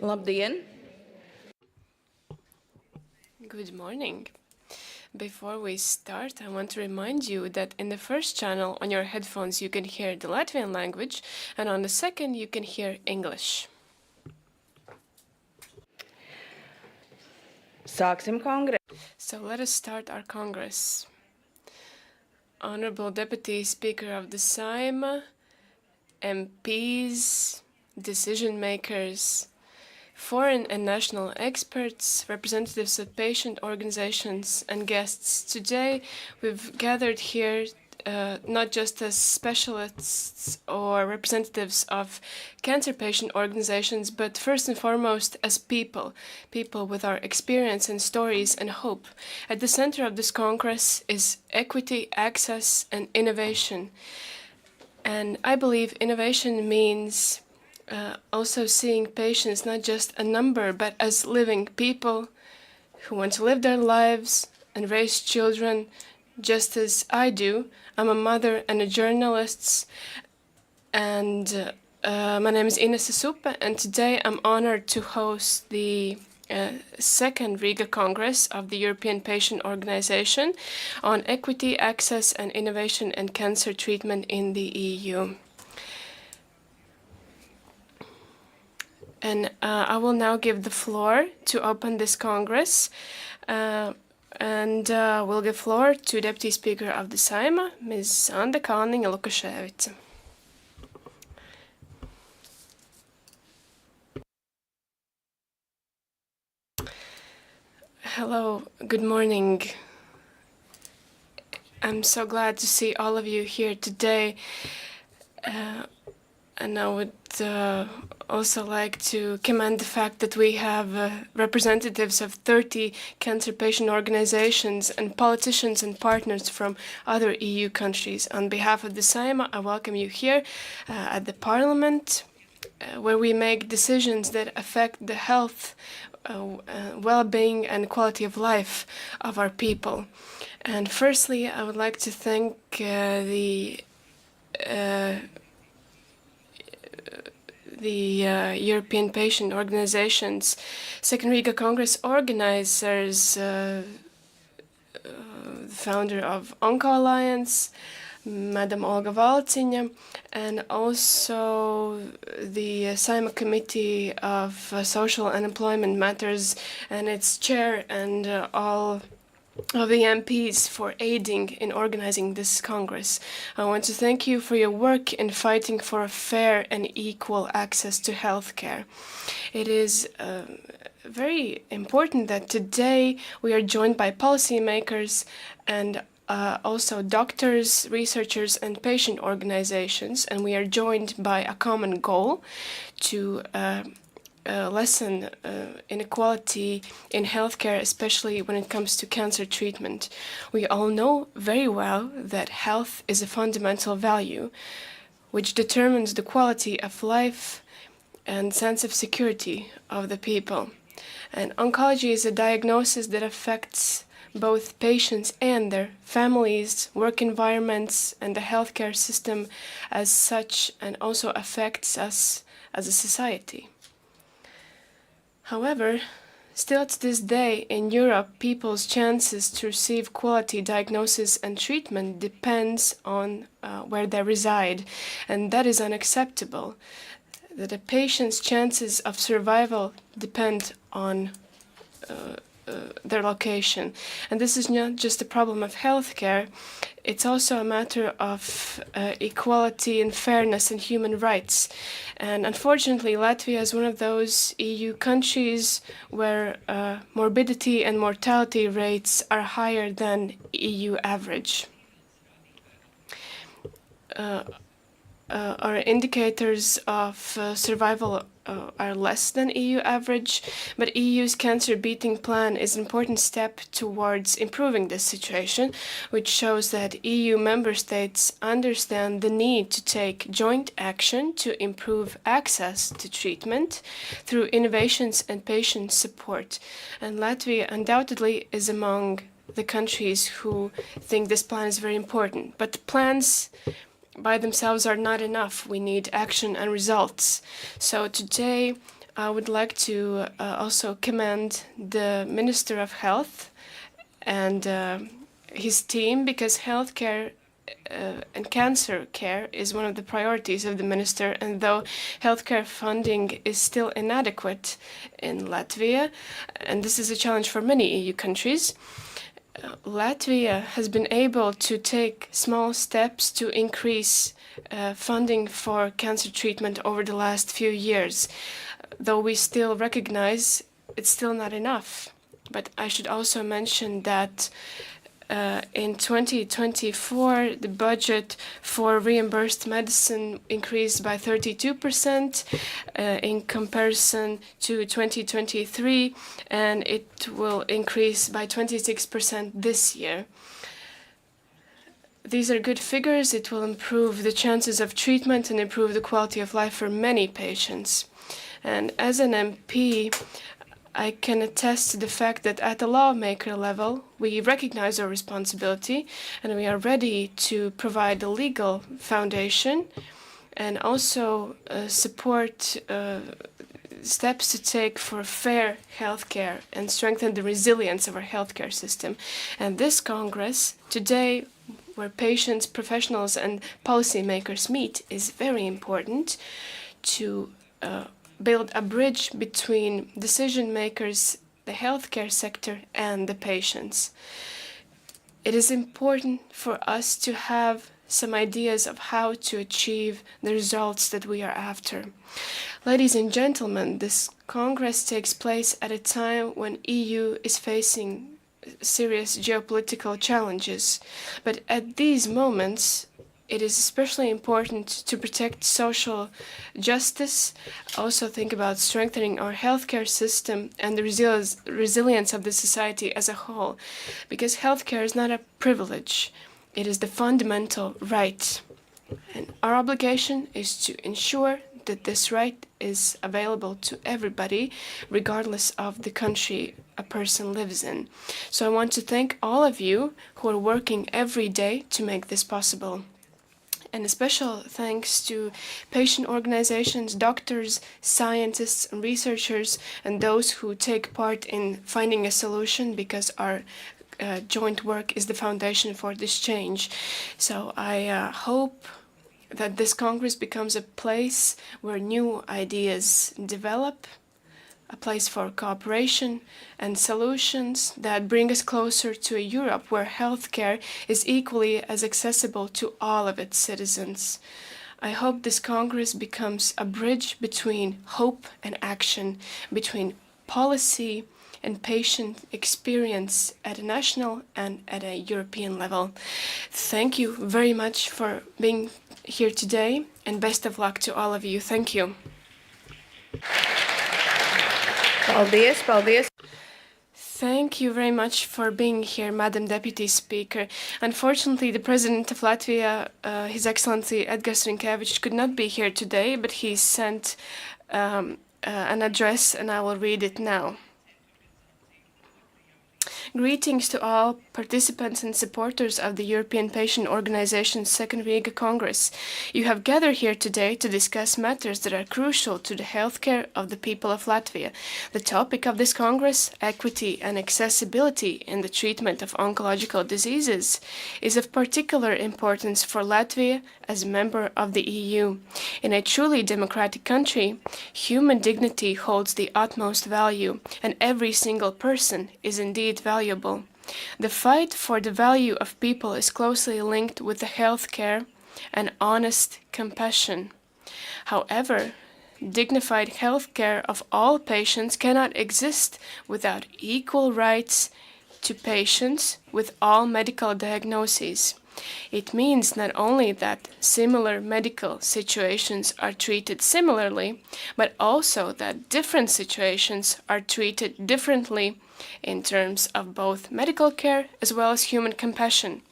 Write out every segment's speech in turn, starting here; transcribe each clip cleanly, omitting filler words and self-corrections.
Labdien! Good morning. Before we start, I want to remind you that in the first channel on your headphones you can hear the Latvian language, and on the second you can hear English. Sāksim kongresu. So let us start our Congress. Honorable Deputy Speaker of the Saima, MPs, decision makers, foreign and national experts, representatives of patient organizations, and guests. Today, we've gathered here not just as specialists or representatives of cancer patient organizations, but first and foremost as people, people with our experience and stories and hope. At the center of this Congress is equity, access, and innovation. And I believe innovation means also seeing patients not just a number, but as living people who want to live their lives and raise children just as I do. I'm a mother and a journalist, and my name is Ines Suppe, and today I'm honored to host the second Riga Congress of the European Patient Organization on equity, access, and innovation in cancer treatment in the EU. And I will now give the floor to open this Congress. And we'll give floor to Deputy Speaker of the Saima, Ms. Anda Kalniņa-Lukaševica. Hello, good morning. I'm so glad to see all of you here today. And I would also like to commend the fact that we have representatives of 30 cancer patient organizations and politicians and partners from other EU countries. On behalf of the Saima, I welcome you here at the Parliament, where we make decisions that affect the health, well-being and quality of life of our people. And firstly, I would like to thank the European Patient Organization's Second Riga Congress organizers, the founder of Onco Alliance, Madam Olga Valciņa, and also the Saima Committee of Social and Employment Matters and its chair, and all of the MPs for aiding in organizing this Congress. I want to thank you for your work in fighting for a fair and equal access to healthcare. It is very important that today we are joined by policymakers and also doctors, researchers, and patient organizations, and we are joined by a common goal to lessen inequality in healthcare, especially when it comes to cancer treatment. We all know very well that health is a fundamental value which determines the quality of life and sense of security of the people. And oncology is a diagnosis that affects both patients and their families, work environments, and the healthcare system as such, and also affects us as a society. However, still to this day in Europe, people's chances to receive quality diagnosis and treatment depends on where they reside, and that is unacceptable. That a patient's chances of survival depend on their location. And this is not just a problem of healthcare, it's also a matter of equality and fairness and human rights. And unfortunately, Latvia is one of those EU countries where morbidity and mortality rates are higher than EU average. Our indicators of survival are less than EU average, but EU's cancer beating plan is an important step towards improving this situation, which shows that EU member states understand the need to take joint action to improve access to treatment through innovations and patient support. And Latvia undoubtedly is among the countries who think this plan is very important. But plans by themselves are not enough. We need action and results. So today I would like to also commend the Minister of Health and his team, because healthcare and cancer care is one of the priorities of the minister, and though healthcare funding is still inadequate in Latvia, and this is a challenge for many EU countries, Latvia has been able to take small steps to increase funding for cancer treatment over the last few years, though we still recognize it's still not enough. But I should also mention that in 2024, the budget for reimbursed medicine increased by 32% in comparison to 2023, and it will increase by 26% this year. These are good figures. It will improve the chances of treatment and improve the quality of life for many patients. And as an MP, I can attest to the fact that at the lawmaker level, we recognize our responsibility and we are ready to provide a legal foundation and also support steps to take for fair healthcare and strengthen the resilience of our healthcare system. And this Congress today, where patients, professionals, and policymakers meet, is very important to build a bridge between decision makers, the healthcare sector, and the patients. It is important for us to have some ideas of how to achieve the results that we are after. Ladies and gentlemen, this Congress takes place at a time when EU is facing serious geopolitical challenges. But at these moments, it is especially important to protect social justice, also think about strengthening our healthcare system and the resilience of the society as a whole, because healthcare is not a privilege, it is the fundamental right. And our obligation is to ensure that this right is available to everybody, regardless of the country a person lives in. So I want to thank all of you who are working every day to make this possible. And a special thanks to patient organizations, doctors, scientists, and researchers, and those who take part in finding a solution, because our joint work is the foundation for this change. So I hope that this Congress becomes a place where new ideas develop, a place for cooperation and solutions that bring us closer to a Europe where healthcare is equally as accessible to all of its citizens. I hope this Congress becomes a bridge between hope and action, between policy and patient experience at a national and at a European level. Thank you very much for being here today, and best of luck to all of you. Thank you. Paldies, paldies. Thank you very much for being here, Madam Deputy Speaker. Unfortunately, the President of Latvia, His Excellency Edgars Rinkēvičs, could not be here today, but he sent an address, and I will read it now. Greetings to all participants and supporters of the European Patient Organization's Second Riga Congress. You have gathered here today to discuss matters that are crucial to the healthcare of the people of Latvia. The topic of this Congress, equity and accessibility in the treatment of oncological diseases, is of particular importance for Latvia as a member of the EU. In a truly democratic country, human dignity holds the utmost value, and every single person is indeed valuable. The fight for the value of people is closely linked with the health care and honest compassion. However, dignified health care of all patients cannot exist without equal rights to patients with all medical diagnoses. It means not only that similar medical situations are treated similarly, but also that different situations are treated differently in terms of both medical care as well as human compassion.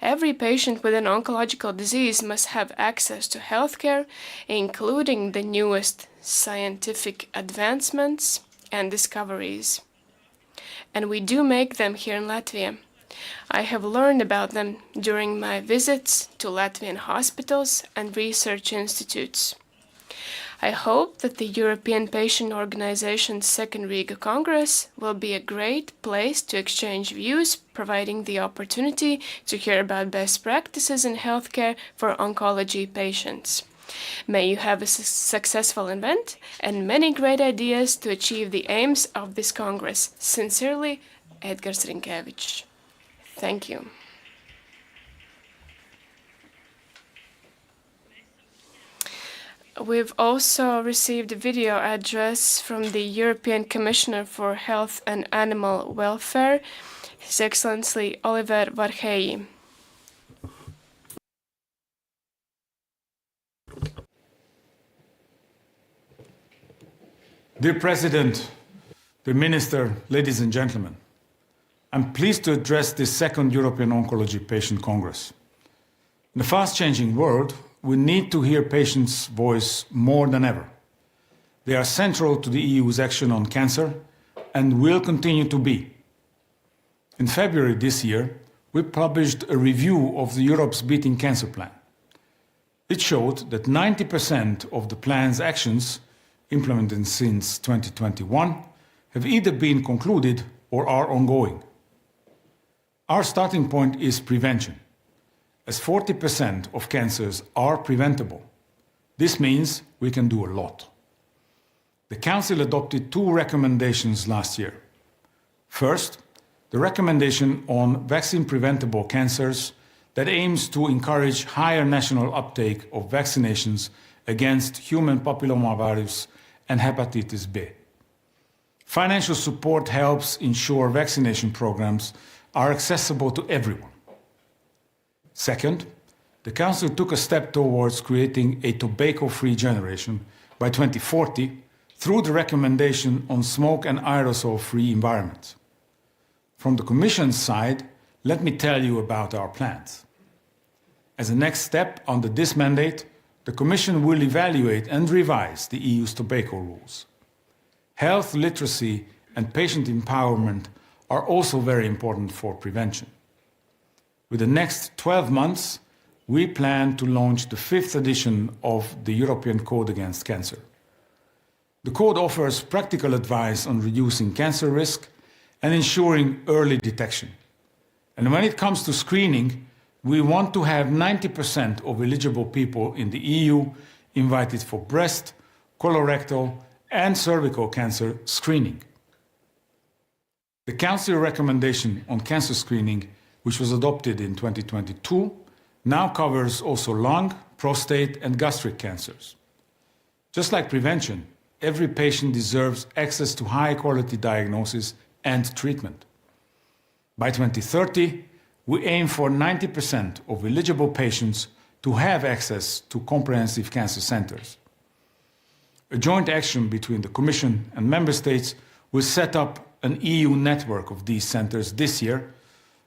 Every patient with an oncological disease must have access to healthcare, including the newest scientific advancements and discoveries. And we do make them here in Latvia. I have learned about them during my visits to Latvian hospitals and research institutes. I hope that the European Patient Organization's second Riga Congress will be a great place to exchange views, providing the opportunity to hear about best practices in healthcare for oncology patients. May you have a successful event and many great ideas to achieve the aims of this Congress. Sincerely, Edgars Rinkēvičs. Thank you. We've also received a video address from the European Commissioner for Health and Animal Welfare, His Excellency Oliver Varhelyi. Dear President, dear Minister, ladies and gentlemen, I'm pleased to address this second European Oncology Patient Congress. In a fast-changing world, we need to hear patients' voice more than ever. They are central to the EU's action on cancer and will continue to be. In February this year, we published a review of the Europe's Beating Cancer Plan. It showed that 90% of the plan's actions, implemented since 2021, have either been concluded or are ongoing. Our starting point is prevention, as 40% of cancers are preventable. This means we can do a lot. The Council adopted two recommendations last year. First, the recommendation on vaccine-preventable cancers that aims to encourage higher national uptake of vaccinations against human papillomavirus and hepatitis B. Financial support helps ensure vaccination programs are accessible to everyone. Second, the Council took a step towards creating a tobacco-free generation by 2040 through the recommendation on smoke and aerosol-free environments. From the Commission's side, let me tell you about our plans. As a next step under this mandate, the Commission will evaluate and revise the EU's tobacco rules. Health literacy and patient empowerment are also very important for prevention. With the next 12 months, we plan to launch the 5th edition of the European Code Against Cancer. The code offers practical advice on reducing cancer risk and ensuring early detection. And when it comes to screening, we want to have 90% of eligible people in the EU invited for breast, colorectal, and cervical cancer screening. The Council recommendation on cancer screening, which was adopted in 2022, now covers also lung, prostate, and gastric cancers. Just like prevention, every patient deserves access to high-quality diagnosis and treatment. By 2030, we aim for 90% of eligible patients to have access to comprehensive cancer centers. A joint action between the Commission and Member States will set up an EU network of these centers this year,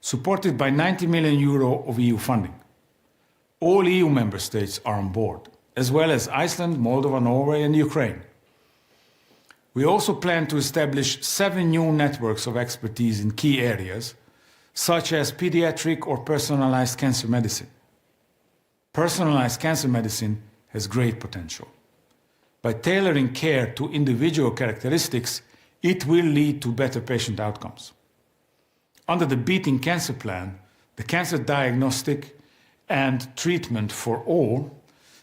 supported by €90 million of EU funding. All EU member states are on board, as well as Iceland, Moldova, Norway and Ukraine. We also plan to establish 7 new networks of expertise in key areas, such as pediatric or personalized cancer medicine. Personalized cancer medicine has great potential. By tailoring care to individual characteristics, it will lead to better patient outcomes. Under the Beating Cancer Plan, the Cancer Diagnostic and Treatment for All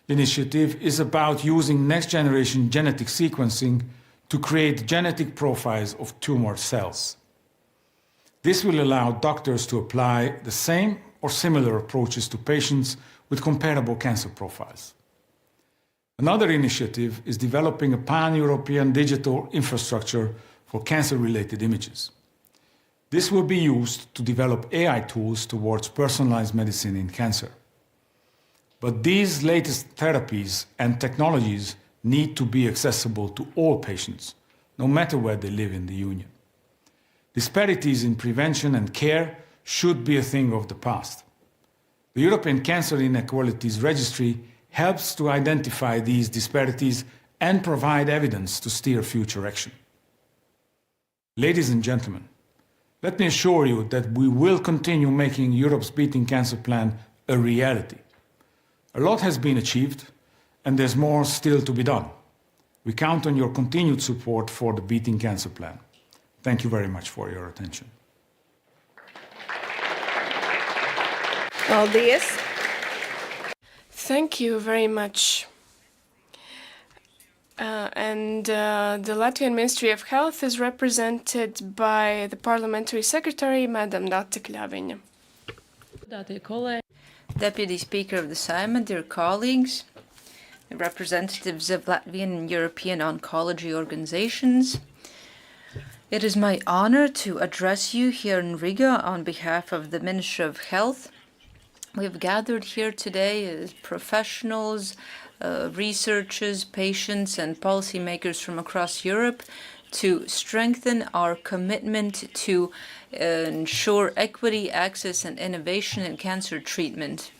initiative is about using next-generation genetic sequencing to create genetic profiles of tumor cells. This will allow doctors to apply the same or similar approaches to patients with comparable cancer profiles. Another initiative is developing a pan-European digital infrastructure for cancer-related images. This will be used to develop AI tools towards personalized medicine in cancer. But these latest therapies and technologies need to be accessible to all patients, no matter where they live in the Union. Disparities in prevention and care should be a thing of the past. The European Cancer Inequalities Registry helps to identify these disparities and provide evidence to steer future action. Ladies and gentlemen, let me assure you that we will continue making Europe's Beating Cancer Plan a reality. A lot has been achieved, and there's more still to be done. We count on your continued support for the Beating Cancer Plan. Thank you very much for your attention. Paldies! Thank you very much. The Latvian Ministry of Health is represented by the Parliamentary Secretary, Madam Data Kļaviņa. Deputy Speaker of the Saeima, dear colleagues, representatives of Latvian and European oncology organizations, it is my honor to address you here in Riga on behalf of the Ministry of Health. We have gathered here today as professionals, researchers, patients, and policymakers from across Europe to strengthen our commitment to ensure equity, access, and innovation in cancer treatment.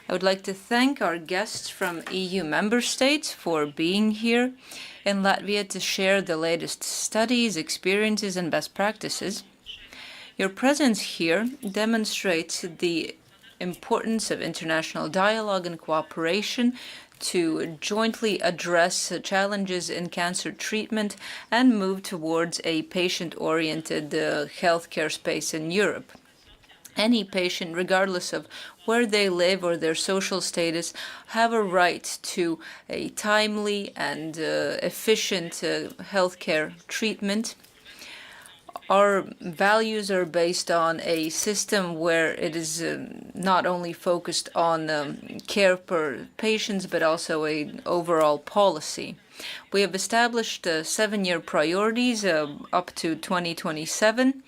I would like to thank our guests from EU member states for being here in Latvia to share the latest studies, experiences, and best practices. Your presence here demonstrates the importance of international dialogue and cooperation to jointly address challenges in cancer treatment and move towards a patient-oriented healthcare space in Europe. Any patient, regardless of where they live or their social status, have a right to a timely and efficient healthcare treatment. Our values are based on a system where it is not only focused on care per patients, but also an overall policy. We have established 7-year priorities up to 2027,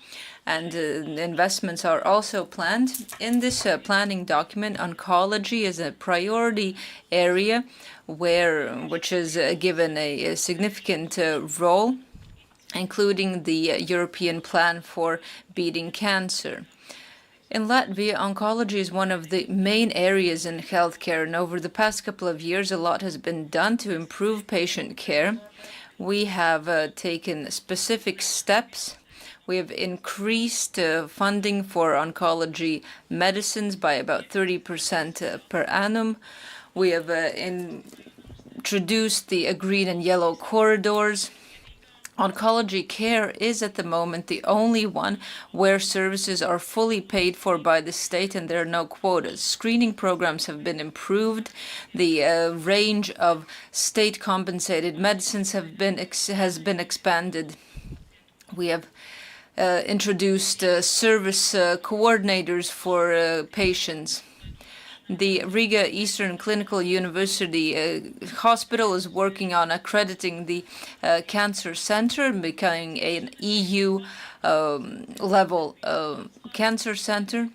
and investments are also planned. In this planning document, oncology is a priority area which is given a significant role, including the European Plan for Beating Cancer. In Latvia, oncology is one of the main areas in healthcare, and over the past couple of years, a lot has been done to improve patient care. We have taken specific steps. We have increased funding for oncology medicines by about 30% per annum. We have introduced the green and yellow corridors. Oncology care is at the moment the only one where services are fully paid for by the state and there are no quotas. Screening programs have been improved. The range of state-compensated medicines has been expanded. We have introduced service coordinators for patients. The Riga Eastern Clinical University Hospital is working on accrediting the Cancer Center and becoming an EU-level cancer center.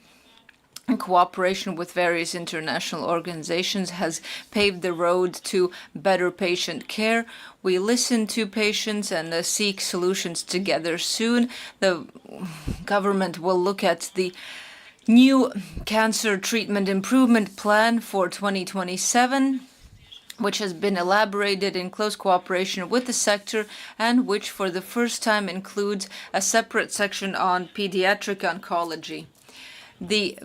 In cooperation with various international organizations has paved the road to better patient care. We listen to patients and seek solutions together. Soon the government will look at the new cancer treatment improvement plan for 2027, which has been elaborated in close cooperation with the sector and which for the first time includes a separate section on pediatric oncology. The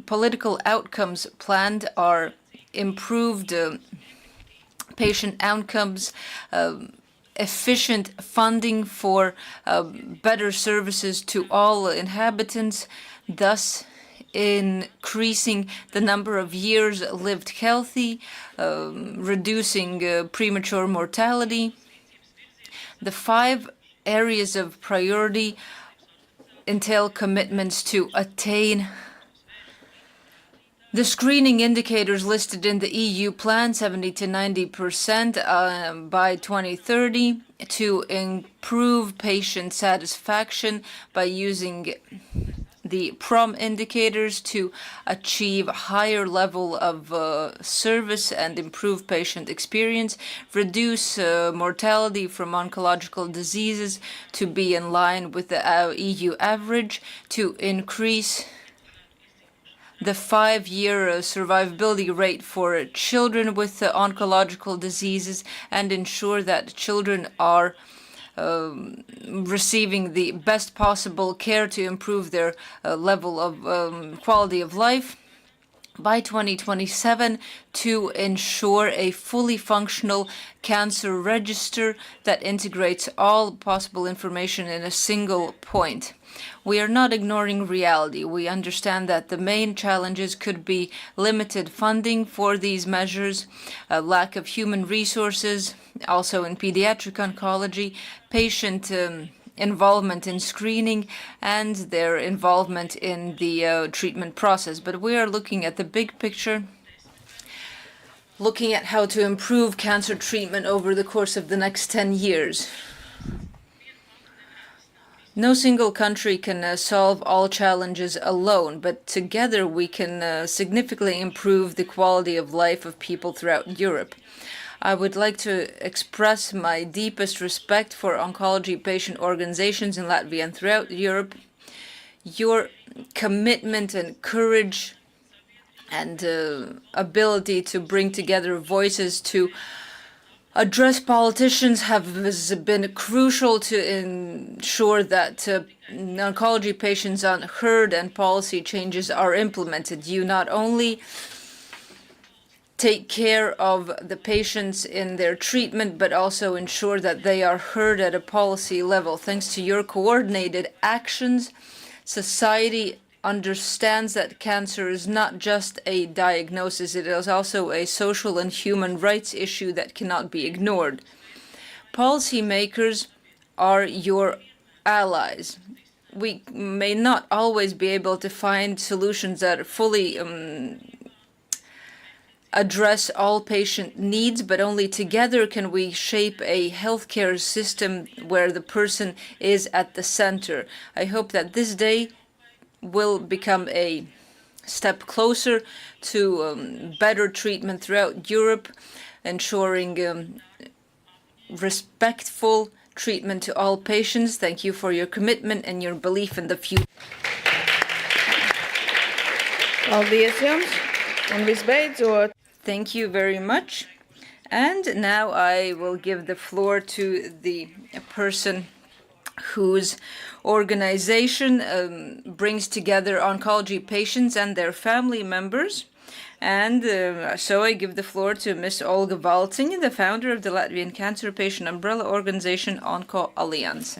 political outcomes planned are improved patient outcomes, efficient funding for better services to all inhabitants, thus increasing the number of years lived healthy, reducing premature mortality. The 5 areas of priority entail commitments to attain the screening indicators listed in the EU plan, 70 to 90% by 2030, to improve patient satisfaction by using the PROM indicators to achieve a higher level of service and improve patient experience, reduce mortality from oncological diseases to be in line with the EU average, to increase the 5-year survivability rate for children with oncological diseases, and ensure that children are receiving the best possible care to improve their level of quality of life. by 2027 to ensure a fully functional cancer register that integrates all possible information in a single point. We are not ignoring reality. We understand that the main challenges could be limited funding for these measures, a lack of human resources, also in pediatric oncology, patient involvement in screening, and their involvement in the treatment process. But we are looking at the big picture, looking at how to improve cancer treatment over the course of the next 10 years. No single country can solve all challenges alone, but together we can significantly improve the quality of life of people throughout Europe. I would like to express my deepest respect for oncology patient organizations in Latvia and throughout Europe. Your commitment and courage and ability to bring together voices to address politicians has been crucial to ensure that oncology patients are heard and policy changes are implemented. You not only take care of the patients in their treatment, but also ensure that they are heard at a policy level. Thanks to your coordinated actions, society understands that cancer is not just a diagnosis, it is also a social and human rights issue that cannot be ignored. Policymakers are your allies. We may not always be able to find solutions that fully address all patient needs, but only together can we shape a healthcare system where the person is at the center. I hope that this day will become a step closer to better treatment throughout Europe, ensuring respectful treatment to all patients. Thank you for your commitment and your belief in the future. Paldies jums! Un visbeidzot, Thank you very much. And now I will give the floor to the person whose organization brings together oncology patients and their family members. And so I give the floor to Ms. Olga Valciņa, the founder of the Latvian Cancer Patient Umbrella Organization Onco Alliance.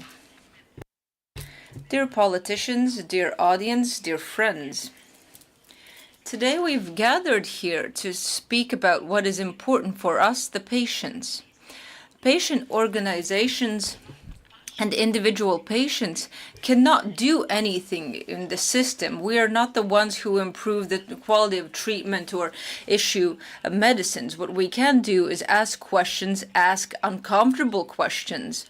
Dear politicians, dear audience, dear friends, today we've gathered here to speak about what is important for us, the patients. Patient organizations and individual patients cannot do anything in the system. We are not the ones who improve the quality of treatment or issue medicines. What we can do is ask questions, ask uncomfortable questions.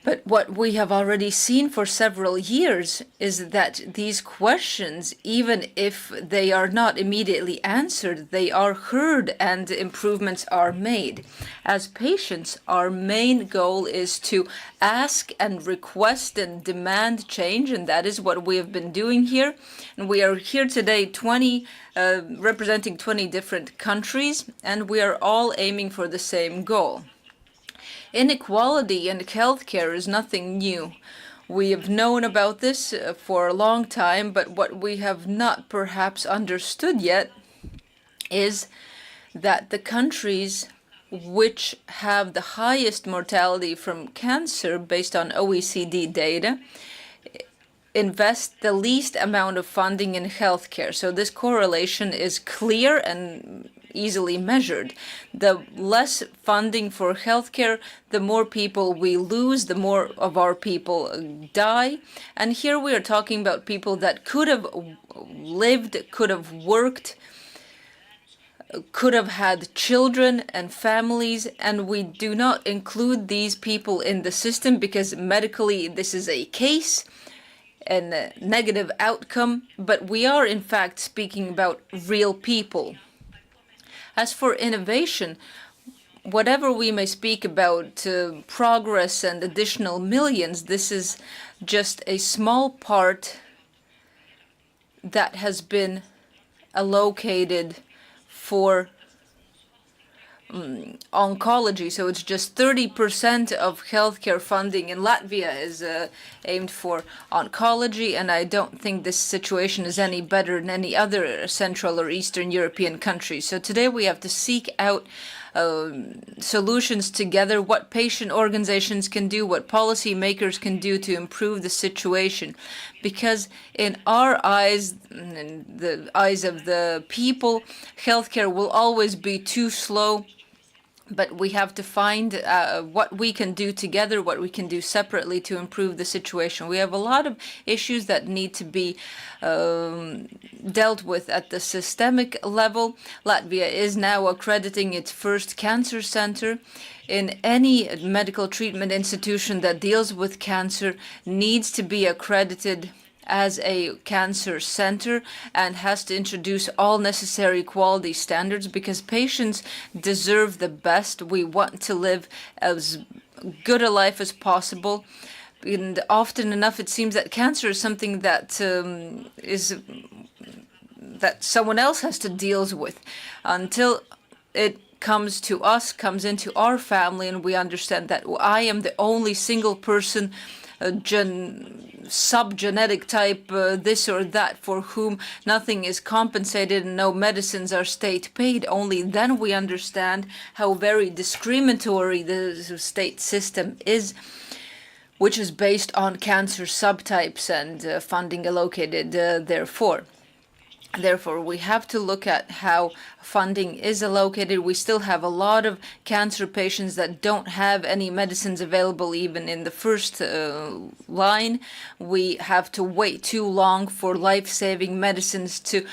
But what we have already seen for several years is that these questions, even if they are not immediately answered, they are heard and improvements are made. As patients, our main goal is to ask and request and demand change, and that is what we have been doing here. And we are here today representing 20 different countries, and we are all aiming for the same goal. Inequality in healthcare is nothing new. We have known about this for a long time, but what we have not perhaps understood yet is that the countries which have the highest mortality from cancer based on OECD data invest the least amount of funding in healthcare. So this correlation is clear and easily measured. The less funding for healthcare, the more people we lose, the more of our people die. And here we are talking about people that could have lived, could have worked, could have had children and families, and we do not include these people in the system because medically this is a case and a negative outcome, but we are in fact speaking about real people. As for innovation, whatever we may speak about progress and additional millions, this is just a small part that has been allocated for oncology. So it's just 30% of healthcare funding in Latvia is aimed for oncology, and I don't think this situation is any better than any other Central or Eastern European country. So today we have to seek out solutions together, what patient organizations can do, what policymakers can do to improve the situation. Because in our eyes, in the eyes of the people, healthcare will always be too slow. But we have to find what we can do together, what we can do separately to improve the situation. We have a lot of issues that need to be dealt with at the systemic level. Latvia is now accrediting its first cancer center. In any medical treatment institution that deals with cancer needs to be accredited as a cancer center and has to introduce all necessary quality standards, because patients deserve the best. We want to live as good a life as possible. And often enough, it seems that cancer is something that that someone else has to deal with until it comes to us, comes into our family, and we understand that I am the only single person, subgenetic type, this or that, for whom nothing is compensated and no medicines are state paid. Only then we understand how very discriminatory the state system is, which is based on cancer subtypes and funding allocated therefore. Therefore, we have to look at how funding is allocated. We still have a lot of cancer patients that don't have any medicines available even in the first line. We have to wait too long for life-saving medicines to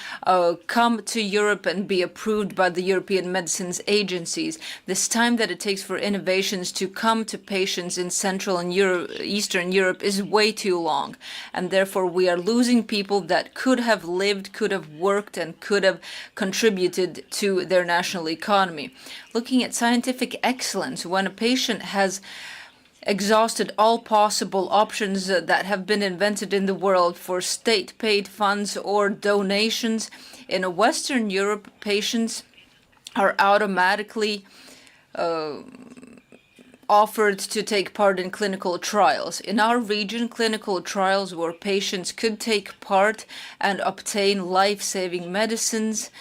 come to Europe and be approved by the European medicines agencies. This time that it takes for innovations to come to patients in Central and Eastern Europe is way too long. And therefore, we are losing people that could have lived, could have worked, and could have contributed to their national economy. Looking at scientific excellence, when a patient has exhausted all possible options that have been invented in the world for state-paid funds or donations, in Western Europe, patients are automatically offered to take part in clinical trials. In our region, clinical trials where patients could take part and obtain life-saving medicines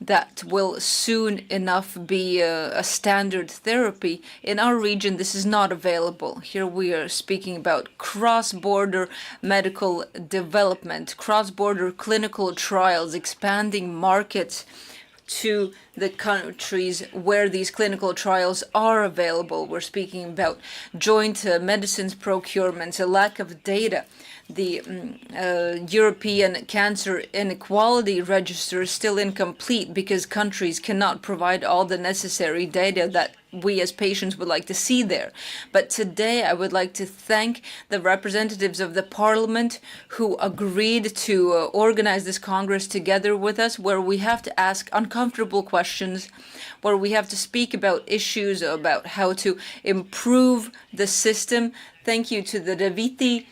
that will soon enough be a standard therapy. In our region, this is not available. Here we are speaking about cross-border medical development, cross-border clinical trials, expanding markets to the countries where these clinical trials are available. We're speaking about joint medicines procurements, a lack of data. The European Cancer Inequality Register is still incomplete because countries cannot provide all the necessary data that we as patients would like to see there. But today I would like to thank the representatives of the Parliament who agreed to organize this Congress together with us, where we have to ask uncomfortable questions, where we have to speak about issues about how to improve the system. Thank you to the Reviti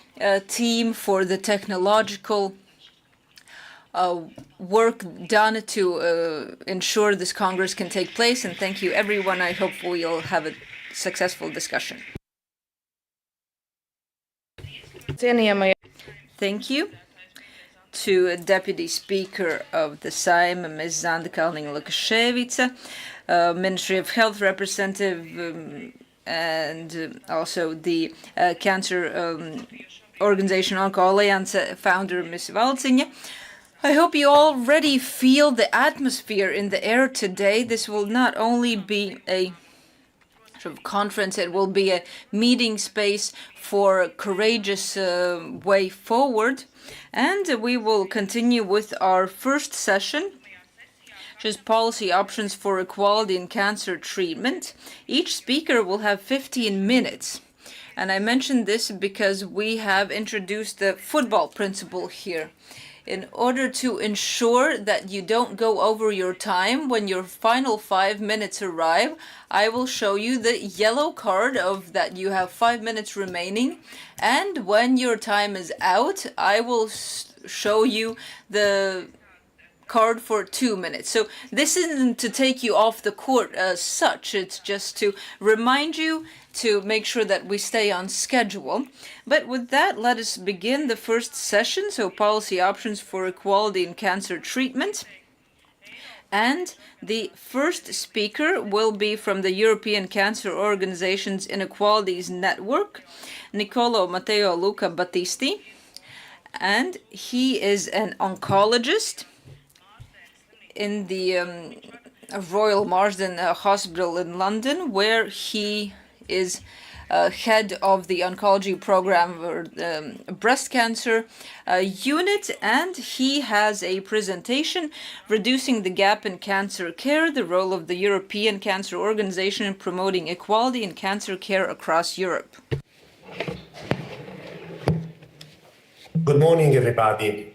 team for the technological work done to ensure this Congress can take place. And thank you, everyone. I hope we'll have a successful discussion. Thank you to Deputy Speaker of the Saeima, Ms. Zanda Kalniņa-Lukaševica, Ministry of Health representative, and also the Cancer Organization Onco Alliance founder, Ms. Valciņa. I hope you already feel the atmosphere in the air today. This will not only be a sort of conference, it will be a meeting space for a courageous way forward. And we will continue with our first session, which is policy options for equality in cancer treatment. Each speaker will have 15 minutes. And I mention this because we have introduced the football principle here. In order to ensure that you don't go over your time when your final 5 minutes arrive, I will show you the yellow card of that you have 5 minutes remaining. And when your time is out, I will show you the card for 2 minutes. So this isn't to take you off the court as such, it's just to remind you to make sure that we stay on schedule. But with that, let us begin the first session, so policy options for equality in cancer treatment. And the first speaker will be from the European Cancer Organization's Inequalities Network, Niccolo Matteo Luca Battisti. And he is an oncologist in the Royal Marsden Hospital in London, where he is head of the oncology program for breast cancer unit, and he has a presentation, Reducing the Gap in Cancer Care, the role of the European Cancer Organization in promoting equality in cancer care across Europe. Good morning, everybody,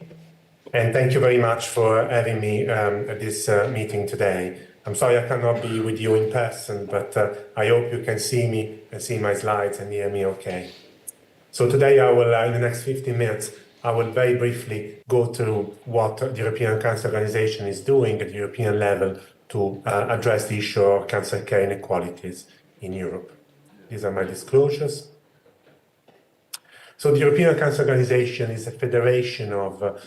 and thank you very much for having me at this meeting today. I'm sorry I cannot be with you in person, but I hope you can see me and see my slides and hear me okay. So today I will, in the next 15 minutes, I will very briefly go through what the European Cancer Organization is doing at the European level to address the issue of cancer care inequalities in Europe. These are my disclosures. So the European Cancer Organization is a federation of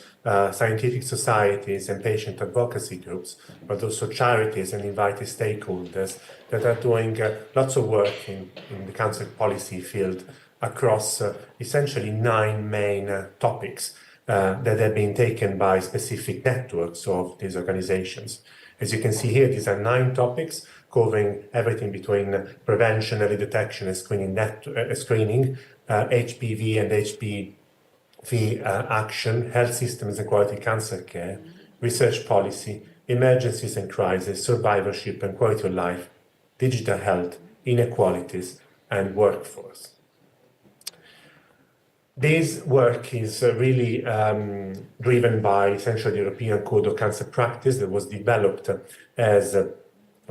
scientific societies and patient advocacy groups, but also charities and invited stakeholders that are doing lots of work in the cancer policy field across essentially 9 main topics that have been taken by specific networks of these organizations. As you can see here, these are 9 topics covering everything between prevention, early detection, and screening, HPV and HPV action, health systems and quality cancer care, research policy, emergencies and crisis, survivorship and quality of life, digital health, inequalities, and workforce. This work is really driven by essentially the European Code of Cancer Practice that was developed as a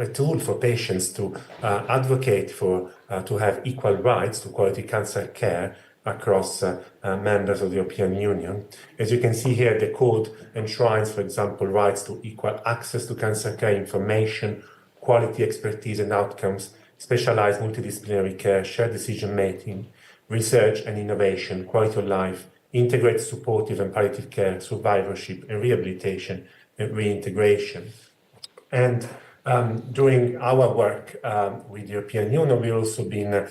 tool for patients to advocate for to have equal rights to quality cancer care across members of the European Union. As you can see here, the code enshrines, for example, rights to equal access to cancer care information, quality expertise and outcomes, specialized multidisciplinary care, shared decision-making, research and innovation, quality of life, integrated supportive and palliative care, survivorship and rehabilitation and reintegration. And during our work with the European Union, we've also been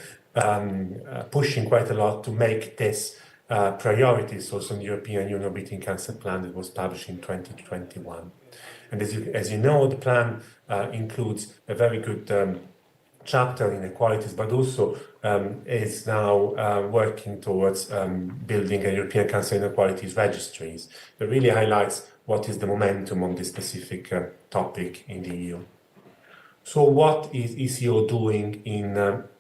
pushing quite a lot to make this priorities also in the European Union Beating Cancer Plan that was published in 2021. And as you know, the plan includes a very good chapter on inequalities, but also is now working towards building a European Cancer Inequalities Registries that really highlights what is the momentum on this specific topic in the EU. So what is ECO doing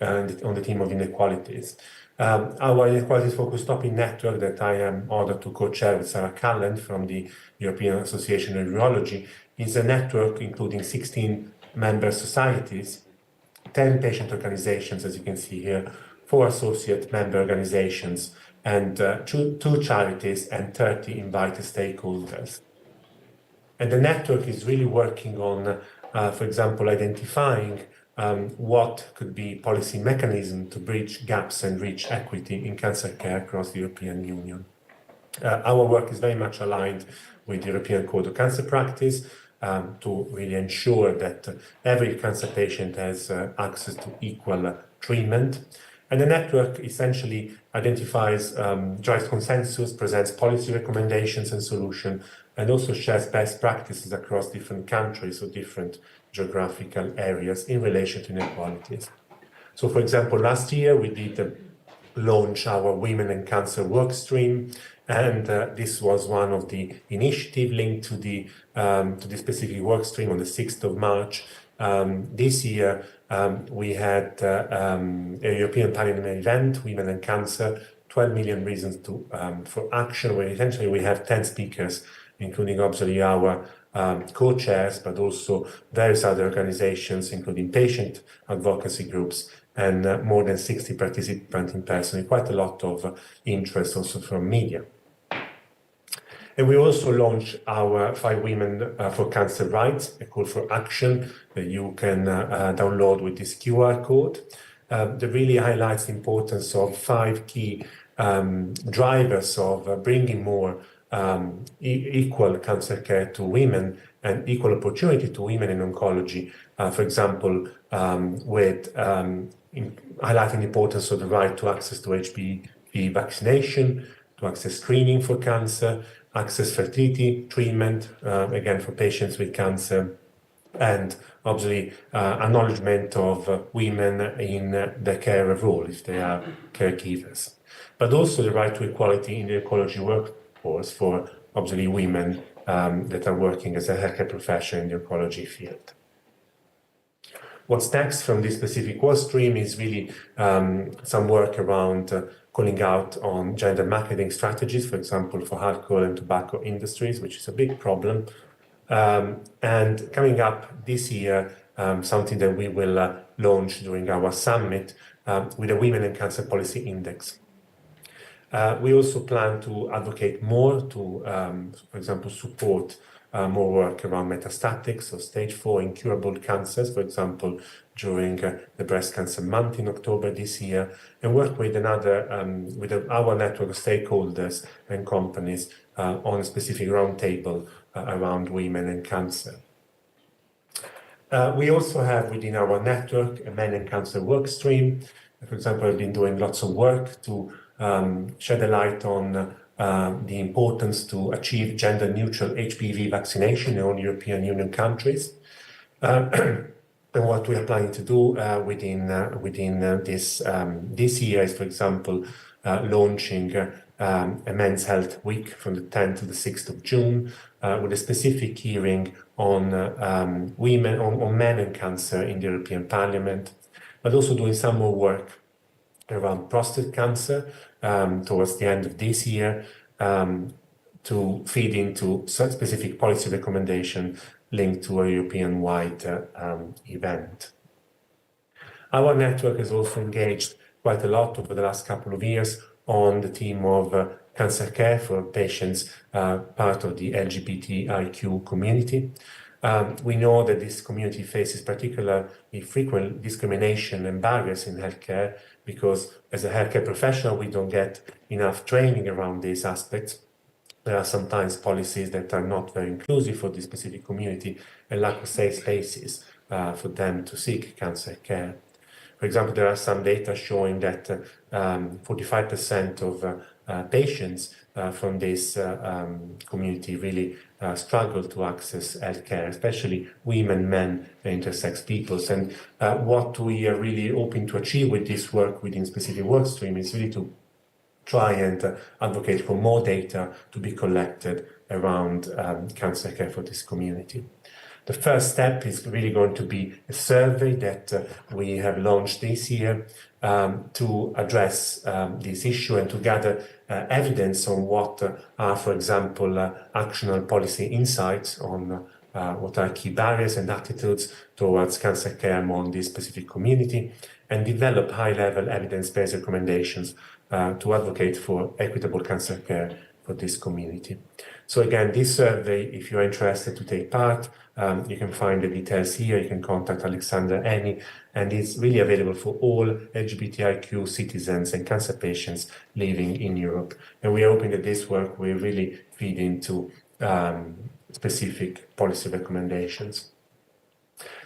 on the theme of inequalities? Our Inequalities Focused Topic Network that I am honored to co-chair with Sarah Calland from the European Association of Urology is a network including 16 member societies, 10 patient organizations, as you can see here, 4 associate member organizations, and 2 charities and 30 invited stakeholders. And the network is really working on for example, identifying what could be policy mechanism to bridge gaps and reach equity in cancer care across the European Union. Our work is very much aligned with the European Code of Cancer Practice to really ensure that every cancer patient has access to equal treatment. And the network essentially identifies, drives consensus, presents policy recommendations and solutions, and also shares best practices across different countries or different geographical areas in relation to inequalities. So, for example, last year we did launch our Women and Cancer workstream, and this was one of the initiatives linked to the specific workstream on the 6th of March. This year we had a European Parliament event, Women and Cancer, 12 million reasons for action, where essentially we have 10 speakers, including obviously our co-chairs, but also various other organizations, including patient advocacy groups, and more than 60 participants in person, quite a lot of interest also from media. And we also launched our 5 Women for Cancer Rights, a call for action that you can download with this QR code. That really highlights the importance of 5 key drivers of bringing more equal cancer care to women and equal opportunity to women in oncology. For example, with highlighting the importance of the right to access to HPV vaccination, to access screening for cancer, access fertility treatment, again for patients with cancer, and obviously acknowledgement of women in the carer role if they are caregivers. But also the right to equality in the oncology workforce for obviously women that are working as a healthcare professional in the oncology field. What's next from this specific work stream is really some work around calling out on gender marketing strategies, for example, for alcohol and tobacco industries, which is a big problem. And coming up this year, something that we will launch during our summit with a Women and Cancer Policy Index. We also plan to advocate more to, for example, support more work around metastatic, so stage 4 incurable cancers, for example, during the Breast Cancer Month in October this year, and work with our network of stakeholders and companies on a specific roundtable around women and cancer. We also have within our network a Men and Cancer work stream. For example, I've been doing lots of work to shed a light on the importance to achieve gender-neutral HPV vaccination in all European Union countries. And what we are planning to do within this year is, for example, launching a Men's Health Week from the 10th to the 6th of June with a specific hearing on men and cancer in the European Parliament, but also doing some more work around prostate cancer towards the end of this year to feed into specific policy recommendation linked to a European-wide event. Our network has also engaged quite a lot over the last couple of years on the theme of cancer care for patients part of the LGBTIQ community. We know that this community faces particularly frequent discrimination and barriers in healthcare because as a healthcare professional, we don't get enough training around these aspects. There are sometimes policies that are not very inclusive for this specific community and lack of safe spaces for them to seek cancer care. For example, there are some data showing that 45% of patients from this community really struggle to access healthcare, especially women, men, and intersex peoples. And what we are really hoping to achieve with this work within specific work stream is really to try and advocate for more data to be collected around cancer care for this community. The first step is really going to be a survey that we have launched this year to address this issue and to gather evidence on what are, for example, actionable policy insights on what are key barriers and attitudes towards cancer care among this specific community, and develop high-level evidence-based recommendations to advocate for equitable cancer care for this community. So again, this survey, if you're interested to take part, you can find the details here. You can contact Alexander Eni, and it's really available for all LGBTIQ citizens and cancer patients living in Europe. And we are hoping that this work will really feed into specific policy recommendations.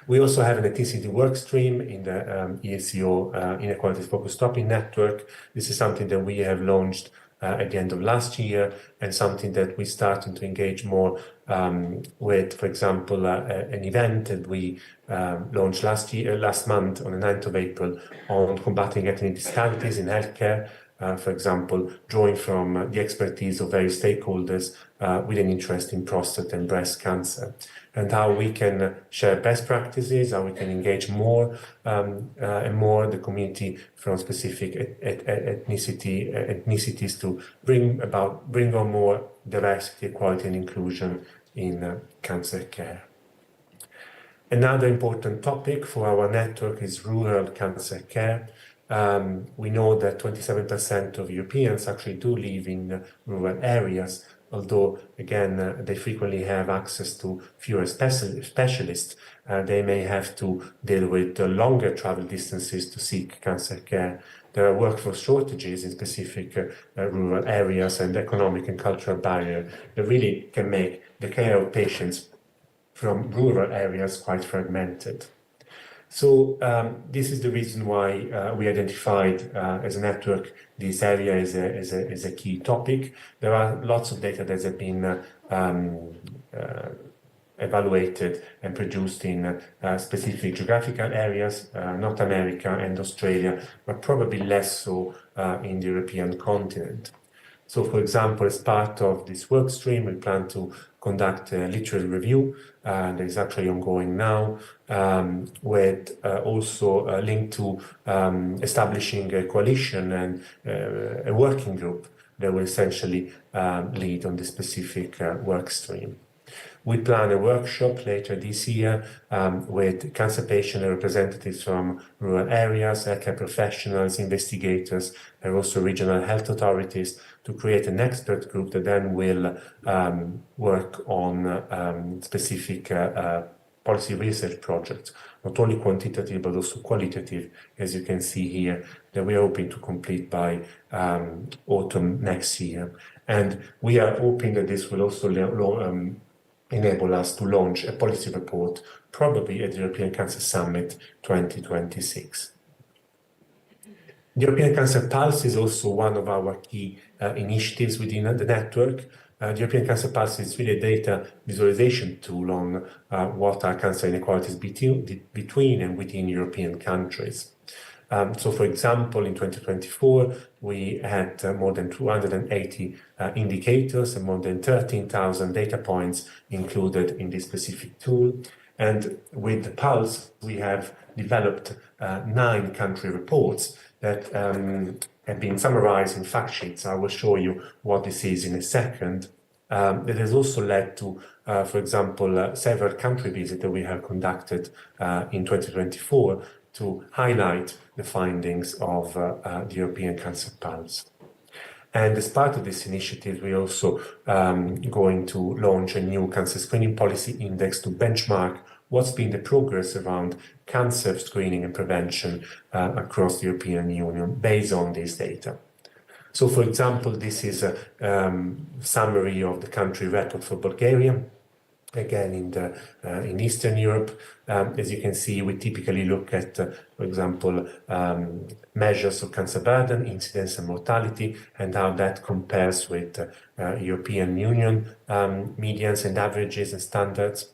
We also have an ethnicity work stream in the ESCO Inequalities Focused Topic Network. This is something that we have launched at the end of last year, and something that we're starting to engage more with, for example, an event that we launched last month on the 9th of April on combating ethnic disparities in healthcare, for example, drawing from the expertise of various stakeholders with an interest in prostate and breast cancer, and how we can share best practices, how we can engage more and more the community from specific ethnicities to bring on more diversity, equality, and inclusion in cancer care. Another important topic for our network is rural cancer care. We know that 27% of Europeans actually do live in rural areas, although again they frequently have access to fewer specialists, they may have to deal with longer travel distances to seek cancer care. There are workforce shortages in specific rural areas and economic and cultural barriers that really can make the care of patients from rural areas quite fragmented. So this is the reason why we identified as a network this area as a key topic. There are lots of data that have been evaluated and produced in specific geographical areas, North America and Australia, but probably less so in the European continent. So, for example, as part of this work stream, we plan to conduct a literature review that is actually ongoing now, with also a link to establishing a coalition and a working group that will essentially lead on this specific work stream. We plan a workshop later this year with cancer patient representatives from rural areas, healthcare professionals, investigators, and also regional health authorities to create an expert group that then will work on specific policy research projects, not only quantitative but also qualitative, as you can see here, that we are hoping to complete by autumn next year. And we are hoping that this will also enable us to launch a policy report, probably at the European Cancer Summit 2026. The European Cancer Pulse is also one of our key initiatives within the network. The European Cancer Pulse is really a data visualization tool on what are cancer inequalities between and within European countries. So, for example, in 2024, we had more than 280 indicators and more than 13,000 data points included in this specific tool. And with the Pulse, we have developed 9 country reports that have been summarized in fact sheets. I will show you what this is in a second. It has also led to, for example, several country visits that we have conducted in 2024 to highlight the findings of the European Cancer Pulse. And as part of this initiative, we're also going to launch a new cancer screening policy index to benchmark what's been the progress around cancer screening and prevention across the European Union based on this data. So, for example, this is a summary of the country record for Bulgaria. Again, in Eastern Europe, as you can see, we typically look at, for example, measures of cancer burden, incidence and mortality, and how that compares with European Union medians and averages and standards.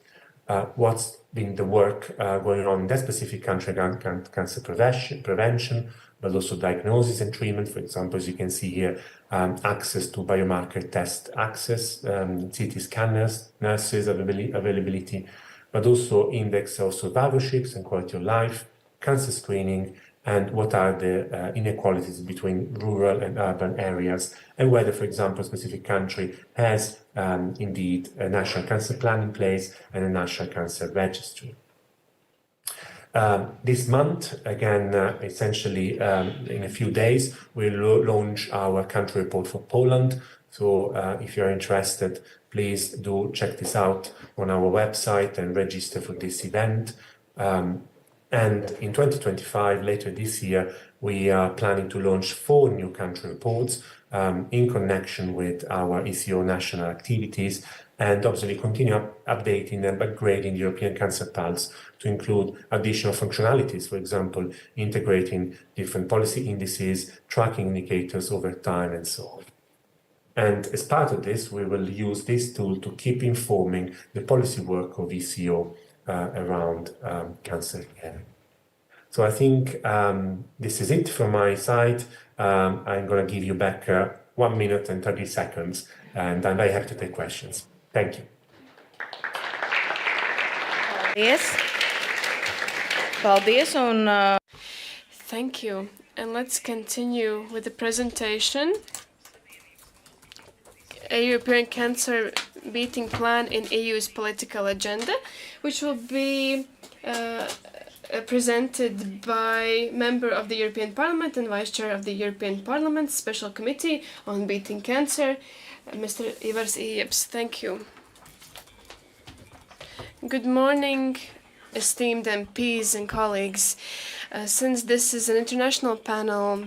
What's been the work going on in that specific country around cancer prevention, but also diagnosis and treatment. For example, as you can see here, access to biomarker test access, CT scanners, nurses availability, but also index of survivorships and quality of life, cancer screening, and what are the inequalities between rural and urban areas, and whether, for example, a specific country has indeed a national cancer plan in place and a national cancer registry. This month, again, essentially in a few days, we'll launch our country report for Poland. So if you're interested, please do check this out on our website and register for this event. And in 2025, later this year, we are planning to launch 4 new country reports in connection with our ECO national activities, and obviously continue updating and upgrading the European Cancer Pulse to include additional functionalities, for example, integrating different policy indices, tracking indicators over time, and so on. And as part of this, we will use this tool to keep informing the policy work of ECO around cancer care. So I think this is it from my side. I'm going to give you back 1 minute and 30 seconds, and I'm very happy to take questions. Thank you. Yes. Paldies, un Thank you. And let's continue with the presentation. A European Cancer Beating Plan in EU's Political Agenda, which will be presented by member of the European Parliament and Vice Chair of the European Parliament Special Committee on Beating Cancer, Mr. Ivars Ieps. Thank you. Good morning, esteemed MPs and colleagues. Since this is an international panel,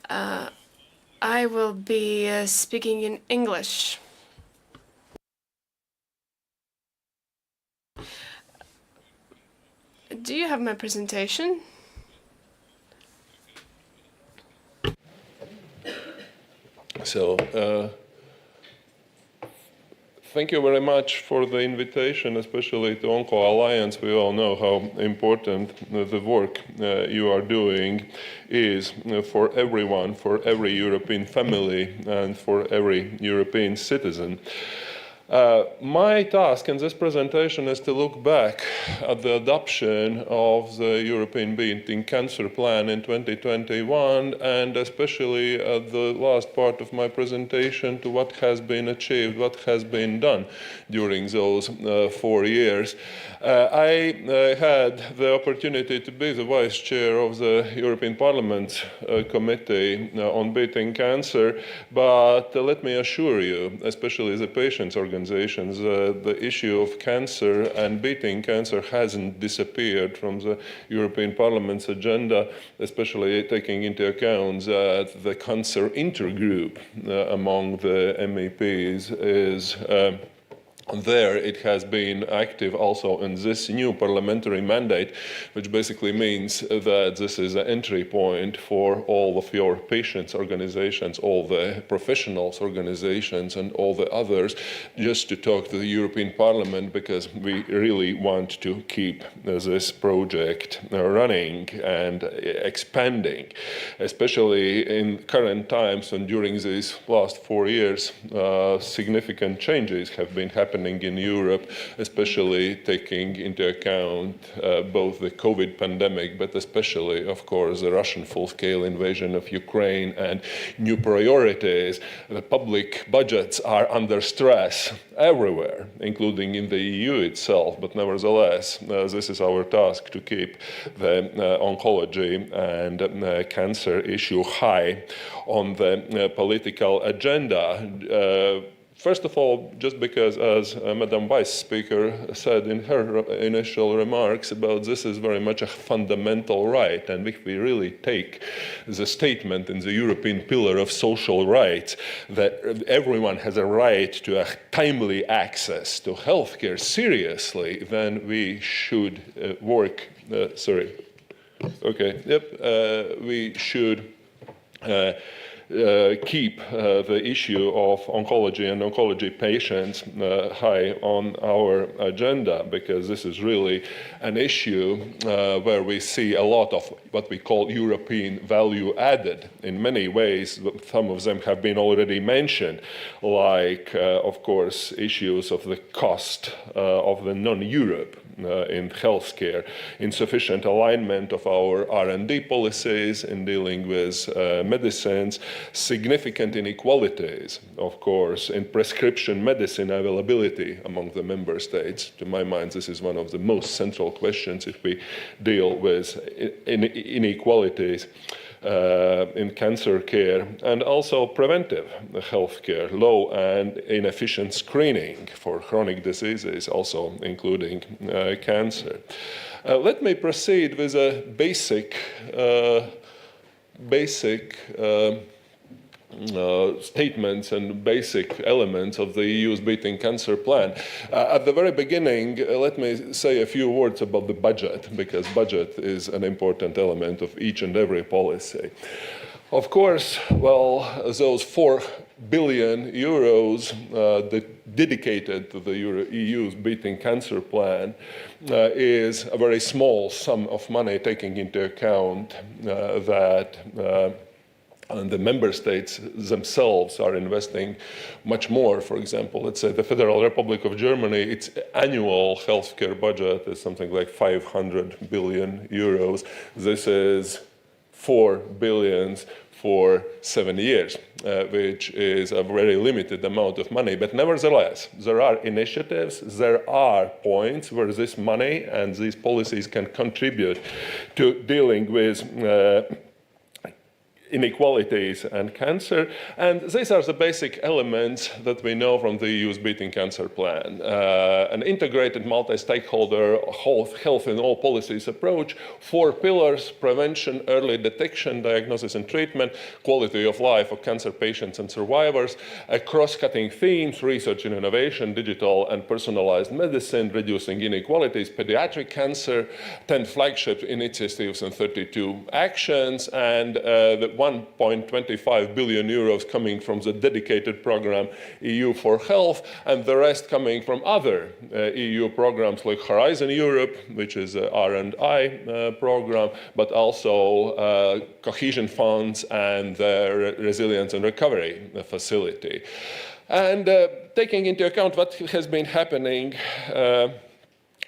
I will be speaking in English. Do you have my presentation? So, thank you very much for the invitation, especially to Onco Alliance. We all know how important the work you are doing is for everyone, for every European family, and for every European citizen. My task in this presentation is to look back at the adoption of the European Beating Cancer Plan in 2021, and especially at the last part of my presentation to what has been achieved, what has been done during those 4 years. I had the opportunity to be the Vice Chair of the European Parliament Committee on Beating Cancer, but let me assure you, especially the patients' organizations, the issue of cancer and beating cancer hasn't disappeared from the European Parliament's agenda, especially taking into account that the cancer intergroup among the MEPs is there. It has been active also in this new parliamentary mandate, which basically means that this is an entry point for all of your patients' organizations, all the professionals' organizations, and all the others, just to talk to the European Parliament, because we really want to keep this project running and expanding, especially in current times and during these last 4 years. Significant changes have been happening in Europe, especially taking into account both the COVID pandemic, but especially, of course, the Russian full-scale invasion of Ukraine and new priorities. The public budgets are under stress everywhere, including in the EU itself, but nevertheless, this is our task to keep the oncology and cancer issue high on the political agenda. First of all, just because, as Madam Vice Speaker said in her initial remarks, about this is very much a fundamental right, and if we really take the statement in the European Pillar of Social Rights that everyone has a right to a timely access to healthcare seriously, then we should we should keep the issue of oncology and oncology patients high on our agenda, because this is really an issue where we see a lot of what we call European value added in many ways. Some of them have been already mentioned, like, of course, issues of the cost of the non-Europe in healthcare, insufficient alignment of our R&D policies in dealing with medicines, significant inequalities, of course, in prescription medicine availability among the member states. To my mind, this is one of the most central questions if we deal with inequalities in cancer care, and also preventive health care, low and inefficient screening for chronic diseases, also including cancer. Let me proceed with a basic statements and basic elements of the EU's Beating Cancer Plan. At the very beginning, let me say a few words about the budget, because budget is an important element of each and every policy. Of course, well, those 4 billion euros dedicated to the EU's Beating Cancer Plan is a very small sum of money, taking into account that and the member states themselves are investing much more. For example, let's say the Federal Republic of Germany, its annual healthcare budget is something like 500 billion euros. This is 4 billion for 7 years, which is a very limited amount of money. But nevertheless, there are initiatives, there are points where this money and these policies can contribute to dealing with inequalities and cancer. And these are the basic elements that we know from the EU's Beating Cancer Plan. An integrated multi-stakeholder health in all policies approach, 4 pillars: prevention, early detection, diagnosis and treatment, quality of life of cancer patients and survivors, cross-cutting themes: research and innovation, digital and personalized medicine, reducing inequalities, pediatric cancer, 10 flagship initiatives and 32 actions, and the 1.25 billion euros coming from the dedicated program EU for Health, and the rest coming from other EU programs like Horizon Europe, which is a R&I program, but also cohesion funds and the Resilience and Recovery Facility. And taking into account what has been happening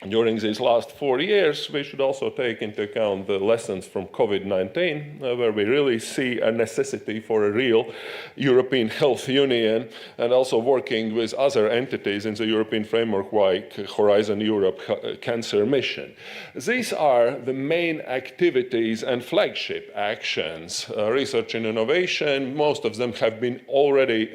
during these last 4 years, we should also take into account the lessons from COVID-19, where we really see a necessity for a real European health union, and also working with other entities in the European framework like Horizon Europe Cancer Mission. These are the main activities and flagship actions. Research and innovation, most of them have been already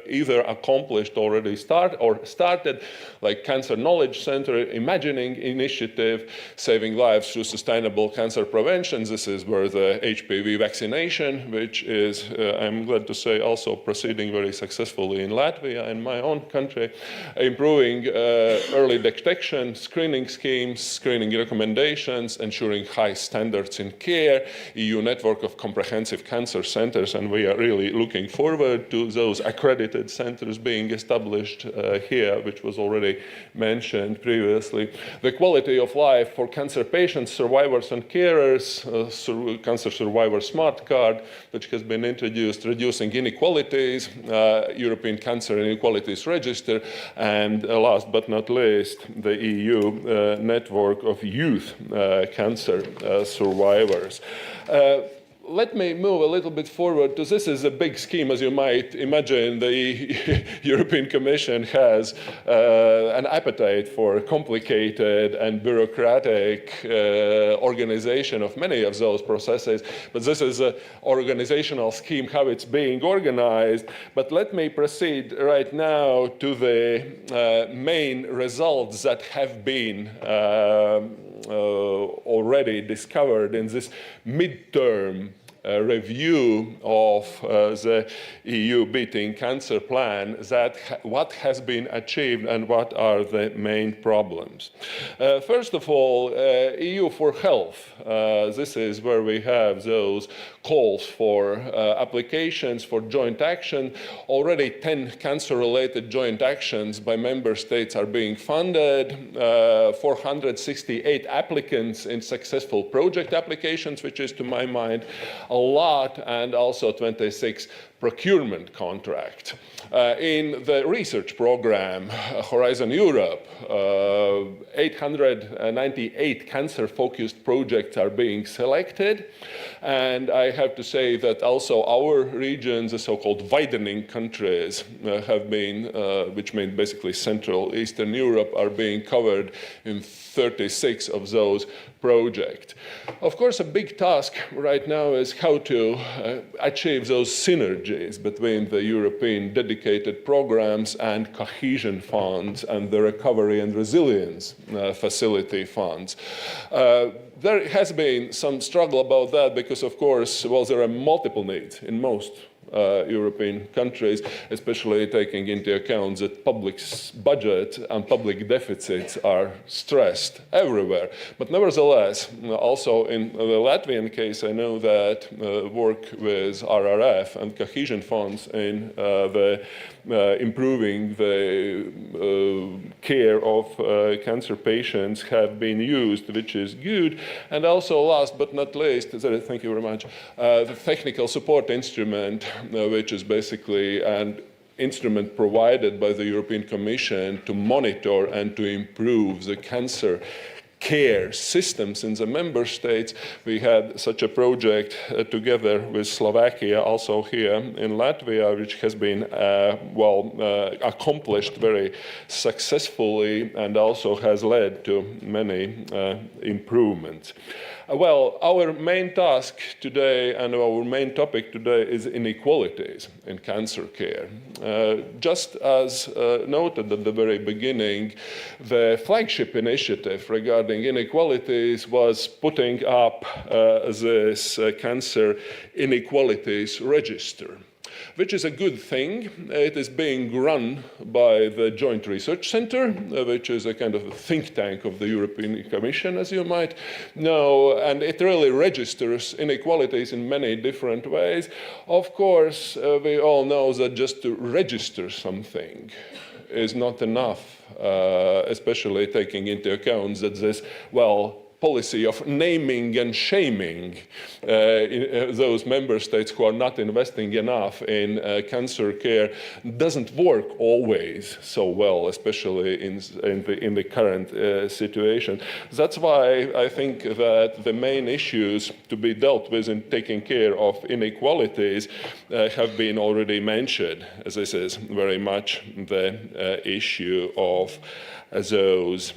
either accomplished, already started, like Cancer Knowledge Center, Imagining Initiative, Saving Lives Through Sustainable Cancer Prevention. This is where the HPV vaccination, which is, I'm glad to say, also proceeding very successfully in Latvia, in my own country, improving early detection, screening schemes, screening recommendations, ensuring high standards in care, EU network of comprehensive cancer centers, and we are really looking forward to those accredited centers being established here, which was already mentioned previously. The quality of life for cancer patients, survivors and carers, Cancer Survivor Smart Card, which has been introduced, reducing inequalities, European Cancer Inequalities Register, and last but not least, the EU network of youth cancer survivors. Let me move a little bit forward to this is a big scheme, as you might imagine. The European Commission has an appetite for complicated and bureaucratic organization of many of those processes, but this is an organizational scheme, how it's being organized. But let me proceed right now to the main results that have been already discovered in this midterm review of the EU Beating Cancer Plan, that what has been achieved and what are the main problems. First of all, EU for Health. This is where we have those calls for applications for joint action. Already 10 cancer-related joint actions by member states are being funded, 468 applicants in successful project applications, which is, to my mind, a lot, and also 26 procurement contracts. In the research program, Horizon Europe, 898 cancer-focused projects are being selected. And I have to say that also our regions, the so-called widening countries, have been, which mean basically Central Eastern Europe, are being covered in 36 of those projects. Of course, a big task right now is how to achieve those synergies between the European dedicated programs and cohesion funds and the recovery and resilience facility funds. There has been some struggle about that because, of course, well, there are multiple needs in most European countries, especially taking into account that public budget and public deficits are stressed everywhere. But nevertheless, also in the Latvian case, I know that work with RRF and cohesion funds in improving the care of cancer patients have been used, which is good. And also, last but not least, thank you very much, the technical support instrument, which is basically an instrument provided by the European Commission to monitor and to improve the cancer care systems in the member states. We had such a project together with Slovakia, also here in Latvia, which has been accomplished very successfully and also has led to many improvements. Well, our main task today and our main topic today is inequalities in cancer care. Just as noted at the very beginning, the flagship initiative regarding inequalities was putting up this cancer inequalities register, which is a good thing. It is being run by the Joint Research Centre, which is a kind of a think tank of the European Commission, as you might know, and it really registers inequalities in many different ways. Of course, we all know that just to register something is not enough, especially taking into account that this, policy of naming and shaming those member states who are not investing enough in cancer care doesn't work always so well, especially in the current situation. That's why I think that the main issues to be dealt with in taking care of inequalities have been already mentioned. This is very much the issue of those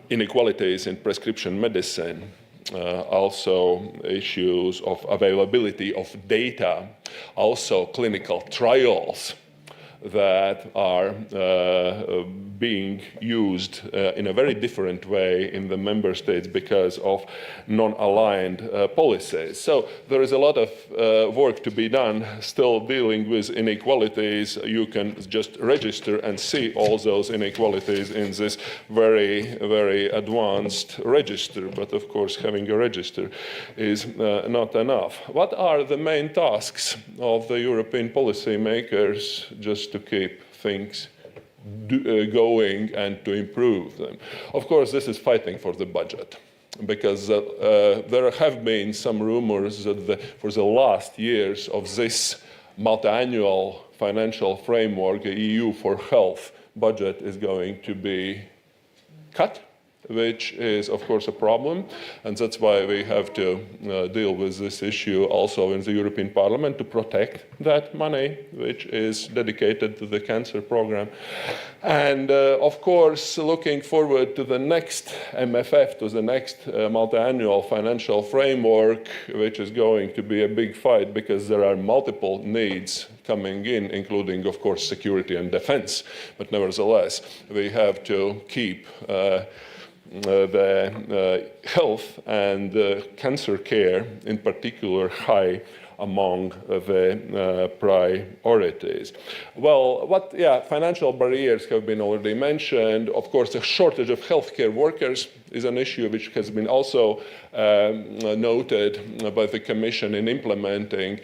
inequalities in prescription medicine, also issues of availability of data, also clinical trials that are being used in a very different way in the member states because of non-aligned policies. So there is a lot of work to be done still dealing with inequalities. You can just register and see all those inequalities in this very, very advanced register. But of course, having a register is not enough. What are the main tasks of the European policymakers just to keep things going and to improve them? Of course, this is fighting for the budget, because there have been some rumors that for the last years of this multi-annual financial framework, the EU for health budget is going to be cut, which is, of course, a problem. And that's why we have to deal with this issue also in the European Parliament to protect that money, which is dedicated to the cancer program. And, of course, looking forward to the next MFF, to the next multi-annual financial framework, which is going to be a big fight because there are multiple needs coming in, including, of course, security and defense. But nevertheless, we have to keep the health and cancer care in particular high among the priorities. Well, financial barriers have been already mentioned. Of course, the shortage of healthcare workers is an issue which has been also noted by the Commission in implementing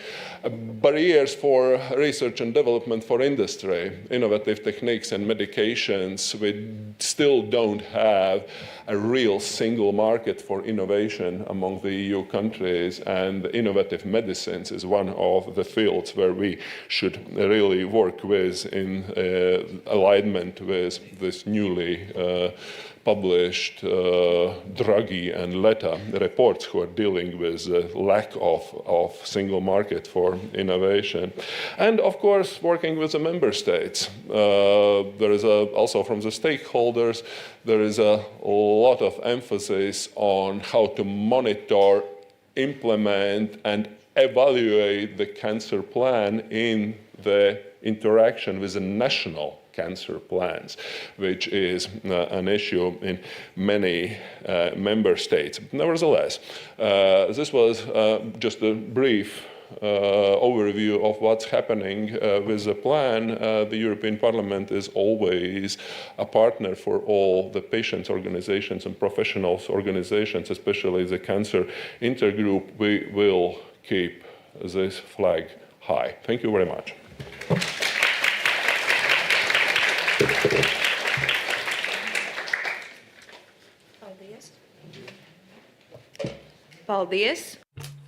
barriers for research and development for industry, innovative techniques and medications. We still don't have a real single market for innovation among the EU countries, and innovative medicines is one of the fields where we should really work with in alignment with this newly published Draghi and Letta reports who are dealing with the lack of single market for innovation. And of course, working with the member states. There is also from the stakeholders, there is a lot of emphasis on how to monitor, implement, and evaluate the cancer plan in the interaction with the national cancer plans, which is an issue in many member states. Nevertheless, this was just a brief overview of what's happening with the plan. The European Parliament is always a partner for all the patients' organizations and professionals' organizations, especially the Cancer Intergroup. We will keep this flag high. Thank you very much. Paldies.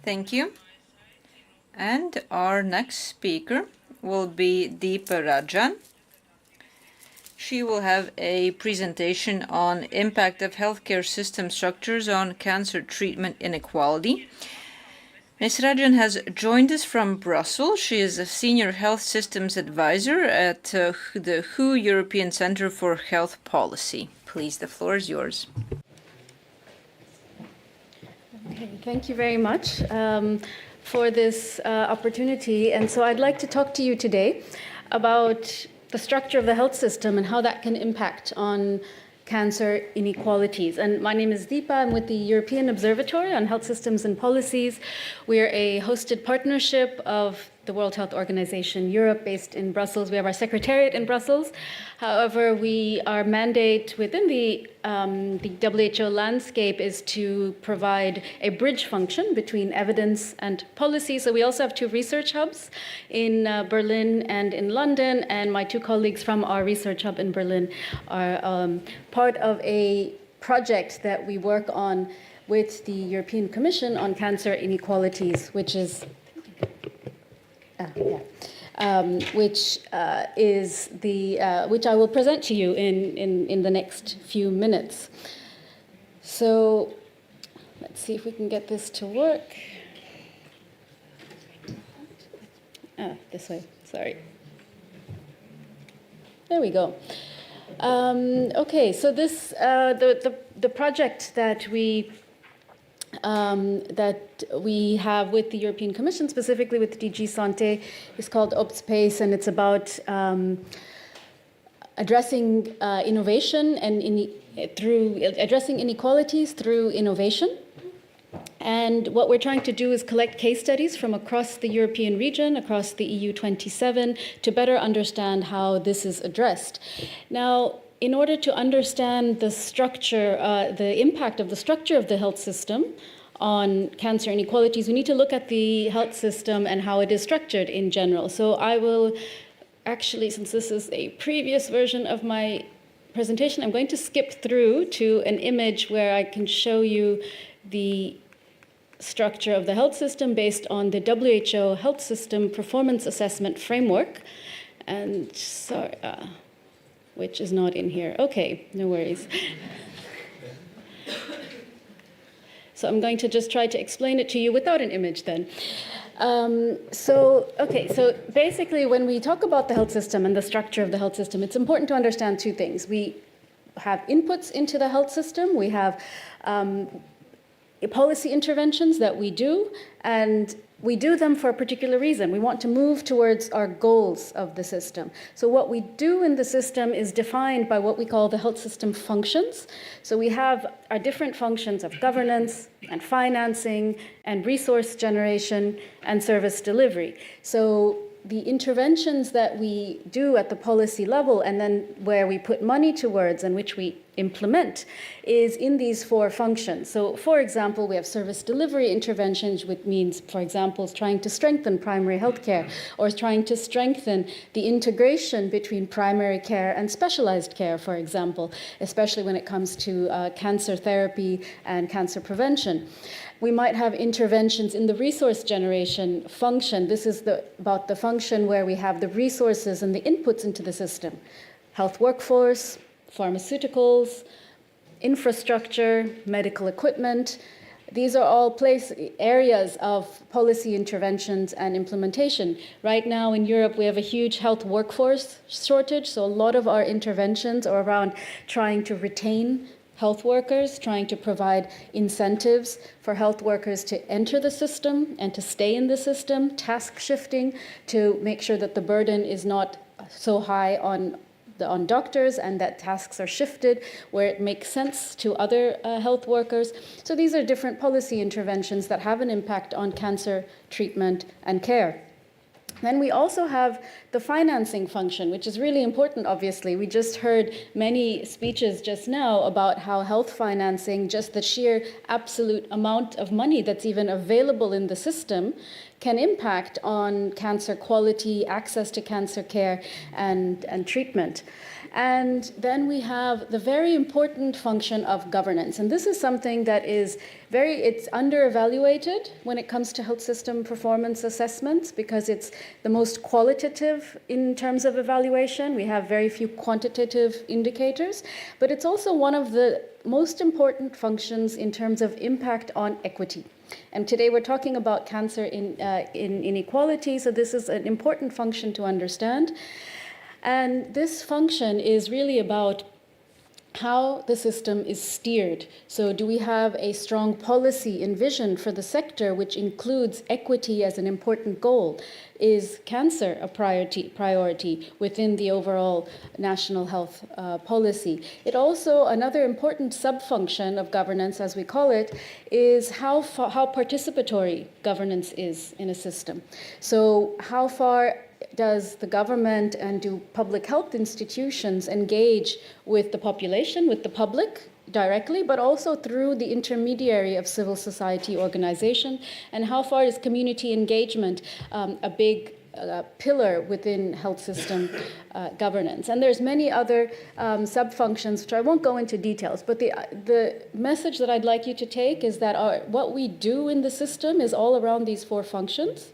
Thank you. And our next speaker will be Deepa Rajan. She will have a presentation on impact of healthcare system structures on cancer treatment inequality. Ms. Rajan has joined us from Brussels. She is a Senior Health Systems Advisor at the WHO European Centre for Health Policy. Please, the floor is yours. Okay, thank you very much for this opportunity. And so I'd like to talk to you today about the structure of the health system and how that can impact on cancer inequalities. And my name is Deepa. I'm with the European Observatory on Health Systems and Policies. We're a hosted partnership of the World Health Organization Europe, based in Brussels. We have our secretariat in Brussels. However, our mandate within the WHO landscape is to provide a bridge function between evidence and policy. So we also have 2 research hubs in Berlin and in London, and my 2 colleagues from our research hub in Berlin are part of a project that we work on with the European Commission on cancer inequalities, which is which I will present to you in the next few minutes. So let's see if we can get this to work. This way, sorry. There we go. Okay, so this the project that we have with the European Commission, specifically with DG Santé, is called OpSpace, and it's about addressing innovation and addressing inequalities through innovation. And what we're trying to do is collect case studies from across the European region, across the EU 27, to better understand how this is addressed. Now, in order to understand the structure, the impact of the structure of the health system on cancer inequalities, we need to look at the health system and how it is structured in general. So I will actually, since this is a previous version of my presentation, I'm going to skip through to an image where I can show you the structure of the health system based on the WHO Health System Performance Assessment Framework. And sorry, which is not in here. Okay, no worries. So I'm going to just try to explain it to you without an image then. So basically when we talk about the health system and the structure of the health system, it's important to understand 2 things. We have inputs into the health system. We have policy interventions that we do, and we do them for a particular reason. We want to move towards our goals of the system. So what we do in the system is defined by what we call the health system functions. So we have our different functions of governance and financing and resource generation and service delivery. So the interventions that we do at the policy level and then where we put money towards and which we implement is in these 4 functions. So, for example, we have service delivery interventions, which means, for example, trying to strengthen primary health care or trying to strengthen the integration between primary care and specialized care, for example, especially when it comes to cancer therapy and cancer prevention. We might have interventions in the resource generation function. This is about the function where we have the resources and the inputs into the system. Health workforce, pharmaceuticals, infrastructure, medical equipment. These are all areas of policy interventions and implementation. Right now in Europe, we have a huge health workforce shortage, so a lot of our interventions are around trying to retain health workers, trying to provide incentives for health workers to enter the system and to stay in the system, task shifting to make sure that the burden is not so high on doctors and that tasks are shifted where it makes sense to other health workers. So these are different policy interventions that have an impact on cancer treatment and care. Then we also have the financing function, which is really important, obviously. We just heard many speeches just now about how health financing, just the sheer absolute amount of money that's even available in the system, can impact on cancer quality, access to cancer care, and treatment. And then we have the very important function of governance. And this is something that is it's under-evaluated when it comes to health system performance assessments because it's the most qualitative in terms of evaluation. We have very few quantitative indicators, but it's also one of the most important functions in terms of impact on equity. And today we're talking about cancer in inequality, so this is an important function to understand. And this function is really about how the system is steered. So do we have a strong policy envisioned for the sector which includes equity as an important goal? Is cancer a priority within the overall national health policy? It also, another important sub-function of governance, as we call it, is how participatory governance is in a system. So how far does the government and do public health institutions engage with the population, with the public directly, but also through the intermediary of civil society organization? And how far is community engagement a big pillar within health system governance? And there's many other sub-functions, which I won't go into details, but the message that I'd like you to take is that what we do in the system is all around these four functions.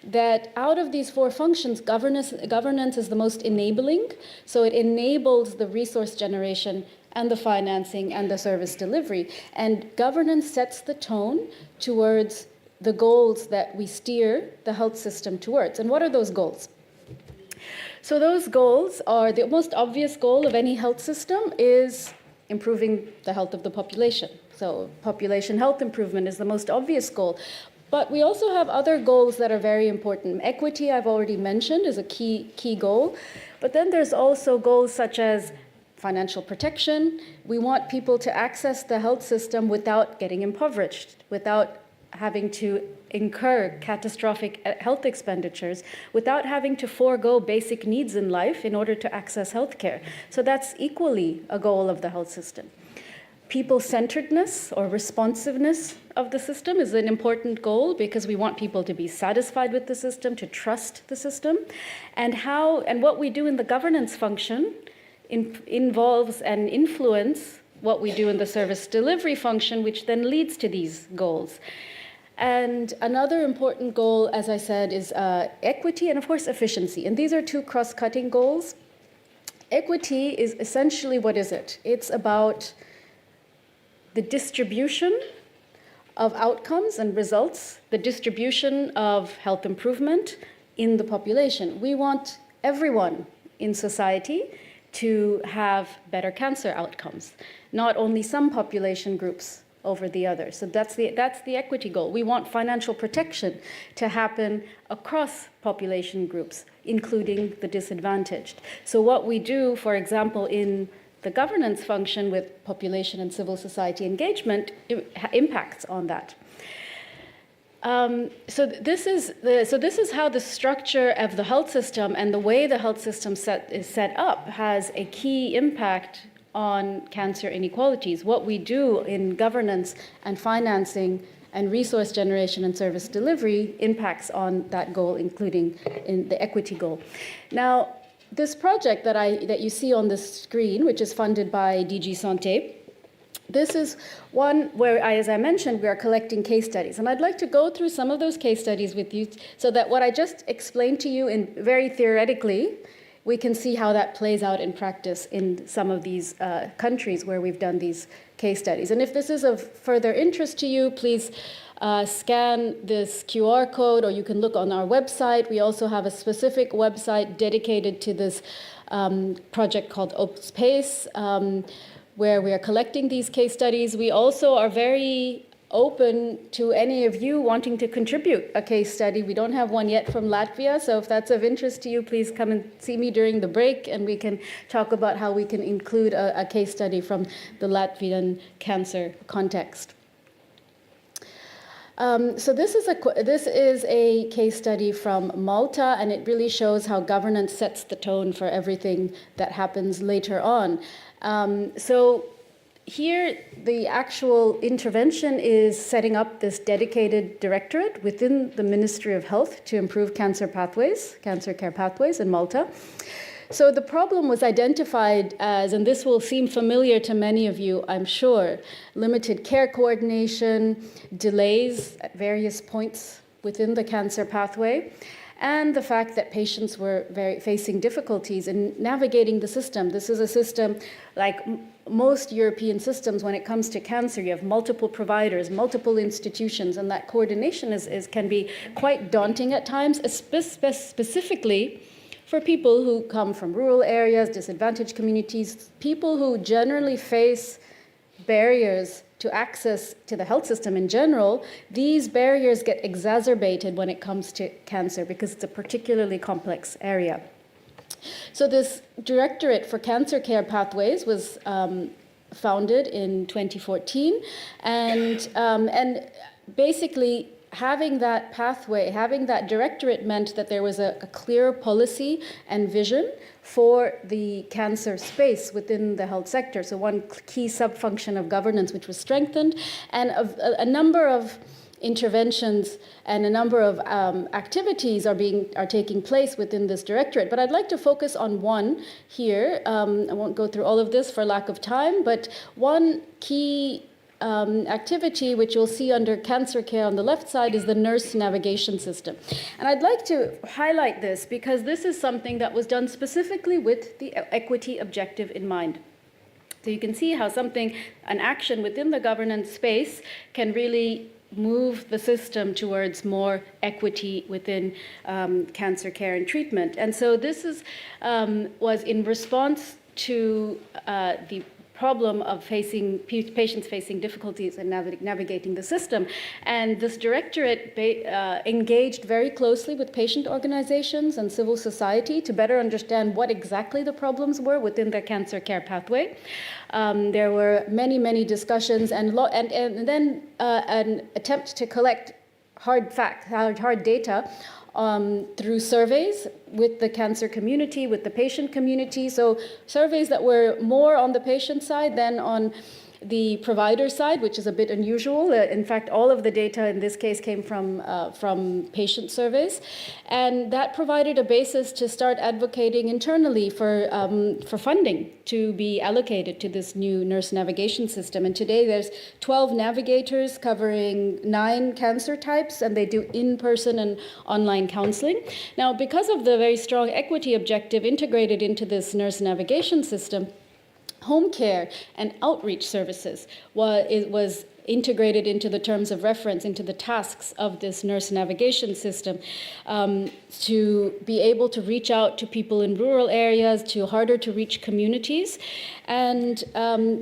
That out of these four functions, governance is the most enabling. So it enables the resource generation and the financing and the service delivery. And governance sets the tone towards the goals that we steer the health system towards. And what are those goals? So those goals are, the most obvious goal of any health system is improving the health of the population. So population health improvement is the most obvious goal. But we also have other goals that are very important. Equity, I've already mentioned, is a key goal. But then there's also goals such as financial protection. We want people to access the health system without getting impoverished, without having to incur catastrophic health expenditures, without having to forego basic needs in life in order to access healthcare. So that's equally a goal of the health system. People-centeredness or responsiveness of the system is an important goal because we want people to be satisfied with the system, to trust the system. And what we do in the governance function involves and influence what we do in the service delivery function, which then leads to these goals. And another important goal, as I said, is equity and, of course, efficiency. And these are two cross-cutting goals. Equity is essentially, what is it? It's about the distribution of outcomes and results, the distribution of health improvement in the population. We want everyone in society to have better cancer outcomes, not only some population groups over the others. So that's the equity goal. We want financial protection to happen across population groups, including the disadvantaged. So what we do, for example, in the governance function with population and civil society engagement impacts on that. So this is how the structure of the health system and the way the health system is set up has a key impact on cancer inequalities. What we do in governance and financing and resource generation and service delivery impacts on that goal, including in the equity goal. Now, this project that you see on the screen, which is funded by DG Santé, this is one where, as I mentioned, we are collecting case studies. And I'd like to go through some of those case studies with you so that what I just explained to you in very theoretically, we can see how that plays out in practice in some of these countries where we've done these case studies. And if this is of further interest to you, please scan this QR code, or you can look on our website. We also have a specific website dedicated to this project called OPSPACE, where we are collecting these case studies. We also are very open to any of you wanting to contribute a case study. We don't have one yet from Latvia, so if that's of interest to you, please come and see me during the break, and we can talk about how we can include a case study from the Latvian cancer context. So this is a case study from Malta, and it really shows how governance sets the tone for everything that happens later on. So here, the actual intervention is setting up this dedicated directorate within the Ministry of Health to improve cancer care pathways in Malta. So the problem was identified as, and this will seem familiar to many of you, I'm sure, limited care coordination, delays at various points within the cancer pathway, and the fact that patients were facing difficulties in navigating the system. This is a system like most European systems when it comes to cancer. You have multiple providers, multiple institutions, and that coordination can be quite daunting at times, specifically for people who come from rural areas, disadvantaged communities, people who generally face barriers to access to the health system in general. These barriers get exacerbated when it comes to cancer because it's a particularly complex area. So this Directorate for Cancer Care Pathways was founded in 2014, and basically having that pathway, having that directorate meant that there was a clear policy and vision for the cancer space within the health sector. So one key subfunction of governance which was strengthened, and a number of interventions and a number of activities are taking place within this directorate. But I'd like to focus on one here. I won't go through all of this for lack of time, but one key activity which you'll see under cancer care on the left side is the nurse navigation system. And I'd like to highlight this because this is something that was done specifically with the equity objective in mind. So you can see how an action within the governance space can really move the system towards more equity within cancer care and treatment. And so this was in response to the problem of patients facing difficulties in navigating the system. And this directorate engaged very closely with patient organizations and civil society to better understand what exactly the problems were within the cancer care pathway. There were many discussions and then an attempt to collect hard data through surveys with the cancer community, with the patient community. So surveys that were more on the patient side than on the provider side, which is a bit unusual. In fact, all of the data in this case came from patient surveys. And that provided a basis to start advocating internally for funding to be allocated to this new nurse navigation system. And today there's 12 navigators covering 9 cancer types, and they do in-person and online counseling. Now, because of the very strong equity objective integrated into this nurse navigation system, home care and outreach services was integrated into the terms of reference, into the tasks of this nurse navigation system, to be able to reach out to people in rural areas, to harder to reach communities. And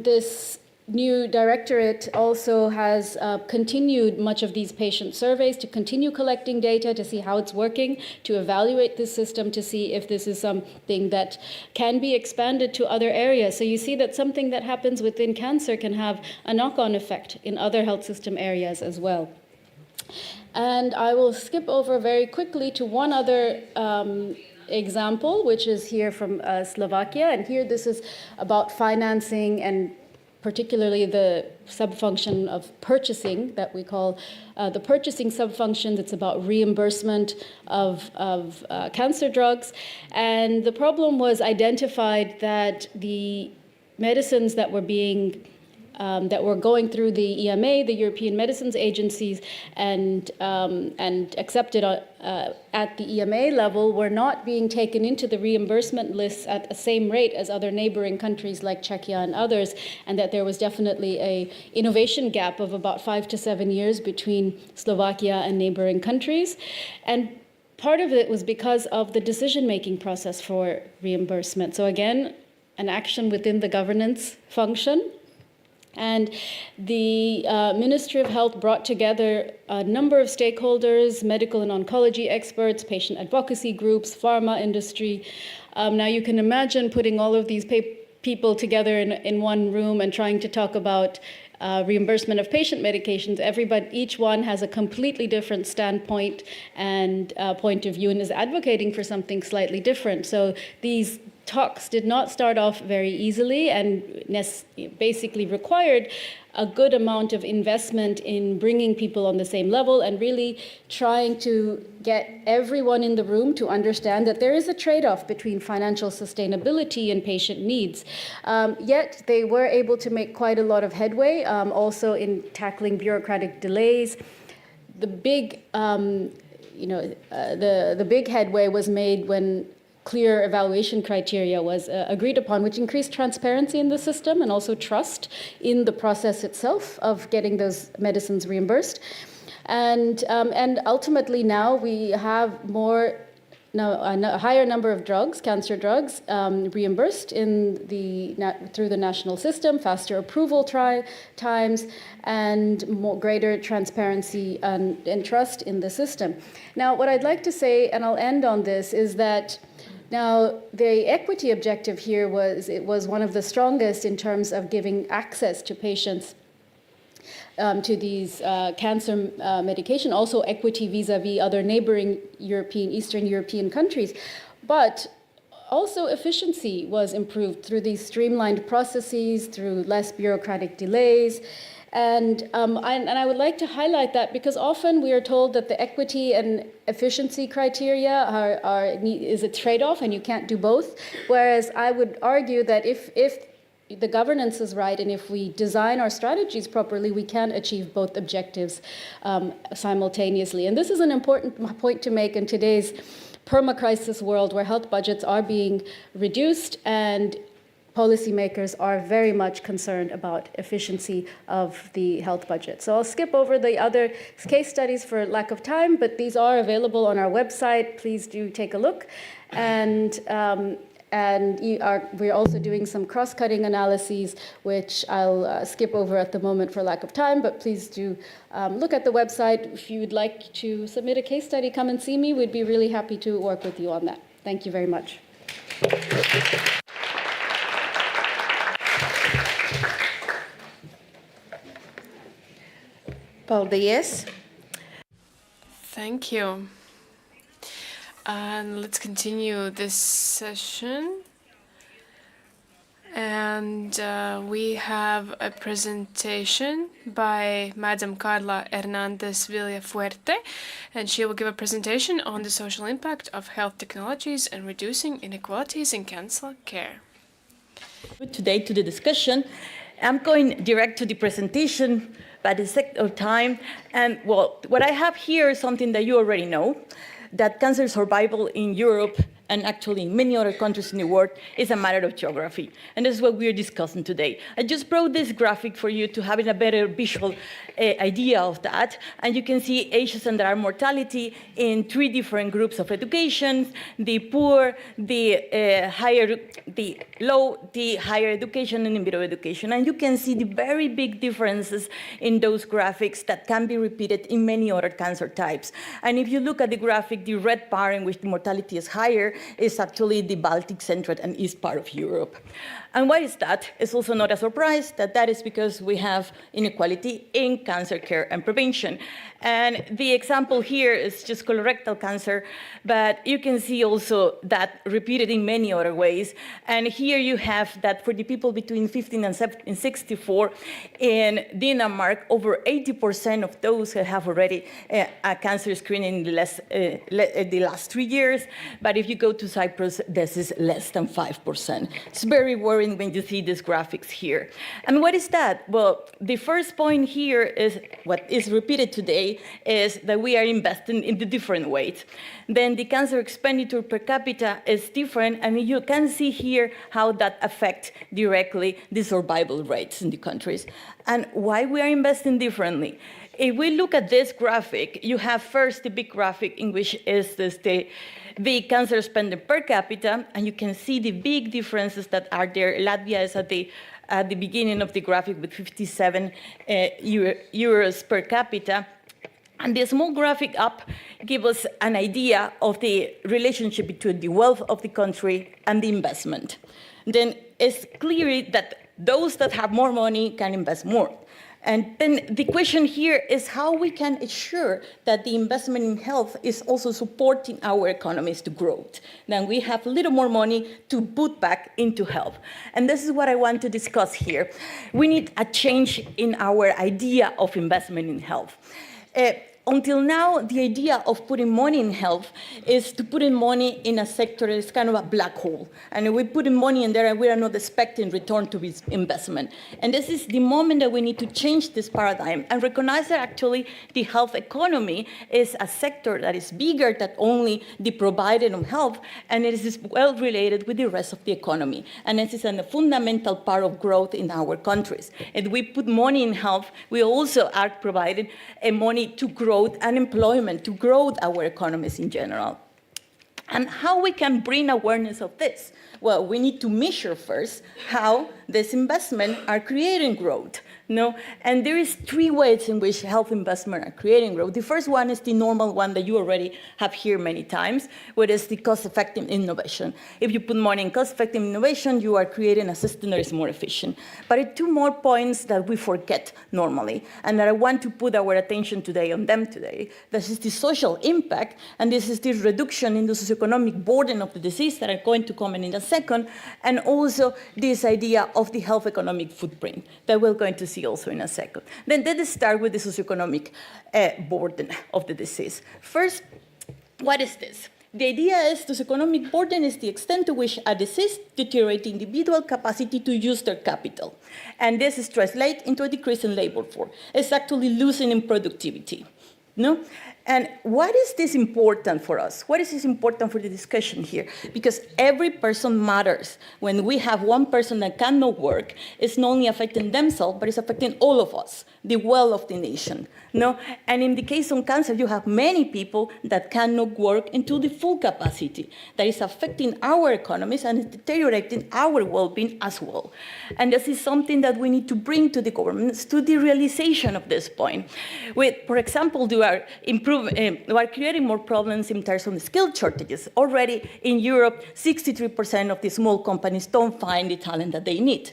this new directorate also has continued much of these patient surveys to continue collecting data to see how it's working, to evaluate this system, to see if this is something that can be expanded to other areas. So you see that something that happens within cancer can have a knock-on effect in other health system areas as well. And I will skip over very quickly to one other example, which is here from Slovakia. And here this is about financing and particularly the subfunction of purchasing that we call the purchasing subfunction. It's about reimbursement of cancer drugs. And the problem was identified that the medicines that were going through the EMA, the European Medicines Agencies, and accepted at the EMA level were not being taken into the reimbursement lists at the same rate as other neighboring countries like Czechia and others, and that there was definitely an innovation gap of about 5 to 7 years between Slovakia and neighboring countries. And part of it was because of the decision-making process for reimbursement. So again, an action within the governance function. And the Ministry of Health brought together a number of stakeholders, medical and oncology experts, patient advocacy groups, pharma industry. Now you can imagine putting all of these people together in one room and trying to talk about reimbursement of patient medications. Each one has a completely different standpoint and point of view and is advocating for something slightly different. So these talks did not start off very easily and basically required a good amount of investment in bringing people on the same level and really trying to get everyone in the room to understand that there is a trade-off between financial sustainability and patient needs. Yet they were able to make quite a lot of headway, also in tackling bureaucratic delays. The big, the big headway was made when clear evaluation criteria was agreed upon, which increased transparency in the system and also trust in the process itself of getting those medicines reimbursed. And ultimately now we have a higher number of drugs, cancer drugs, reimbursed through the national system, faster approval times, and greater transparency and trust in the system. Now, what I'd like to say, and I'll end on this, is that now, the equity objective here was one of the strongest in terms of giving access to patients to these cancer medication, also equity vis-a-vis other neighboring Eastern European countries. But also efficiency was improved through these streamlined processes, through less bureaucratic delays. And I would like to highlight that because often we are told that the equity and efficiency criteria is a trade-off and you can't do both. Whereas I would argue that if the governance is right and if we design our strategies properly, we can achieve both objectives simultaneously. And this is an important point to make in today's perma-crisis world where health budgets are being reduced and policymakers are very much concerned about efficiency of the health budget. So I'll skip over the other case studies for lack of time, but these are available on our website. Please do take a look. And we're also doing some cross-cutting analyses, which I'll skip over at the moment for lack of time, but please do look at the website. If you would like to submit a case study, come and see me. We'd be really happy to work with you on that. Thank you very much. Paldies. Thank you. And let's continue this session. And we have a presentation by Madam Carla Hernandez Villafuerte, and she will give a presentation on the social impact of health technologies and reducing inequalities in cancer care. Today to the discussion. I'm going direct to the presentation by the sake of time. And well, what I have here is something that you already know, that cancer survival in Europe and actually in many other countries in the world is a matter of geography. And this is what we're discussing today. I just brought this graphic for you to have a better visual idea of that. And you can see Asian standard mortality in 3 different groups of education: the poor, the low, the higher education, and the middle education. And you can see the very big differences in those graphics that can be repeated in many other cancer types. And if you look at the graphic, the red part in which the mortality is higher is actually the Baltic, Central, and East part of Europe. And why is that? It's also not a surprise that is because we have inequality in cancer care and prevention. And the example here is just colorectal cancer, but you can see also that repeated in many other ways. And here you have that for the people between 15 and 64 in Denmark, over 80% of those have already a cancer screening in the last 3 years. But if you go to Cyprus, this is less than 5%. It's very worrying when you see these graphics here. And what is that? Well, the first point here is what is repeated today is that we are investing in the different ways. Then the cancer expenditure per capita is different, and you can see here how that affects directly the survival rates in the countries. And why we are investing differently? If we look at this graphic, you have first the big graphic in which is the cancer spending per capita, and you can see the big differences that are there. Latvia is at the beginning of the graphic with 57 euros per capita. And the small graphic up gives us an idea of the relationship between the wealth of the country and the investment. Then it's clear that those that have more money can invest more. And then the question here is how we can ensure that the investment in health is also supporting our economies to growth. Then we have a little more money to put back into health. And this is what I want to discuss here. We need a change in our idea of investment in health. Until now, the idea of putting money in health is to put in money in a sector that is kind of a black hole. And we put in money in there and we are not expecting return to this investment. And this is the moment that we need to change this paradigm and recognize that actually the health economy is a sector that is bigger than only the providing of health, and it is well related with the rest of the economy. And this is a fundamental part of growth in our countries. And we put money in health, we also are providing money to grow and employment, to grow our economies in general. And how we can bring awareness of this? Well, we need to measure first how this investment are creating growth. No? And there is three ways in which health investment are creating growth. The first one is the normal one that you already have here many times, which is the cost-effective innovation. If you put money in cost-effective innovation, you are creating a system that is more efficient. But there are two more points that we forget normally, and that I want to put our attention today on them today. This is the social impact, and this is the reduction in the socioeconomic burden of the disease that I'm going to comment in a second, and also this idea of the health economic footprint that we're going to see also in a second. Then let us start with the socioeconomic burden of the disease. First, what is this? The idea is socioeconomic burden is the extent to which a disease deteriorates individual capacity to use their capital. And this is translated into a decrease in labor force. It's actually losing in productivity. No? And why is this important for us? What is this important for the discussion here? Because every person matters. When we have one person that cannot work, it's not only affecting themselves, but it's affecting all of us, the wealth of the nation. No? And in the case of cancer, you have many people that cannot work into the full capacity. That is affecting our economies and is deteriorating our well-being as well. And this is something that we need to bring to the governments to the realization of this point. For example, we are creating more problems in terms of skill shortages. Already in Europe, 63% of the small companies don't find the talent that they need.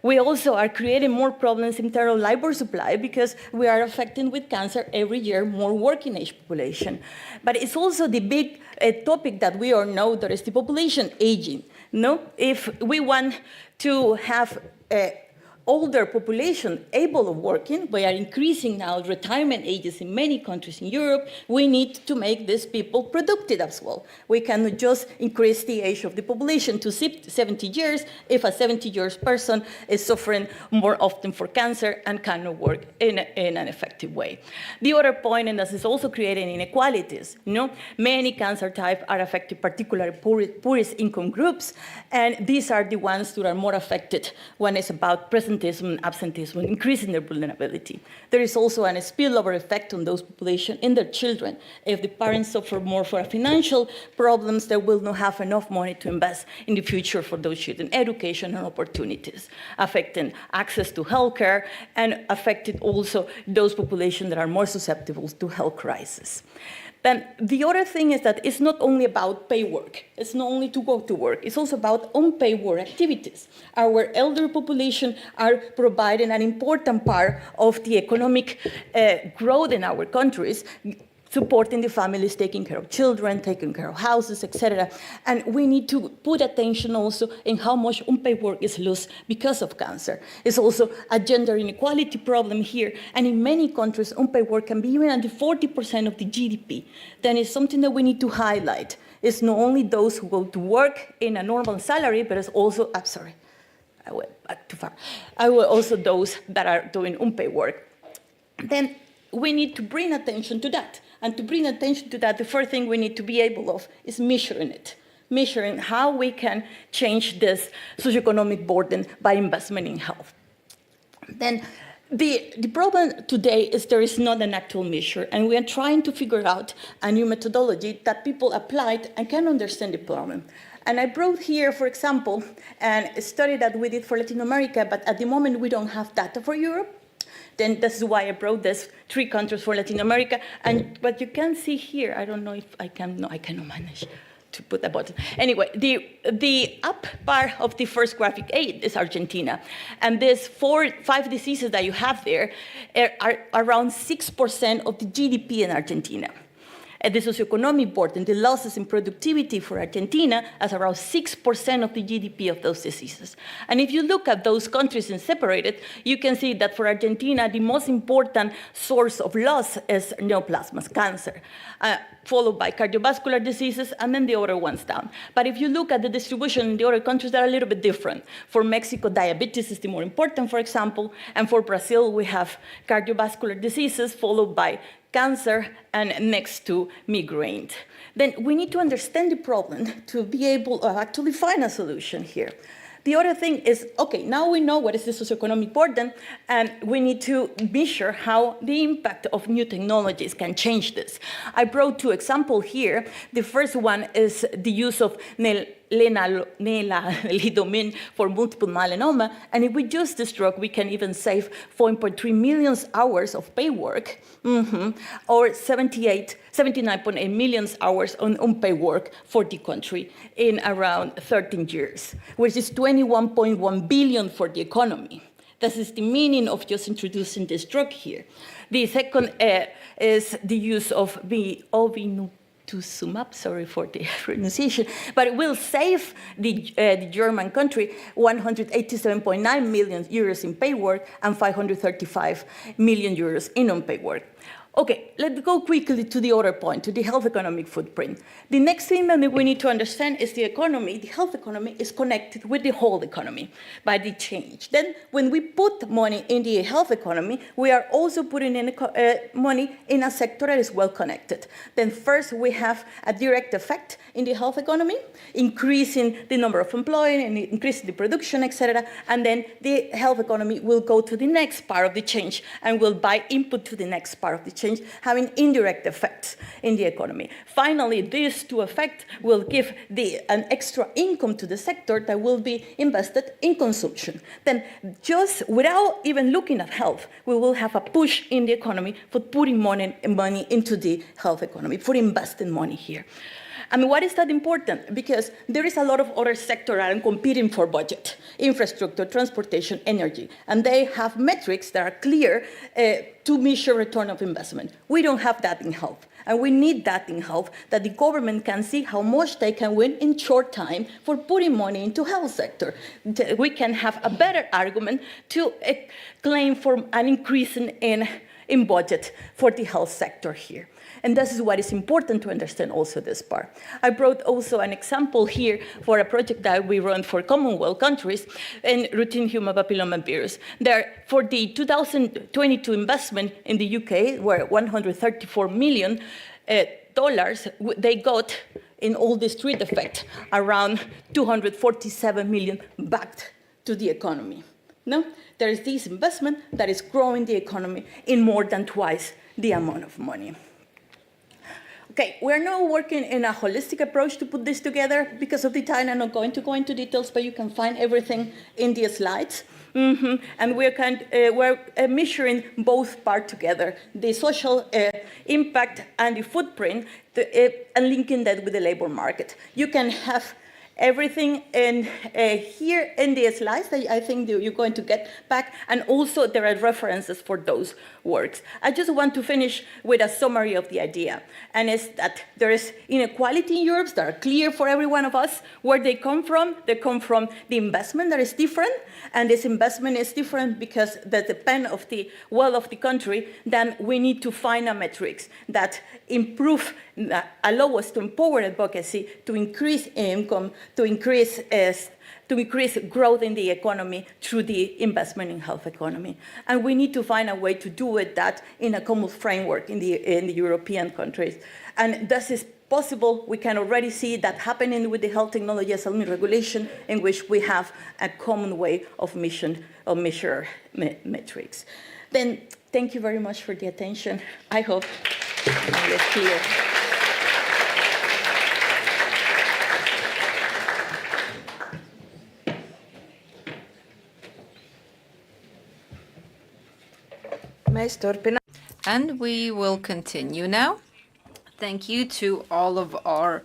We also are creating more problems in terms of labor supply because we are affecting with cancer every year more working age population. But it's also the big topic that we all know, that is the population aging. No? If we want to have older population able of working, we are increasing now retirement ages in many countries in Europe, we need to make these people productive as well. We cannot just increase the age of the population to 70 years if a 70-year person is suffering more often for cancer and cannot work in an effective way. The other point, and this is also creating inequalities. Many cancer types are affected, particularly poorest income groups, and these are the ones that are more affected when it's about presenteeism and absenteeism, increasing their vulnerability. There is also a spillover effect on those populations in their children. If the parents suffer more for financial problems, they will not have enough money to invest in the future for those children, education and opportunities, affecting access to healthcare and affecting also those populations that are more susceptible to health crisis. Then the other thing is that it's not only about paid work. It's not only to go to work. It's also about unpaid work activities. Our elder population are providing an important part of the economic growth in our countries, supporting the families, taking care of children, taking care of houses, etc. And we need to put attention also in how much unpaid work is lost because of cancer. It's also a gender inequality problem here. And in many countries, unpaid work can be even under 40% of the GDP. Then it's something that we need to highlight. It's not only those who go to work in a normal salary, but it's also, I'm sorry, I went back too far. Also those that are doing unpaid work. Then we need to bring attention to that. And to bring attention to that, the first thing we need to be able of is measuring it, measuring how we can change this socioeconomic burden by investment in health. Then the problem today is there is not an actual measure, and we are trying to figure out a new methodology that people applied and can understand the problem. And I brought here, for example, a study that we did for Latin America, but at the moment we don't have data for Europe. Then this is why I brought this 3 countries for Latin America. And what you can see here, I don't know if I can, no, I cannot manage to put a button. Anyway, the up bar of the first graphic 8 is Argentina. And these 5 diseases that you have there are around 6% of the GDP in Argentina. And the socioeconomic burden, the losses in productivity for Argentina, as around 6% of the GDP of those diseases. And if you look at those countries and separate it, you can see that for Argentina, the most important source of loss is neoplasms, cancer, followed by cardiovascular diseases, and then the other ones down. But if you look at the distribution in the other countries, they're a little bit different. For Mexico, diabetes is the more important, for example, and for Brazil, we have cardiovascular diseases, followed by cancer, and next to migraine. Then we need to understand the problem to be able to actually find a solution here. The other thing is, okay, now we know what is the socioeconomic burden, and we need to measure how the impact of new technologies can change this. I brought 2 examples here. The first one is the use of lenalidomide for multiple myeloma, and if we use this drug, we can even save 4.3 million hours of paid work, or 79.8 million hours on unpaid work for the country in around 13 years, which is 21.1 billion for the economy. This is the meaning of just introducing this drug here. The second is the use of ovinutuzumab, sorry for the pronunciation, but it will save the German country 187.9 million euros in paid work and 535 million euros in unpaid work. Okay, let's go quickly to the other point, to the health economic footprint. The next thing that we need to understand is the economy. The health economy is connected with the whole economy by the change. Then when we put money in the health economy, we are also putting in money in a sector that is well connected. Then first we have a direct effect in the health economy, increasing the number of employees and increasing the production, etc. And then the health economy will go to the next part of the change and will buy input to the next part of the change, having indirect effects in the economy. Finally, these 2 effects will give an extra income to the sector that will be invested in consumption. Then just without even looking at health, we will have a push in the economy for putting money into the health economy, for investing money here. And why is that important? Because there is a lot of other sectors that are competing for budget, infrastructure, transportation, energy, and they have metrics that are clear to measure return of investment. We don't have that in health, and we need that in health, that the government can see how much they can win in short time for putting money into health sector. We can have a better argument to claim for an increase in budget for the health sector here. And this is what is important to understand also this part. I brought also an example here for a project that we run for Commonwealth countries in routine human papillomavirus. There, for the 2022 investment in the UK, were $134 million, they got in all this street effect around 247 million back to the economy. No? There is this investment that is growing the economy in more than twice the amount of money. Okay, we're now working in a holistic approach to put this together. Because of the time, I'm not going to go into details, but you can find everything in the slides. And we're measuring both parts together, the social impact and the footprint, and linking that with the labor market. You can have everything in here in the slides that I think you're going to get back, and also there are references for those works. I just want to finish with a summary of the idea, and it's that there is inequality in Europe that are clear for every one of us. Where they come from the investment that is different, and this investment is different because that depend of the wealth of the country. Then we need to find a metrics that improve, allow us to empower advocacy, to increase income, to increase growth in the economy through the investment in health economy. And we need to find a way to do it that in a common framework in the European countries. And this is possible. We can already see that happening with the health technology assessment regulation, in which we have a common way of measure metrics. Then thank you very much for the attention. I hope it's clear. And we will continue now. Thank you to all of our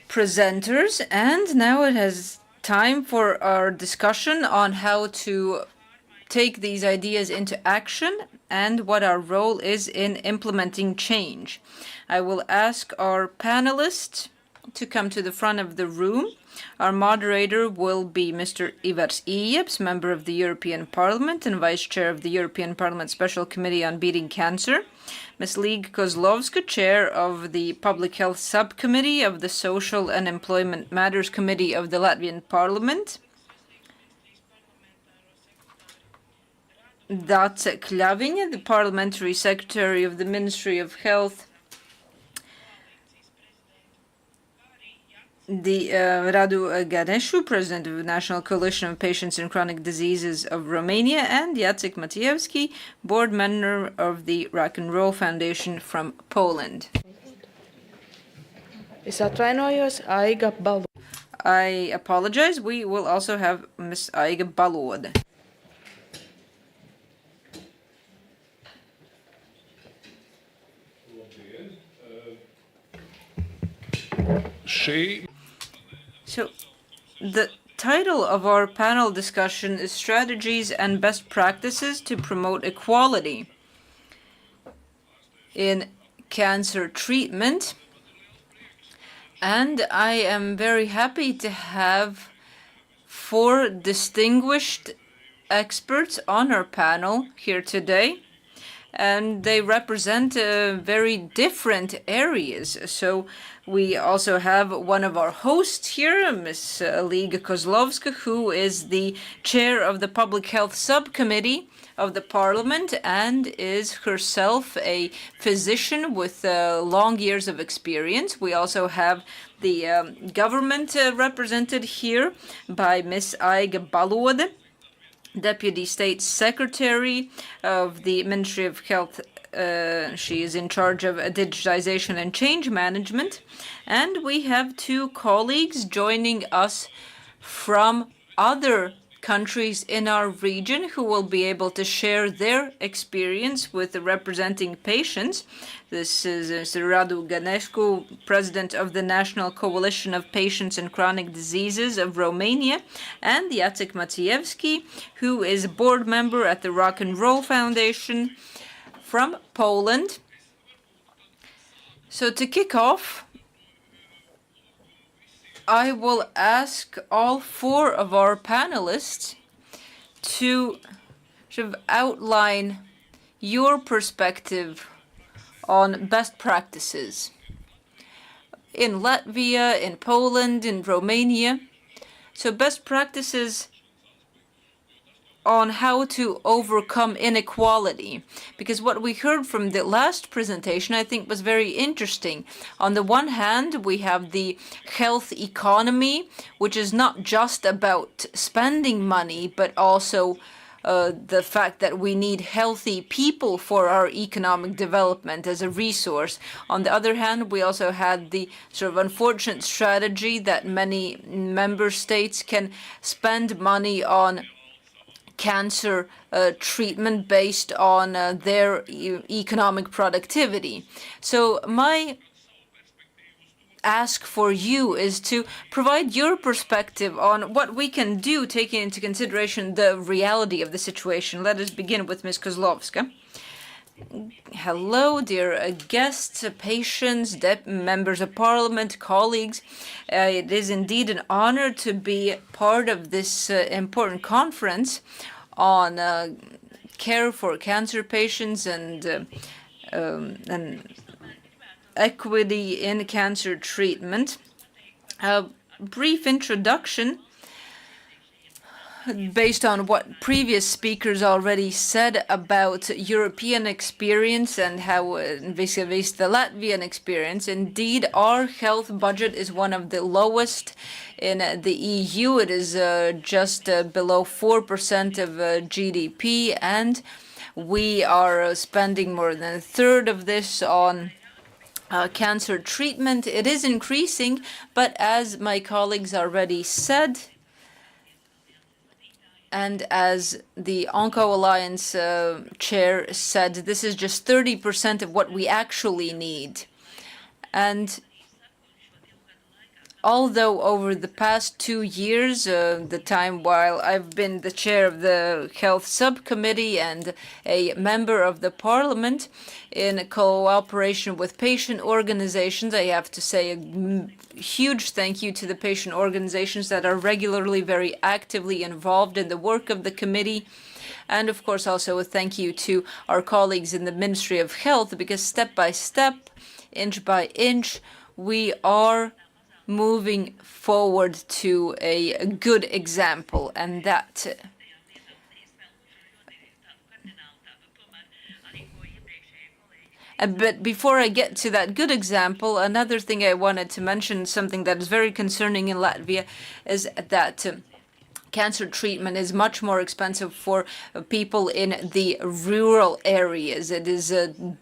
presenters, and now it has time for our discussion on how to take these ideas into action and what our role is in implementing change. I will ask our panelists to come to the front of the room. Our moderator will be Mr. Ivars Ieps, member of the European Parliament and Vice Chair of the European Parliament Special Committee on Beating Cancer. Ms. Liga Kozlovska, Chair of the Public Health Subcommittee of the Social and Employment Matters Committee of the Latvian Parliament. Dace Kļaviņa, the Parliamentary Secretary of the Ministry of Health. The Radu Ganescu, President of the National Coalition of Patients in Chronic Diseases of Romania, and Jacek Maciejewski, Board Member of the Rock and Roll Foundation from Poland. Es atvainojos, Aiga Balode. I apologize. We will also have Ms. Aiga Balode. So, the title of our panel discussion is Strategies and Best Practices to Promote Equality in Cancer Treatment. And I am very happy to have 4 distinguished experts on our panel here today. And they represent very different areas. So we also have one of our hosts here, Ms. Liga Kozlovska, who is the chair of the Public Health Subcommittee of the Parliament and is herself a physician with long years of experience. We also have the government represented here by Ms. Aiga Balode, Deputy State Secretary of the Ministry of Health. She is in charge of digitization and change management. And we have 2 colleagues joining us from other countries in our region who will be able to share their experience with representing patients. This is Mr. Radu Ganescu, President of the National Coalition of Patients in Chronic Diseases of Romania, and Jacek Maciejewski, who is a board member at the Rock and Roll Foundation from Poland. So to kick off, I will ask all 4 of our panelists to sort of outline your perspective on best practices in Latvia, in Poland, in Romania. So best practices on how to overcome inequality. Because what we heard from the last presentation, I think, was very interesting. On the one hand, we have the health economy, which is not just about spending money, but also the fact that we need healthy people for our economic development as a resource. On the other hand, we also had the sort of unfortunate strategy that many member states can spend money on cancer treatment based on their economic productivity. So my ask for you is to provide your perspective on what we can do, taking into consideration the reality of the situation. Let us begin with Ms. Kozlovska. Hello, dear guests, patients, members of parliament, colleagues. It is indeed an honor to be part of this important conference on care for cancer patients and equity in cancer treatment. A brief introduction based on what previous speakers already said about European experience and how vis-a-vis the Latvian experience. Indeed, our health budget is one of the lowest in the EU. It is just below 4% of GDP, and we are spending more than a third of this on cancer treatment. It is increasing, but as my colleagues already said, and as the Onco Alliance chair said, this is just 30% of what we actually need. And although over the past 2 years, the time while I've been the chair of the Health Subcommittee and a member of the Parliament, in cooperation with patient organizations, I have to say a huge thank you to the patient organizations that are regularly very actively involved in the work of the committee. And of course also a thank you to our colleagues in the Ministry of Health, because step by step, inch by inch, we are moving forward to a good example, and that but before I get to that good example, another thing I wanted to mention, something that is very concerning in Latvia, is that cancer treatment is much more expensive for people in the rural areas. It is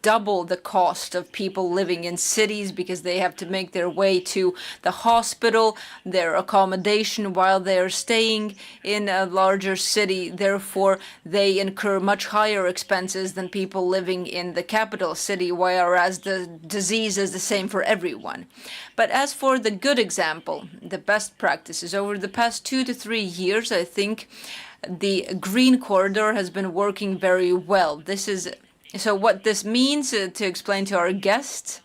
double the cost of people living in cities, because they have to make their way to the hospital, their accommodation while they're staying in a larger city. Therefore, they incur much higher expenses than people living in the capital city, whereas the disease is the same for everyone. But as for the good example, the best practices, over the past 2 to 3 years, I think the Green Corridor has been working very well. So what this means, to explain to our guests,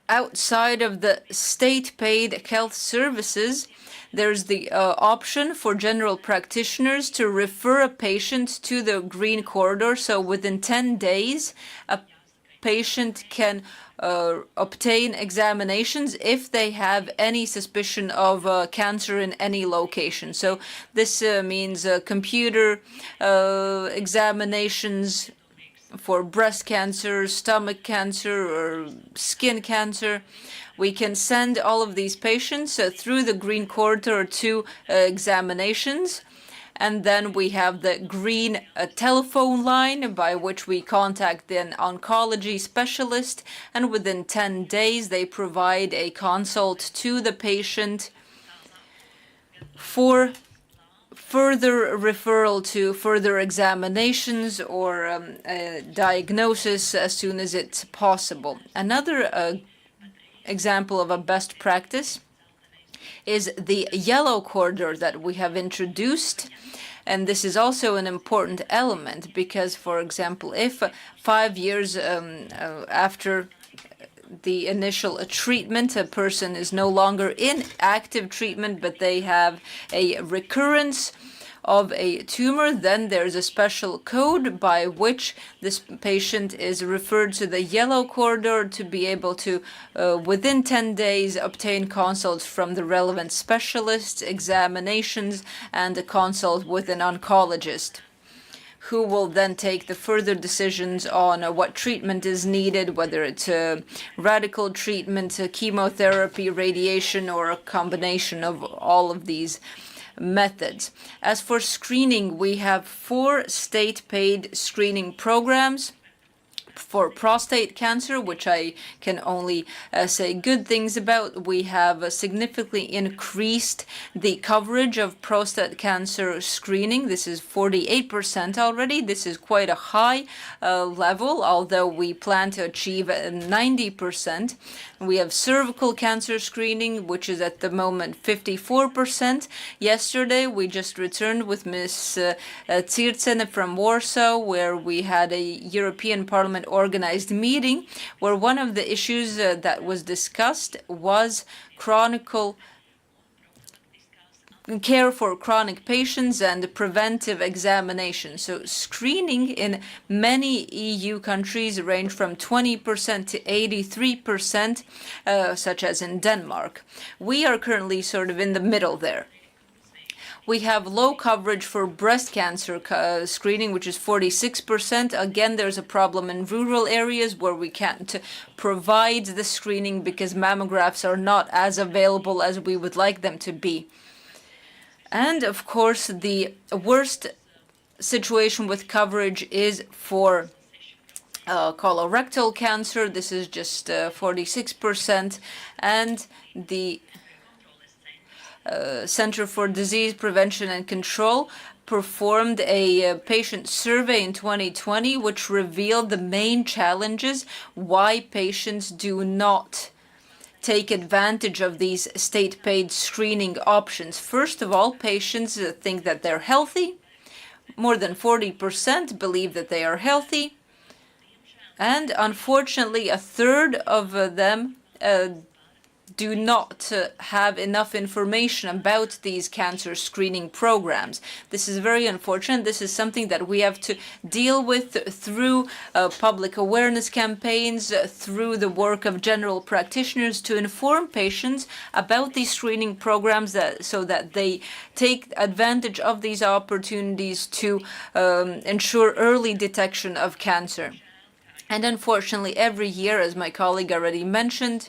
outside of the state-paid health services, there's the option for general practitioners to refer a patient to the Green Corridor. So within 10 days, a patient can obtain examinations if they have any suspicion of cancer in any location. So this means computer examinations for breast cancer, stomach cancer, or skin cancer. We can send all of these patients through the Green Corridor to examinations. And then we have the green telephone line by which we contact an oncology specialist, and within 10 days they provide a consult to the patient for further referral to further examinations or diagnosis as soon as it's possible. Another example of a best practice is the yellow corridor that we have introduced. And this is also an important element because, for example, if 5 years after the initial treatment, a person is no longer in active treatment, but they have a recurrence of a tumor, then there's a special code by which this patient is referred to the yellow corridor to be able to, within 10 days, obtain consults from the relevant specialists, examinations, and a consult with an oncologist, who will then take the further decisions on what treatment is needed, whether it's radical treatment, chemotherapy, radiation, or a combination of all of these methods. As for screening, we have 4 state-paid screening programs for prostate cancer, which I can only say good things about. We have significantly increased the coverage of prostate cancer screening. This is 48% already. This is quite a high level, although we plan to achieve 90%. We have cervical cancer screening, which is at the moment 54%. Yesterday, we just returned with Ms. Tsirtsene from Warsaw, where we had a European Parliament organized meeting, where one of the issues that was discussed was care for chronic patients and preventive examination. So screening in many EU countries range from 20% to 83%, such as in Denmark. We are currently sort of in the middle there. We have low coverage for breast cancer screening, which is 46%. Again, there's a problem in rural areas where we can't provide the screening because mammographs are not as available as we would like them to be. And of course, the worst situation with coverage is for colorectal cancer. This is just 46%. And the Center for Disease Prevention and Control performed a patient survey in 2020, which revealed the main challenges why patients do not take advantage of these state-paid screening options. First of all, patients think that they're healthy. More than 40% believe that they are healthy. And unfortunately, a third of them do not have enough information about these cancer screening programs. This is very unfortunate. This is something that we have to deal with through public awareness campaigns, through the work of general practitioners to inform patients about these screening programs so that they take advantage of these opportunities to ensure early detection of cancer. And unfortunately, every year, as my colleague already mentioned,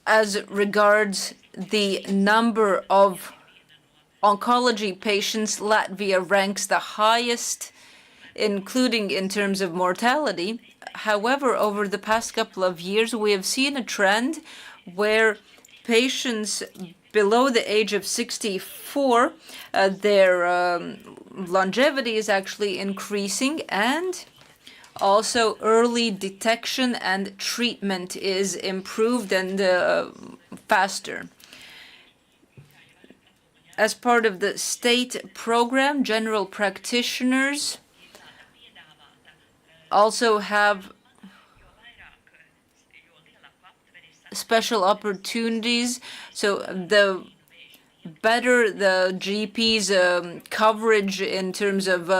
as regards the number of oncology patients, Latvia ranks the highest, including in terms of mortality. However, over the past couple of years, we have seen a trend where patients below the age of 64, their longevity is actually increasing, and also early detection and treatment is improved and faster. As part of the state program, general practitioners also have special opportunities. So the better the GP's coverage in terms of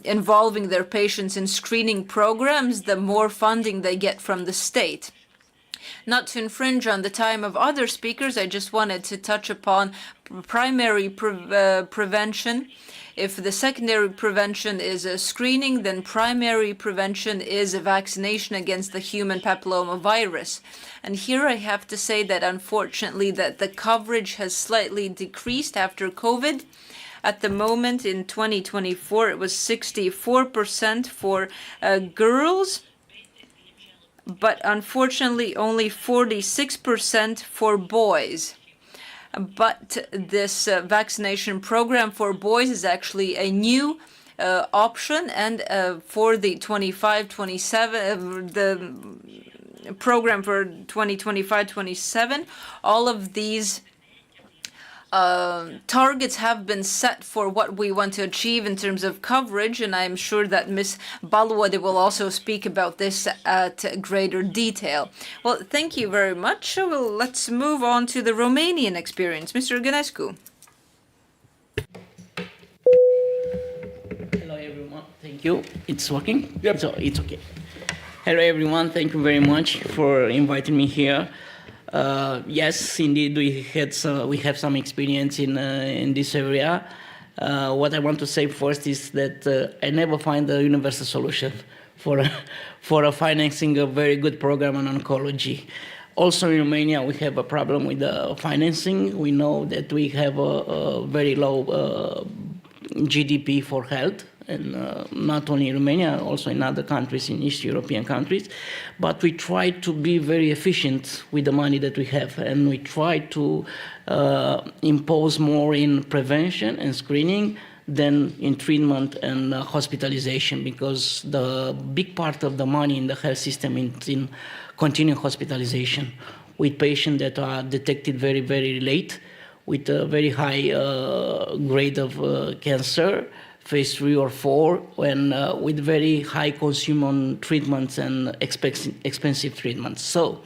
involving their patients in screening programs, the more funding they get from the state. Not to infringe on the time of other speakers, I just wanted to touch upon primary prevention. If the secondary prevention is screening, then primary prevention is a vaccination against the human papillomavirus. And here I have to say that unfortunately that the coverage has slightly decreased after COVID. At the moment in 2024, it was 64% for girls, but unfortunately only 46% for boys. But this vaccination program for boys is actually a new option, and for the 25-27, the program for 2025-27, all of these targets have been set for what we want to achieve in terms of coverage, and I'm sure that Ms. Balwade will also speak about this at greater detail. Well, thank you very much. Well, let's move on to the Romanian experience. Mr. Gănescu. Hello, everyone. Thank you. It's working? Yep. So it's okay. Hello, everyone. Thank you very much for inviting me here. Yes, indeed, we have some experience in this area. What I want to say first is that I never find a universal solution for financing a very good program on oncology. Also in Romania, we have a problem with the financing. We know that we have a very low GDP for health, and not only in Romania, also in other countries, in East European countries. But we try to be very efficient with the money that we have, and we try to impose more in prevention and screening than in treatment and hospitalization, because the big part of the money in the health system is in continued hospitalization with patients that are detected very, very late, with a very high grade of cancer, phase 3 or 4, and with very high consume on treatments and expensive treatments. So,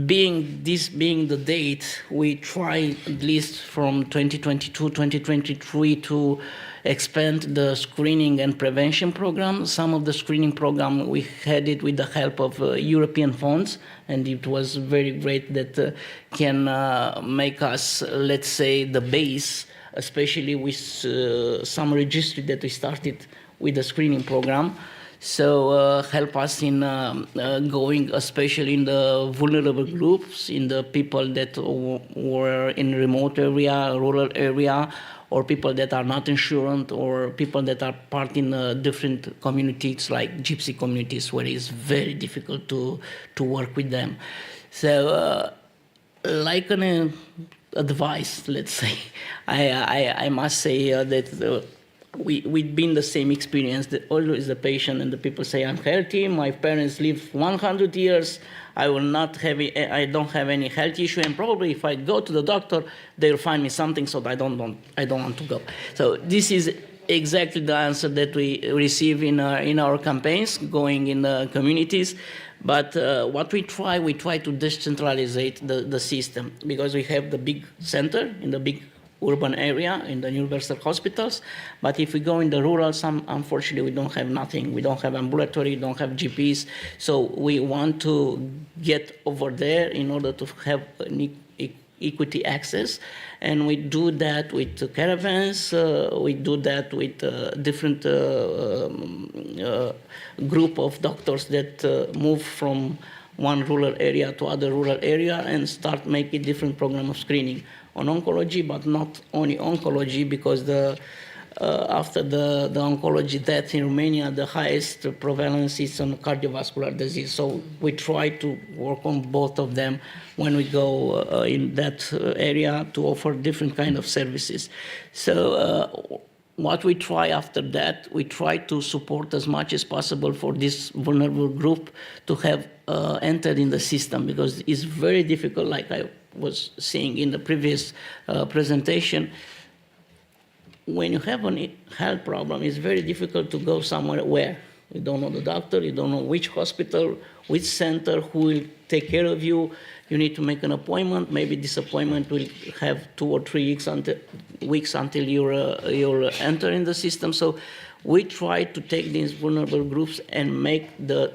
being the date, we try at least from 2022, 2023 to expand the screening and prevention program. Some of the screening program we had it with the help of European funds, and it was very great that can make us, let's say, the base, especially with some registry that we started with the screening program. So help us in going, especially in the vulnerable groups, in the people that were in remote area, rural area, or people that are not insured, or people that are part in different communities like gypsy communities, where it's very difficult to work with them. So like an advice, let's say, I must say that we've been the same experience. Always the patient and the people say, I'm healthy, my parents live 100 years, I don't have any health issue, and probably if I go to the doctor, they'll find me something, so I don't want to go. So this is exactly the answer that we receive in our campaigns, going in the communities. But what we try to decentralize the system, because we have the big center in the big urban area, in the universal hospitals. But if we go in the rural, unfortunately, we don't have nothing. We don't have ambulatory, we don't have GPs. So we want to get over there in order to have equity access. And we do that with caravans. We do that with different group of doctors that move from one rural area to other rural area and start making different program of screening on oncology, but not only oncology, because after the oncology death in Romania, the highest prevalence is on cardiovascular disease. So we try to work on both of them when we go in that area to offer different kind of services. So what we try after that, we try to support as much as possible for this vulnerable group to have entered in the system, because it's very difficult, like I was saying in the previous presentation. When you have a health problem, it's very difficult to go somewhere where you don't know the doctor, you don't know which hospital, which center, who will take care of you. You need to make an appointment. Maybe this appointment will have 2 or 3 weeks until you'll enter in the system. So we try to take these vulnerable groups and make the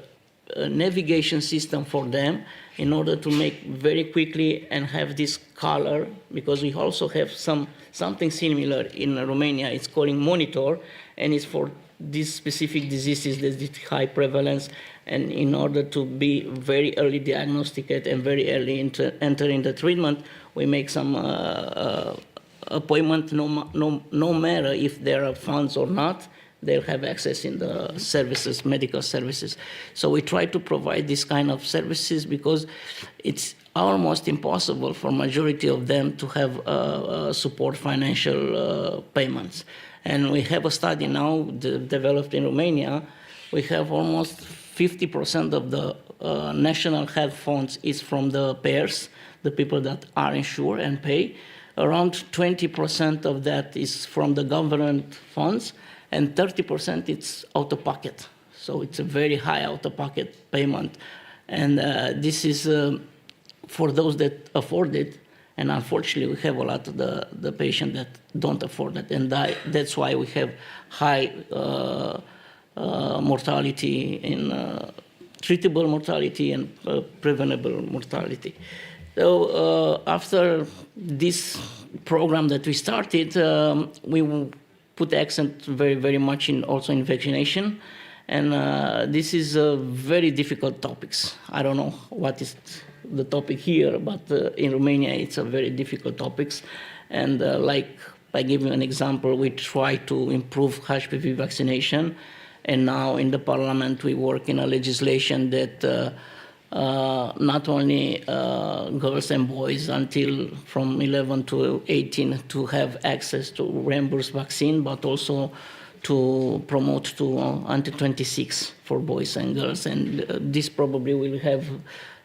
navigation system for them in order to make very quickly and have this color, because we also have something similar in Romania. It's called Monitor, and it's for these specific diseases that is high prevalence, and in order to be very early diagnosticated and very early enter into treatment, we make some appointment, no matter if there are funds or not, they'll have access in the services, medical services. So we try to provide this kind of services because it's almost impossible for majority of them to have support financial payments. And we have a study now developed in Romania. We have almost 50% of the national health funds is from the payers, the people that are insured and pay. Around 20% of that is from the government funds, and 30% it's out-of-pocket. So it's a very high out-of-pocket payment. And this is for those that afford it. And unfortunately, we have a lot of the patients that don't afford it. And that's why we have high mortality in treatable mortality and preventable mortality. So after this program that we started, we put accent very, very much also in vaccination. And this is a very difficult topics. I don't know what is the topic here, but in Romania, it's a very difficult topics. And like I give you an example, we try to improve HPV vaccination. And now in the parliament, we work in a legislation that not only girls and boys from 11 to 18 to have access to reimbursed vaccine, but also to promote to until 26 for boys and girls. And this probably will have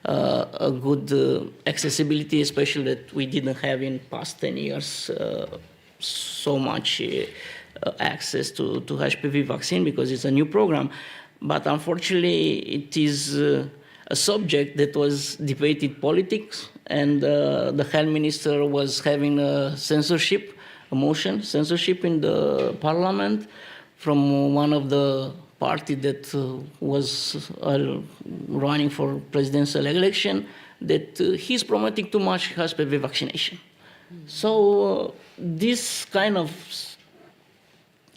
a good accessibility, especially that we didn't have in past 10 years so much access to HPV vaccine because it's a new program. But unfortunately, it is a subject that was debated politics, and the health minister was having a censorship in the parliament from one of the party that was running for presidential election, that he's promoting too much HPV vaccination. So this kind of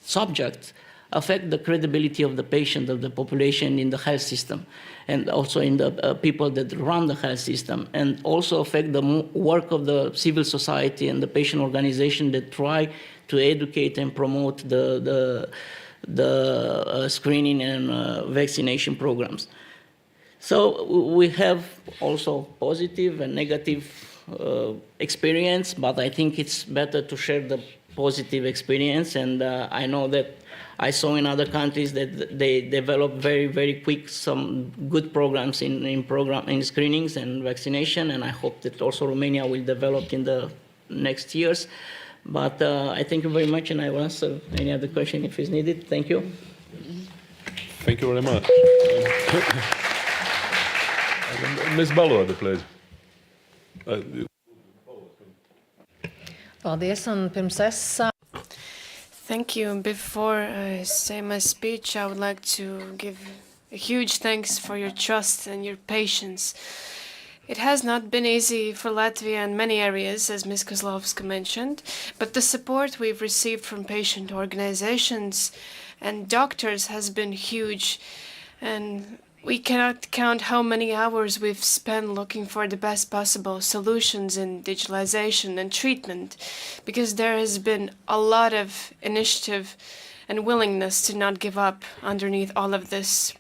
subject affect the credibility of the patient, of the population in the health system, and also in the people that run the health system, and also affect the work of the civil society and the patient organization that try to educate and promote the screening and vaccination programs. So we have also positive and negative experience, but I think it's better to share the positive experience, and I know that I saw in other countries that they develop very, very quick some good programs in screenings and vaccination, and I hope that also Romania will develop in the next years. But I thank you very much, and I will answer any other question if it's needed. Thank you. Thank you very much. Ms. Baloda, please. Paldies, un pirms es Thank you. Before I say my speech, I would like to give a huge thanks for your trust and your patience. It has not been easy for Latvia in many areas, as Ms. Kozlovska mentioned, but the support we've received from patient organizations and doctors has been huge, and we cannot count how many hours we've spent looking for the best possible solutions in digitalization and treatment, because there has been a lot of initiative and willingness to not give up underneath all of this.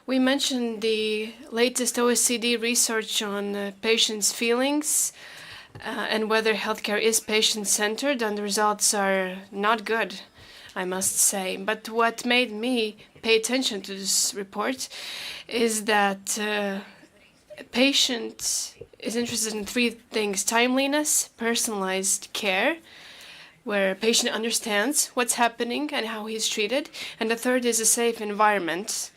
We mentioned the latest OECD research on patients' feelings and whether healthcare is patient-centered, and the results are not good, I must say. But what made me pay attention to this report is that a patient is interested in three things: timeliness, personalized care, where a patient understands what's happening and how he's treated, and the third is a safe environment.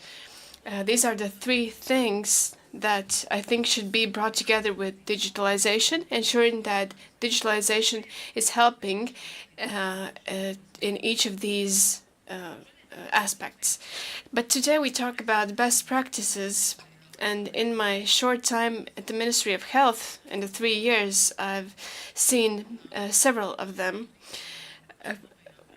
These are the three things that I think should be brought together with digitalization, ensuring that digitalization is helping in each of these aspects. But today we talk about best practices, and in my short time at the Ministry of Health in the 3 years, I've seen several of them.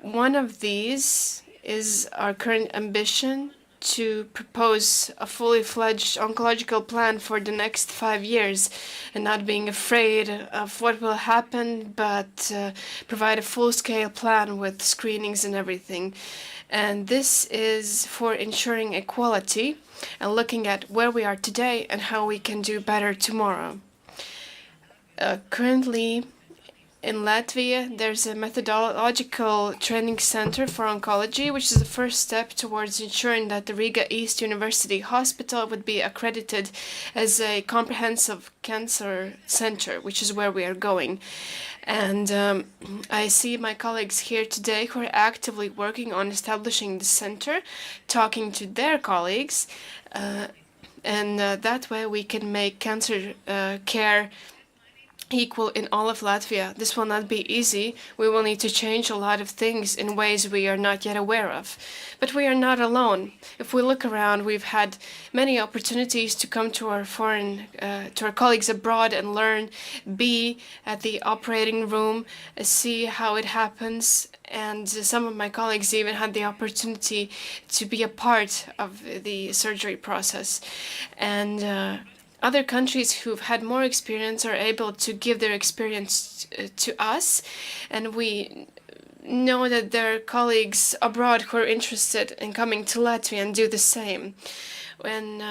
One of these is our current ambition to propose a fully fledged oncological plan for the next 5 years, and not being afraid of what will happen, but provide a full-scale plan with screenings and everything. And this is for ensuring equality and looking at where we are today and how we can do better tomorrow. Currently, in Latvia, there's a methodological training center for oncology, which is the first step towards ensuring that the Riga East University Hospital would be accredited as a comprehensive cancer center, which is where we are going. And I see my colleagues here today who are actively working on establishing the center, talking to their colleagues, and that way we can make cancer care equal in all of Latvia. This will not be easy. We will need to change a lot of things in ways we are not yet aware of. But we are not alone. If we look around, we've had many opportunities to come to our to our colleagues abroad and learn, be at the operating room, see how it happens. And some of my colleagues even had the opportunity to be a part of the surgery process. And other countries who've had more experience are able to give their experience to us, and we know that there are colleagues abroad who are interested in coming to Latvia and do the same. When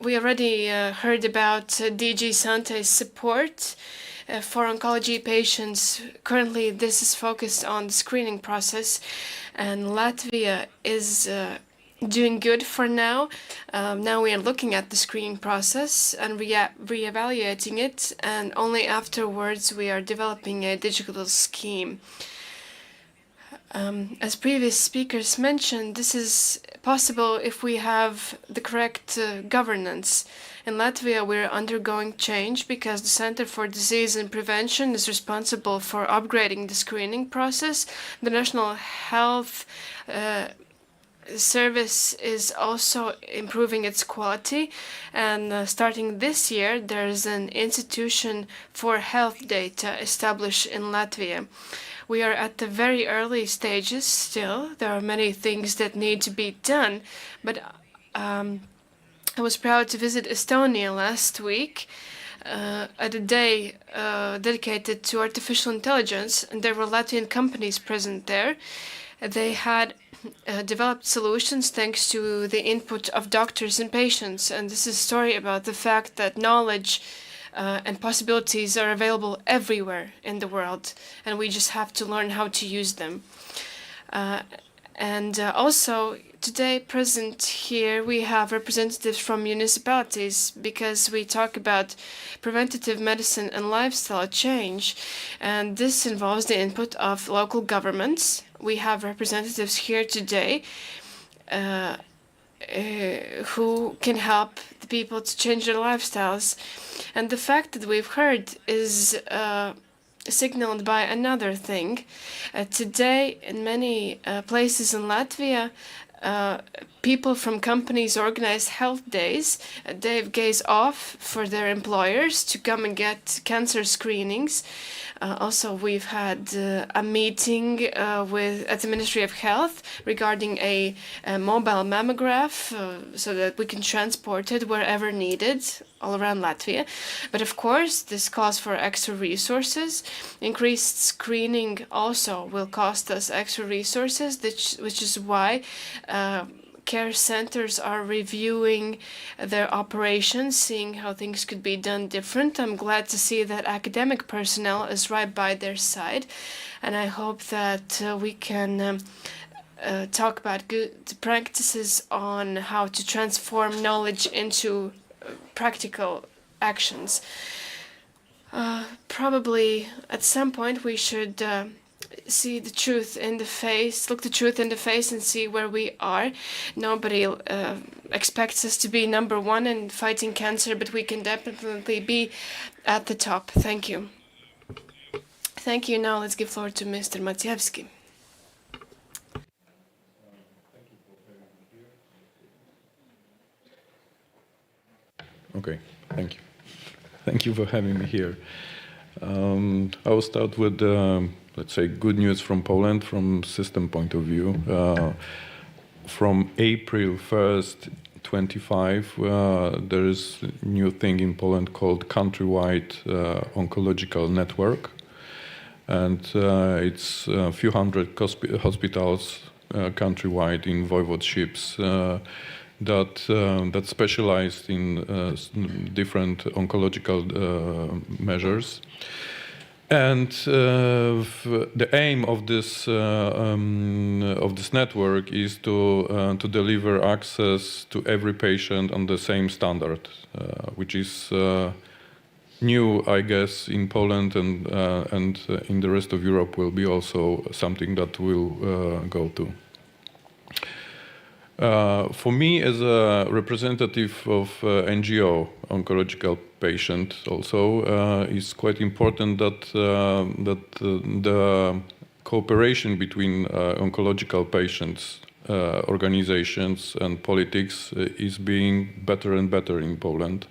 we already heard about DG Sante's support for oncology patients. Currently, this is focused on the screening process, and Latvia is doing good for now. Now we are looking at the screening process and re-evaluating it, and only afterwards we are developing a digital scheme. As previous speakers mentioned, this is possible if we have the correct governance. In Latvia, we're undergoing change because the Center for Disease and Prevention is responsible for upgrading the screening process. The National Health Service is also improving its quality, and starting this year, there's an institution for health data established in Latvia. We are at the very early stages still. There are many things that need to be done, but I was proud to visit Estonia last week at a day dedicated to artificial intelligence, and there were Latvian companies present there. They had developed solutions thanks to the input of doctors and patients, and this is a story about the fact that knowledge and possibilities are available everywhere in the world, and we just have to learn how to use them. Also, today present here, we have representatives from municipalities because we talk about preventative medicine and lifestyle change, and this involves the input of local governments. We have representatives here today who can help the people to change their lifestyles. And the fact that we've heard is signaled by another thing. Today, in many places in Latvia, people from companies organize health days. They have days off for their employers to come and get cancer screenings. Also, we've had a meeting at the Ministry of Health regarding a mobile mammograph so that we can transport it wherever needed all around Latvia. But of course, this calls for extra resources. Increased screening also will cost us extra resources, which is why care centers are reviewing their operations, seeing how things could be done different. I'm glad to see that academic personnel is right by their side, and I hope that we can talk about good practices on how to transform knowledge into practical actions. Probably at some point we should see the truth in the face, look the truth in the face and see where we are. Nobody expects us to be number one in fighting cancer, but we can definitely be at the top. Thank you. Thank you. Now let's give floor to Mr. Maciejewski. Okay, thank you. Thank you for having me here. I will start with let's say, good news from Poland from system point of view. From April 1st, 25, there is a new thing in Poland called Countrywide Oncological Network. And it's a few hundred hospitals countrywide in voivodeships that specialized in different oncological measures. And the aim of this network is to deliver access to every patient on the same standard, which is new, I guess, in Poland and in the rest of Europe will be also something that will go to. For me, as a representative of NGO, oncological patient, also is quite important that the cooperation between oncological patients, organizations, and politics is being better and better in Poland.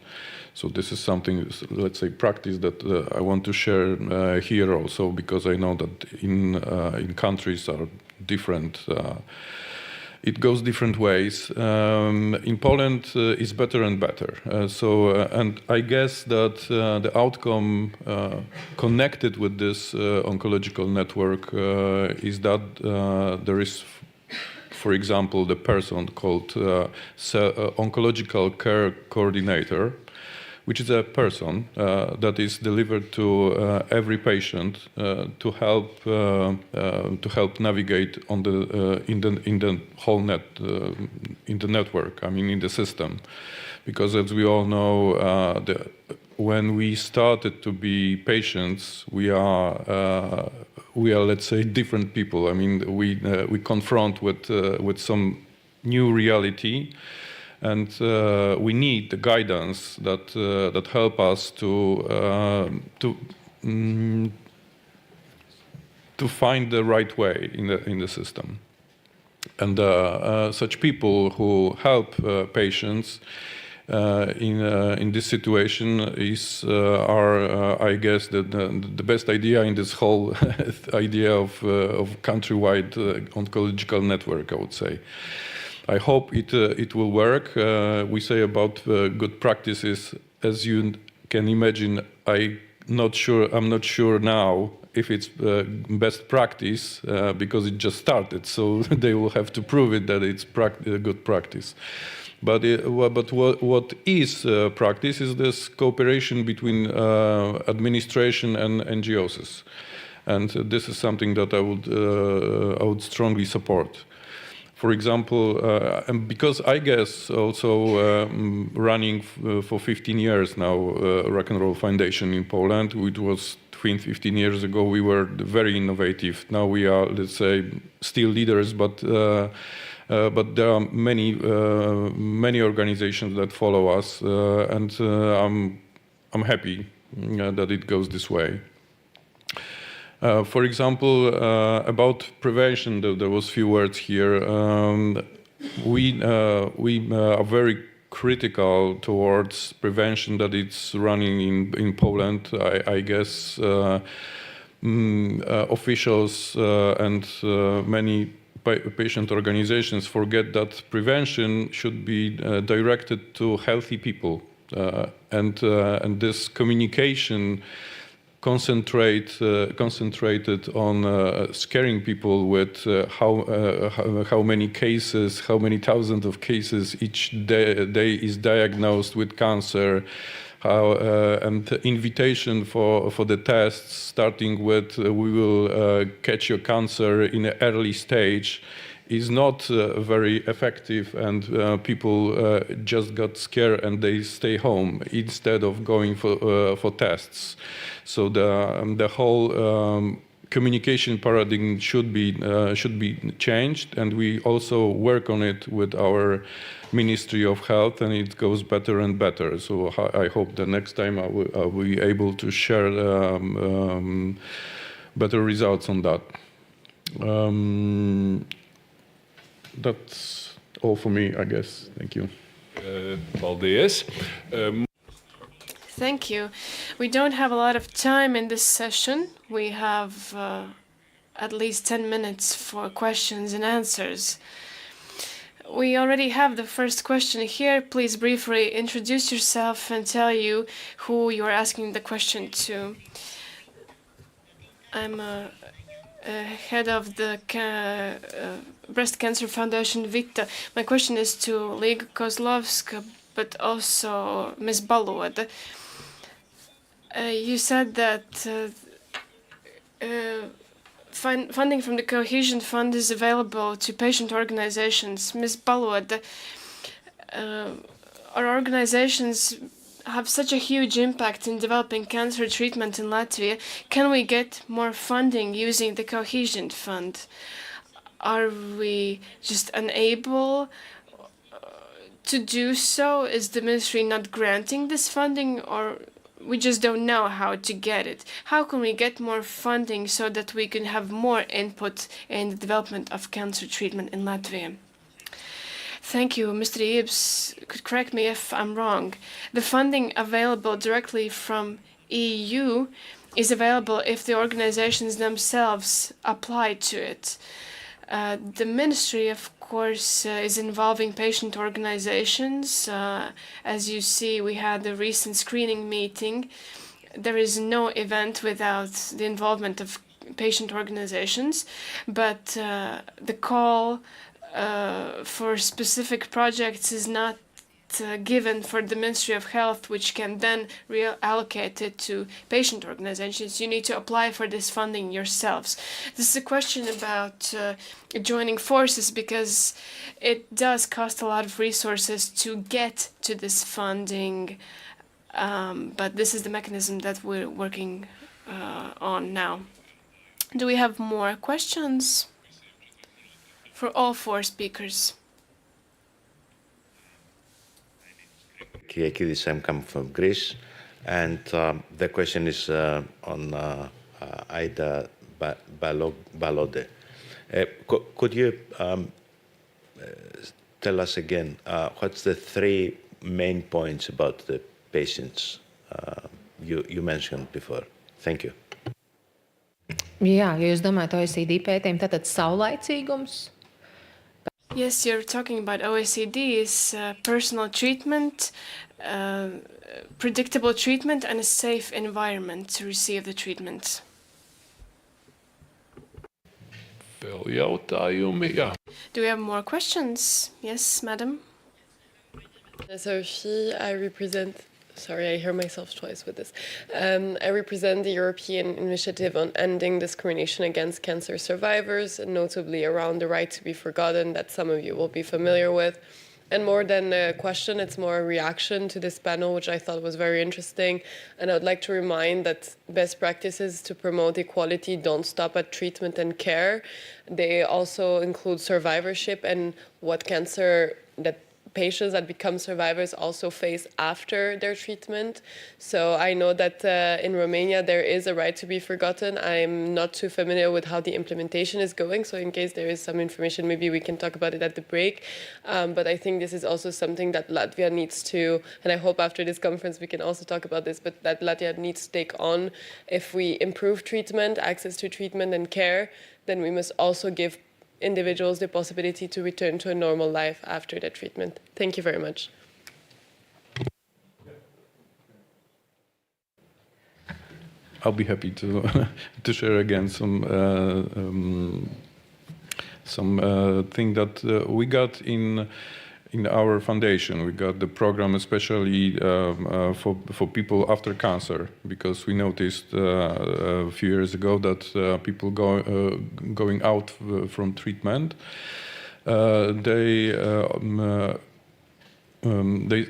So this is something, let's say, practice that I want to share here also, because I know that in countries are different. It goes different ways. In Poland, it's better and better. And I guess that the outcome connected with this oncological network is that there is, for example, the person called oncological care coordinator, which is a person that is delivered to every patient to help navigate on in the whole in the network. I mean, in the system, because as we all know, when we started to be patients, we are let's say different people. I mean, we confront with some new reality. And we need the guidance that help us to find the right way in the system. And such people who help patients in this situation are I guess the best idea in this whole idea of countrywide oncological network, I would say. I hope it will work. We say about good practices, as you can imagine. I'm not sure now if it's best practice because it just started. So they will have to prove it that it's good practice. But what is practice is this cooperation between administration and NGOs, and this is something that I would strongly support. For example, and because I guess also running for 15 years now Rock and Roll Foundation in Poland, which was 15 years ago, we were very innovative. Now we are, let's say, still leaders, but there are many organizations that follow us, and I'm happy that it goes this way. For example, about prevention, there was few words here. We are very critical towards prevention that it's running in Poland. I guess officials and many patient organizations forget that prevention should be directed to healthy people, and this communication concentrated on scaring people with how many cases, how many thousands of cases each day is diagnosed with cancer, and the invitation for the tests, starting with we will catch your cancer in an early stage, is not very effective, and people just got scared and they stay home instead of going for tests. So the whole communication paradigm should be changed, and we also work on it with our Ministry of Health, and it goes better and better. So I hope the next time I will be able to share better results on that. That's all for me, I guess. Thank you. Paldies. Thank you. We don't have a lot of time in this session. We have at least 10 minutes for questions and answers. We already have the first question here. Please briefly introduce yourself and tell you who you are asking the question to. I'm head of the Breast Cancer Foundation, Vita. My question is to Liga Kozlovska, but also Ms. Balod. You said that funding from the Cohesion Fund is available to patient organizations. Ms. Balod, our organizations have such a huge impact in developing cancer treatment in Latvia. Can we get more funding using the Cohesion Fund? Are we just unable to do so? Is the ministry not granting this funding, or we just don't know how to get it? How can we get more funding so that we can have more input in the development of cancer treatment in Latvia? Thank you. Mr. Ibbs could correct me if I'm wrong. The funding available directly from EU is available if the organizations themselves apply to it. The ministry, of course, is involving patient organizations. As you see, we had a recent screening meeting. There is no event without the involvement of patient organizations, but the call for specific projects is not given for the Ministry of Health, which can then reallocate it to patient organizations. You need to apply for this funding yourselves. This is a question about joining forces, because it does cost a lot of resources to get to this funding, but this is the mechanism that we're working on now. Do we have more questions for all four speakers? Kyriakidis, I'm coming from Greece, and the question is on Ida Balode. Could you tell us again what's the three main points about the patients you mentioned before? Thank you. Jā, ja jūs domājat OECD pētījumu, tātad saulaicīgums. Yes, you're talking about OECD's personal treatment, predictable treatment, and a safe environment to receive the treatment. Vēl jautājumi? Jā. Do we have more questions? Yes, madam. So I represent, sorry, I hear myself twice with this. I represent the European Initiative on Ending Discrimination Against Cancer Survivors, and notably around the right to be forgotten that some of you will be familiar with. And more than a question, it's more a reaction to this panel, which I thought was very interesting. And I would like to remind that best practices to promote equality don't stop at treatment and care. They also include survivorship and what cancer that patients that become survivors also face after their treatment. So I know that in Romania there is a right to be forgotten. I'm not too familiar with how the implementation is going, so in case there is some information, maybe we can talk about it at the break. But I think this is also something that Latvia needs to, and I hope after this conference we can also talk about this, but that Latvia needs to take on. If we improve treatment, access to treatment and care, then we must also give individuals the possibility to return to a normal life after the treatment. Thank you very much. I'll be happy to to share again some thing that we got in our foundation. We got the program especially for people after cancer, because we noticed a few years ago that people going out from treatment, they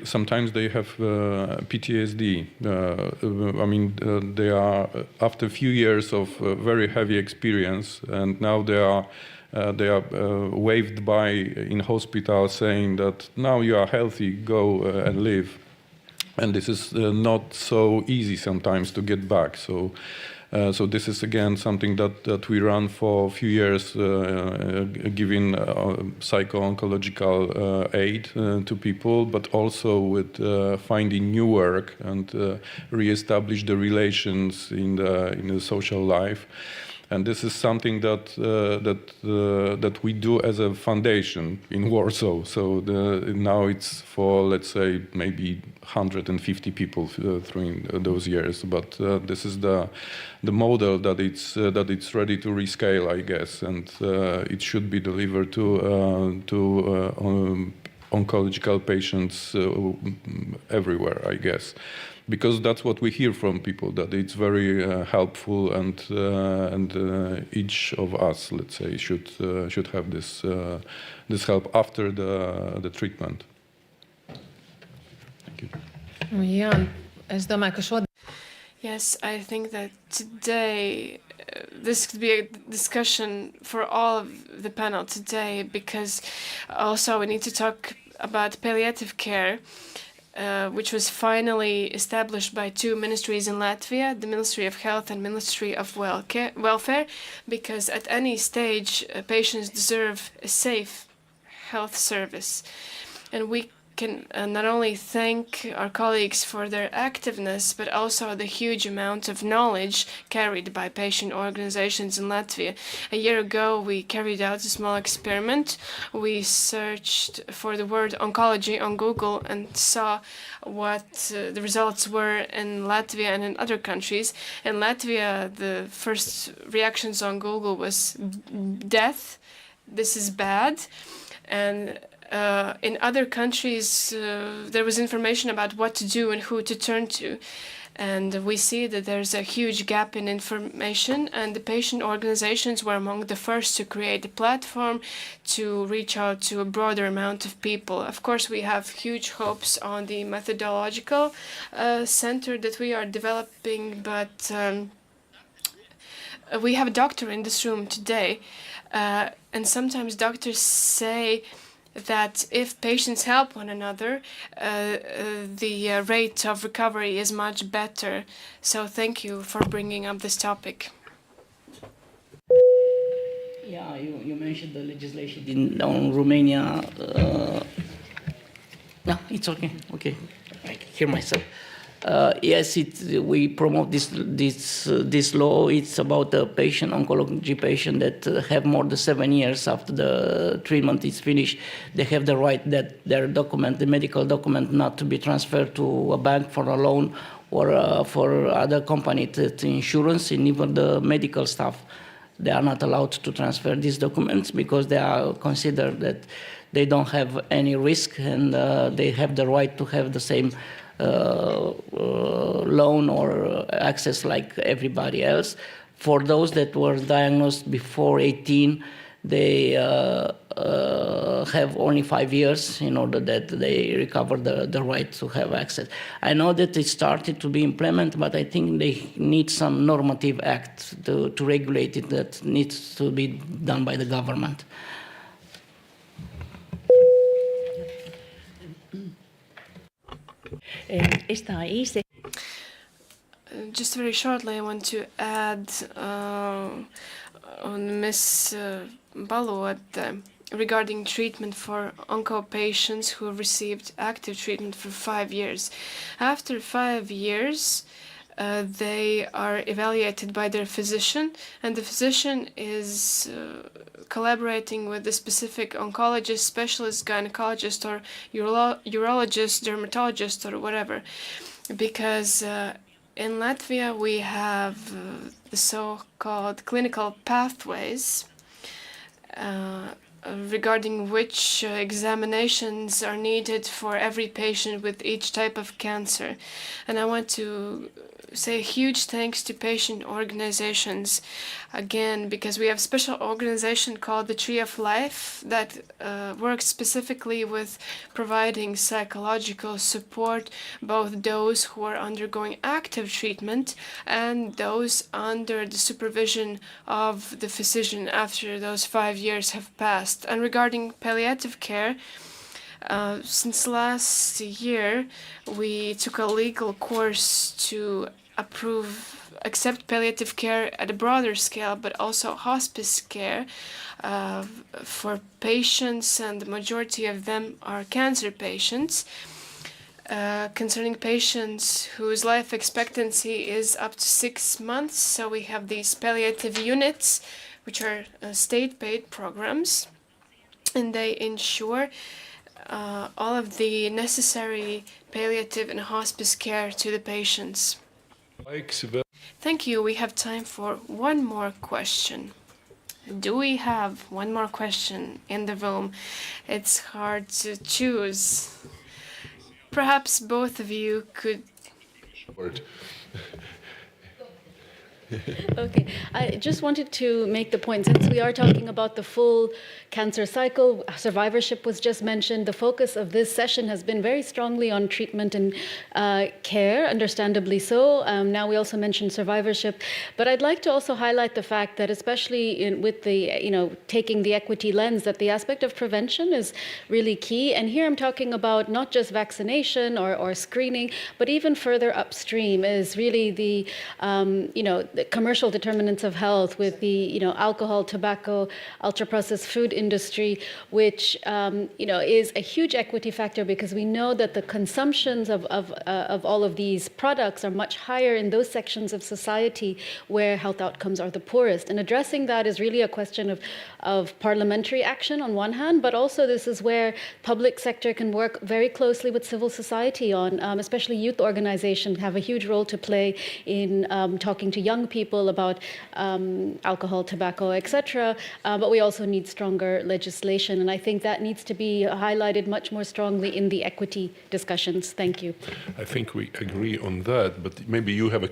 sometimes they have PTSD. I mean, they are after a few years of very heavy experience, and now they are waved by in hospital saying that now you are healthy, go and live. And this is not so easy sometimes to get back. So this is again something that we run for a few years, giving psycho-oncological aid to people, but also with finding new work and re-establish the relations in the social life. And this is something that we do as a foundation in Warsaw. So now it's for, let's say, maybe 150 people through those years. But this is the model that it's ready to rescale, I guess, and it should be delivered to oncological patients everywhere, I guess. Because that's what we hear from people, that it's very helpful, and each of us, let's say, should have this help after the treatment. Thank you. Jā, es domāju, ka šodien. Yes, I think that today this could be a discussion for all of the panel today, because also we need to talk about palliative care. Which was finally established by two ministries in Latvia, the Ministry of Health and Ministry of Welfare, because at any stage, patients deserve a safe health service. And we can not only thank our colleagues for their activeness, but also the huge amount of knowledge carried by patient organizations in Latvia. A year ago, we carried out a small experiment. We searched for the word oncology on Google and saw what the results were in Latvia and in other countries. In Latvia, the first reactions on Google was death. This is bad. And in other countries, there was information about what to do and who to turn to. And we see that there's a huge gap in information, and the patient organizations were among the first to create a platform to reach out to a broader amount of people. Of course, we have huge hopes on the methodological center that we are developing, but we have a doctor in this room today, and sometimes doctors say that if patients help one another, the rate of recovery is much better. So thank you for bringing up this topic. Yeah, you mentioned the legislation in Romania. No, it's okay. Okay, I can hear myself. Yes, we promote this law. It's about a patient, oncology patient that have more than 7 years after the treatment is finished. They have the right that their document, the medical document, not to be transferred to a bank for a loan or for other company to insurance, and even the medical staff. They are not allowed to transfer these documents because they are considered that they don't have any risk, and they have the right to have the same loan or access like everybody else. For those that were diagnosed before 18, they have only 5 years in order that they recover the right to have access. I know that it started to be implemented, but I think they need some normative act to regulate it that needs to be done by the government. Just very shortly, I want to add on Ms. Balot regarding treatment for onco patients who received active treatment for 5 years. After 5 years, they are evaluated by their physician, and the physician is collaborating with the specific oncologist, specialist, gynecologist, or urologist, dermatologist, or whatever. Because in Latvia, we have the so-called clinical pathways regarding which examinations are needed for every patient with each type of cancer. And I want to say a huge thanks to patient organizations again, because we have a special organization called the Tree of Life that works specifically with providing psychological support, both those who are undergoing active treatment and those under the supervision of the physician after those 5 years have passed. And regarding palliative care, since last year, we took a legal course to accept palliative care at a broader scale, but also hospice care for patients, and the majority of them are cancer patients. Concerning patients whose life expectancy is up to 6 months, so we have these palliative units, which are state-paid programs, and they ensure all of the necessary palliative and hospice care to the patients. Thank you. We have time for one more question. Do we have one more question in the room? It's hard to choose. Perhaps both of you could... Okay, I just wanted to make the point, since we are talking about the full cancer cycle, survivorship was just mentioned, the focus of this session has been very strongly on treatment and care, understandably so. Now we also mentioned survivorship, but I'd like to also highlight the fact that especially with the, taking the equity lens, that the aspect of prevention is really key. And here I'm talking about not just vaccination or screening, but even further upstream is really the, the commercial determinants of health with the, alcohol, tobacco, ultra-processed food industry, which, is a huge equity factor because we know that the consumptions of all of these products are much higher in those sections of society where health outcomes are the poorest. And addressing that is really a question of parliamentary action on one hand, but also this is where public sector can work very closely with civil society on, especially youth organizations have a huge role to play in talking to young people about alcohol, tobacco, etc. But we also need stronger legislation, and I think that needs to be highlighted much more strongly in the equity discussions. Thank you. I think we agree on that, but maybe you have a...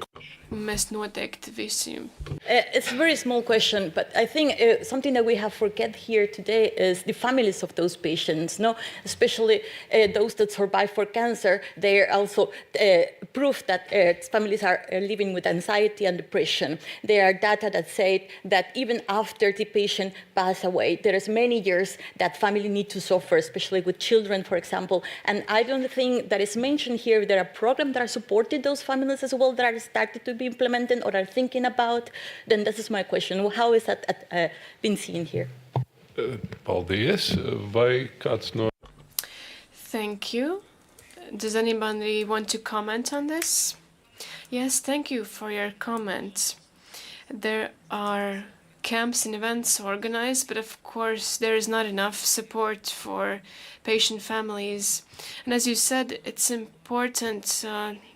Mēs noteikti visi. It's a very small question, but I think something that we have forget here today is the families of those patients, no? Especially those that survive for cancer. They are also proof that families are living with anxiety and depression. There are data that say that even after the patient passes away, there is many years that family need to suffer, especially with children, for example. And I don't think that is mentioned here. There are programs that are supporting those families as well that are started to be implemented or are thinking about. Then this is my question. How is that been seen here? Paldies. Vai kāds no... Thank you. Does anybody want to comment on this? Yes, thank you for your comment. There are camps and events organized, but of course there is not enough support for patient families. And as you said, it's important important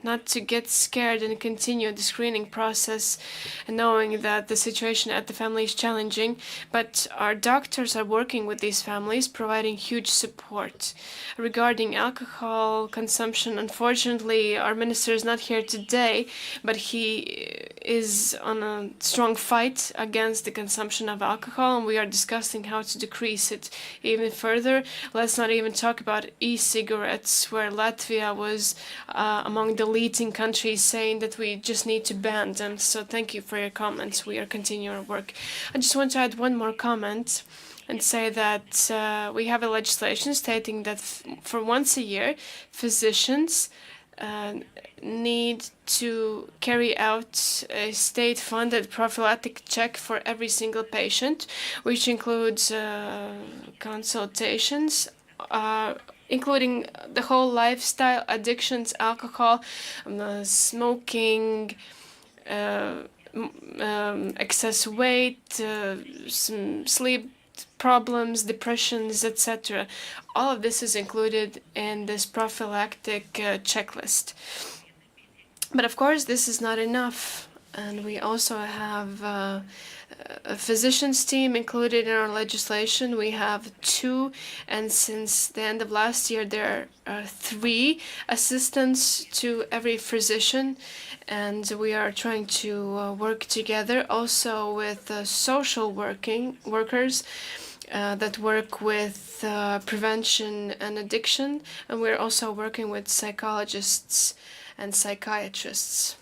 not to get scared and continue the screening process, knowing that the situation at the family is challenging. But our doctors are working with these families, providing huge support. Regarding alcohol consumption, unfortunately, our minister is not here today, but he is on a strong fight against the consumption of alcohol, and we are discussing how to decrease it even further. Let's not even talk about e-cigarettes, where Latvia was among the leading countries saying that we just need to ban them. So thank you for your comments. We are continuing our work. I just want to add one more comment and say that we have a legislation stating that for once a year, physicians need to carry out a state-funded prophylactic check for every single patient, which includes consultations, including the whole lifestyle, addictions, alcohol, smoking, excess weight, sleep problems, depressions, etc. All of this is included in this prophylactic checklist. But of course, this is not enough. And we also have a physicians team included in our legislation. We have 2, and since the end of last year, there are 3 assistants to every physician. And we are trying to work together also with social workers that work with prevention and addiction. And we're also working with psychologists and psychiatrists.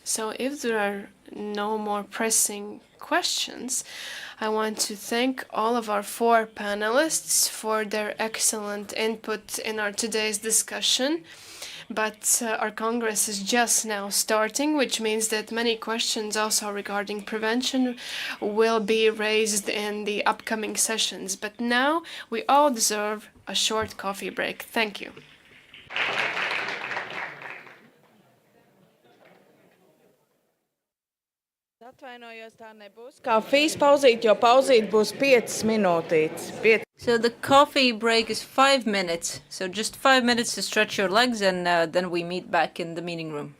So if there are no more pressing questions, I want to thank all of our 4 panelists for their excellent input in our today's discussion. But our Congress is just now starting, which means that many questions also regarding prevention will be raised in the upcoming sessions. But now we all deserve a short coffee break. Thank you. Atvainojos, tā nebūs kafijas pauzīt, jo pauzīt būs 5 minūtītes. So the coffee break is 5 minutes. So just 5 minutes to stretch your legs, and then we meet back in the meeting room.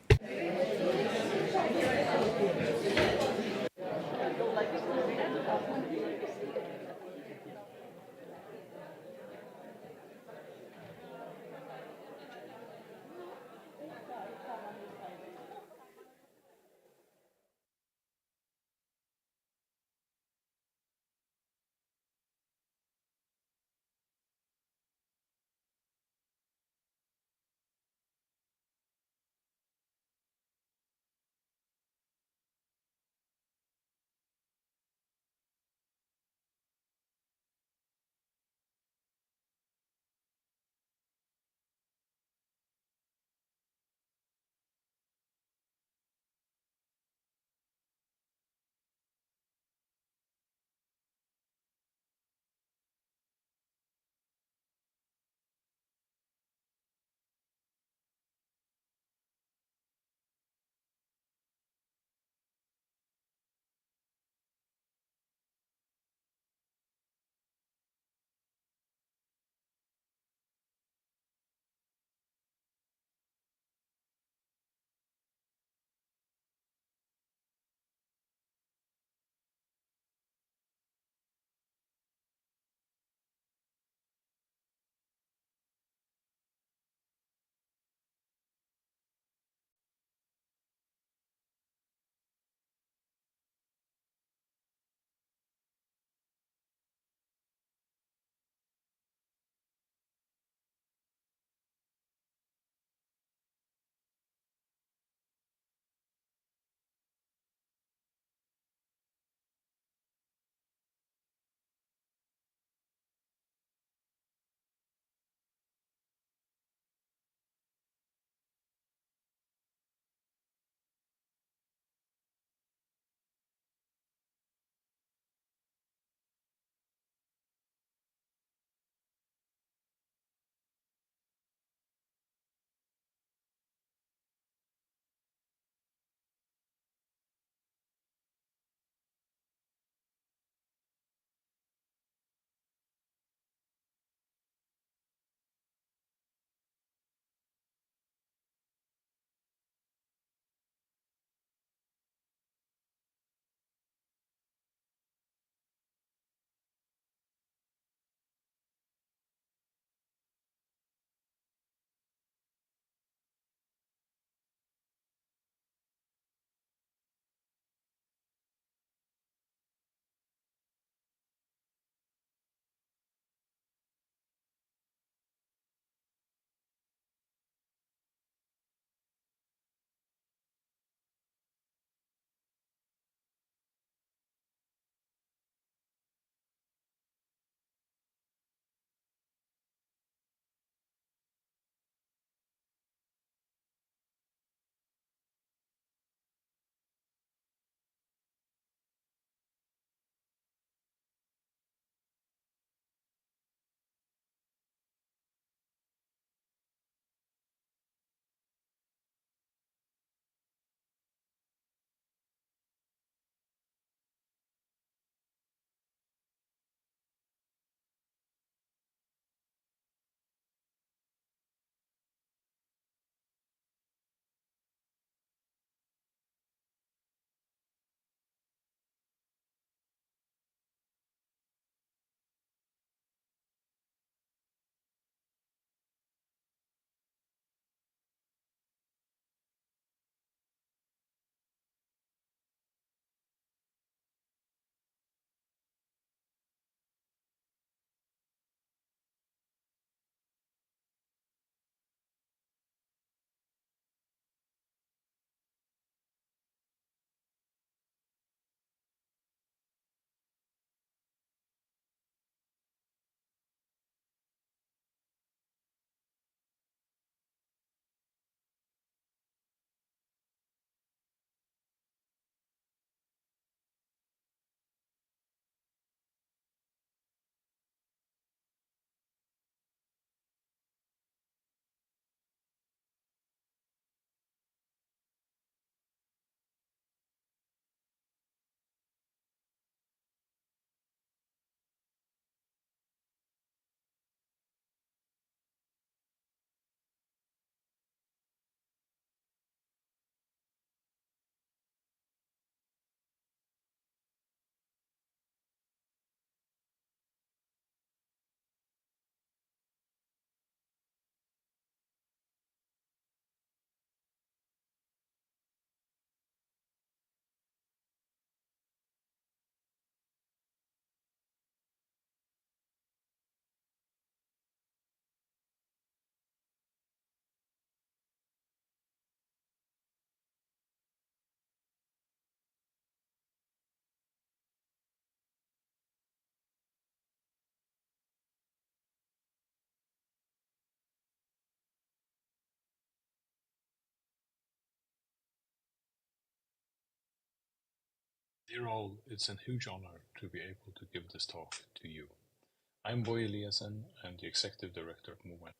Dear all, it's a huge honor to be able to give this talk to you. I'm Boye Eliassen. I'm the Executive Director of Movement.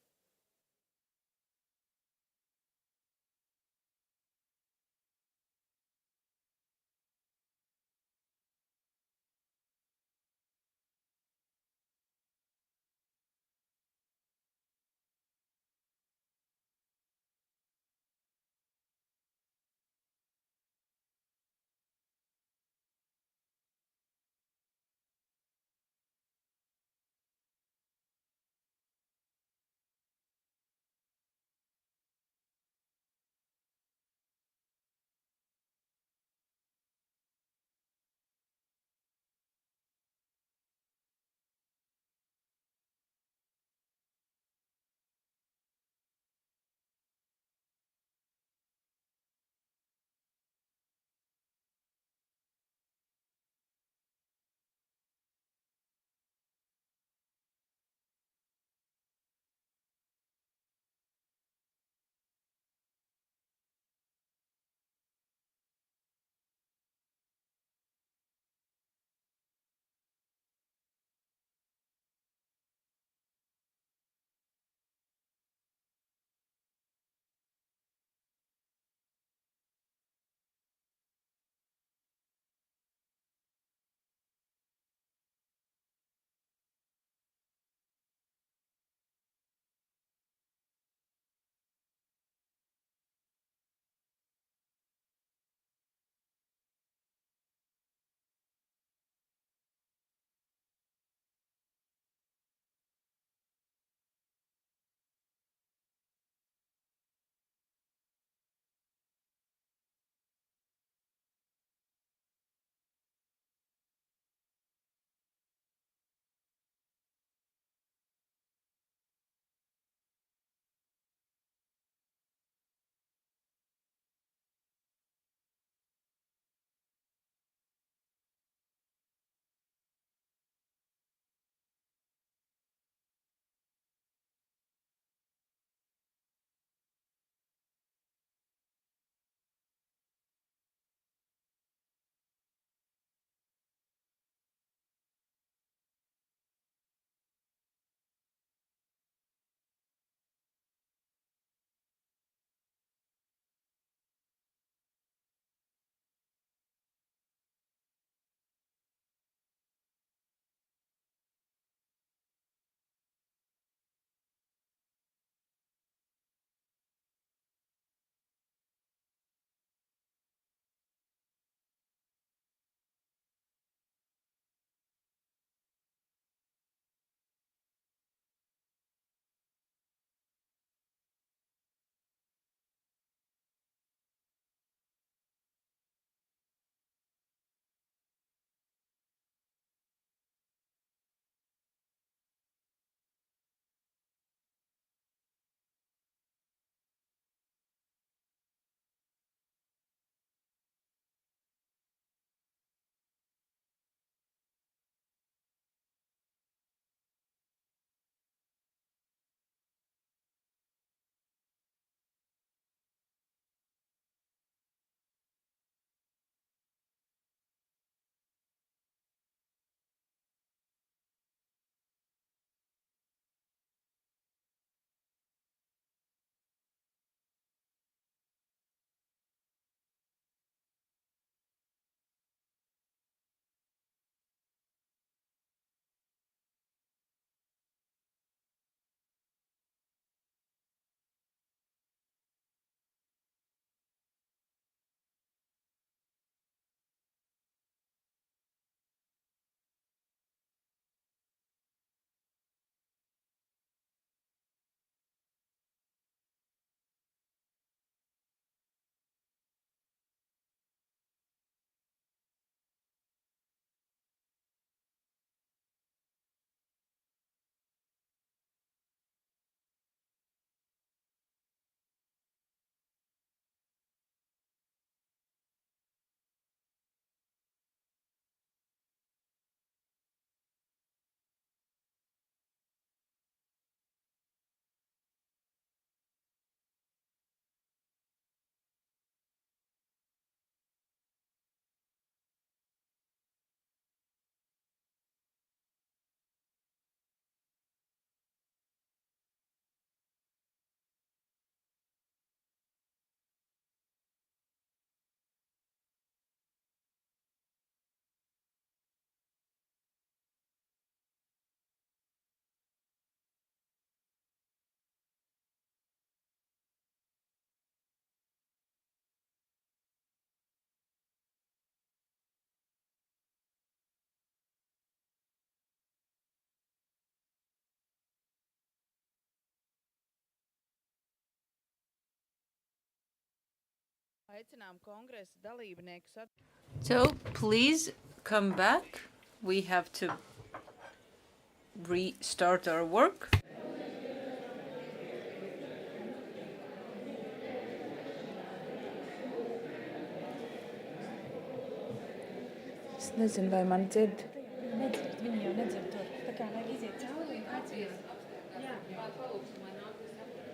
Aicinām kongresa dalībniekus So please come back. We have to restart our work. Es nezinu, vai man dzird. Nedzird, viņi jau nedzird tur. Tā kā vajag iziet cauri un atdziest. Jā, palūksim, lai nākas atpakaļ.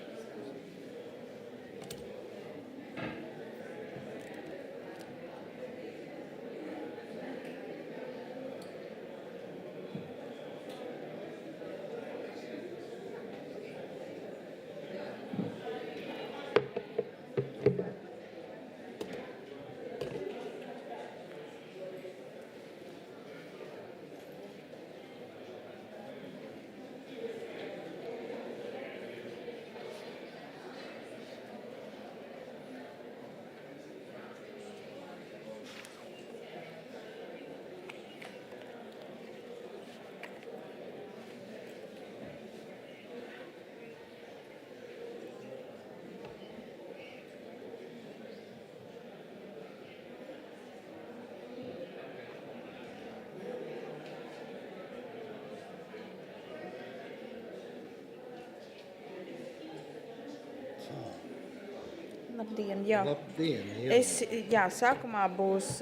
Labdien, jā. Labdien, jā. Jā, sākumā būs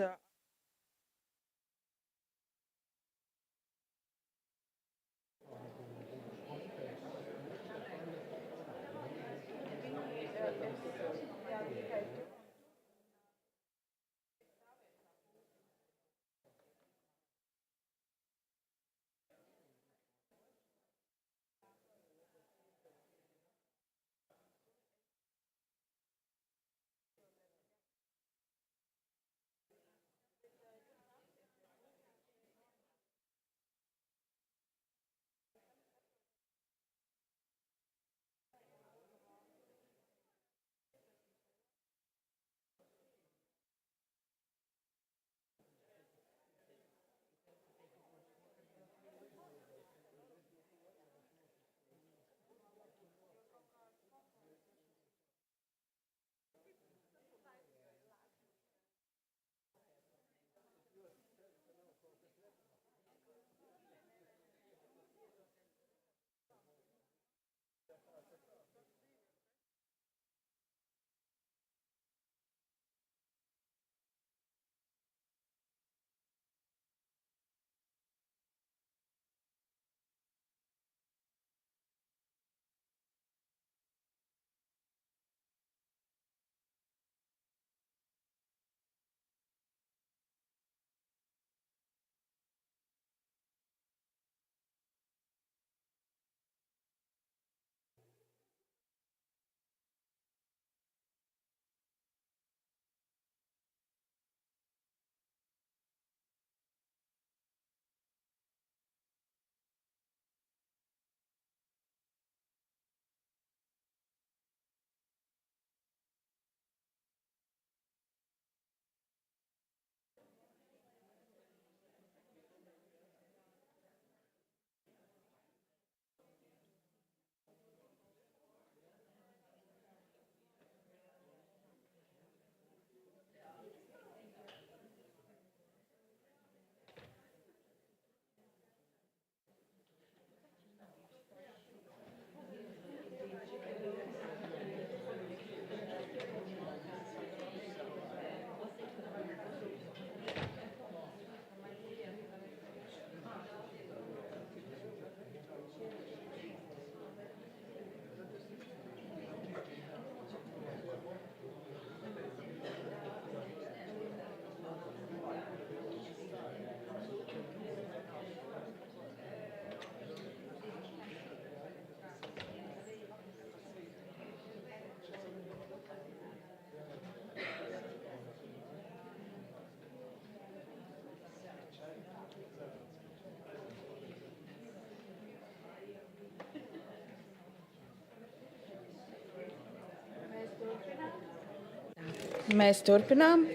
Mēs turpinām.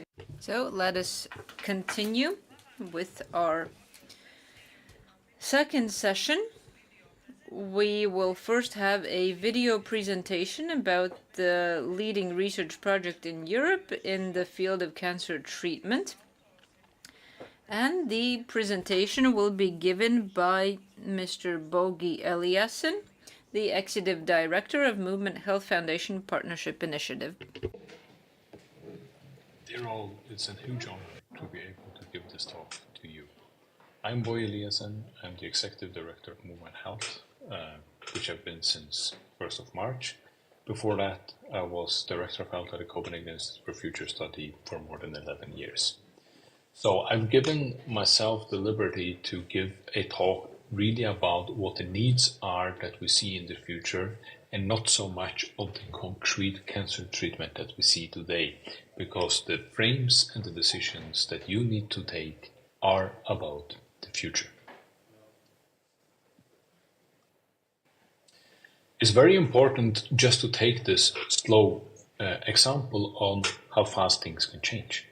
So let us continue with our second session, We will first have a video presentation about the leading research project in Europe in the field of cancer treatment. And the presentation will be given by Mr. Bogi Eliasson, the Executive Director of Movement Health Foundation Partnership Initiative. Dear all, it's a huge honor to be able to give this talk to you. I'm Bogi Eliasson. I'm the Executive Director of Movement Health, which I've been since 1st of March. Before that, I was Director of Health at the Copenhagen Institute for Future Study for more than 11 years. So I've given myself the liberty to give a talk really about what the needs are that we see in the future, and not so much of the concrete cancer treatment that we see today, because the frames and the decisions that you need to take are about the future. It's very important just to take this slow example on how fast things can change.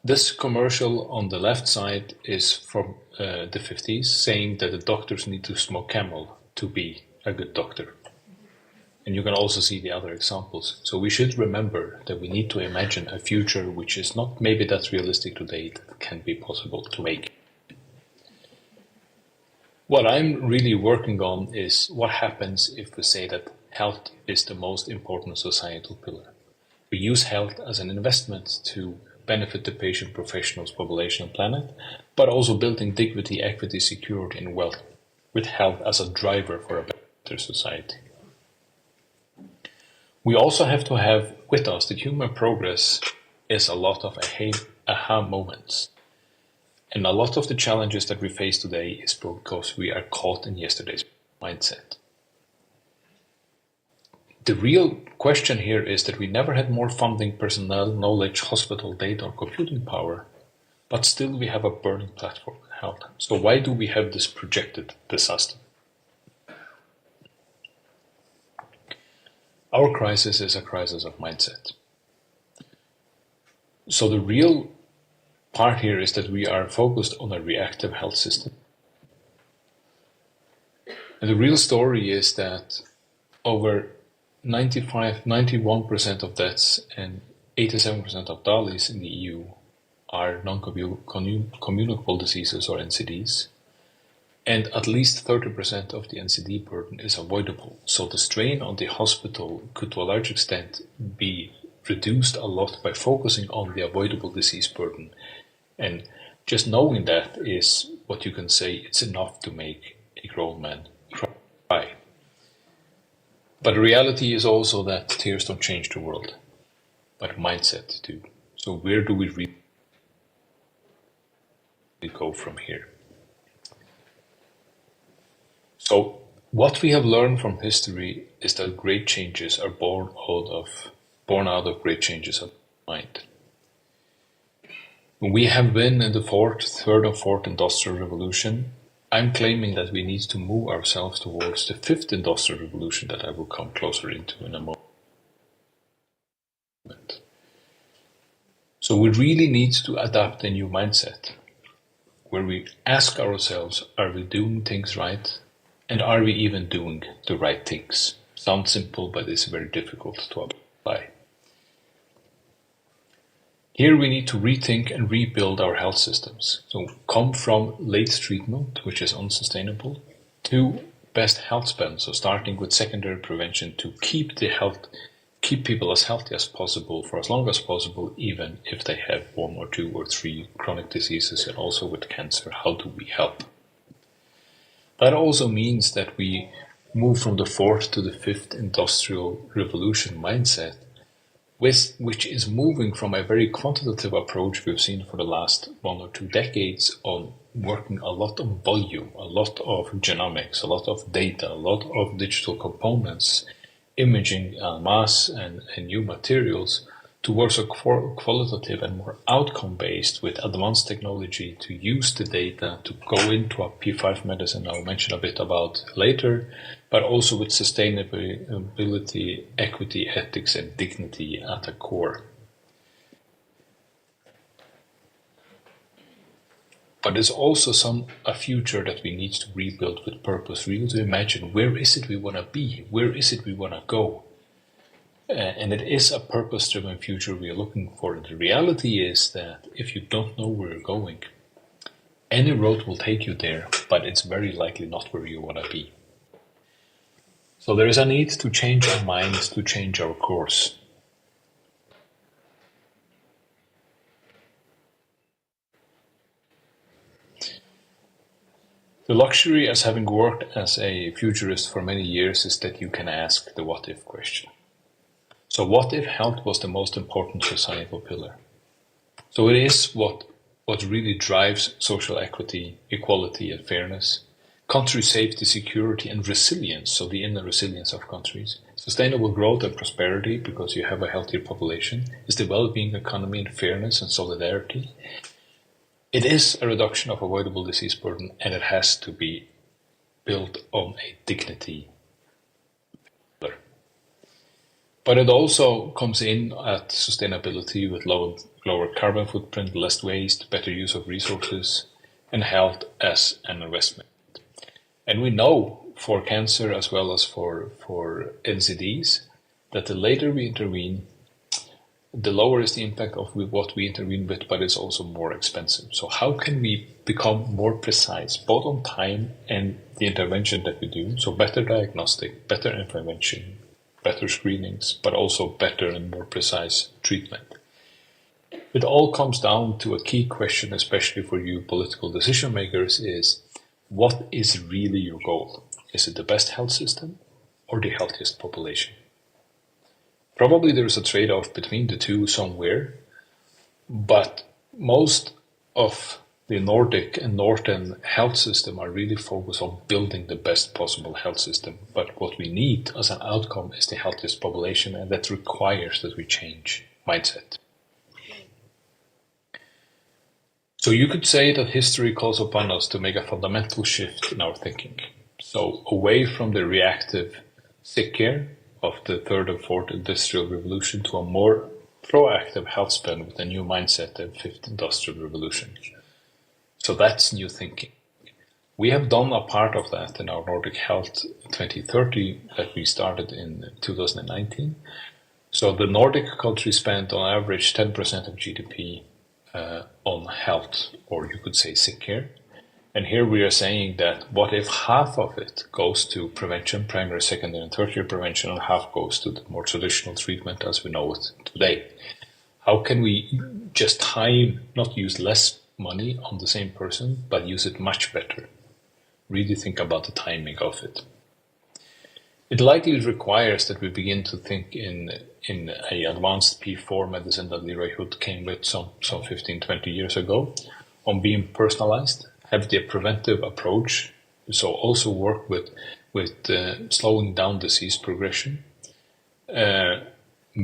This commercial on the left side is from the 50s, saying that the doctors need to smoke camel to be a good doctor. And you can also see the other examples. So we should remember that we need to imagine a future which is not maybe that realistic today, that can be possible to make. What I'm really working on is what happens if we say that health is the most important societal pillar. We use health as an investment to benefit the patient, professionals, population, and planet, but also building dignity, equity, security, and wealth, with health as a driver for a better society. We also have to have with us that human progress is a lot of aha moments. And a lot of the challenges that we face today is because we are caught in yesterday's mindset. The real question here is that we never had more funding, personnel, knowledge, hospital data, or computing power, but still we have a burning platform in health. So why do we have this projected disaster? Our crisis is a crisis of mindset. So the real part here is that we are focused on a reactive health system. And the real story is that over 91% of deaths and 87% of DALYs in the EU are non-communicable diseases or NCDs, and at least 30% of the NCD burden is avoidable. So the strain on the hospital could to a large extent be reduced a lot by focusing on the avoidable disease burden. And just knowing that is what you can say, it's enough to make a grown man cry. But the reality is also that tears don't change the world, but mindset do. So where do we really go from here? So what we have learned from history is that great changes are born out of great changes of mind. We have been in the third and fourth industrial revolution. I'm claiming that we need to move ourselves towards the fifth industrial revolution that I will come closer into in a moment. So we really need to adapt a new mindset where we ask ourselves, are we doing things right? And are we even doing the right things? Sounds simple, but it's very difficult to apply. Here we need to rethink and rebuild our health systems. So come from late treatment, which is unsustainable, to best health span. So starting with secondary prevention to keep people as healthy as possible for as long as possible, even if they have 1 or 2 or 3 chronic diseases, and also with cancer. How do we help? That also means that we move from the fourth to the fifth industrial revolution mindset, which is moving from a very quantitative approach we've seen for the last 1 or 2 decades on working a lot on volume, a lot of genomics, a lot of data, a lot of digital components, imaging en masse and new materials, towards a qualitative and more outcome-based with advanced technology to use the data to go into a P5 medicine I'll mention a bit about later, but also with sustainability, equity, ethics, and dignity at the core. But it's also a future that we need to rebuild with purpose, really to imagine where is it we want to be, where is it we want to go. And it is a purpose-driven future we are looking for. And the reality is that if you don't know where you're going, any road will take you there, but it's very likely not where you want to be. So there is a need to change our minds, to change our course. The luxury as having worked as a futurist for many years is that you can ask the what-if question. So what if health was the most important societal pillar? So it is what really drives social equity, equality and fairness, country safety, security and resilience, so the inner resilience of countries, sustainable growth and prosperity because you have a healthier population, is the well-being economy and fairness and solidarity. It is a reduction of avoidable disease burden, and it has to be built on a dignity pillar. But it also comes in at sustainability with lower carbon footprint, less waste, better use of resources, and health as an investment. And we know for cancer as well as for NCDs that the later we intervene, the lower is the impact of what we intervene with, but it's also more expensive. So how can we become more precise, both on time and the intervention that we do? So better diagnostic, better intervention, better screenings, but also better and more precise treatment. It all comes down to a key question, especially for you political decision makers, is what is really your goal? Is it the best health system or the healthiest population? Probably there's a trade-off between the two somewhere, but most of the Nordic and Northern health system are really focused on building the best possible health system. But what we need as an outcome is the healthiest population, and that requires that we change mindset. So you could say that history calls upon us to make a fundamental shift in our thinking. So away from the reactive sick care of the third and fourth industrial revolution to a more proactive health span with a new mindset and fifth industrial revolution. So that's new thinking. We have done a part of that in our Nordic Health 2030 that we started in 2019. So the Nordic countries spent on average 10% of GDP on health, or you could say sick care. And here we are saying that what if half of it goes to prevention, primary, secondary and tertiary prevention, and half goes to the more traditional treatment as we know it today? How can we just not use less money on the same person, but use it much better? Really think about the timing of it. It likely requires that we begin to think in a advanced P4 medicine that Leroy Hood came with some 15, 20 years ago, on being personalized, have the preventive approach, so also work with slowing down disease progression,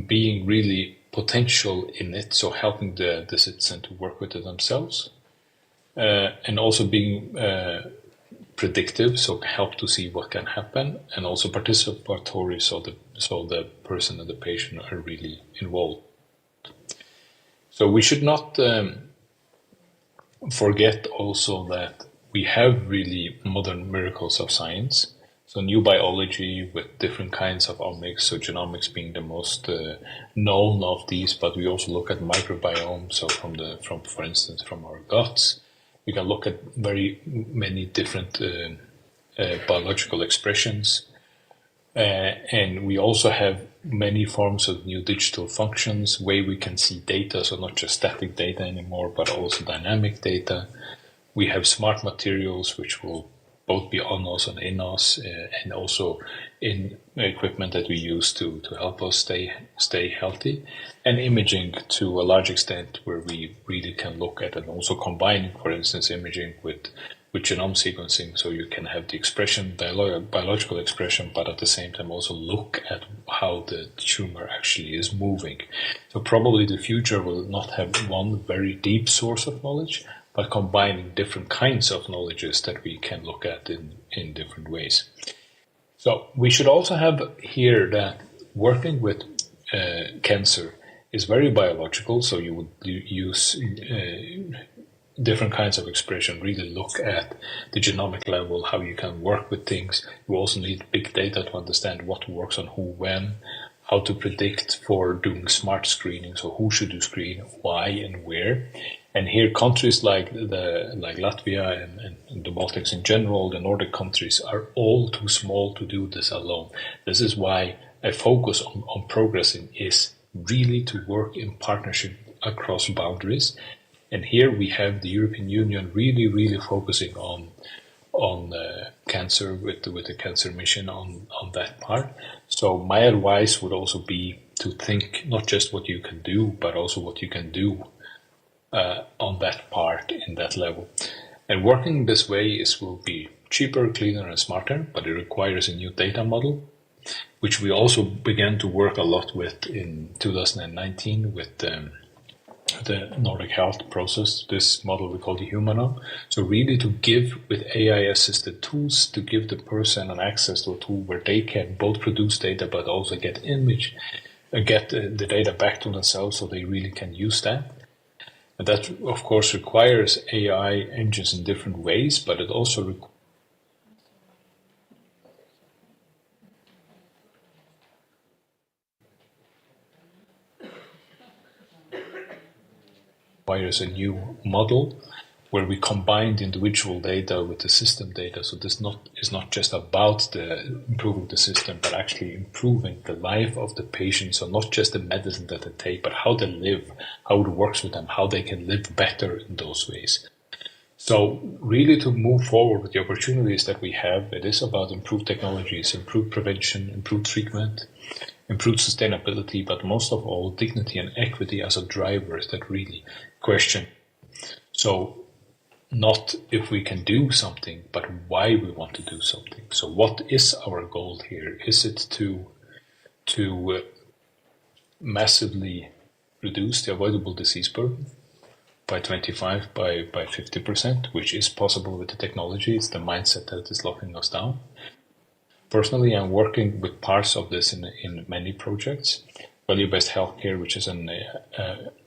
being really potential in it, so helping the citizen to work with it themselves, and also being predictive, so help to see what can happen, and also participatory, so the person and the patient are really involved. So we should not forget also that we have really modern miracles of science. So new biology with different kinds of omics, so genomics being the most known of these, but we also look at microbiome, so for instance from our guts. We can look at very many different biological expressions. And we also have many forms of new digital functions, way we can see data, so not just static data anymore, but also dynamic data. We have smart materials, which will both be on us and in us, and also in equipment that we use to help us stay healthy, and imaging to a large extent where we really can look at and also combining, for instance, imaging with genome sequencing, so you can have the expression, biological expression, but at the same time also look at how the tumor actually is moving. So probably the future will not have one very deep source of knowledge, but combining different kinds of knowledges that we can look at in different ways. So we should also have here that working with cancer is very biological, so you would use different kinds of expression, really look at the genomic level, how you can work with things. You also need big data to understand what works on who, when, how to predict for doing smart screening, so who should you screen, why and where. And here countries like Latvia and the Baltics in general, the Nordic countries, are all too small to do this alone. This is why a focus on progressing is really to work in partnership across boundaries. And here we have the European Union really focusing on cancer with the cancer mission on that part. So my advice would also be to think not just what you can do, but also what you can do on that part in that level. And working this way will be cheaper, cleaner and smarter, but it requires a new data model, which we also began to work a lot with in 2019 with the Nordic Health process, this model we call the Humanome. So really to give with AI-assisted tools, to give the person an access to a tool where they can both produce data but also get the data back to themselves so they really can use that. And that, of course, requires AI engines in different ways, but it also requires a new model where we combine the individual data with the system data. So this is not just about improving the system, but actually improving the life of the patient. So not just the medicine that they take, but how they live, how it works with them, how they can live better in those ways. So really to move forward with the opportunities that we have, it is about improved technologies, improved prevention, improved treatment, improved sustainability, but most of all, dignity and equity as a driver that really question. So not if we can do something, but why we want to do something. So what is our goal here? Is it to massively reduce the avoidable disease burden by 25, by 50%, which is possible with the technology? It's the mindset that is locking us down. Personally, I'm working with parts of this in many projects. Value-based healthcare, which is an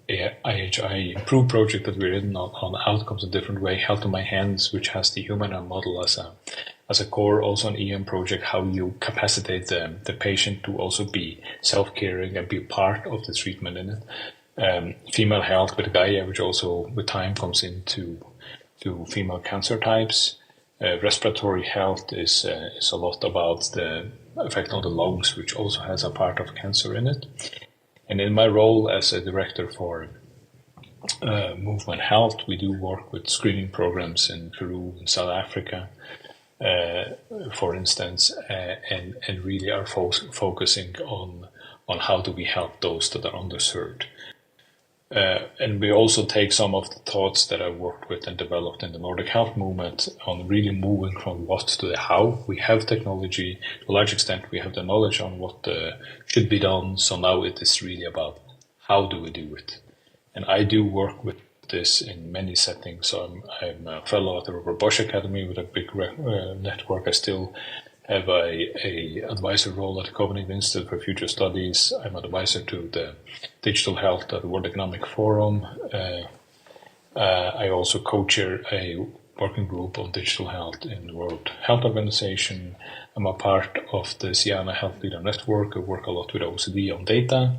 IHI Improve project that we're in on outcomes a different way. Health in My Hands, which has the Humanome model as a core, also an EM project, how you capacitate the patient to also be self-caring and be part of the treatment in it. Female health with Gaia, which also with time comes into female cancer types. Respiratory health is a lot about the effect on the lungs, which also has a part of cancer in it. And in my role as a director for Movement Health, we do work with screening programs in Peru and South Africa, for instance, and really are focusing on how do we help those that are underserved. And we also take some of the thoughts that I worked with and developed in the Nordic Health movement on really moving from what to the how. We have technology, to a large extent we have the knowledge on what should be done, so now it is really about how do we do it. And I do work with this in many settings. So I'm a fellow at the Robert Bosch Academy with a big network. I still have a advisor role at the Copenhagen Institute for Future Studies. I'm an advisor to the digital health at the World Economic Forum. I also co-chair a working group on digital health in the World Health Organization. I'm a part of the Siana Health Leader Network. I work a lot with OECD on data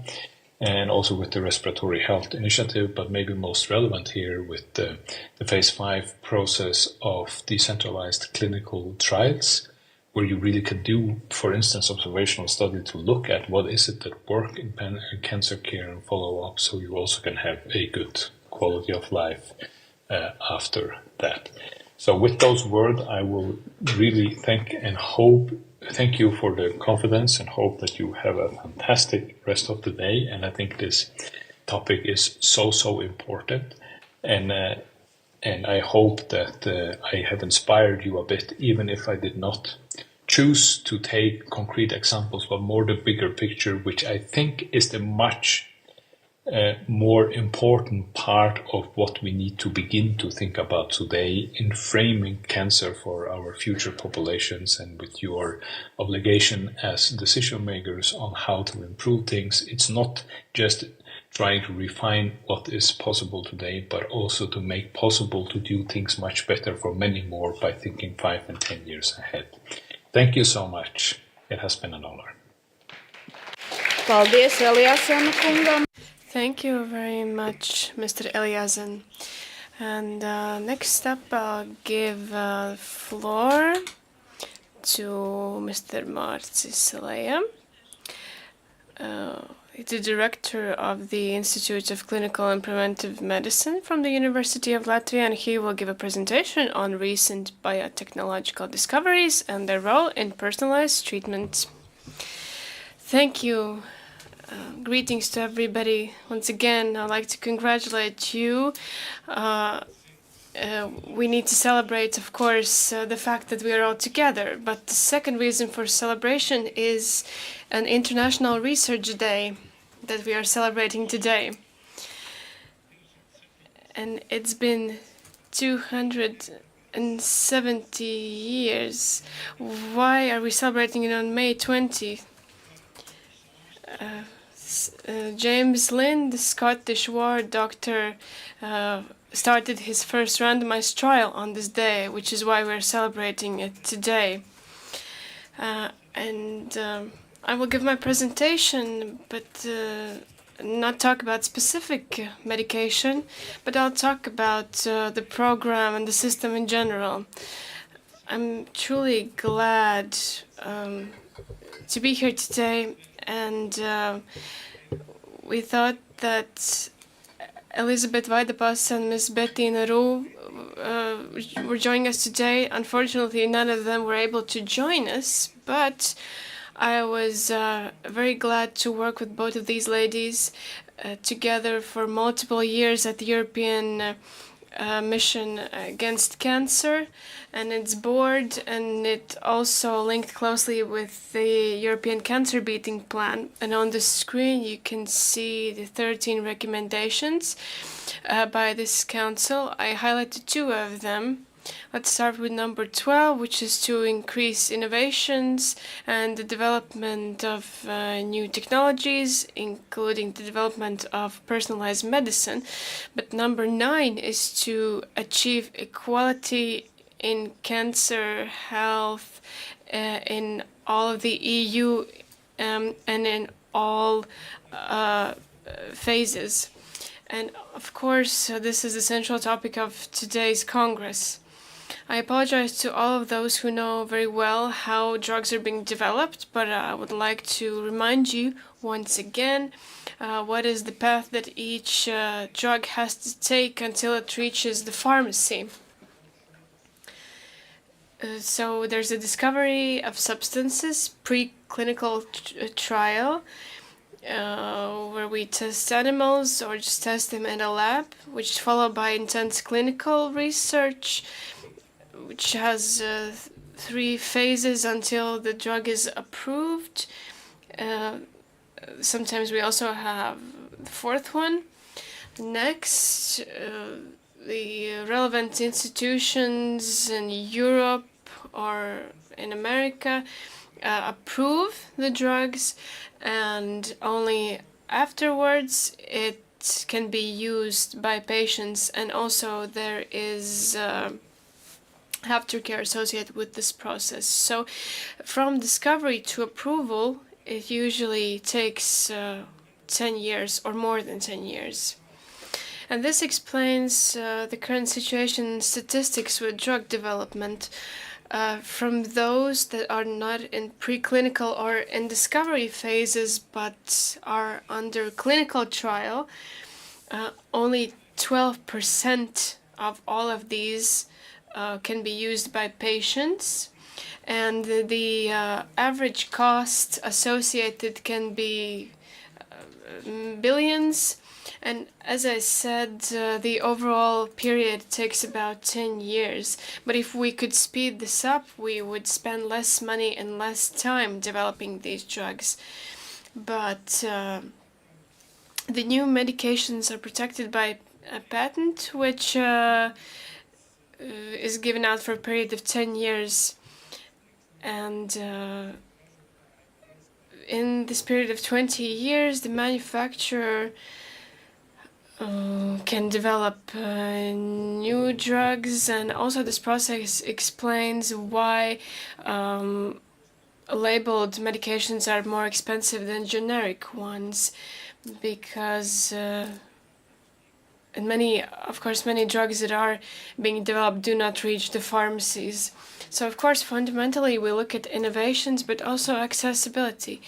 and also with the Respiratory Health Initiative, but maybe most relevant here with the Phase 5 process of decentralized clinical trials, where you really can do, for instance, observational study to look at what is it that work in cancer care and follow up, so you also can have a good quality of life after that. So with those words, I will really thank you for the confidence and hope that you have a fantastic rest of the day. And I think this topic is so important. And I hope that I have inspired you a bit, even if I did not choose to take concrete examples, but more the bigger picture, which I think is the much more important part of what we need to begin to think about today in framing cancer for our future populations, and with your obligation as decision makers on how to improve things. It's not just trying to refine what is possible today, but also to make possible to do things much better for many more by thinking 5 and 10 years ahead. Thank you so much. It has been an honor. Paldies Eliasam kungam. Thank you very much, Mr. Eliasen. And next up, I'll give the floor to Mr. Marcis Leja, the director of the Institute of Clinical and Preventive Medicine from the University of Latvia, and he will give a presentation on recent biotechnological discoveries and their role in personalized treatment. Thank you. Greetings to everybody. Once again, I'd like to congratulate you. We need to celebrate, of course, the fact that we are all together. But the second reason for celebration is an International Research Day that we are celebrating today. And it's been 270 years. Why are we celebrating it on May 20th? James Lind, the Scottish war doctor, started his first randomized trial on this day, which is why we're celebrating it today. I will give my presentation, but not talk about specific medication, but I'll talk about the program and the system in general. I'm truly glad to be here today, and we thought that Elizabeth Vaidapas and Ms. Bettina Roux were joining us today. Unfortunately, none of them were able to join us, but I was very glad to work with both of these ladies together for multiple years at the European Mission Against Cancer and its board, and it also linked closely with the European Cancer Beating Plan. And on the screen you can see the 13 recommendations by this council. I highlighted 2 of them. Let's start with number 12, which is to increase innovations and the development of new technologies, including the development of personalized medicine. But number 9 is to achieve equality in cancer health in all of the EU and in all phases. And of course, this is the central topic of today's Congress. I apologize to all of those who know very well how drugs are being developed, but I would like to remind you once again what is the path that each drug has to take until it reaches the pharmacy. So there's a discovery of substances, preclinical trial, where we test animals or just test them in a lab, which is followed by intense clinical research, which has 3 phases until the drug is approved. Sometimes we also have the 4th one. Next, the relevant institutions in Europe or in America approve the drugs, and only afterwards it can be used by patients, and also there is aftercare associated with this process. So from discovery to approval, it usually takes 10 years or more than 10 years. And this explains the current situation in statistics with drug development. From those that are not in preclinical or in discovery phases but are under clinical trial, only 12% of all of these can be used by patients, and the average cost associated can be billions. And as I said, the overall period takes about 10 years. But if we could speed this up, we would spend less money and less time developing these drugs. But the new medications are protected by a patent, which is given out for a period of 10 years. And in this period of 20 years, the manufacturer can develop new drugs, and also this process explains why labeled medications are more expensive than generic ones, because and many drugs that are being developed do not reach the pharmacies. So of course, fundamentally, we look at innovations, but also accessibility.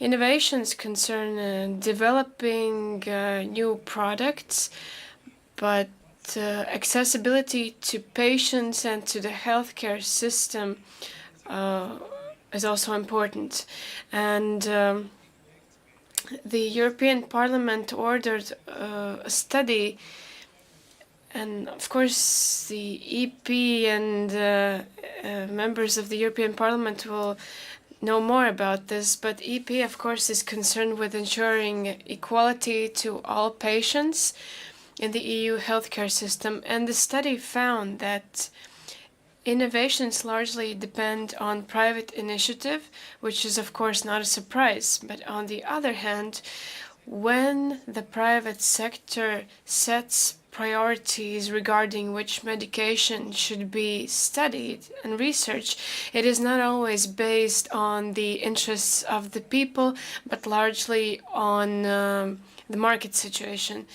Innovations concern developing new products, but accessibility to patients and to the healthcare system is also important. And the European Parliament ordered a study, and of course the EP and members of the European Parliament will know more about this, but EP, of course, is concerned with ensuring equality to all patients in the EU healthcare system. And the study found that innovations largely depend on private initiative, which is, of course, not a surprise. But on the other hand, when the private sector sets priorities regarding which medication should be studied and researched, it is not always based on the interests of the people, but largely on the market situation.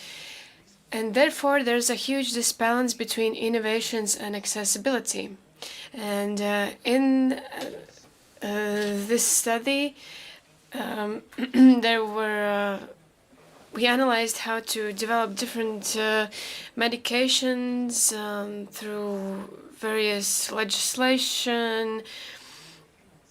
And therefore, there's a huge disbalance between innovations and accessibility. And in this study, we analyzed how to develop different medications through various legislation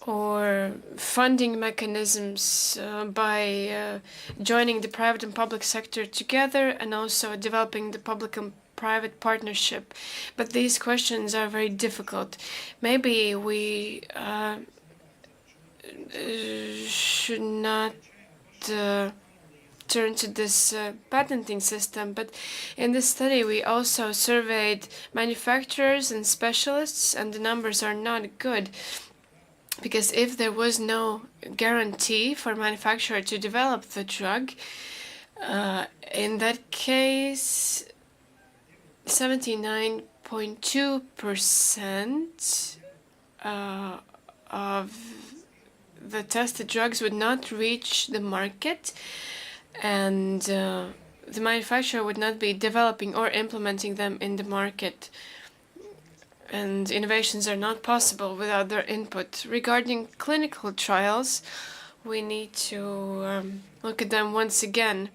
or funding mechanisms by joining the private and public sector together, and also developing the public and private partnership. But these questions are very difficult. Maybe we should not turn to this patenting system, but in this study we also surveyed manufacturers and specialists, and the numbers are not good, because if there was no guarantee for manufacturer to develop the drug, in that case 79.2% of the tested drugs would not reach the market, and the manufacturer would not be developing or implementing them in the market. And innovations are not possible without their input. Regarding clinical trials, we need to look at them once again.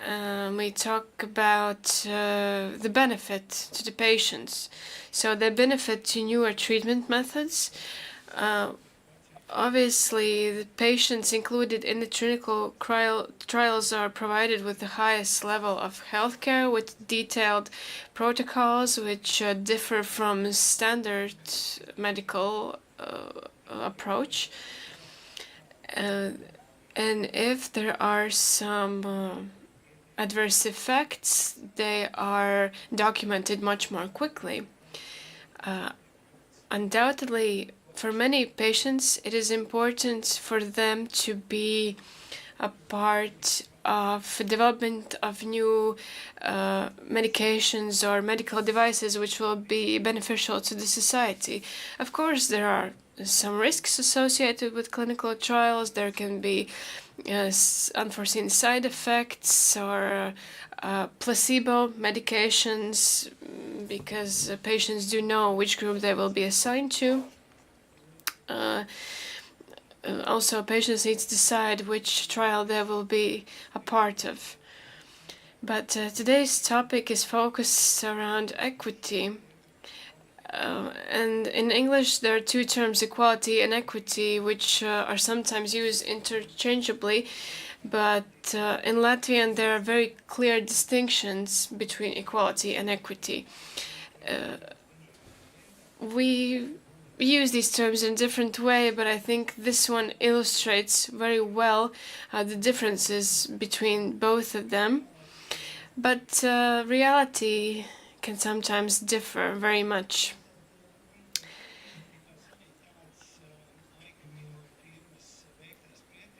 We talk about the benefit to the patients. So the benefit to newer treatment methods. Obviously, the patients included in the clinical trials are provided with the highest level of healthcare, with detailed protocols which differ from standard medical approach. And if there are some adverse effects, they are documented much more quickly. Undoubtedly, for many patients, it is important for them to be a part of development of new medications or medical devices which will be beneficial to the society. Of course, there are some risks associated with clinical trials. There can be unforeseen side effects or placebo medications, because patients do know which group they will be assigned to. Also, patients need to decide which trial they will be a part of. But today's topic is focused around equity. And in English, there are two terms, equality and equity, which are sometimes used interchangeably. But in Latvian, there are very clear distinctions between equality and equity. We use these terms in a different way, but I think this one illustrates very well the differences between both of them. But reality can sometimes differ very much.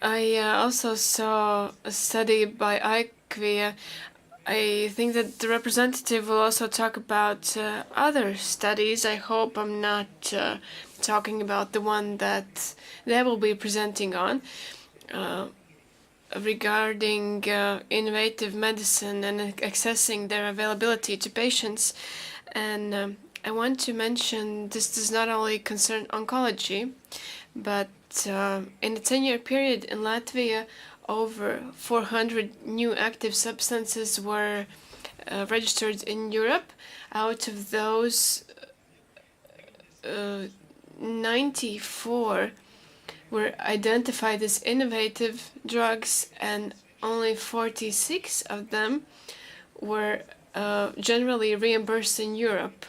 I also saw a study by IQVIA I think that the representative will also talk about other studies. I hope I'm not talking about the one that they will be presenting on regarding innovative medicine and accessing their availability to patients. And I want to mention this does not only concern oncology, but in a 10-year period in Latvia, over 400 new active substances were registered in Europe. Out of those, 94 were identified as innovative drugs, and only 46 of them were generally reimbursed in Europe.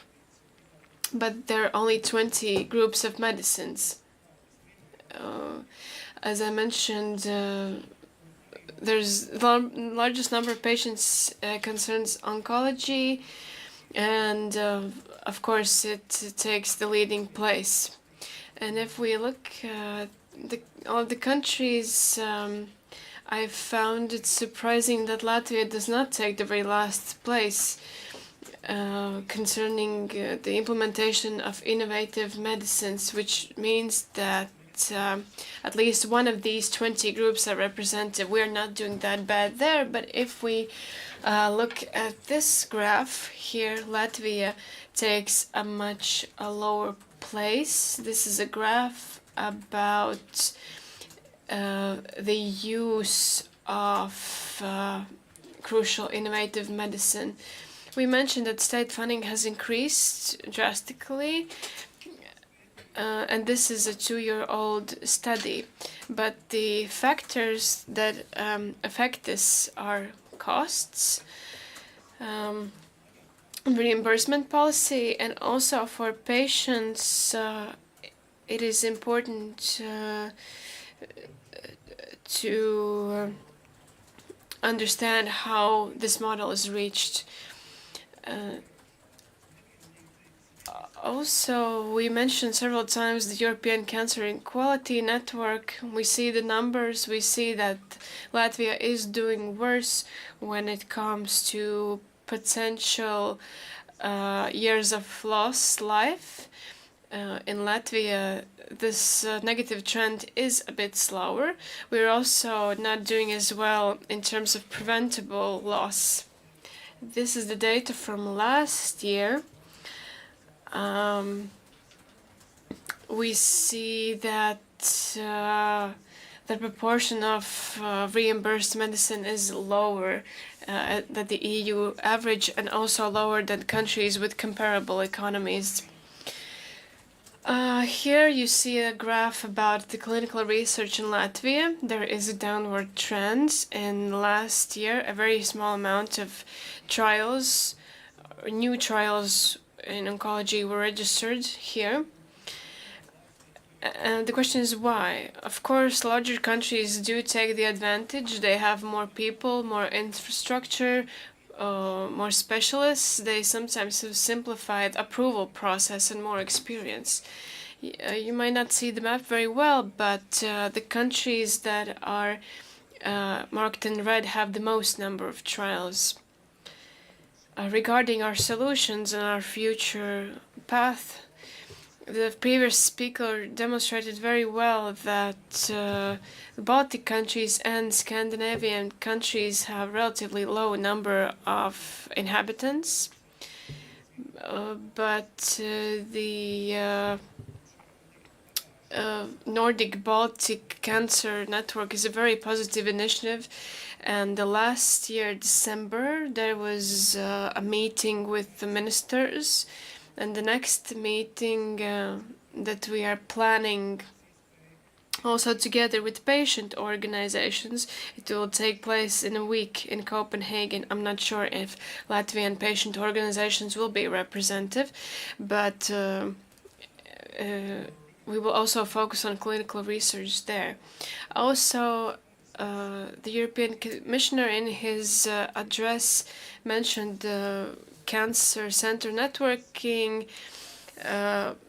But there are only 20 groups of medicines. As I mentioned, there's the largest number of patients concerns oncology, and of course it takes the leading place. And if we look at all the countries, I found it surprising that Latvia does not take the very last place concerning the implementation of innovative medicines, which means that at least one of these 20 groups are represented. We're not doing that bad there, but if we look at this graph here, Latvia takes a much lower place. This is a graph about the use of crucial innovative medicine. We mentioned that state funding has increased drastically, and this is a 2-year-old study. But the factors that affect this are costs, reimbursement policy, and also for patients, it is important to understand how this model is reached. Also, we mentioned several times the European Cancer Equality Network. We see the numbers. We see that Latvia is doing worse when it comes to potential years of lost life. In Latvia, this negative trend is a bit slower. We're also not doing as well in terms of preventable loss. This is the data from last year. We see that the proportion of reimbursed medicine is lower than the EU average, and also lower than countries with comparable economies. Here you see a graph about the clinical research in Latvia. There is a downward trend. In last year, a very small amount of trials, new trials in oncology were registered here. And the question is why? Of course, larger countries do take the advantage. They have more people, more infrastructure, more specialists. They sometimes have simplified approval process and more experience. You might not see the map very well, but the countries that are marked in red have the most number of trials. Regarding our solutions and our future path, the previous speaker demonstrated very well that the Baltic countries and Scandinavian countries have relatively low number of inhabitants, but the Nordic Baltic Cancer Network is a very positive initiative. And the last year, December, there was a meeting with the ministers, and the next meeting that we are planning also together with patient organizations, it will take place in a week in Copenhagen. I'm not sure if Latvian patient organizations will be representative, but we will also focus on clinical research there. Also, the European Commissioner in his address mentioned the Cancer Center Networking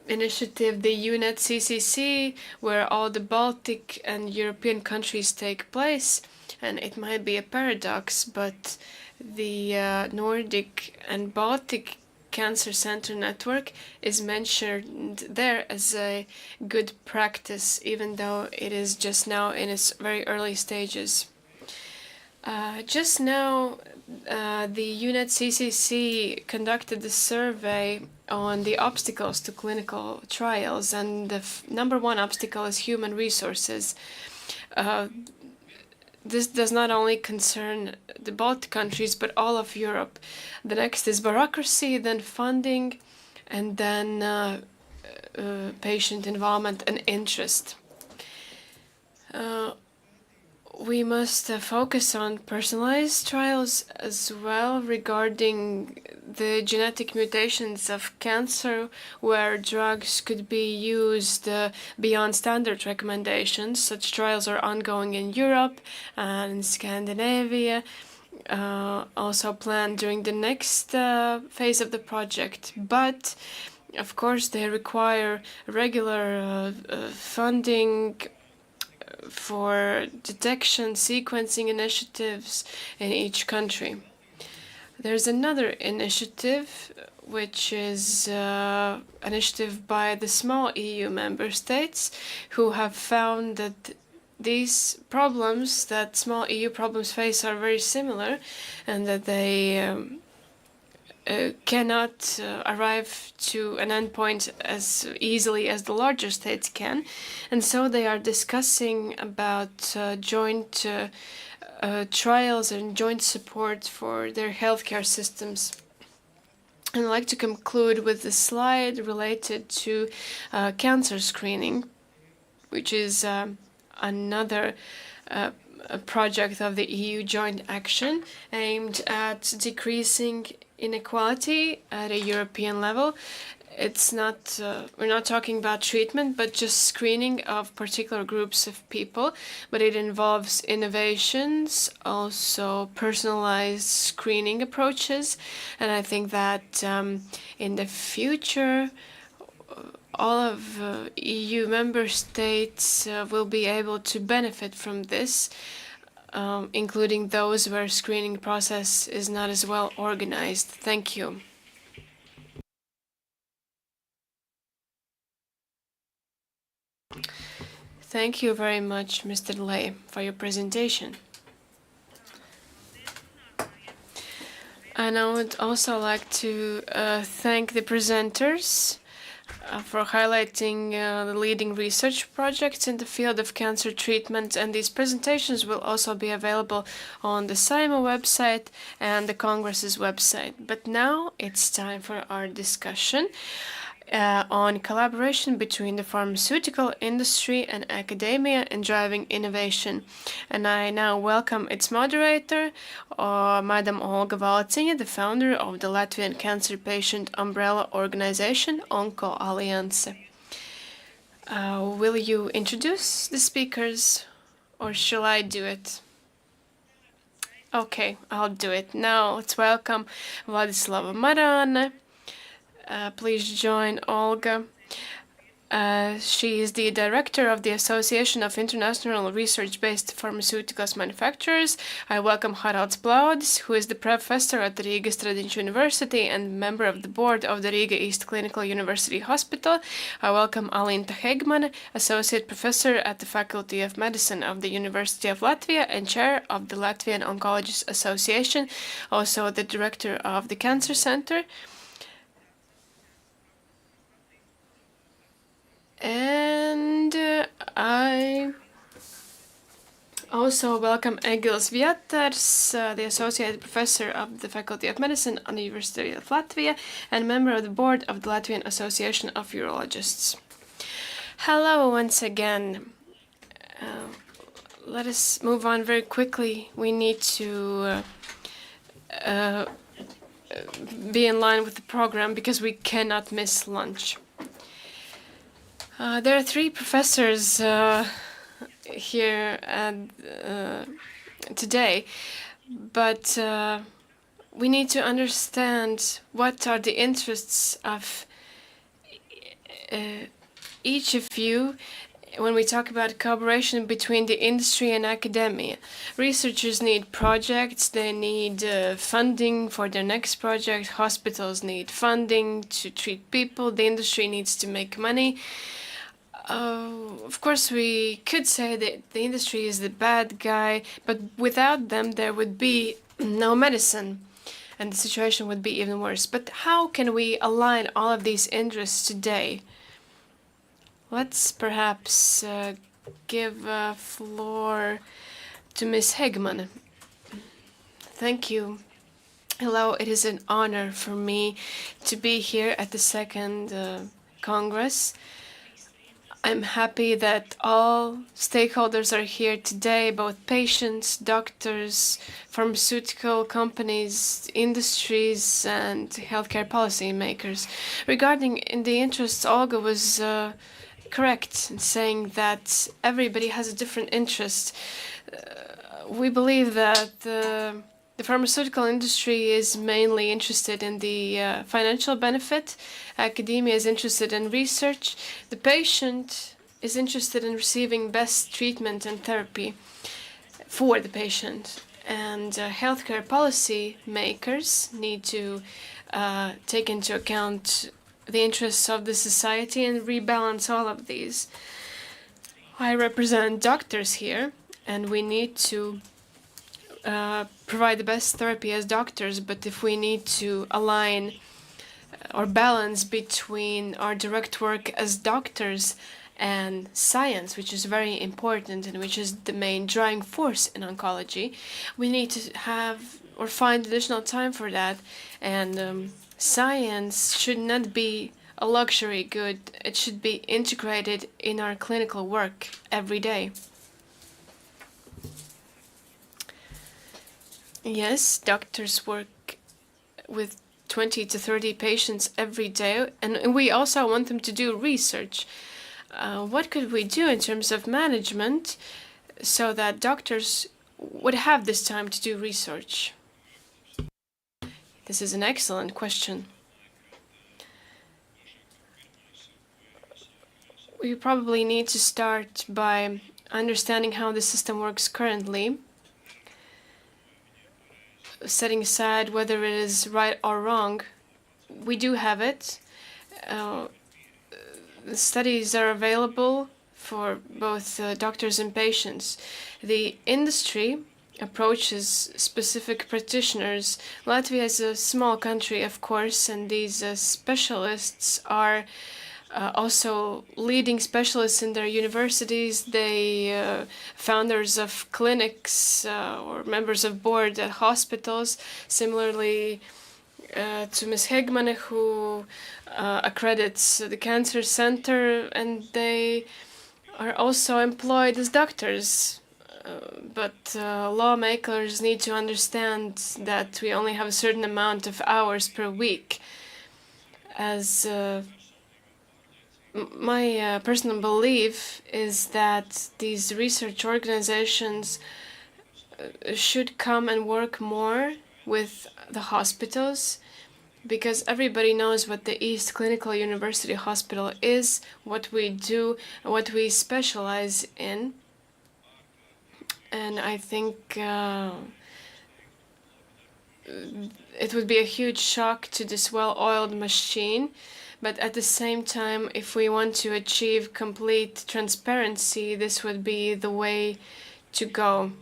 initiative, the UNET CCC, where all the Baltic and European countries take place. And it might be a paradox, but the Nordic and Baltic Cancer Center Network is mentioned there as a good practice, even though it is just now in its very early stages. Just now, the UNED CCC conducted a survey on the obstacles to clinical trials, and the number one obstacle is human resources. This does not only concern the Baltic countries, but all of Europe. The next is bureaucracy, then funding, and then patient involvement and interest. We must focus on personalized trials as well regarding the genetic mutations of cancer, where drugs could be used beyond standard recommendations. Such trials are ongoing in Europe and Scandinavia, also planned during the next phase of the project. But of course, they require regular funding for detection sequencing initiatives in each country. There's another initiative, which is an initiative by the small EU member states, who have found that these problems that small EU problems face are very similar, and that they cannot arrive to an endpoint as easily as the larger states can. And so they are discussing about joint trials and joint support for their healthcare systems. And I'd like to conclude with a slide related to cancer screening, which is another a project of the EU joint action aimed at decreasing inequality at a European level. It's not, we're not talking about treatment, but just screening of particular groups of people. But it involves innovations, also personalized screening approaches. And I think that in the future, all of EU member states will be able to benefit from this, including those where screening process is not as well organized. Thank you. Thank you very much, Mr. Ley, for your presentation. And I would also like to thank the presenters for highlighting the leading research projects in the field of cancer treatment, and these presentations will also be available on the SAIMA website and the Congress's website. But now it's time for our discussion on collaboration between the pharmaceutical industry and academia in driving innovation. And I now welcome its moderator, Madam Olga Valciņa, the founder of the Latvian Cancer Patient Umbrella Organization, Onco Alliance. Will you introduce the speakers, or shall I do it? Okay, I'll do it. Now let's welcome Vladislava Marāne. Please join Olga. She is the director of the Association of International Research-Based Pharmaceuticals Manufacturers. I welcome Haralds Plaudis, who is the professor at the Riga Stradiņš University and member of the board of the Riga East Clinical University Hospital. I welcome Alinta Hegmane, associate professor at the Faculty of Medicine of the University of Latvia and chair of the Latvian Oncologists Association, also the director of the Cancer Center. And I also welcome Egils Vietars, the Associate Professor of the Faculty of Medicine on the University of Latvia and member of the board of the Latvian Association of Urologists. Hello once again. Let us move on very quickly. We need to be in line with the program because we cannot miss lunch. There are three professors here today, but we need to understand what are the interests of each of you when we talk about cooperation between the industry and academia. Researchers need projects, they need funding for their next project, hospitals need funding to treat people, the industry needs to make money. Of course, we could say that the industry is the bad guy, but without them, there would be no medicine, and the situation would be even worse. But how can we align all of these interests today? Let's perhaps give a floor to Ms. Hegman. Thank you. Hello, it is an honor for me to be here at the second Congress. I'm happy that all stakeholders are here today, both patients, doctors, pharmaceutical companies, industries, and healthcare policy makers. Regarding in the interests, Olga was correct in saying that everybody has a different interest. We believe that the pharmaceutical industry is mainly interested in the financial benefit. Academia is interested in research. The patient is interested in receiving best treatment and therapy for the patient. And healthcare policy makers need to take into account the interests of the society and rebalance all of these. I represent doctors here, and we need to provide the best therapy as doctors, but if we need to align or balance between our direct work as doctors and science, which is very important and which is the main driving force in oncology, we need to have or find additional time for that. And science should not be a luxury good. It should be integrated in our clinical work every day. Yes, doctors work with 20 to 30 patients every day, and we also want them to do research. What could we do in terms of management so that doctors would have this time to do research? This is an excellent question. We probably need to start by understanding how the system works currently, setting aside whether it is right or wrong. We do have it. The studies are available for both doctors and patients. The industry approaches specific practitioners. Latvia is a small country, of course, and these specialists are also leading specialists in their universities. They founders of clinics or members of board at hospitals. Similarly to Ms. Hegman, who accredits the Cancer Center, and they are also employed as doctors. But lawmakers need to understand that we only have a certain amount of hours per week. As my personal belief is that these research organizations should come and work more with the hospitals, because everybody knows what the East Clinical University Hospital is, what we do, what we specialize in. And I think it would be a huge shock to this well-oiled machine. But at the same time, if we want to achieve complete transparency, this would be the way to go.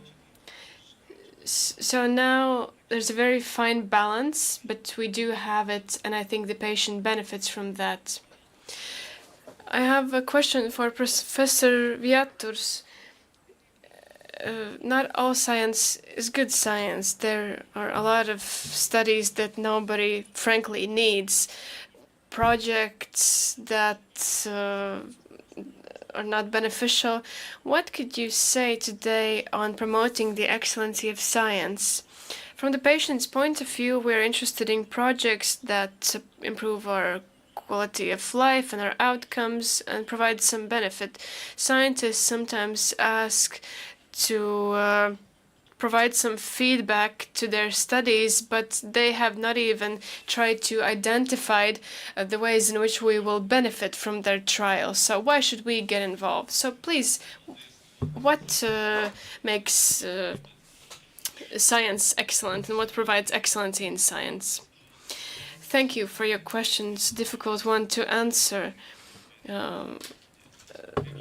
So now there's a very fine balance, but we do have it, and I think the patient benefits from that. I have a question for Professor Viaturs. Not all science is good science. There are a lot of studies that nobody frankly needs, projects that are not beneficial. What could you say today on promoting the excellency of science? From the patient's point of view, we're interested in projects that improve our quality of life and our outcomes and provide some benefit. Scientists sometimes ask to provide some feedback to their studies, but they have not even tried to identify the ways in which we will benefit from their trials. So why should we get involved? So please, what makes science excellent and what provides excellency in science? Thank you for your question. It's a difficult one to answer.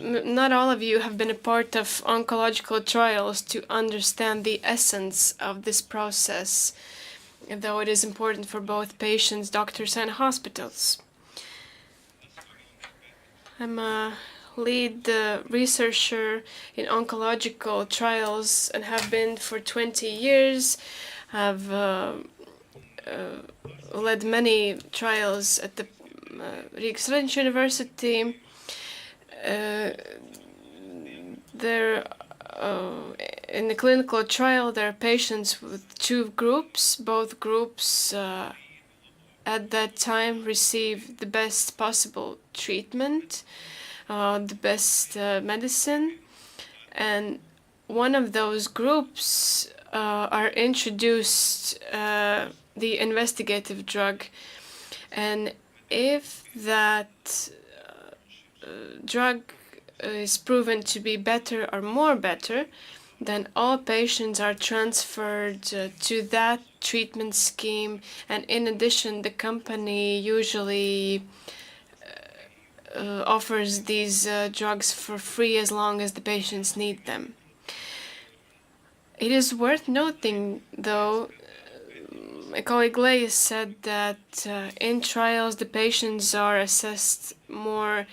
Not all of you have been a part of oncological trials to understand the essence of this process, though it is important for both patients, doctors, and hospitals. I'm a lead researcher in oncological trials and have been for 20 years. I've led many trials at the Rigas Radničs University. In the clinical trial, there are patients with two groups. Both groups at that time receive the best possible treatment, the best medicine. And one of those groups are introduced the investigative drug. And if that drug is proven to be better or more better, then all patients are transferred to that treatment scheme. And in addition, the company usually offers these drugs for free as long as the patients need them. It is worth noting, though, my colleague Leia said that in trials the patients are assessed more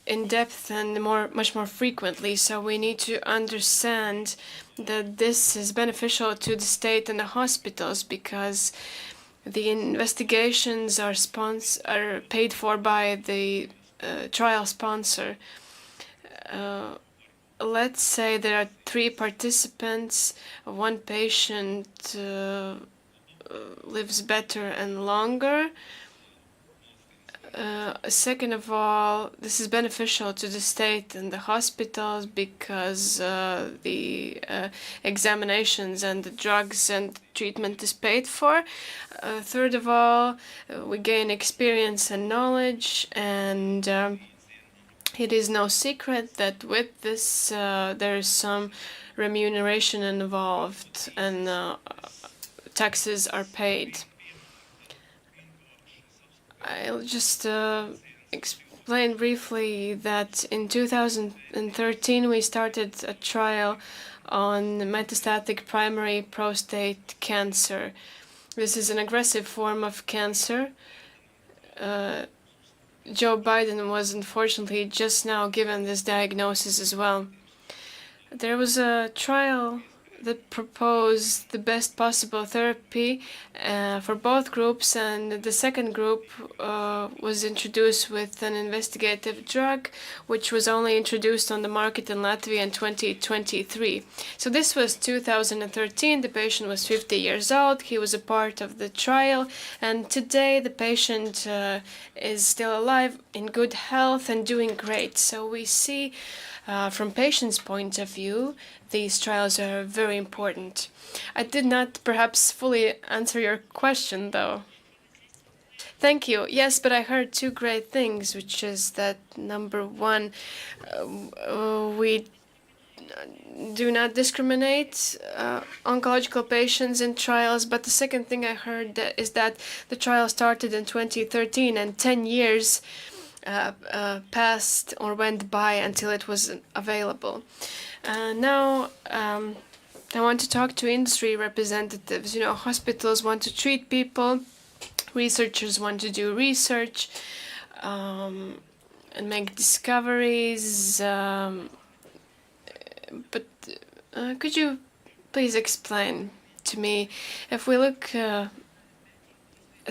in depth and much more frequently. So we need to understand that this is beneficial to the state and the hospitals because the investigations are paid for by the trial sponsor. Let's say there are 3 participants. One patient lives better and longer. Second of all, this is beneficial to the state and the hospitals because the examinations and the drugs and treatment is paid for. Third of all, we gain experience and knowledge, and it is no secret that with this there is some remuneration involved and taxes are paid. I'll just explain briefly that in 2013 we started a trial on metastatic primary prostate cancer. This is an aggressive form of cancer. Joe Biden was unfortunately just now given this diagnosis as well. There was a trial that proposed the best possible therapy for both groups, and the second group was introduced with an investigative drug, which was only introduced on the market in Latvia in 2023. So this was 2013. The patient was 50 years old. He was a part of the trial, and today the patient is still alive, in good health, and doing great. So we see from patients' point of view, these trials are very important. I did not perhaps fully answer your question, though. Thank you. Yes, but I heard 2 great things, which is that number 1, we do not discriminate oncological patients in trials. But the second thing I heard is that the trial started in 2013 and 10 years passed or went by until it was available. Now I want to talk to industry representatives. Hospitals want to treat people, researchers want to do research and make discoveries. But could you please explain to me, if we look at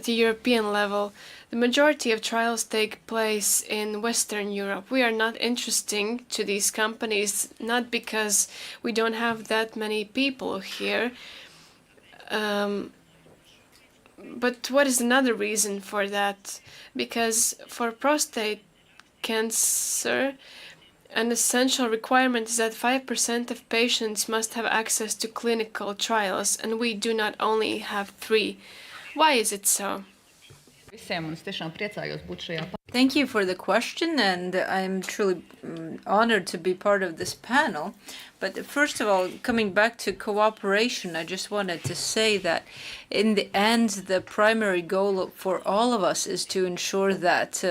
the European level, the majority of trials take place in Western Europe. We are not interesting to these companies, not because we don't have that many people here. But what is another reason for that? Because for prostate cancer, an essential requirement is that 5% of patients must have access to clinical trials, and we do not only have 3. Why is it so? Thank you for the question, and I'm truly honored to be part of this panel. But first of all, coming back to cooperation, I just wanted to say that in the end, the primary goal for all of us is to ensure that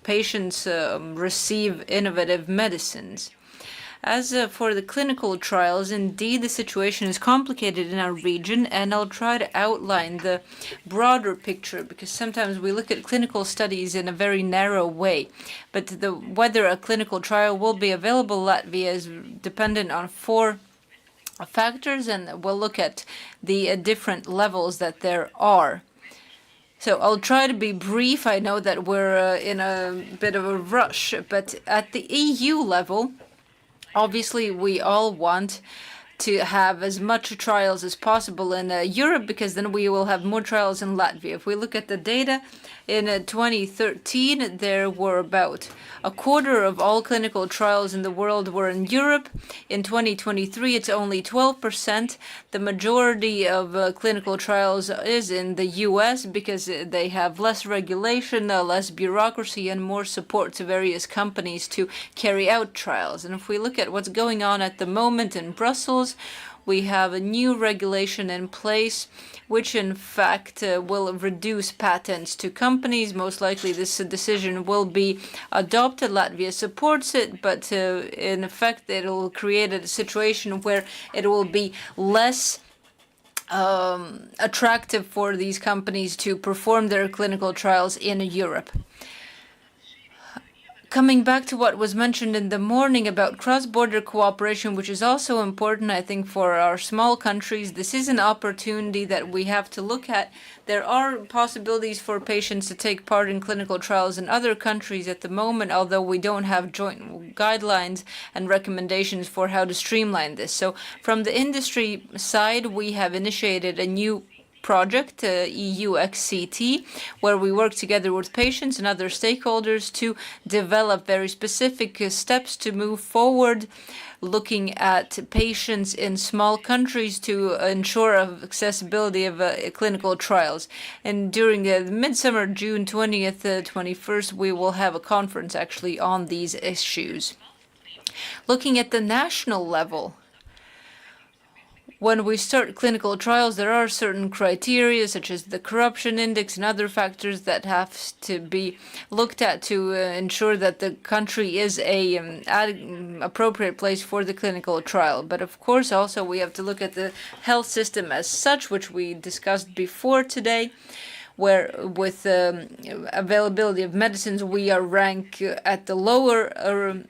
patients receive innovative medicines. As for the clinical trials, indeed, the situation is complicated in our region, and I'll try to outline the broader picture, because sometimes we look at clinical studies in a very narrow way. But whether a clinical trial will be available in Latvia is dependent on 4 factors, and we'll look at the different levels that there are. So I'll try to be brief. I know that we're in a bit of a rush, but at the EU level, obviously, we all want to have as much trials as possible in Europe, because then we will have more trials in Latvia. If we look at the data, in 2013, there were about a quarter of all clinical trials in the world were in Europe. In 2023, it's only 12%. The majority of clinical trials is in the US, because they have less regulation, less bureaucracy, and more support to various companies to carry out trials. And if we look at what's going on at the moment in Brussels, we have a new regulation in place, which in fact will reduce patents to companies. Most likely this decision will be adopted. Latvia supports it, but in effect it will create a situation where it will be less attractive for these companies to perform their clinical trials in Europe. Coming back to what was mentioned in the morning about cross-border cooperation, which is also important, I think, for our small countries, this is an opportunity that we have to look at. There are possibilities for patients to take part in clinical trials in other countries at the moment, although we don't have joint guidelines and recommendations for how to streamline this. So from the industry side, we have initiated a new project, EU-XCT, where we work together with patients and other stakeholders to develop very specific steps to move forward, looking at patients in small countries to ensure accessibility of clinical trials. And during the midsummer, June 20th, 21st, we will have a conference actually on these issues. Looking at the national level, when we start clinical trials, there are certain criteria, such as the corruption index and other factors that have to be looked at to ensure that the country is an appropriate place for the clinical trial. But of course, also we have to look at the health system as such, which we discussed before today, where with availability of medicines, we are ranked at the lower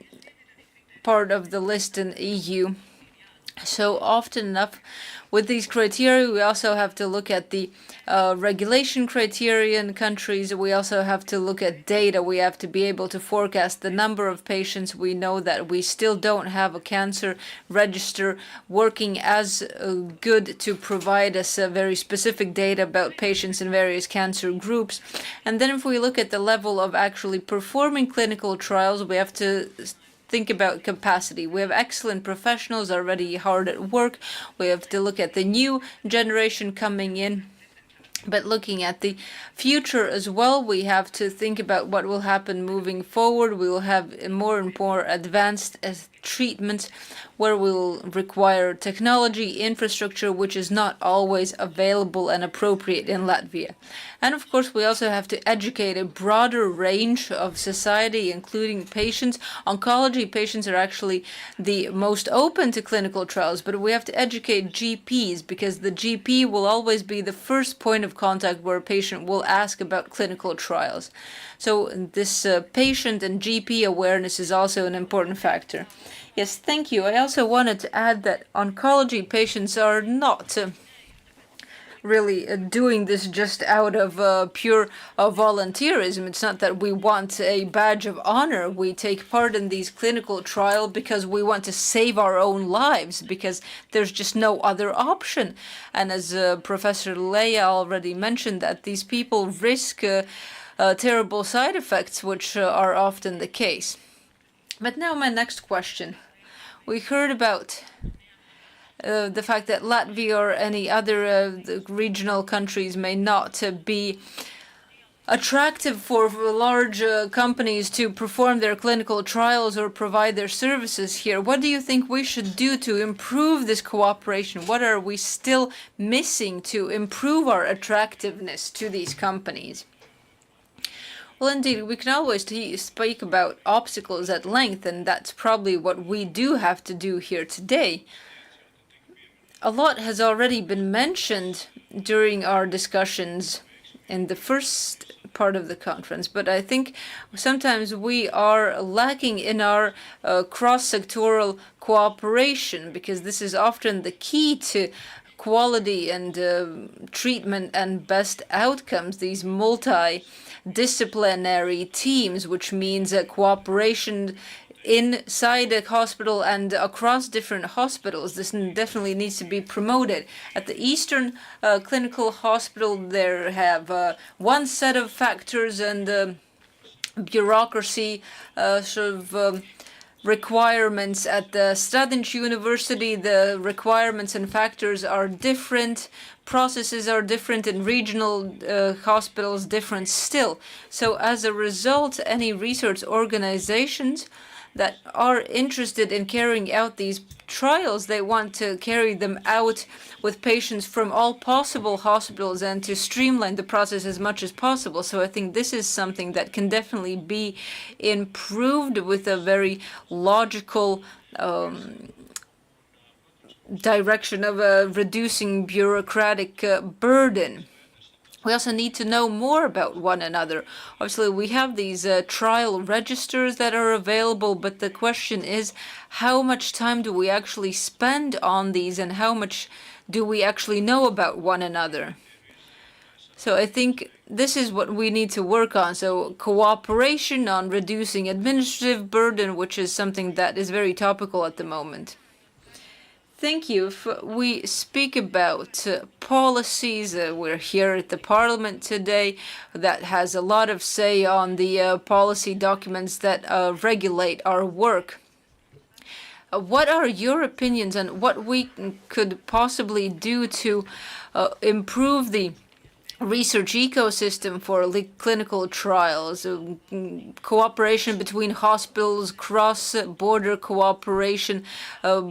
part of the list in the EU. So often enough, with these criteria, we also have to look at the regulation criteria in countries. We also have to look at data. We have to be able to forecast the number of patients. We know that we still don't have a cancer register working as good to provide us very specific data about patients in various cancer groups. And then if we look at the level of actually performing clinical trials, we have to think about capacity. We have excellent professionals already hard at work. We have to look at the new generation coming in. But looking at the future as well, we have to think about what will happen moving forward. We will have more and more advanced treatments where we will require technology, infrastructure, which is not always available and appropriate in Latvia. And of course, we also have to educate a broader range of society, including patients. Oncology patients are actually the most open to clinical trials, but we have to educate GPs, because the GP will always be the first point of contact where a patient will ask about clinical trials. So this patient and GP awareness is also an important factor. Yes, thank you. I also wanted to add that oncology patients are not really doing this just out of pure volunteerism. It's not that we want a badge of honor. We take part in these clinical trials because we want to save our own lives, because there's just no other option. And as Professor Leia already mentioned, that these people risk terrible side effects, which are often the case. But now my next question. We heard about the fact that Latvia or any other regional countries may not be attractive for large companies to perform their clinical trials or provide their services here. What do you think we should do to improve this cooperation? What are we still missing to improve our attractiveness to these companies? Well, indeed, we can always speak about obstacles at length, and that's probably what we do have to do here today. A lot has already been mentioned during our discussions in the first part of the conference, but I think sometimes we are lacking in our cross-sectoral cooperation, because this is often the key to quality and treatment and best outcomes, these multidisciplinary teams, which means cooperation inside a hospital and across different hospitals. This definitely needs to be promoted. At the Eastern Clinical Hospital, there have one set of factors and bureaucracy requirements. At the Stradins University, the requirements and factors are different. Processes are different in regional hospitals, different still. So as a result, any research organizations that are interested in carrying out these trials, they want to carry them out with patients from all possible hospitals and to streamline the process as much as possible. So I think this is something that can definitely be improved with a very logical direction of reducing bureaucratic burden. We also need to know more about one another. Obviously, we have these trial registers that are available, but the question is, how much time do we actually spend on these, and how much do we actually know about one another? So I think this is what we need to work on. So cooperation on reducing administrative burden, which is something that is very topical at the moment. Thank you. If we speak about policies, we're here at the Parliament today that has a lot of say on the policy documents that regulate our work. What are your opinions on what we could possibly do to improve the research ecosystem for clinical trials, cooperation between hospitals, cross-border cooperation,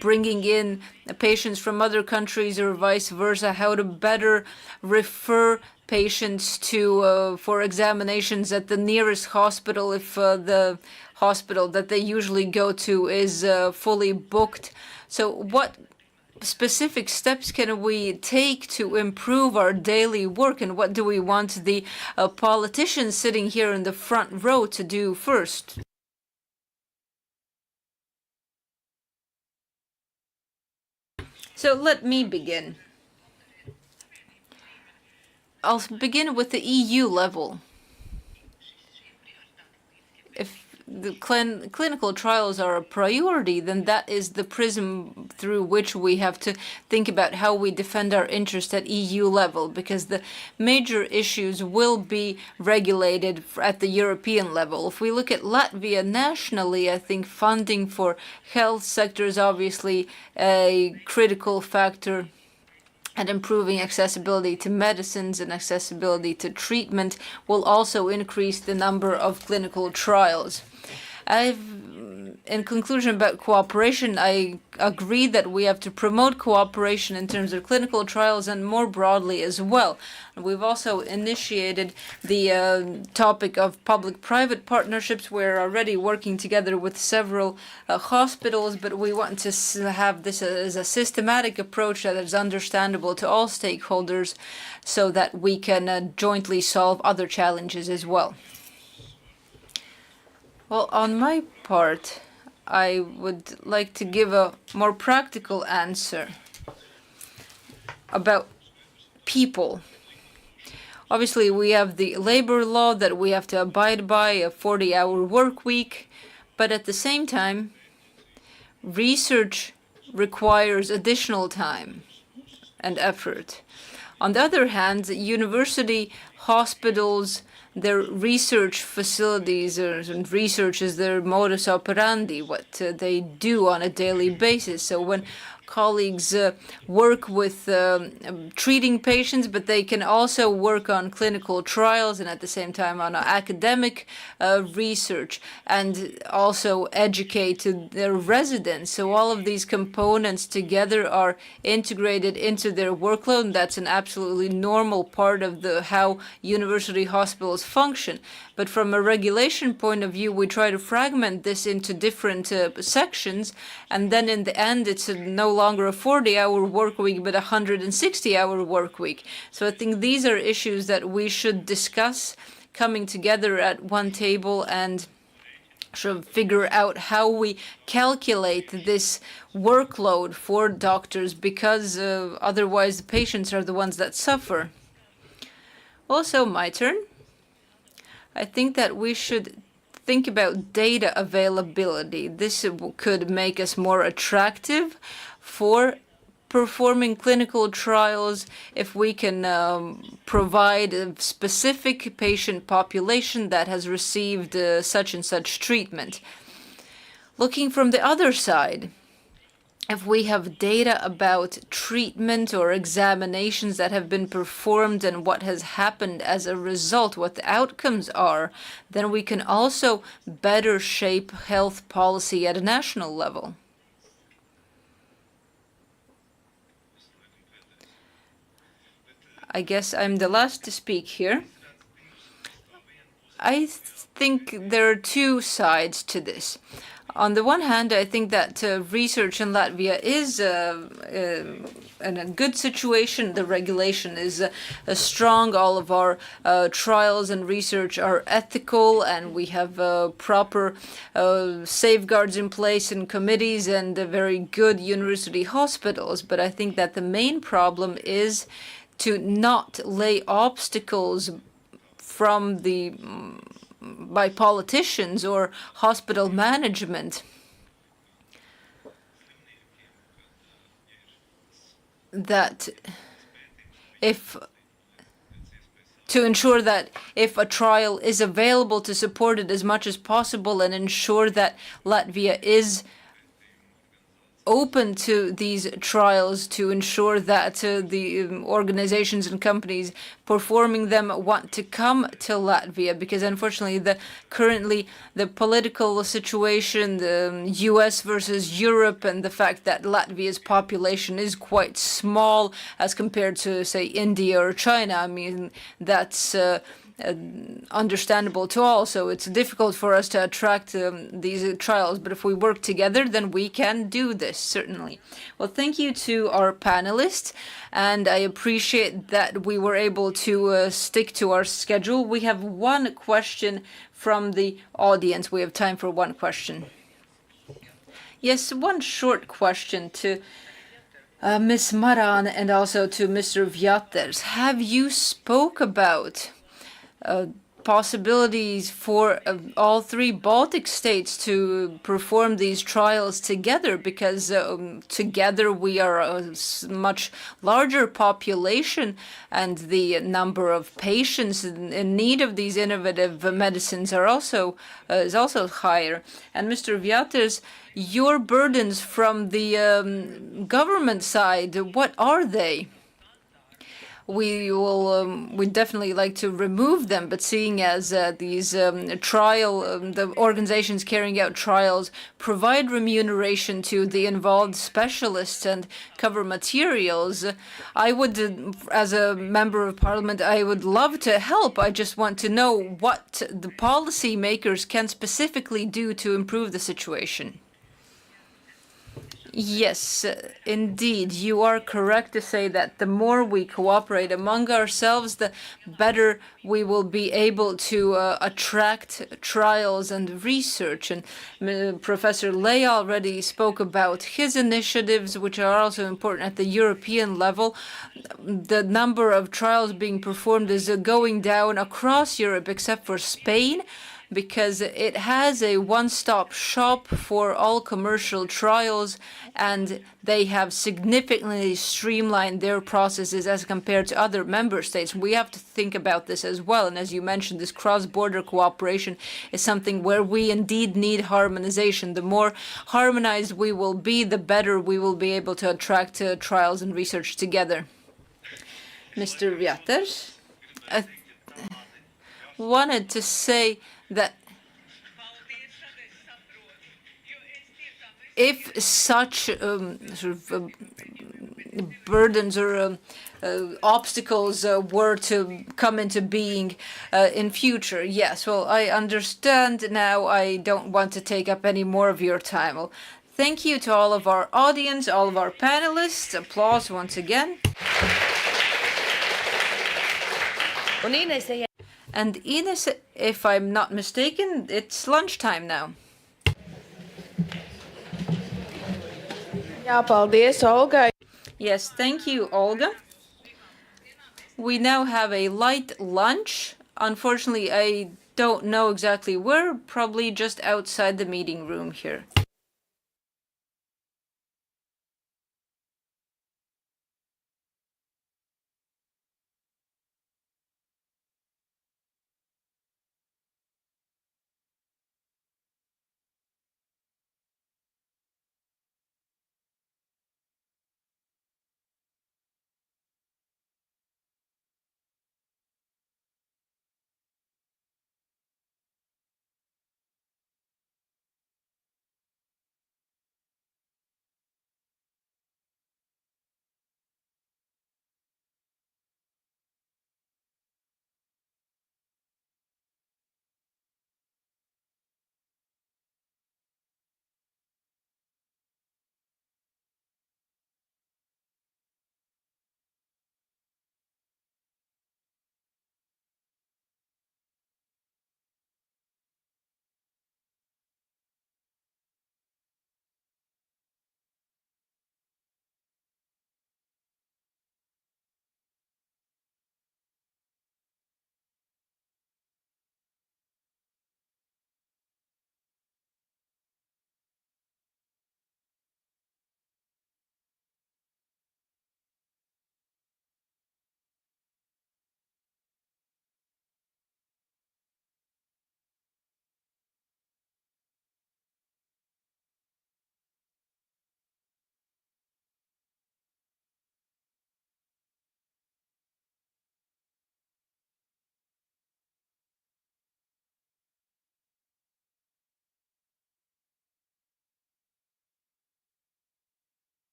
bringing in patients from other countries or vice versa, how to better refer patients to for examinations at the nearest hospital if the hospital that they usually go to is fully booked. So what specific steps can we take to improve our daily work, and what do we want the politicians sitting here in the front row to do first? So let me begin. I'll begin with the EU level. If the clinical trials are a priority, then that is the prism through which we have to think about how we defend our interest at EU level, because the major issues will be regulated at the European level. If we look at Latvia nationally, I think funding for health sector is obviously a critical factor, and improving accessibility to medicines and accessibility to treatment will also increase the number of clinical trials. In conclusion about cooperation, I agree that we have to promote cooperation in terms of clinical trials and more broadly as well. We've also initiated the topic of public-private partnerships. We're already working together with several hospitals, but we want to have this as a systematic approach that is understandable to all stakeholders so that we can jointly solve other challenges as well. Well, on my part, I would like to give a more practical answer about people. Obviously, we have the labor law that we have to abide by, a 40-hour work week, but at the same time, research requires additional time and effort. On the other hand, university, hospitals, their research facilities and research is their modus operandi, what they do on a daily basis. So when colleagues work with treating patients, but they can also work on clinical trials and at the same time on academic research and also educate their residents. So all of these components together are integrated into their workload, and that's an absolutely normal part of how university hospitals function. But from a regulation point of view, we try to fragment this into different sections, and then in the end, it's no longer a 40-hour work week, but a 160-hour work week. So I think these are issues that we should discuss coming together at one table and should figure out how we calculate this workload for doctors, because otherwise the patients are the ones that suffer. Also, my turn. I think that we should think about data availability. This could make us more attractive for performing clinical trials if we can provide a specific patient population that has received such and such treatment. Looking from the other side, if we have data about treatment or examinations that have been performed and what has happened as a result, what the outcomes are, then we can also better shape health policy at a national level. I guess I'm the last to speak here. I think there are two sides to this. On the one hand, I think that research in Latvia is in a good situation. The regulation is strong. All of our trials and research are ethical, and we have proper safeguards in place in committees and very good university hospitals. But I think that the main problem is to not lay obstacles from by politicians or hospital management that to ensure that if a trial is available, to support it as much as possible and ensure that Latvia is open to these trials, to ensure that the organizations and companies performing them want to come to Latvia, because unfortunately currently the political situation, the US versus Europe, and the fact that Latvia's population is quite small as compared to, say, India or China, I mean, that's understandable to all, so it's difficult for us to attract these trials, but if we work together, then we can do this, certainly. Well, thank you to our panelists, and I appreciate that we were able to stick to our schedule. We have one question from the audience. We have time for one question. Yes, one short question to Ms. Maran and also to Mr. Vjaters. Have you spoke about possibilities for all three Baltic states to perform these trials together, because together we are a much larger population and the number of patients in need of these innovative medicines are also is also higher. And Mr. Vjaters, your burdens from the government side, what are they? We definitely like to remove them, but seeing as these the organizations carrying out trials provide remuneration to the involved specialists and cover materials, I would, as a member of parliament, I would love to help. I just want to know what the policy makers can specifically do to improve the situation. Yes, indeed, you are correct to say that the more we cooperate among ourselves, the better we will be able to attract trials and research. And Professor Ley already spoke about his initiatives, which are also important at the European level. The number of trials being performed is going down across Europe, except for Spain. because it has a one-stop shop for all commercial trials, and they have significantly streamlined their processes as compared to other member states. We have to think about this as well. And as you mentioned, this cross-border cooperation is something where we indeed need harmonization. The more harmonized we will be, the better we will be able to attract trials and research together. Mr. Viater, I wanted to say that if such burdens or obstacles were to come into being in future, yes, well, I understand now. I don't want to take up any more of your time. Well, thank you to all of our audience, all of our panelists. Applause once again. And Ines, if I'm not mistaken, it's lunchtime now. Jā, paldies, Olga. Yes, thank you, Olga. We now have a light lunch. Unfortunately, I don't know exactly where, probably just outside the meeting room here.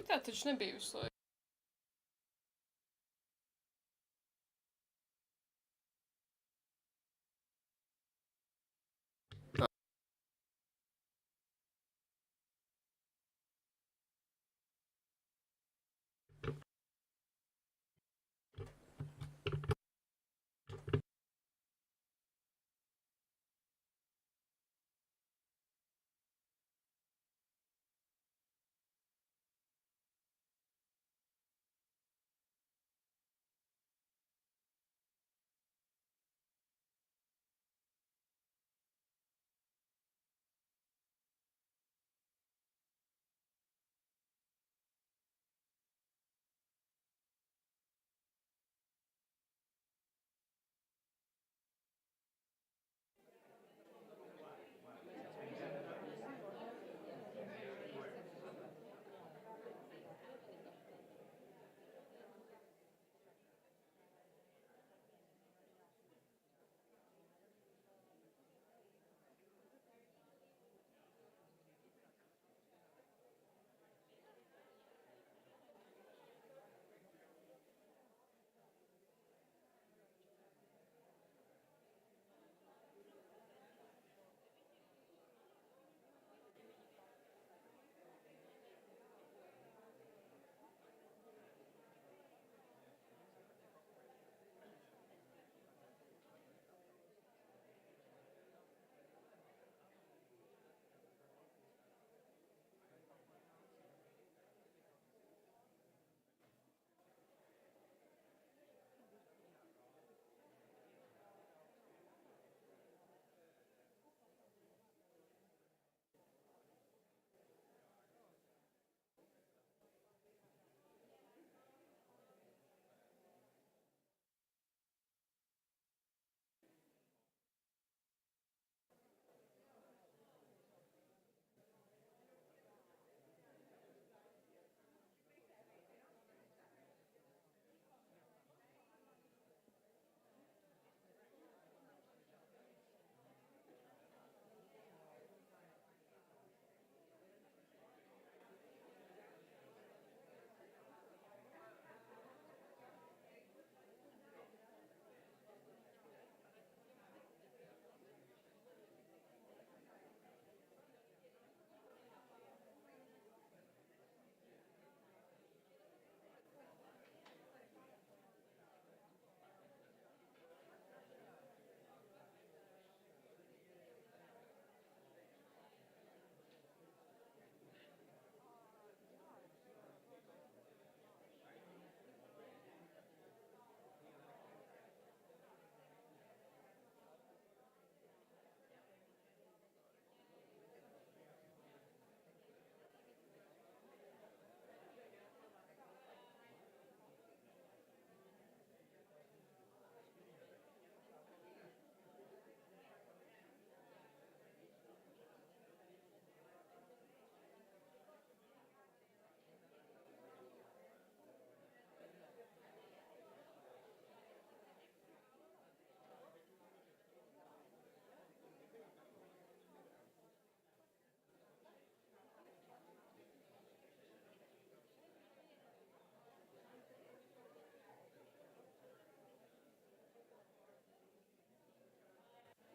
Tā taču nebija visu laiku.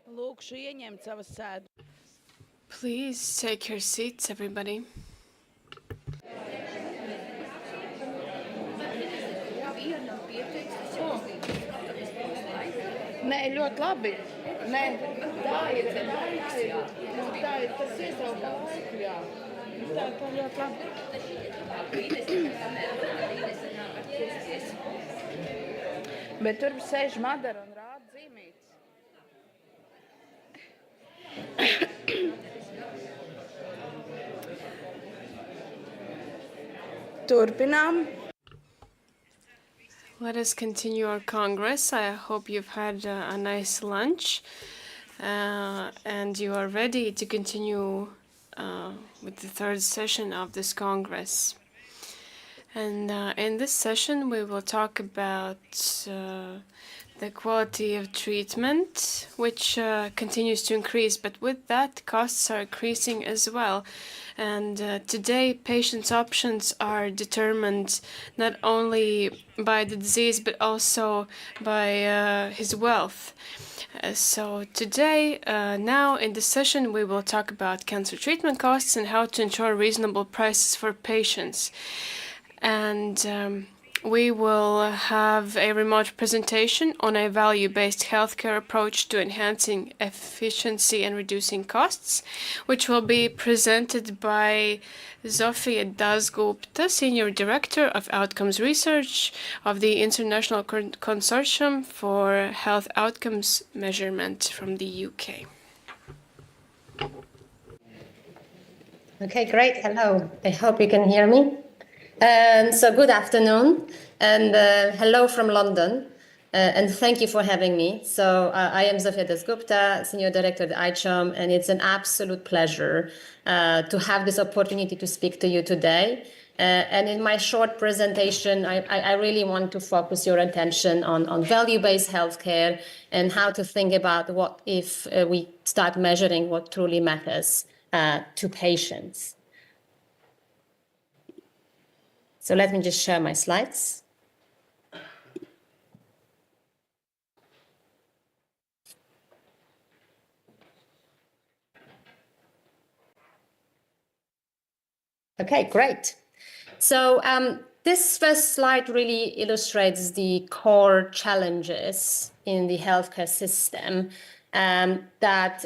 Lūkšu ieņemt savas sēdes. Please take your seats, everybody. Nē, ļoti labi. Nē, tā ir, tas iesauka laiku, jā. Tā ir ļoti labi. Bet tur sēž Madara un rāda zīmītes. Turpinām. Let us continue our Congress. I hope you've had a nice lunch and you are ready to continue with the third session of this Congress. And in this session, we will talk about the quality of treatment, which continues to increase, but with that, costs are increasing as well. And today, patients' options are determined not only by the disease, but also by his wealth. So today, now in this session, we will talk about cancer treatment costs and how to ensure reasonable prices for patients. And we will have a remote presentation on a value-based healthcare approach to enhancing efficiency and reducing costs, which will be presented by Zofia Dasgupta, Senior Director of Outcomes Research of the International Consortium for Health Outcomes Measurement from the UK. Okay, great. Hello. I hope you can hear me. So good afternoon, and hello from London, and thank you for having me. So I am Zofia Dasgupta, Senior Director at ICHOM, and it's an absolute pleasure to have this opportunity to speak to you today. And in my short presentation, I really want to focus your attention on value-based healthcare and how to think about what if we start measuring what truly matters to patients. So let me just share my slides. Okay, great. So this first slide really illustrates the core challenges in the healthcare system that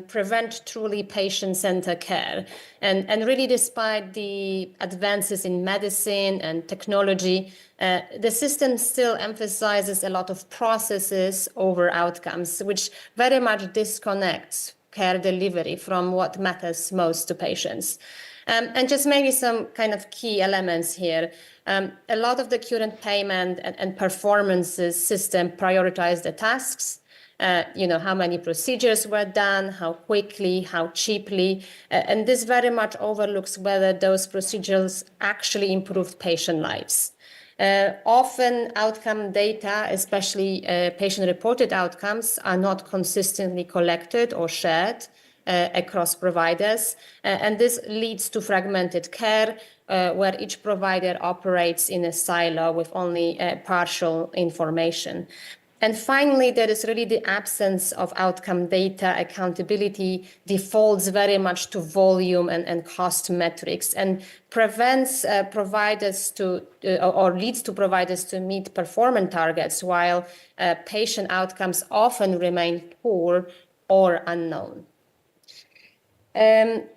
prevent truly patient-centered care. And really, despite the advances in medicine and technology, the system still emphasizes a lot of processes over outcomes, which very much disconnects care delivery from what matters most to patients. And just maybe some kind of key elements here. A lot of the current payment and performances system prioritize the tasks. How many procedures were done, how quickly, how cheaply, and this very much overlooks whether those procedures actually improved patient lives. Often outcome data, especially patient-reported outcomes, are not consistently collected or shared across providers, and this leads to fragmented care where each provider operates in a silo with only partial information. And finally, there is really the absence of outcome data. Accountability defaults very much to volume and cost metrics and prevents providers to, or leads to providers to meet performance targets, while patient outcomes often remain poor or unknown.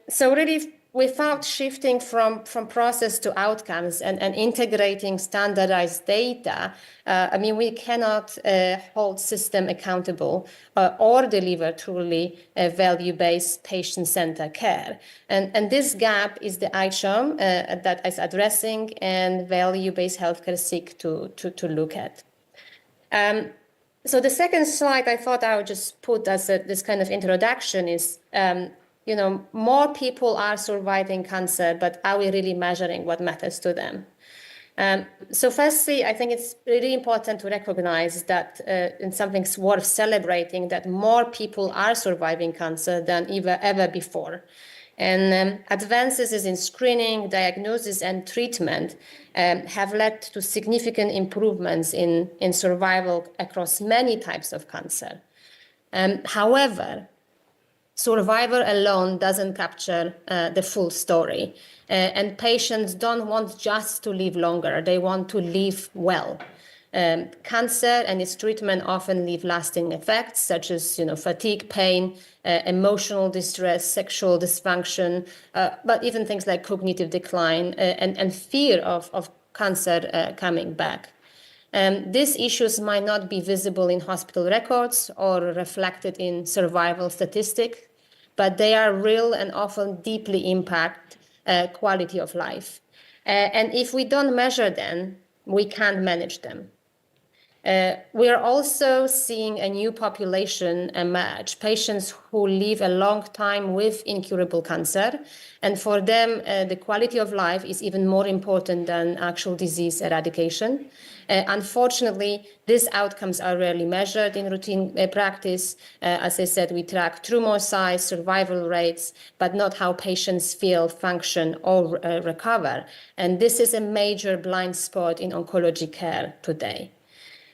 So really, without shifting from process to outcomes and integrating standardized data, we cannot hold system accountable or deliver truly value-based patient-centered care. And this gap is the ICHOM that is addressing, and value-based healthcare seek to look at. So the second slide I thought I would just put as this kind of introduction is, more people are surviving cancer, but are we really measuring what matters to them? So firstly, I think it's really important to recognize that, and something's worth celebrating, that more people are surviving cancer than ever before. And advances in screening, diagnosis, and treatment have led to significant improvements in survival across many types of cancer. However, survival alone doesn't capture the full story. And patients don't want just to live longer, they want to live well. Cancer and its treatment often leave lasting effects such as fatigue, pain, emotional distress, sexual dysfunction, but even things like cognitive decline and fear of cancer coming back. These issues might not be visible in hospital records or reflected in survival statistics, but they are real and often deeply impact quality of life. And if we don't measure them, we can't manage them. We are also seeing a new population emerge, patients who live a long time with incurable cancer. And for them, the quality of life is even more important than actual disease eradication. Unfortunately, these outcomes are rarely measured in routine practice. As I said, we track tumor size, survival rates, but not how patients feel, function, or recover. And this is a major blind spot in oncology care today.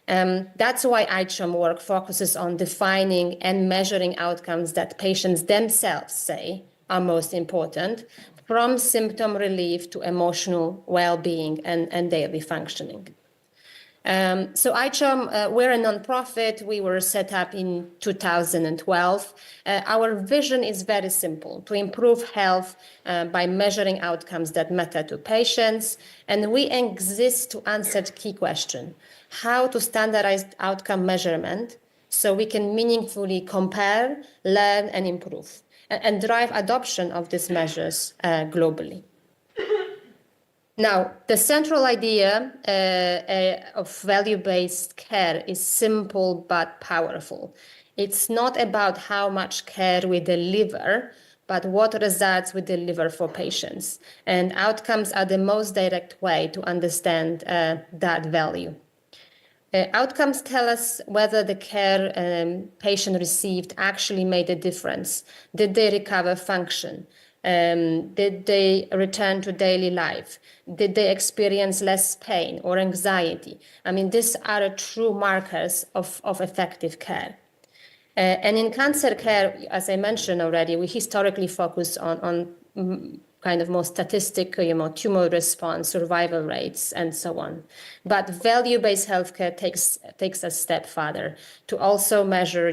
That's why ICHOM work focuses on defining and measuring outcomes that patients themselves say are most important, from symptom relief to emotional well-being and daily functioning. So ICHOM, we're a nonprofit. We were set up in 2012. Our vision is very simple: to improve health by measuring outcomes that matter to patients. And we exist to answer the key question: how to standardize outcome measurement so we can meaningfully compare, learn, and improve, and drive adoption of these measures globally. Now, the central idea of value-based care is simple but powerful. It's not about how much care we deliver, but what results we deliver for patients. And outcomes are the most direct way to understand that value. Outcomes tell us whether the care patient received actually made a difference. Did they recover function? Did they return to daily life? Did they experience less pain or anxiety? I mean, these are true markers of effective care. And in cancer care, as I mentioned already, we historically focus on kind of more statistical, tumor response, survival rates, and so on. But value-based healthcare takes a step further to also measure,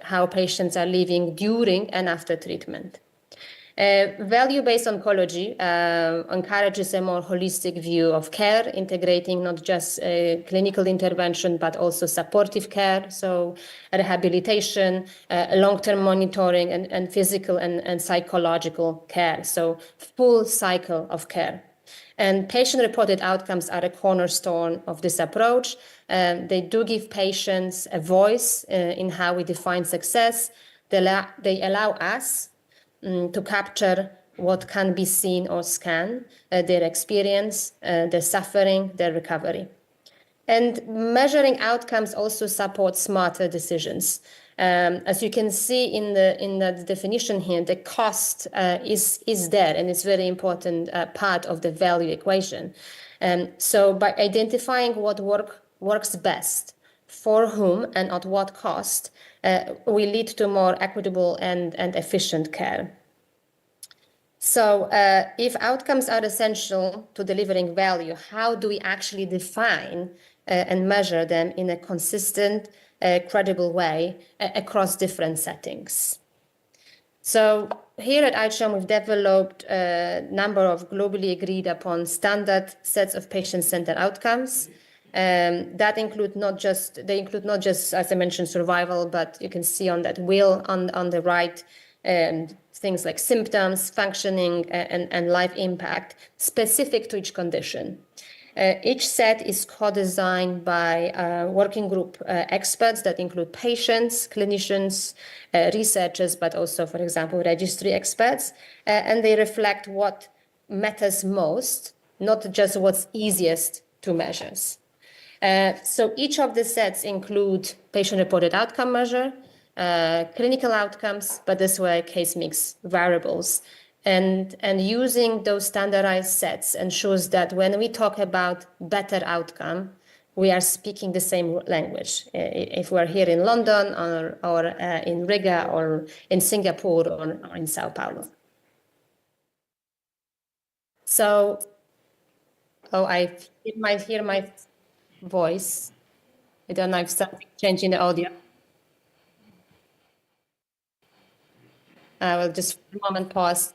how patients are living during and after treatment. Value-based oncology encourages a more holistic view of care, integrating not just clinical intervention, but also supportive care, so rehabilitation, long-term monitoring, and physical and psychological care, so full cycle of care. And patient-reported outcomes are a cornerstone of this approach. They do give patients a voice in how we define success. They allow us to capture what can be seen or scanned, their experience, their suffering, their recovery. And measuring outcomes also supports smarter decisions. As you can see in the definition here, the cost is there, and it's a very important part of the value equation. So by identifying what works best, for whom and at what cost, will lead to more equitable and efficient care. So if outcomes are essential to delivering value, how do we actually define and measure them in a consistent, credible way across different settings? So here at ICHOM, we've developed a number of globally agreed upon standard sets of patient-centered outcomes. That include not just, as I mentioned, survival, but you can see on that wheel on the right, things like symptoms, functioning, and life impact specific to each condition. Each set is co-designed by working group experts that include patients, clinicians, researchers, but also, for example, registry experts, and they reflect what matters most, not just what's easiest to measure. So each of the sets include patient-reported outcome measure, clinical outcomes, but as well case mix variables. And using those standardized sets ensures that when we talk about better outcome, we are speaking the same language. If we're here in London or in Riga or in Singapore or in Sao Paulo. So, I might hear my voice. I don't know if something changed in the audio. I will just for a moment pause.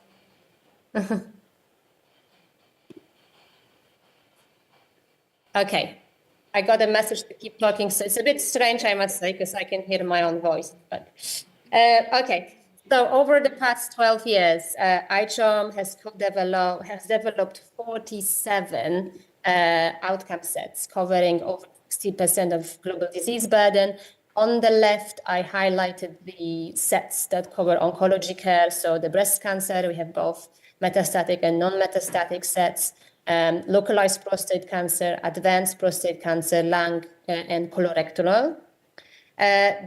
Okay, I got a message to keep talking, so it's a bit strange, I must say, because I can hear my own voice. But okay, so over the past 12 years, ICHOM has developed 47 outcome sets covering over 60% of global disease burden. On the left, I highlighted the sets that cover oncology care. So the breast cancer, we have both metastatic and non-metastatic sets, localized prostate cancer, advanced prostate cancer, lung, and colorectal.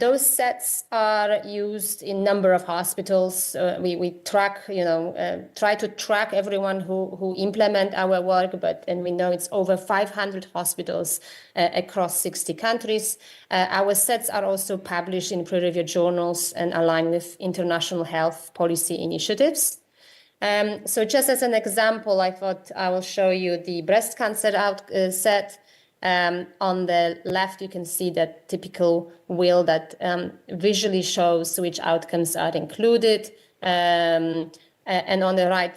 Those sets are used in a number of hospitals. We track, try to track everyone who implement our work, and we know it's over 500 hospitals across 60 countries. Our sets are also published in peer-reviewed journals and aligned with international health policy initiatives. So just as an example, I thought I will show you the breast cancer set. On the left, you can see that typical wheel that visually shows which outcomes are included. And on the right,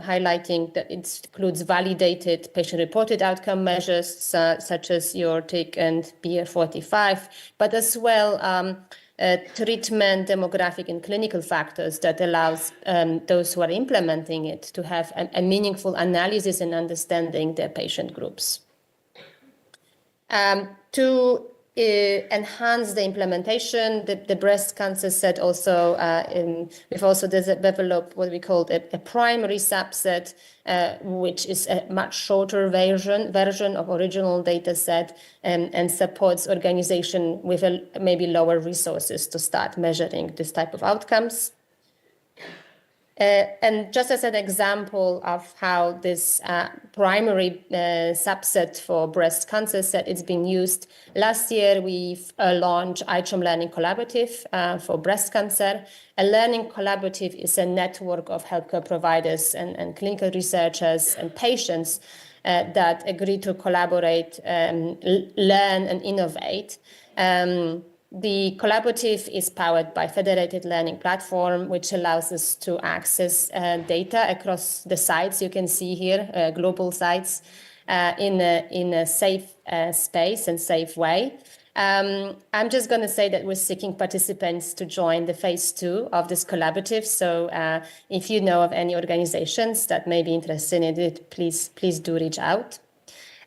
highlighting that it includes validated patient-reported outcome measures, such as EORTIC and BA45, but as well treatment, demographic, and clinical factors that allows those who are implementing it to have a meaningful analysis and understanding their patient groups. To enhance the implementation, the breast cancer set also, we've also developed what we call a primary subset, which is a much shorter version of original data set and supports organization with maybe lower resources to start measuring this type of outcomes. And just as an example of how this primary subset for breast cancer set is being used, last year we've launched iCHOM Learning Collaborative for breast cancer. A learning collaborative is a network of healthcare providers and clinical researchers and patients that agree to collaborate, learn, and innovate. The collaborative is powered by Federated Learning Platform, which allows us to access data across the sites you can see here, global sites, in a safe space and safe way. I'm just going to say that we're seeking participants to join the phase 2 of this collaborative. So if you know of any organizations that may be interested in it, please do reach out.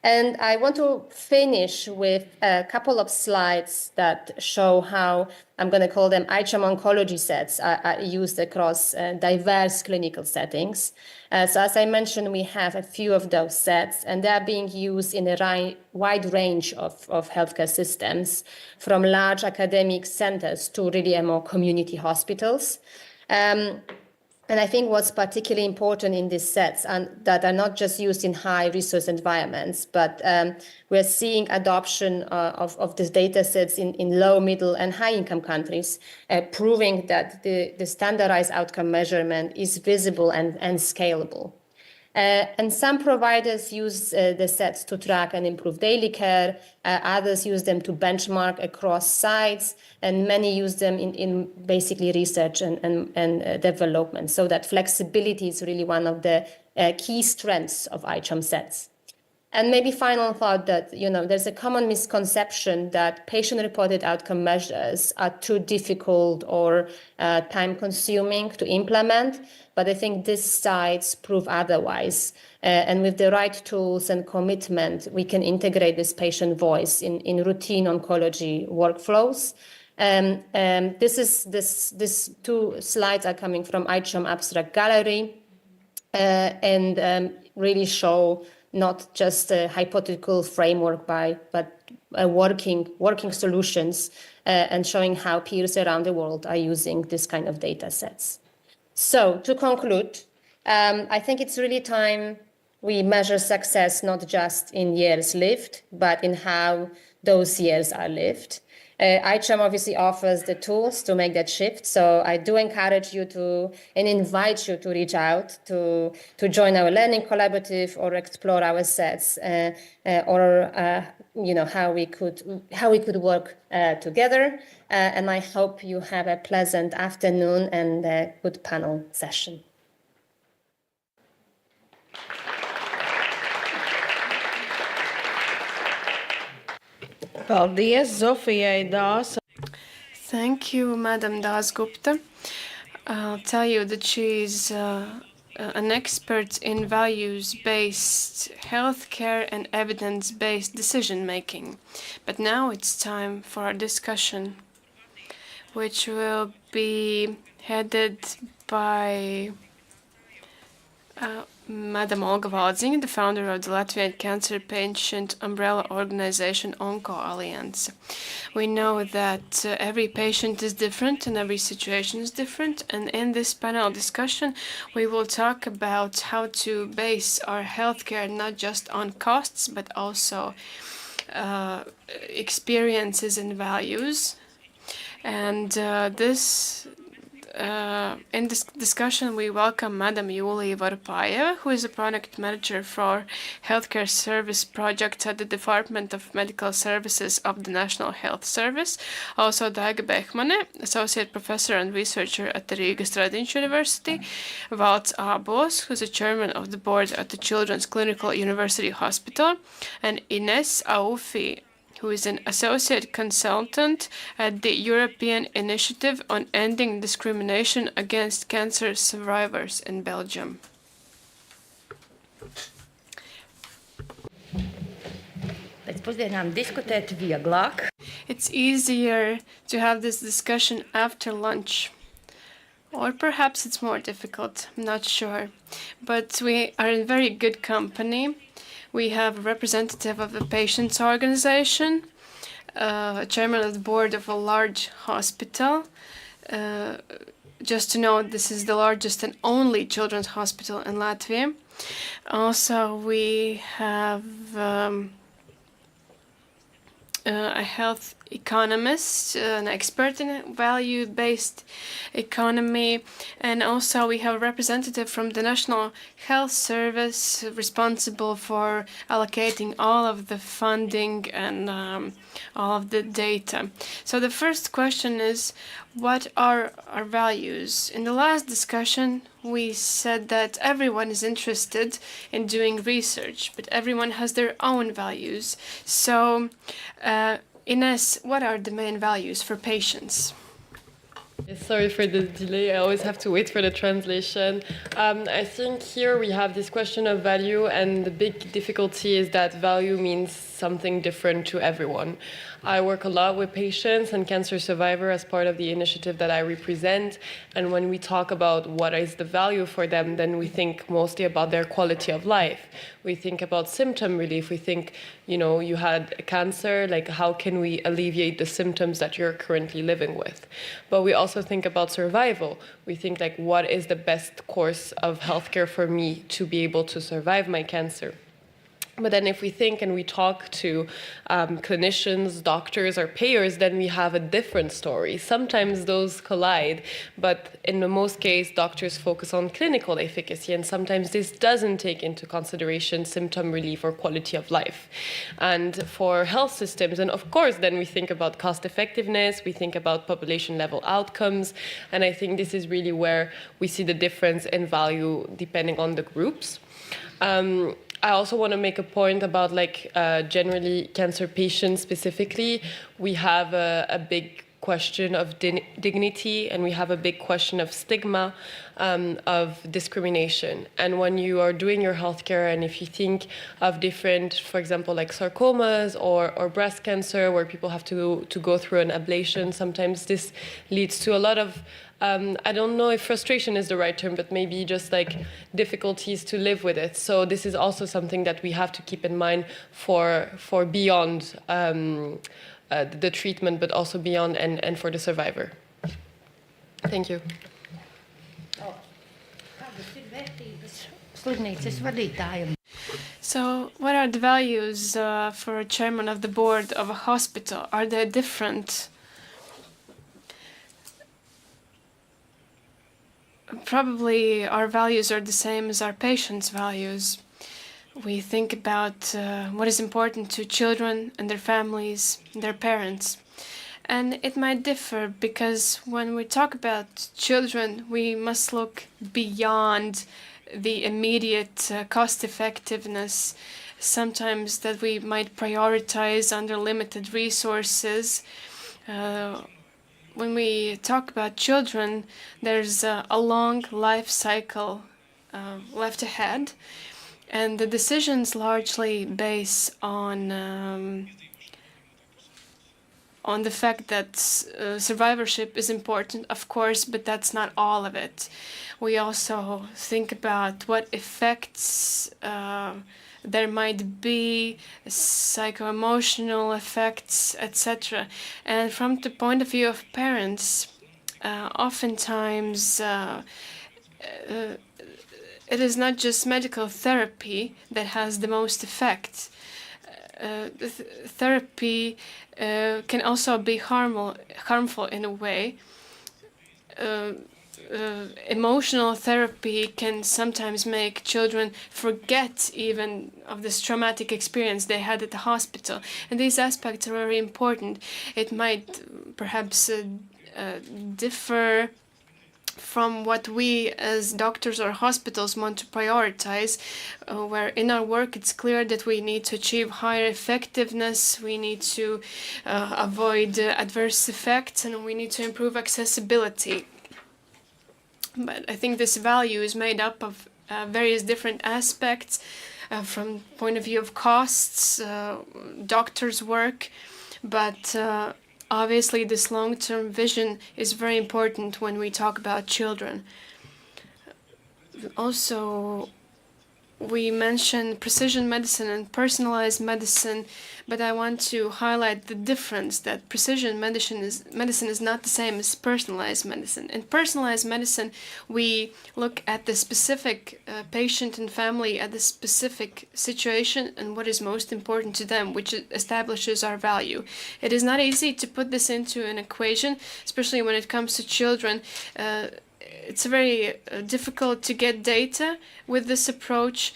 And I want to finish with a couple of slides that show how, I'm going to call them iCHOM oncology sets, are used across diverse clinical settings. So as I mentioned, we have a few of those sets, and they're being used in a wide range of healthcare systems, from large academic centers to really more community hospitals. And I think what's particularly important in these sets that are not just used in high resource environments, but we're seeing adoption of these data sets in low, middle, and high income countries, proving that the standardized outcome measurement is visible and scalable. And some providers use the sets to track and improve daily care. Others use them to benchmark across sites, and many use them in basically research and development. So that flexibility is really one of the key strengths of iCHOM sets. And maybe final thought that, there's a common misconception that patient-reported outcome measures are too difficult or time-consuming to implement, but I think these sites prove otherwise. And with the right tools and commitment, we can integrate this patient voice in routine oncology workflows. These two slides are coming from iCHOM Abstract Gallery and really show not just a hypothetical framework, but working solutions and showing how peers around the world are using this kind of data sets. So to conclude, I think it's really time we measure success not just in years lived, but in how those years are lived. iCHOM obviously offers the tools to make that shift. So I do encourage you and invite you to reach out to join our learning collaborative or explore our sets or how we could work together. And I hope you have a pleasant afternoon and a good panel session. Paldies Zofijai Dāsai. Thank you, Madam Dasgupta. I'll tell you that she's an expert in values-based healthcare and evidence-based decision-making. But now it's time for our discussion, which will be headed by Madam Olga Valdziņa, the founder of the Latvian Cancer Patient Umbrella Organization Onco Alliance. We know that every patient is different and every situation is different, and in this panel discussion we will talk about how to base our healthcare not just on costs but also experiences and values. And in this discussion, we welcome Madam Julija Varpaeva, who is a product manager for Healthcare Service Project at the Department of Medical Services of the National Health Service. Also, Daiga Behmane, associate professor and researcher at the Riga Stradiņš University. Valds Ābols, who is the chairman of the board at the Children's Clinical University Hospital. And Ines Aufi, who is an associate consultant at the European Initiative on Ending Discrimination Against Cancer Survivors in Belgium. It's easier to have this discussion after lunch. Or perhaps it's more difficult, I'm not sure. But we are in very good company. We have a representative of a patients' organization, chairman of the board of a large hospital. Just to note, this is the largest and only children's hospital in Latvia. Also, we have a health economist, an expert in value-based economy, and also we have a representative from the National Health Service responsible for allocating all of the funding and all of the data. So the first question is, what are our values? In the last discussion, we said that everyone is interested in doing research, but everyone has their own values. So, Ines, what are the main values for patients? Sorry for the delay. I always have to wait for the translation. I think here we have this question of value, and the big difficulty is that value means something different to everyone. I work a lot with patients and cancer survivors as part of the initiative that I represent. And when we talk about what is the value for them, then we think mostly about their quality of life. We think about symptom relief. We think, you had cancer, like how can we alleviate the symptoms that you're currently living with? But we also think about survival. We think like, what is the best course of healthcare for me to be able to survive my cancer? But then if we think and we talk to clinicians, doctors, or payers, then we have a different story. Sometimes those collide, but in the most case, doctors focus on clinical efficacy, and sometimes this doesn't take into consideration symptom relief or quality of life. And for health systems, and of course, then we think about cost effectiveness, we think about population level outcomes, and I think this is really where we see the difference in value depending on the groups. I also want to make a point about generally cancer patients specifically. We have a big question of dignity, and we have a big question of stigma, of discrimination. And when you are doing your healthcare, and if you think of different, for example, like sarcomas or breast cancer, where people have to go through an ablation, sometimes this leads to a lot of I don't know if frustration is the right term, but maybe just like difficulties to live with it. So this is also something that we have to keep in mind for beyond the treatment, but also beyond and for the survivor. Thank you. So what are the values for a chairman of the board of a hospital? Are they different? Probably our values are the same as our patients' values. We think about what is important to children and their families, and their parents. And it might differ because when we talk about children, we must look beyond the immediate cost effectiveness, sometimes that we might prioritize under limited resources. When we talk about children, there's a long life cycle left ahead, and the decisions largely base on the fact that survivorship is important, of course, but that's not all of it. We also think about what effects there might be, psycho-emotional effects, etc. And from the point of view of parents, oftentimes it is not just medical therapy that has the most effect. Therapy can also be harmful in a way. Emotional therapy can sometimes make children forget even of this traumatic experience they had at the hospital. And these aspects are very important. It might perhaps differ from what we as doctors or hospitals want to prioritize, where in our work it's clear that we need to achieve higher effectiveness, we need to avoid adverse effects, and we need to improve accessibility. But I think this value is made up of various different aspects from point of view of costs, doctors' work, but obviously this long-term vision is very important when we talk about children. Also, we mentioned precision medicine and personalized medicine, but I want to highlight the difference that precision medicine is not the same as personalized medicine. In personalized medicine, we look at the specific patient and family, at the specific situation and what is most important to them, which establishes our value. It is not easy to put this into an equation, especially when it comes to children. It's very difficult to get data with this approach,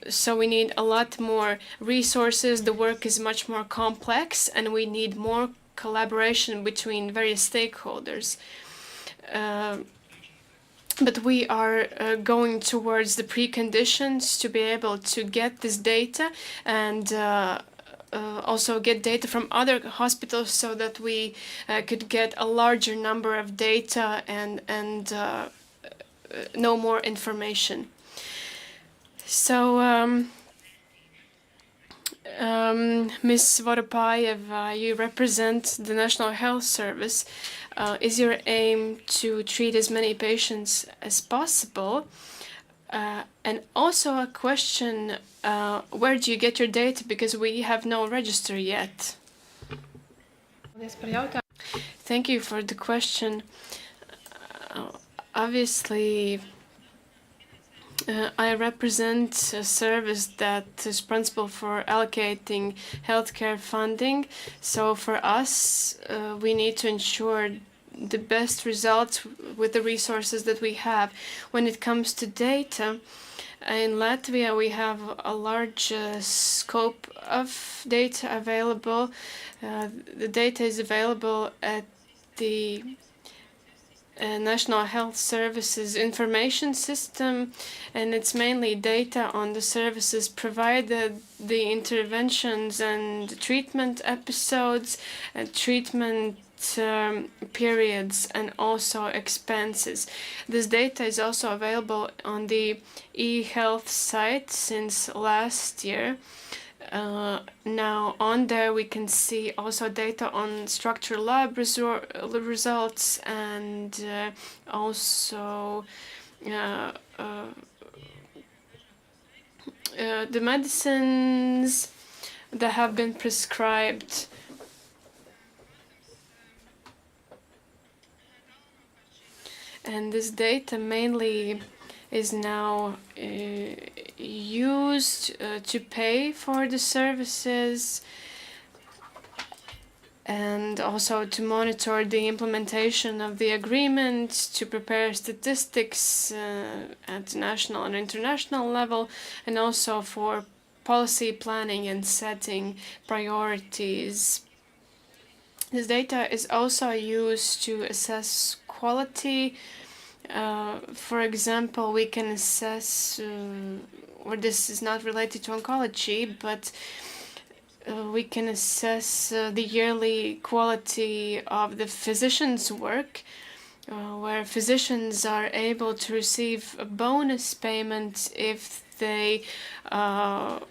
so we need a lot more resources. The work is much more complex, and we need more collaboration between various stakeholders. But we are going towards the preconditions to be able to get this data and also get data from other hospitals so that we could get a larger number of data and know more information. So, Ms. Voropayev, you represent the National Health Service. Is your aim to treat as many patients as possible? And also a question, where do you get your data? Because we have no register yet. Thank you for the question. Obviously, I represent a service that is responsible for allocating healthcare funding. So for us, we need to ensure the best results with the resources that we have. When it comes to data, in Latvia we have a large scope of data available. The data is available at the National Health Services information system, and it's mainly data on the services provided, the interventions and treatment episodes, treatment periods, and also expenses. This data is also available on the eHealth site since last year. Now on there we can see also data on structural lab results and also the medicines that have been prescribed. And this data mainly is now used to pay for the services and also to monitor the implementation of the agreement, to prepare statistics at national and international level, and also for policy planning and setting priorities. This data is also used to assess quality. For example, we can assess, or this is not related to oncology, but we can assess the yearly quality of the physician's work. where physicians are able to receive a bonus payment if they have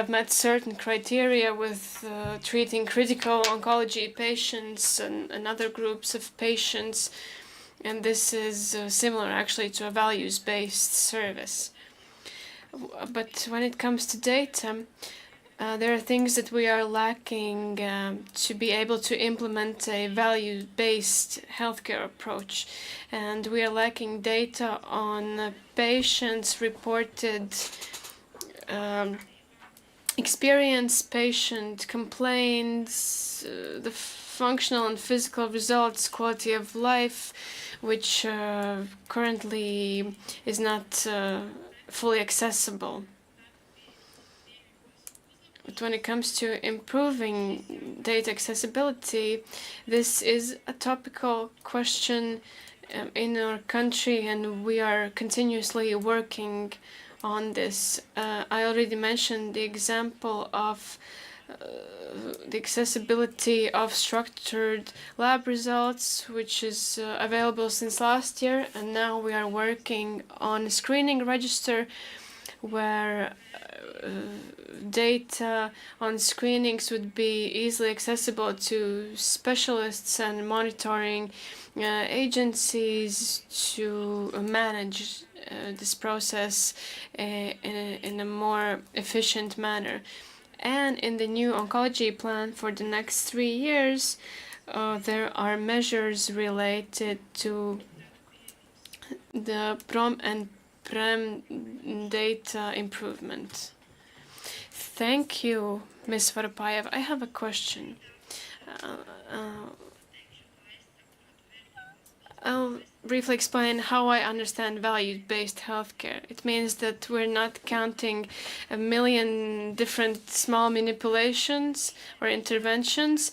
met certain criteria with treating critical oncology patients and other groups of patients. And this is similar actually to a values-based service. But when it comes to data, there are things that we are lacking to be able to implement a value-based healthcare approach. And we are lacking data on patients' reported experience, patient complaints, the functional and physical results, quality of life, which currently is not fully accessible. But when it comes to improving data accessibility, this is a topical question in our country, and we are continuously working on this. I already mentioned the example of the accessibility of structured lab results, which is available since last year, and now we are working on a screening register where data on screenings would be easily accessible to specialists and monitoring agencies to manage this process in a more efficient manner. And in the new oncology plan for the next 3 years, there are measures related to the PROM and PREM data improvement. Thank you, Ms. Voropayev. I have a question. I'll briefly explain how I understand value-based healthcare. It means that we're not counting a million different small manipulations or interventions,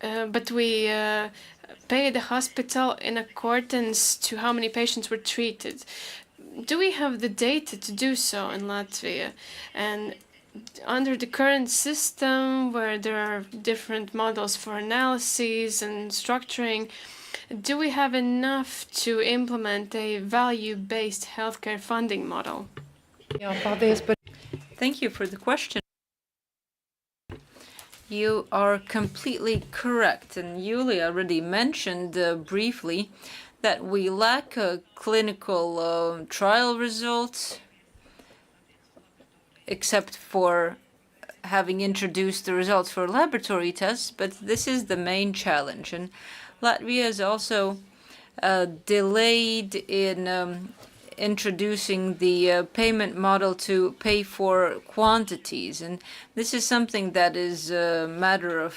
but we pay the hospital in accordance to how many patients were treated. Do we have the data to do so in Latvia? And under the current system, where there are different models for analyses and structuring, do we have enough to implement a value-based healthcare funding model? Thank you for the question. You are completely correct, and Julia already mentioned briefly that we lack clinical trial results, except for having introduced the results for laboratory tests, but this is the main challenge. And Latvia is also delayed in introducing the payment model to pay for quantities. And this is something that is a matter of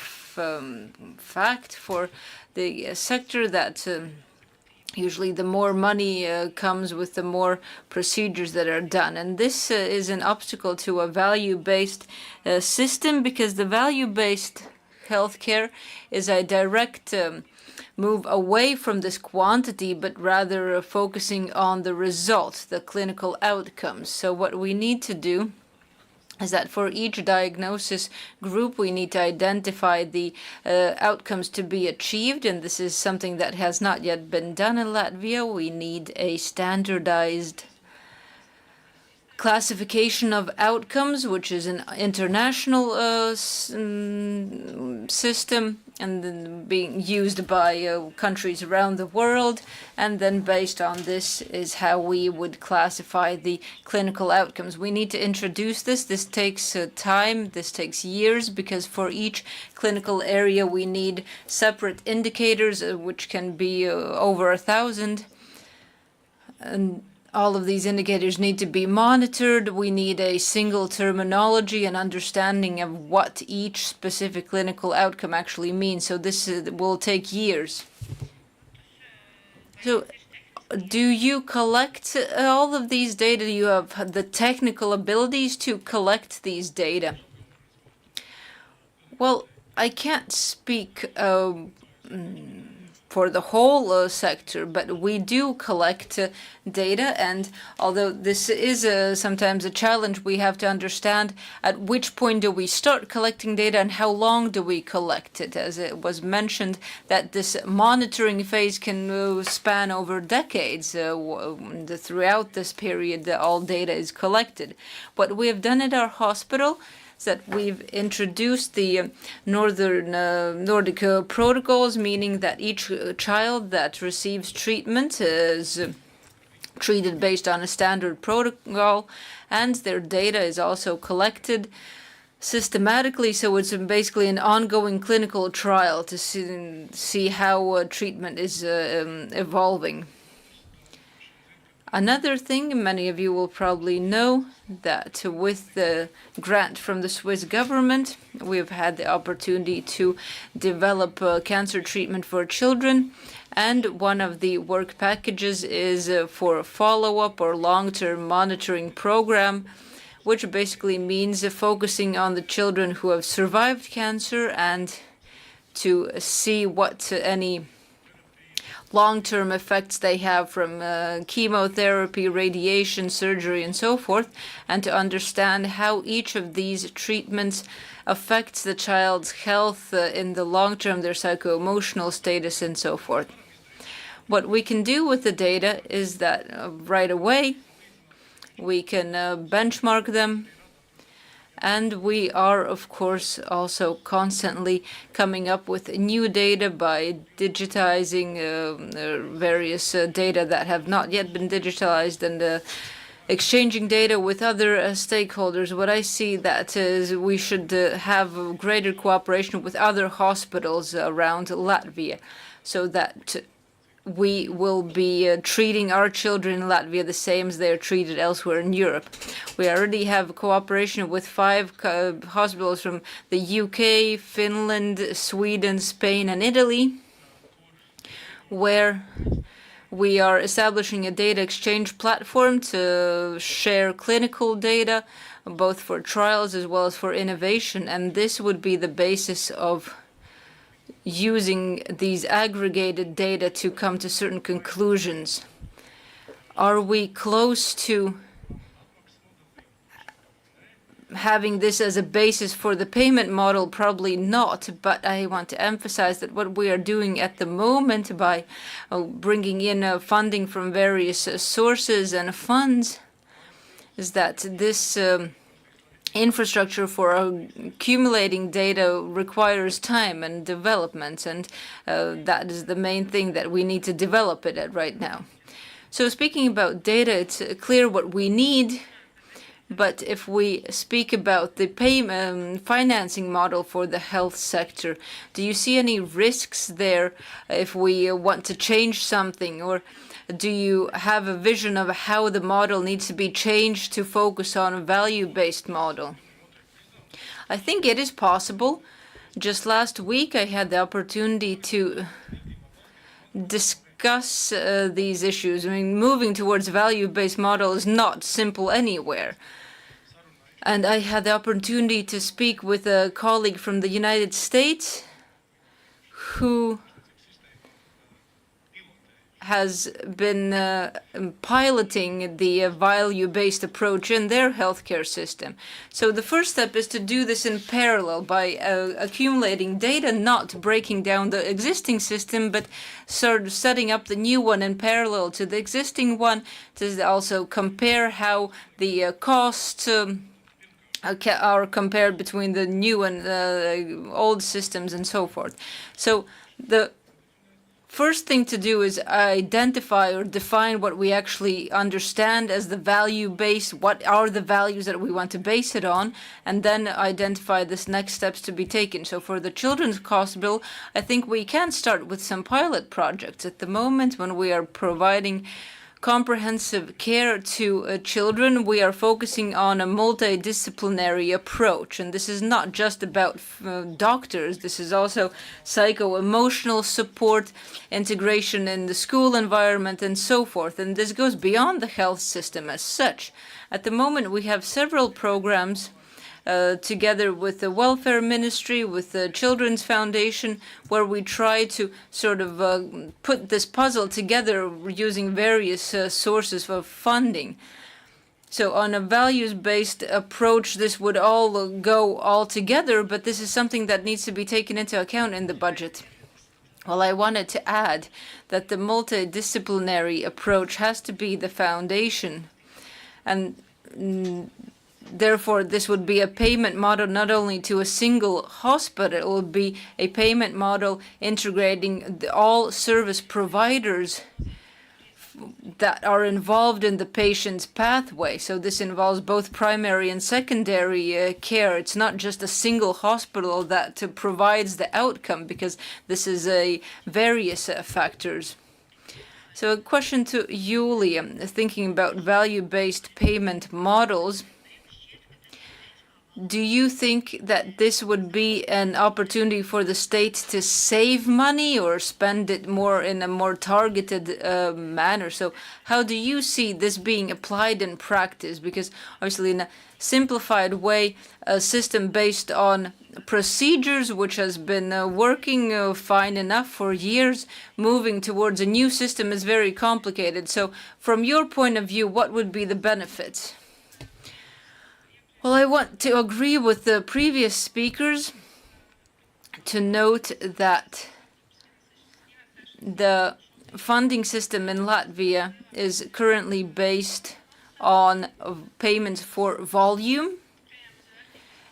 fact for the sector, that usually the more money comes with the more procedures that are done. And this is an obstacle to a value-based system, because the value-based healthcare is a direct move away from this quantity, but rather focusing on the result, the clinical outcomes. So what we need to do is that for each diagnosis group, we need to identify the outcomes to be achieved, and this is something that has not yet been done in Latvia. We need a standardized classification of outcomes, which is an international system, and then being used by countries around the world. And then based on this is how we would classify the clinical outcomes. We need to introduce this. This takes time. This takes years, because for each clinical area we need separate indicators, which can be over 1,000. And all of these indicators need to be monitored. We need a single terminology and understanding of what each specific clinical outcome actually means. So this will take years. So do you collect all of these data? Do you have the technical abilities to collect these data? Well, I can't speak for the whole sector, but we do collect data, and although this is sometimes a challenge, we have to understand at which point do we start collecting data and how long do we collect it. As it was mentioned, that this monitoring phase can span over decades. Throughout this period, all data is collected. What we have done at our hospital that we've introduced the Nordic protocols, meaning that each child that receives treatment is treated based on a standard protocol, and their data is also collected systematically. So it's basically an ongoing clinical trial to see how treatment is evolving. Another thing, many of you will probably know that with the grant from the Swiss government, we have had the opportunity to develop cancer treatment for children. And one of the work packages is for a follow-up or long-term monitoring program, which basically means focusing on the children who have survived cancer and to see what any long-term effects they have from chemotherapy, radiation, surgery, and so forth, and to understand how each of these treatments affects the child's health in the long term, their psycho-emotional status, and so forth. What we can do with the data is that right away we can benchmark them. And we are, of course, also constantly coming up with new data by digitizing various data that have not yet been digitalized and exchanging data with other stakeholders. What I see that is we should have greater cooperation with other hospitals around Latvia so that we will be treating our children in Latvia the same as they are treated elsewhere in Europe. We already have cooperation with 5 hospitals from the UK, Finland, Sweden, Spain, and Italy, where we are establishing a data exchange platform to share clinical data, both for trials as well as for innovation, and this would be the basis of using these aggregated data to come to certain conclusions. Are we close to having this as a basis for the payment model? Probably not, but I want to emphasize that what we are doing at the moment by bringing in funding from various sources and funds is that this infrastructure for accumulating data requires time and development, and that is the main thing that we need to develop it at right now. So speaking about data, it's clear what we need, but if we speak about the financing model for the health sector, do you see any risks there if we want to change something, or do you have a vision of how the model needs to be changed to focus on a value-based model? I think it is possible. Just last week I had the opportunity to discuss these issues. I mean, moving towards a value-based model is not simple anywhere. And I had the opportunity to speak with a colleague from the United States who has been piloting the value-based approach in their healthcare system. So the first step is to do this in parallel by accumulating data, not breaking down the existing system, but sort of setting up the new one in parallel to the existing one, to also compare how the costs are compared between the new and old systems and so forth. So the first thing to do is identify or define what we actually understand as the value base, what are the values that we want to base it on, and then identify the next steps to be taken. So for the Children's Hospital, I think we can start with some pilot projects. At the moment, when we are providing comprehensive care to children, we are focusing on a multidisciplinary approach. And this is not just about doctors. This is also psycho-emotional support, integration in the school environment, and so forth. And this goes beyond the health system as such. At the moment, we have several programs together with the Welfare Ministry, with the Children's Foundation, where we try to sort of put this puzzle together using various sources of funding. So on a values-based approach, this would all go all together, but this is something that needs to be taken into account in the budget. Well, I wanted to add that the multidisciplinary approach has to be the foundation, and therefore this would be a payment model not only to a single hospital, it will be a payment model integrating all service providers that are involved in the patient's pathway. So this involves both primary and secondary care. It's not just a single hospital that provides the outcome, because this is various factors. So a question to Julia, thinking about value-based payment models. Do you think that this would be an opportunity for the state to save money or spend it more in a more targeted manner? So how do you see this being applied in practice? Because obviously in a simplified way, a system based on procedures, which has been working fine enough for years, moving towards a new system is very complicated. So from your point of view, what would be the benefits? Well, I want to agree with the previous speakers to note that the funding system in Latvia is currently based on payments for volume.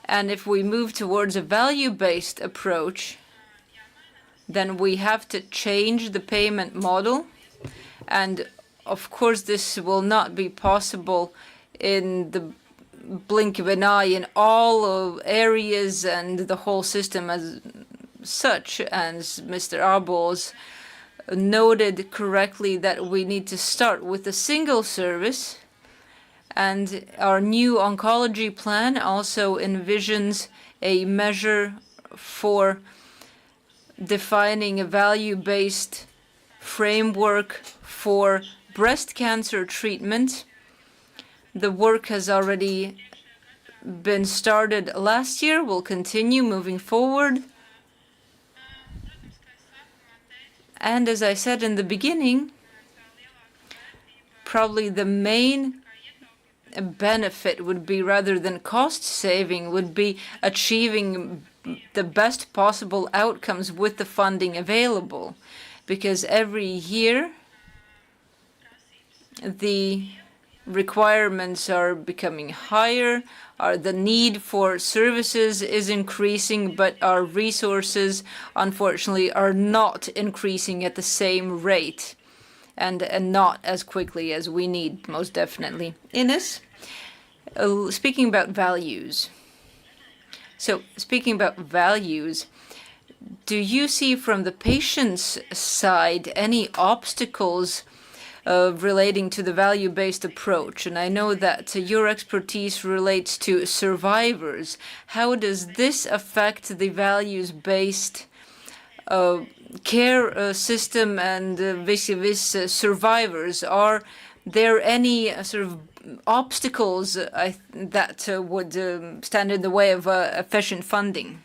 And if we move towards a value-based approach, then we have to change the payment model. And of course, this will not be possible in the blink of an eye in all areas and the whole system as such. As Mr. Abols noted correctly, that we need to start with a single service, and our new oncology plan also envisions a measure for defining a value-based framework for breast cancer treatment. The work has already been started last year, will continue moving forward. And as I said in the beginning, probably the main benefit would be, rather than cost saving, would be achieving the best possible outcomes with the funding available. Because every year, the requirements are becoming higher, the need for services is increasing, but our resources, unfortunately, are not increasing at the same rate and not as quickly as we need, most definitely. Ines, speaking about values. So, speaking about values, do you see from the patient's side any obstacles relating to the value-based approach? And I know that your expertise relates to survivors. How does this affect the values-based care system and vis-a-vis survivors? Are there any sort of obstacles that would stand in the way of efficient funding?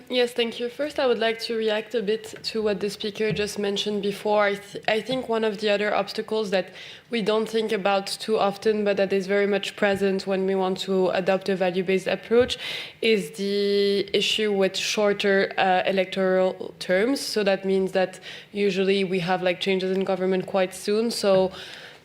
Yes, thank you. First, I would like to react a bit to what the speaker just mentioned before. I think one of the other obstacles that we don't think about too often, but that is very much present when we want to adopt a value-based approach, is the issue with shorter electoral terms. So that means that usually we have like changes in government quite soon. So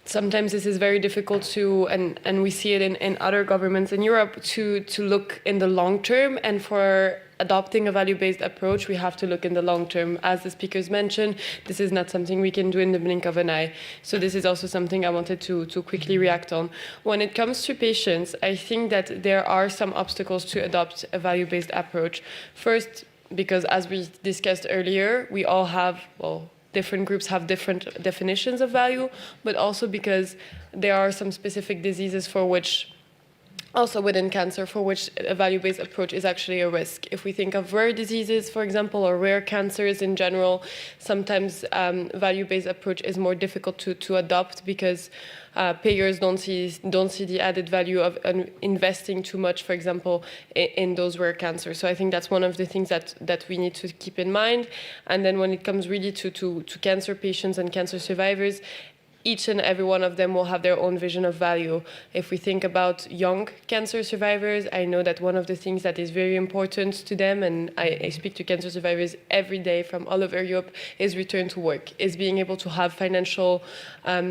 sometimes this is very difficult to, and we see it in other governments in Europe, to look in the long term. And for adopting a value-based approach, we have to look in the long term. As the speakers mentioned, this is not something we can do in the blink of an eye. So this is also something I wanted to quickly react on. When it comes to patients, I think that there are some obstacles to adopt a value-based approach. First, because as we discussed earlier, we all have, well, different groups have different definitions of value, but also because there are some specific diseases for which also within cancer, for which a value-based approach is actually a risk. If we think of rare diseases, for example, or rare cancers in general, sometimes value-based approach is more difficult to adopt because payers don't see the added value of investing too much, for example, in those rare cancers. So I think that's one of the things that we need to keep in mind. And then when it comes really to cancer patients and cancer survivors, each and every one of them will have their own vision of value. If we think about young cancer survivors, I know that one of the things that is very important to them, and I speak to cancer survivors every day from all over Europe, is return to work, is being able to have financial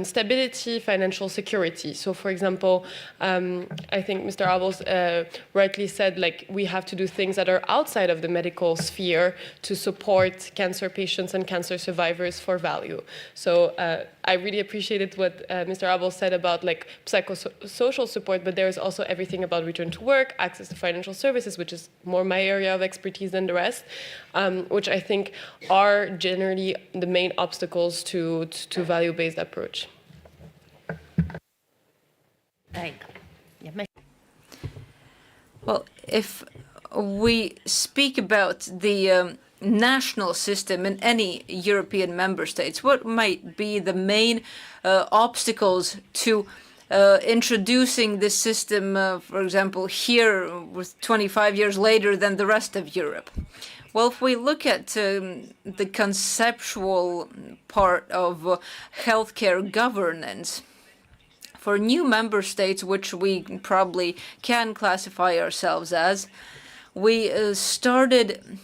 stability, financial security. So for example, I think Mr. Abels rightly said, like, we have to do things that are outside of the medical sphere to support cancer patients and cancer survivors for value. So I really appreciated what Mr. Abel said about like psychosocial support, but there's also everything about return to work, access to financial services, which is more my area of expertise than the rest, which I think are generally the main obstacles to value-based approach. Well, if we speak about the national system in any European member states, what might be the main obstacles to introducing this system, for example, here with 25 years later than the rest of Europe? Well, if we look at the conceptual part of healthcare governance, for new member states, which we probably can classify ourselves as, we started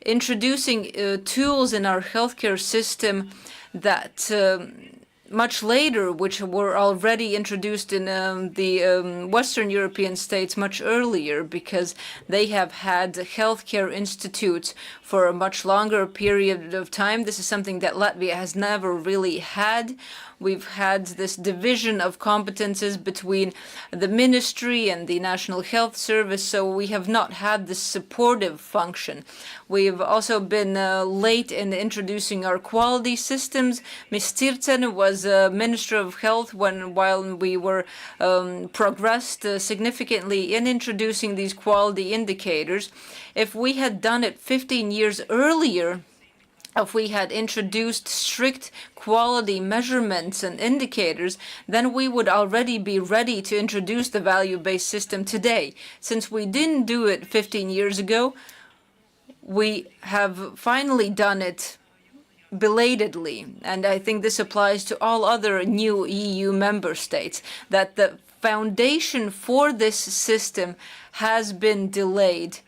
introducing tools in our healthcare system that much later, which were already introduced in the Western European states much earlier, because they have had healthcare institutes for a much longer period of time. This is something that Latvia has never really had. We've had this division of competences between the ministry and the National Health Service, so we have not had this supportive function. We've also been late in introducing our quality systems. Ms. Tirtsen was Minister of Health while we were progressed significantly in introducing these quality indicators. If we had done it 15 years earlier, if we had introduced strict quality measurements and indicators, then we would already be ready to introduce the value-based system today. Since we didn't do it 15 years ago, we have finally done it belatedly. And I think this applies to all other new EU member states, that the foundation for this system has been delayed.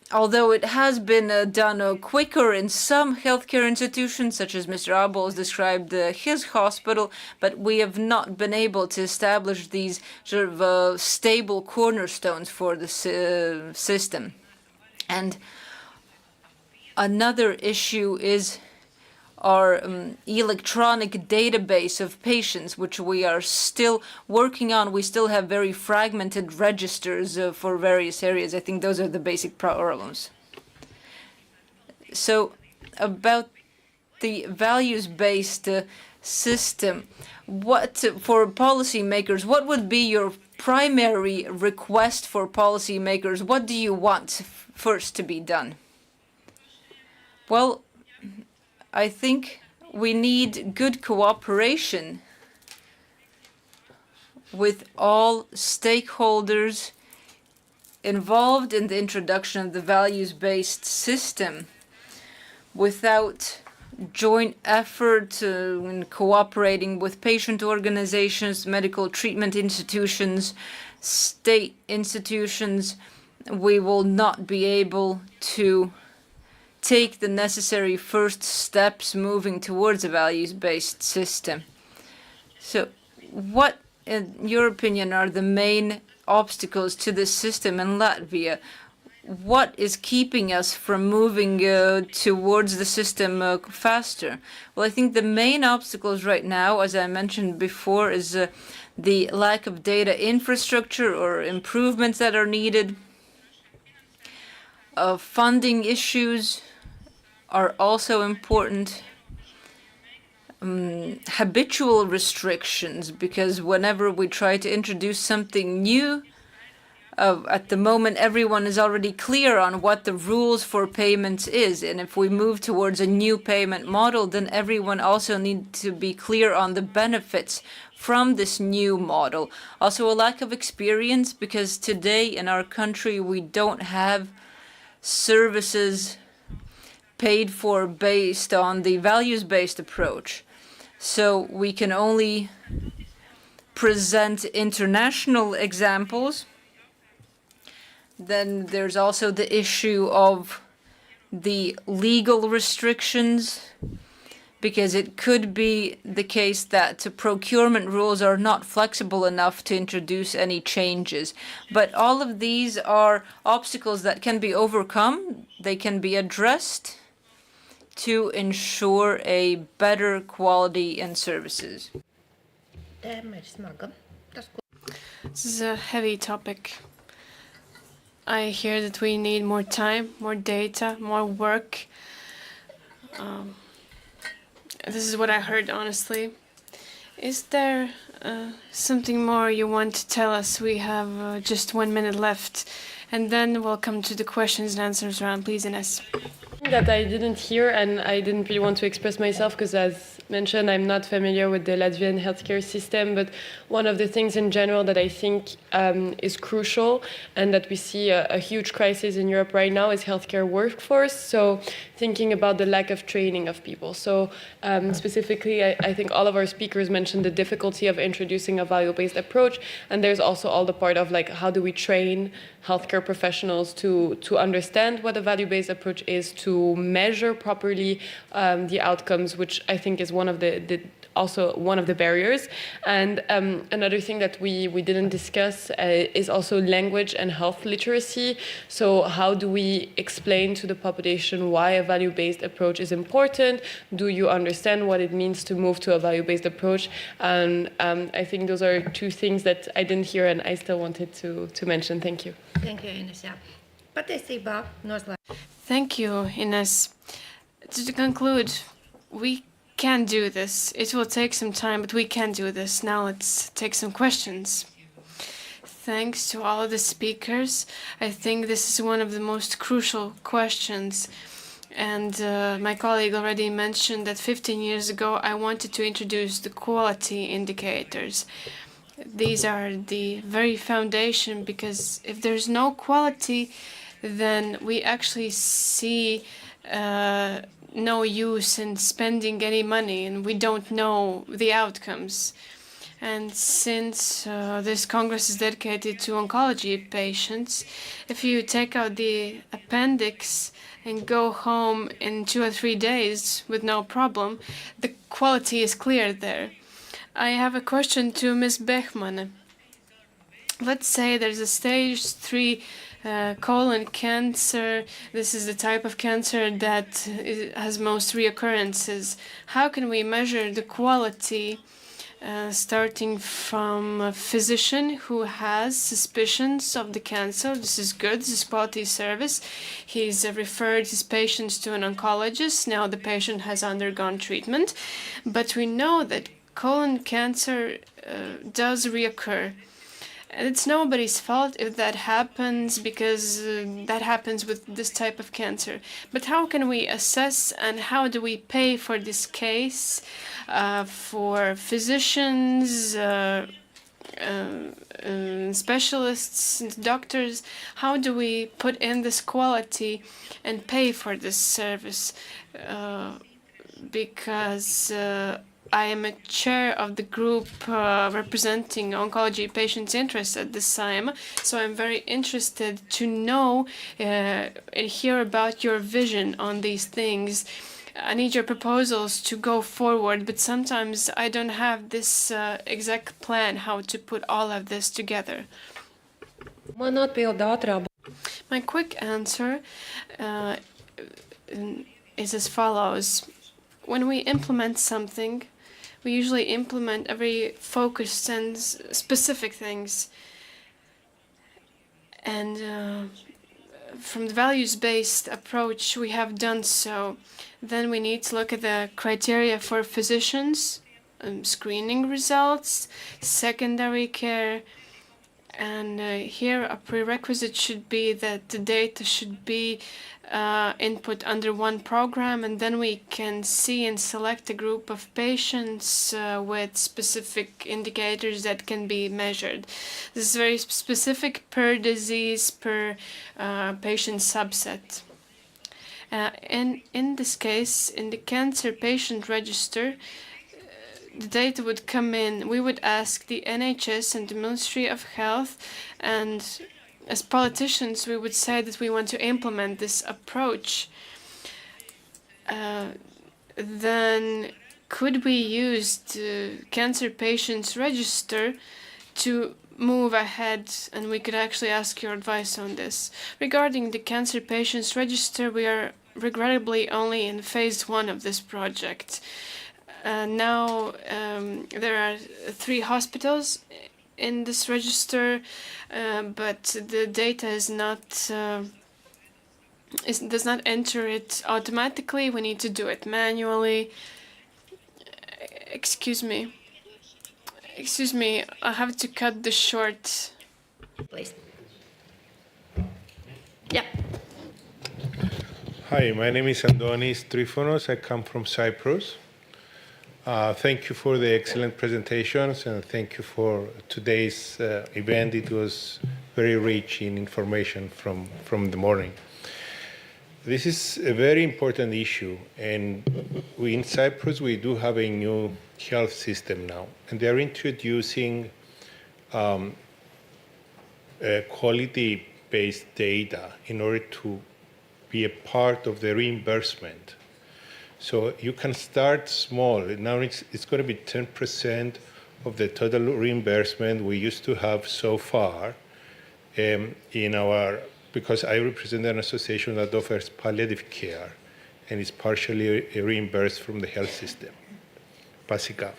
Although it has been done quicker in some healthcare institutions, such as Mr. Abels described his hospital, but we have not been able to establish these sort of stable cornerstones for the system. And another issue is our electronic database of patients, which we are still working on. We still have very fragmented registers for various areas. I think those are the basic problems. So about the values-based system, for policymakers, what would be your primary request for policymakers? What do you want first to be done? Well, I think we need good cooperation with all stakeholders involved in the introduction of the values-based system. Without joint effort in cooperating with patient organizations, medical treatment institutions, state institutions, we will not be able to take the necessary first steps moving towards a values-based system. So what, in your opinion, are the main obstacles to this system in Latvia? What is keeping us from moving towards the system faster? Well, I think the main obstacles right now, as I mentioned before, is the lack of data infrastructure or improvements that are needed. Funding issues are also important. habitual restrictions, because whenever we try to introduce something new, at the moment everyone is already clear on what the rules for payments is, and if we move towards a new payment model, then everyone also needs to be clear on the benefits from this new model. Also a lack of experience, because today in our country we don't have services paid for based on the values-based approach. So we can only present international examples. Then there's also the issue of the legal restrictions, because it could be the case that procurement rules are not flexible enough to introduce any changes. But all of these are obstacles that can be overcome. They can be addressed to ensure a better quality in services. This is a heavy topic. I hear that we need more time, more data, more work. This is what I heard, honestly. Is there something more you want to tell us? We have just 1 minute left, and then we'll come to the questions and answers round. Please, Ines. That I didn't hear, and I didn't really want to express myself because, as mentioned, I'm not familiar with the Latvian healthcare system, but one of the things in general that I think is crucial and that we see a huge crisis in Europe right now is healthcare workforce. So thinking about the lack of training of people. So specifically, I think all of our speakers mentioned the difficulty of introducing a value-based approach, and there's also all the part of like, how do we train healthcare professionals to understand what a value-based approach is, to measure properly the outcomes, which I think is one of also one of the barriers. And another thing that we didn't discuss is also language and health literacy. So how do we explain to the population why a value-based approach is important? Do you understand what it means to move to a value-based approach? And I think those are two things that I didn't hear and I still wanted to mention. Thank you. Thank you, Ines. Thank you, Ines. To conclude, we can do this. It will take some time, but we can do this. Now let's take some questions. Thanks to all of the speakers. I think this is one of the most crucial questions. And my colleague already mentioned that 15 years ago, I wanted to introduce the quality indicators. These are the very foundation, because if there's no quality, then we actually see no use in spending any money, and we don't know the outcomes. And since this Congress is dedicated to oncology patients, if you take out the appendix and go home in 2 or 3 days with no problem, the quality is clear there. I have a question to Ms. Bechmann. Let's say there's a stage 3 colon cancer. This is the type of cancer that has most reoccurrences. How can we measure the quality starting from a physician who has suspicions of the cancer? This is good. This is quality service. He's referred his patients to an oncologist. Now the patient has undergone treatment. But we know that colon cancer does reoccur. And it's nobody's fault if that happens, because that happens with this type of cancer. But how can we assess and how do we pay for this case for physicians, specialists, doctors? How do we put in this quality and pay for this service? Because I am a chair of the group representing oncology patients' interests at the SAIMA, so I'm very interested to know and hear about your vision on these things. I need your proposals to go forward, but sometimes I don't have this exact plan how to put all of this together. My quick answer is as follows. When we implement something, we usually implement very focused and specific things. And from the values-based approach, we have done so. Then we need to look at the criteria for physicians, screening results, secondary care, and here a prerequisite should be that the data should be input under one program, and then we can see and select a group of patients with specific indicators that can be measured. This is very specific per disease, per patient subset. In this case, in the cancer patient register, the data would come in. We would ask the NHS and the Ministry of Health, and as politicians, we would say that we want to implement this approach. Then could we use the cancer patients register to move ahead, and we could actually ask your advice on this. Regarding the cancer patients register, we are regrettably only in phase 1 of this project. Now there are 3 hospitals in this register, but the data is not does not enter it automatically. We need to do it manually. Excuse me, I have to cut this short. Please. Yeah. Hi, my name is Andonis Trifonos. I come from Cyprus. Thank you for the excellent presentations, and thank you for today's event. It was very rich in information from the morning. This is a very important issue, and we in Cyprus, we do have a new health system now, and they're introducing quality-based data in order to be a part of the reimbursement. So you can start small. Now it's going to be 10% of the total reimbursement we used to have so far in our, because I represent an association that offers palliative care and is partially reimbursed from the health system, PASICAV.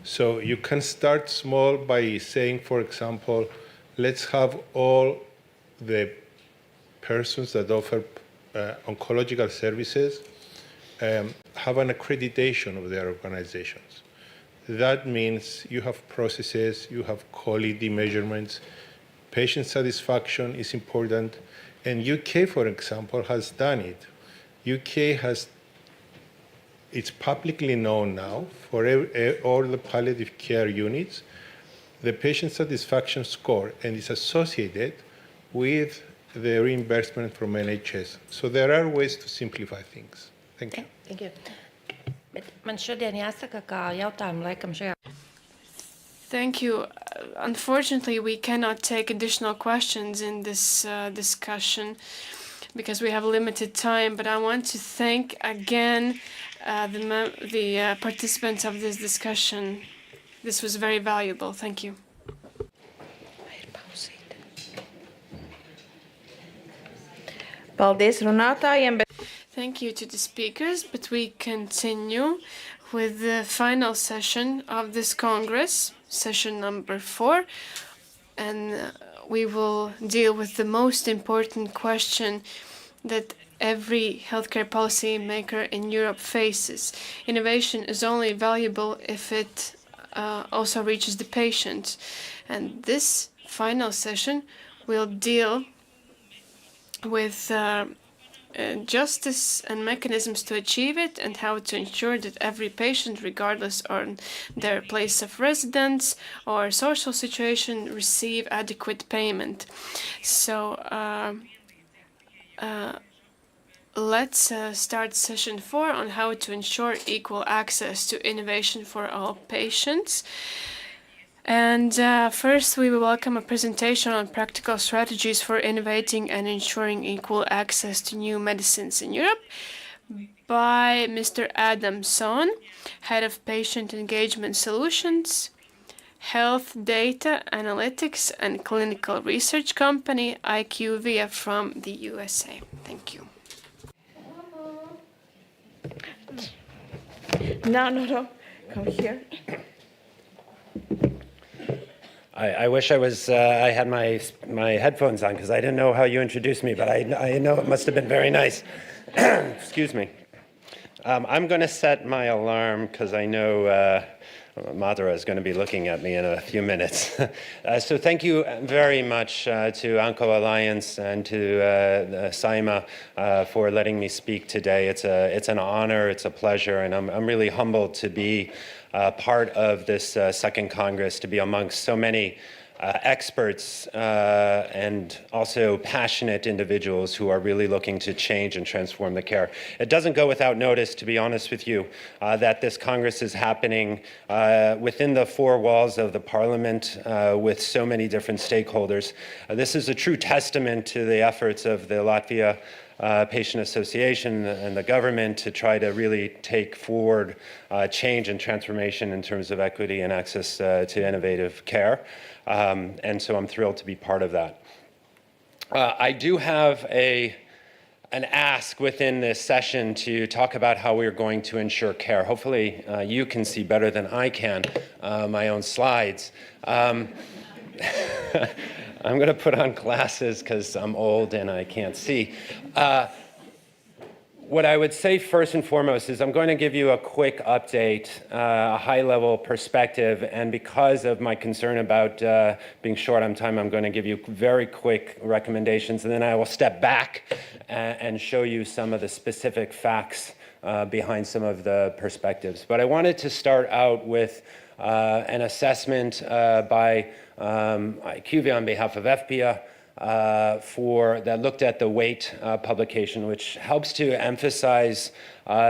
So you can start small by saying, for example, let's have all the persons that offer oncological services have an accreditation of their organizations. That means you have processes, you have quality measurements, patient satisfaction is important, and UK, for example, has done it. UK has, it's publicly known now for all the palliative care units, the patient satisfaction score, and it's associated with the reimbursement from NHS. So there are ways to simplify things. Thank you. Thank you. Bet man šodien jāsaka, ka jautājumu laikam šajā. Thank you. Unfortunately, we cannot take additional questions in this discussion because we have limited time, but I want to thank again the participants of this discussion. This was very valuable. Thank you. Paldies runātājiem. Thank you to the speakers, but we continue with the final session of this Congress, session number 4, and we will deal with the most important question that every healthcare policy maker in Europe faces. Innovation is only valuable if it also reaches the patient. And this final session will deal with justice and mechanisms to achieve it, and how to ensure that every patient, regardless of their place of residence or social situation, receive adequate payment. So let's start session 4 on how to ensure equal access to innovation for all patients. And first, we will welcome a presentation on practical strategies for innovating and ensuring equal access to new medicines in Europe by Mr. Adam Son, Head of Patient Engagement Solutions, Health Data Analytics and Clinical Research Company, IQVIA from the USA. Thank you. No. Come here. I wish I had my headphones on because I didn't know how you introduced me, but I know it must have been very nice. Excuse me. I'm going to set my alarm because I know Madhura is going to be looking at me in a few minutes. So thank you very much to Onco Alliance and to SAIMA for letting me speak today. It's an honor, it's a pleasure, and I'm really humbled to be part of this second Congress, to be amongst so many experts and also passionate individuals who are really looking to change and transform the care. It doesn't go without notice, to be honest with you, that this Congress is happening within the four walls of the Parliament with so many different stakeholders. This is a true testament to the efforts of the Latvia Patient Association and the government to try to really take forward change and transformation in terms of equity and access to innovative care. And so I'm thrilled to be part of that. I do have an ask within this session to talk about how we're going to ensure care. Hopefully you can see better than I can my own slides. I'm going to put on glasses because I'm old and I can't see. What I would say first and foremost is I'm going to give you a quick update, a high-level perspective, and because of my concern about being short on time, I'm going to give you very quick recommendations, and then I will step back and show you some of the specific facts behind some of the perspectives. But I wanted to start out with an assessment by IQVIA on behalf of FPIA that looked at the WAIT publication, which helps to emphasize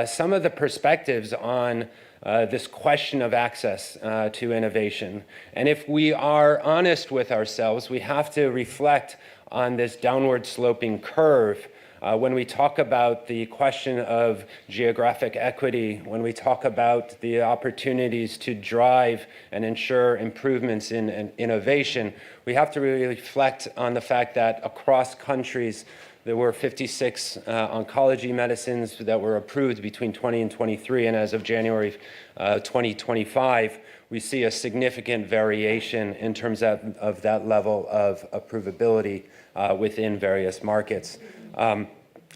some of the perspectives on this question of access to innovation. And if we are honest with ourselves, we have to reflect on this downward sloping curve when we talk about the question of geographic equity, when we talk about the opportunities to drive and ensure improvements in innovation, we have to really reflect on the fact that across countries, there were 56 oncology medicines that were approved between 20 and 23, and as of January 2025, we see a significant variation in terms of that level of approvability within various markets. I'm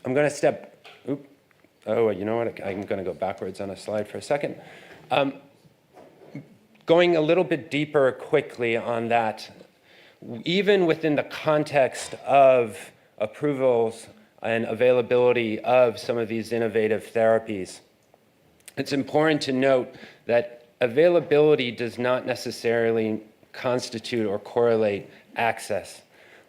going to you know what? I'm going to go backwards on a slide for a second. Going a little bit deeper quickly on that, even within the context of approvals and availability of some of these innovative therapies, it's important to note that availability does not necessarily constitute or correlate access.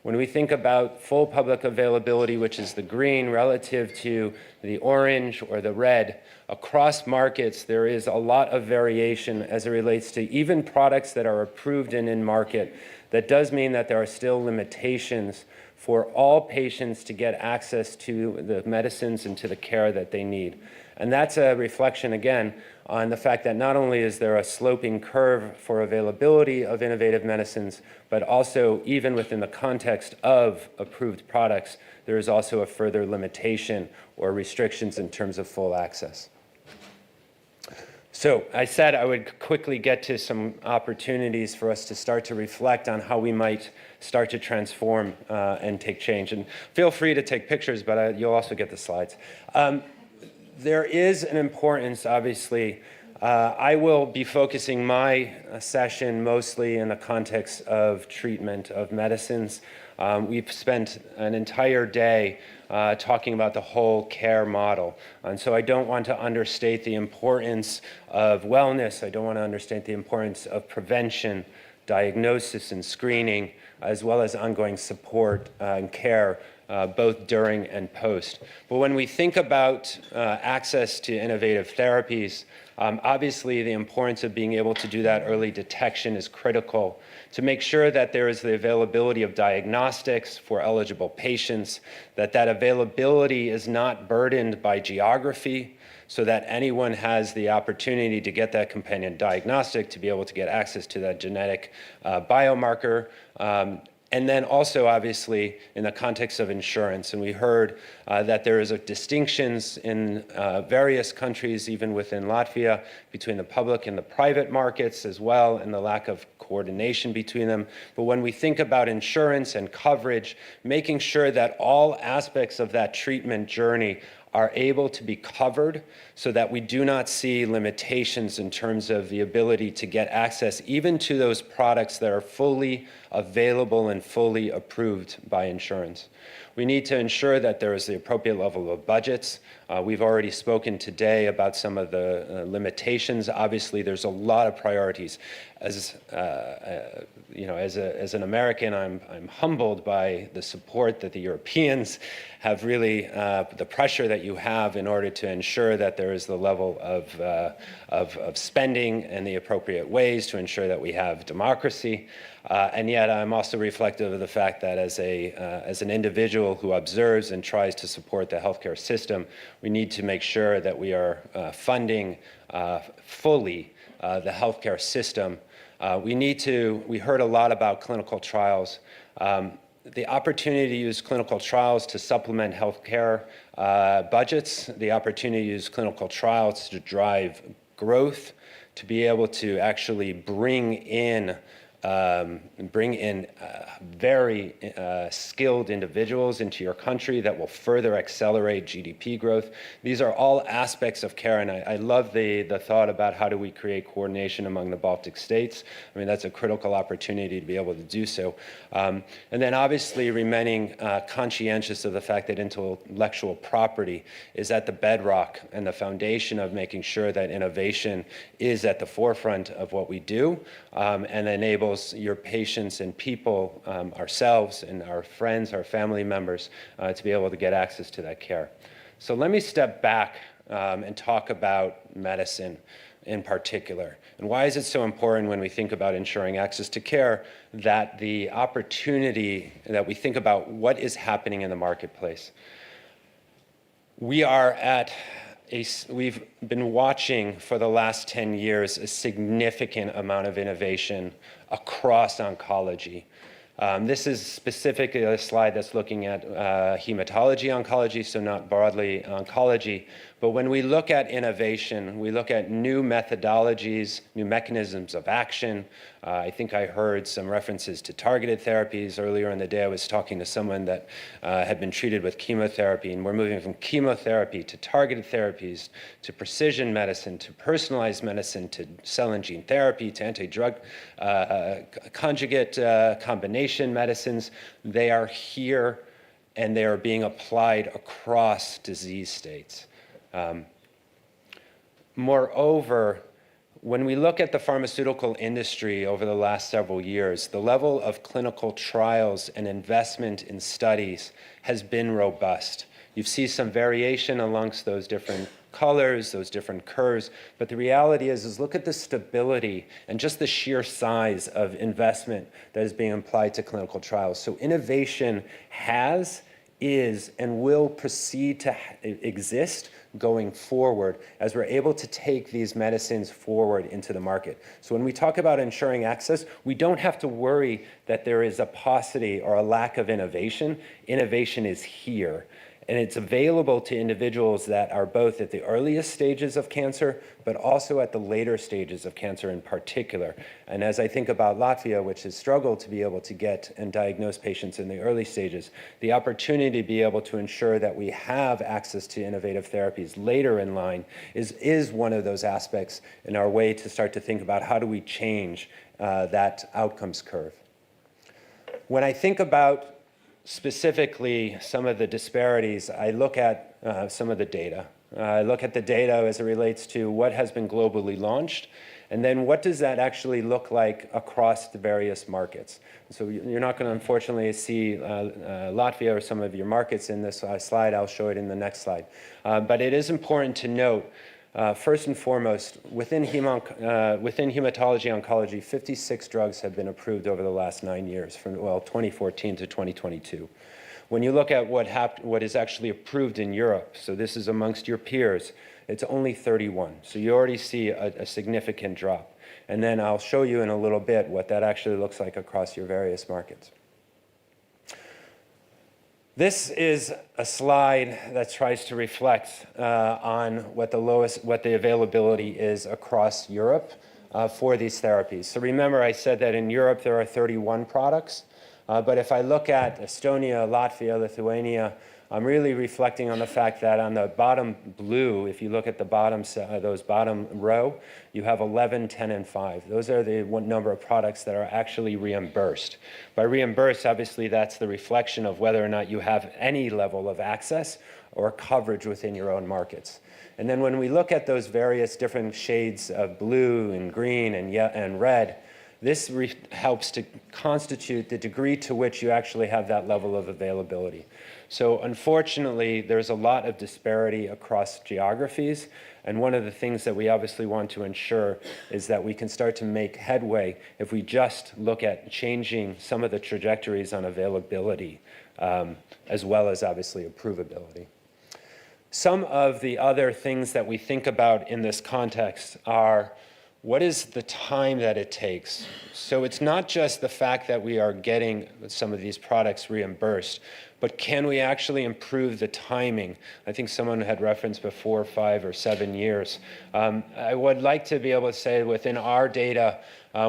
When we think about full public availability, which is the green, relative to the orange or the red, across markets, there is a lot of variation as it relates to even products that are approved and in market. That does mean that there are still limitations for all patients to get access to the medicines and to the care that they need. And that's a reflection, again, on the fact that not only is there a sloping curve for availability of innovative medicines, but also even within the context of approved products, there is also a further limitation or restrictions in terms of full access. So I said I would quickly get to some opportunities for us to start to reflect on how we might start to transform and take change. And feel free to take pictures, but you'll also get the slides. There is an importance, obviously. I will be focusing my session mostly in the context of treatment of medicines. We've spent an entire day talking about the whole care model. And so I don't want to understate the importance of wellness. I don't want to understate the importance of prevention, diagnosis, and screening, as well as ongoing support and care both during and post. But when we think about access to innovative therapies, obviously the importance of being able to do that early detection is critical to make sure that there is the availability of diagnostics for eligible patients, that availability is not burdened by geography, so that anyone has the opportunity to get that companion diagnostic, to be able to get access to that genetic biomarker, And then also, obviously, in the context of insurance, and we heard that there is distinctions in various countries, even within Latvia, between the public and the private markets as well, and the lack of coordination between them. But when we think about insurance and coverage, making sure that all aspects of that treatment journey are able to be covered so that we do not see limitations in terms of the ability to get access even to those products that are fully available and fully approved by insurance. We need to ensure that there is the appropriate level of budgets. We've already spoken today about some of the limitations. Obviously, there's a lot of priorities. As an American, I'm humbled by the support that the Europeans have really, the pressure that you have in order to ensure that there is the level of spending and the appropriate ways to ensure that we have democracy. And yet I'm also reflective of the fact that as an individual who observes and tries to support the healthcare system, we need to make sure that we are funding fully the healthcare system. We heard a lot about clinical trials. The opportunity to use clinical trials to supplement healthcare budgets, the opportunity to use clinical trials to drive growth, to be able to actually bring in very skilled individuals into your country that will further accelerate GDP growth. These are all aspects of care, and I love the thought about how do we create coordination among the Baltic states. I mean, that's a critical opportunity to be able to do so. And then obviously remaining conscientious of the fact that intellectual property is at the bedrock and the foundation of making sure that innovation is at the forefront of what we do and enables your patients and people, ourselves and our friends, our family members, to be able to get access to that care. So let me step back and talk about medicine in particular. And why is it so important when we think about ensuring access to care that the opportunity, that we think about what is happening in the marketplace? We've been watching for the last 10 years a significant amount of innovation across oncology. This is specifically a slide that's looking at hematology oncology, so not broadly oncology. But when we look at innovation, we look at new methodologies, new mechanisms of action. I think I heard some references to targeted therapies. Earlier in the day, I was talking to someone that had been treated with chemotherapy, and we're moving from chemotherapy to targeted therapies, to precision medicine, to personalized medicine, to cell and gene therapy, to anti-drug conjugate combination medicines. They are here, and they are being applied across disease states. Moreover, when we look at the pharmaceutical industry over the last several years, the level of clinical trials and investment in studies has been robust. You see some variation amongst those different colors, those different curves, but the reality is look at the stability and just the sheer size of investment that is being applied to clinical trials. So innovation is, and will proceed to exist going forward as we're able to take these medicines forward into the market. So when we talk about ensuring access, we don't have to worry that there is a paucity or a lack of innovation. Innovation is here. And it's available to individuals that are both at the earliest stages of cancer, but also at the later stages of cancer in particular. And as I think about Latvia, which has struggled to be able to get and diagnose patients in the early stages, the opportunity to be able to ensure that we have access to innovative therapies later in line is one of those aspects in our way to start to think about how do we change that outcomes curve. When I think about specifically some of the disparities, I look at some of the data. I look at the data as it relates to what has been globally launched, and then what does that actually look like across the various markets. So you're not going to unfortunately see Latvia or some of your markets in this slide. I'll show it in the next slide. But it is important to note, first and foremost, within hematology oncology, 56 drugs have been approved over the last 9 years, from 2014 to 2022. When you look at what is actually approved in Europe, so this is amongst your peers, it's only 31. So you already see a significant drop. And then I'll show you in a little bit what that actually looks like across your various markets. This is a slide that tries to reflect on what the availability is across Europe for these therapies. So remember, I said that in Europe there are 31 products, but if I look at Estonia, Latvia, Lithuania, I'm really reflecting on the fact that on the bottom blue, if you look at the bottom, those bottom row, you have 11, 10, and 5. Those are the number of products that are actually reimbursed. By reimbursed, obviously, that's the reflection of whether or not you have any level of access or coverage within your own markets. And then when we look at those various different shades of blue and green and red, this helps to constitute the degree to which you actually have that level of availability. So unfortunately, there's a lot of disparity across geographies. And one of the things that we obviously want to ensure is that we can start to make headway if we just look at changing some of the trajectories on availability, as well as obviously approvability. Some of the other things that we think about in this context are, what is the time that it takes? So it's not just the fact that we are getting some of these products reimbursed, but can we actually improve the timing? I think someone had referenced before 5 or 7 years. I would like to be able to say within our data,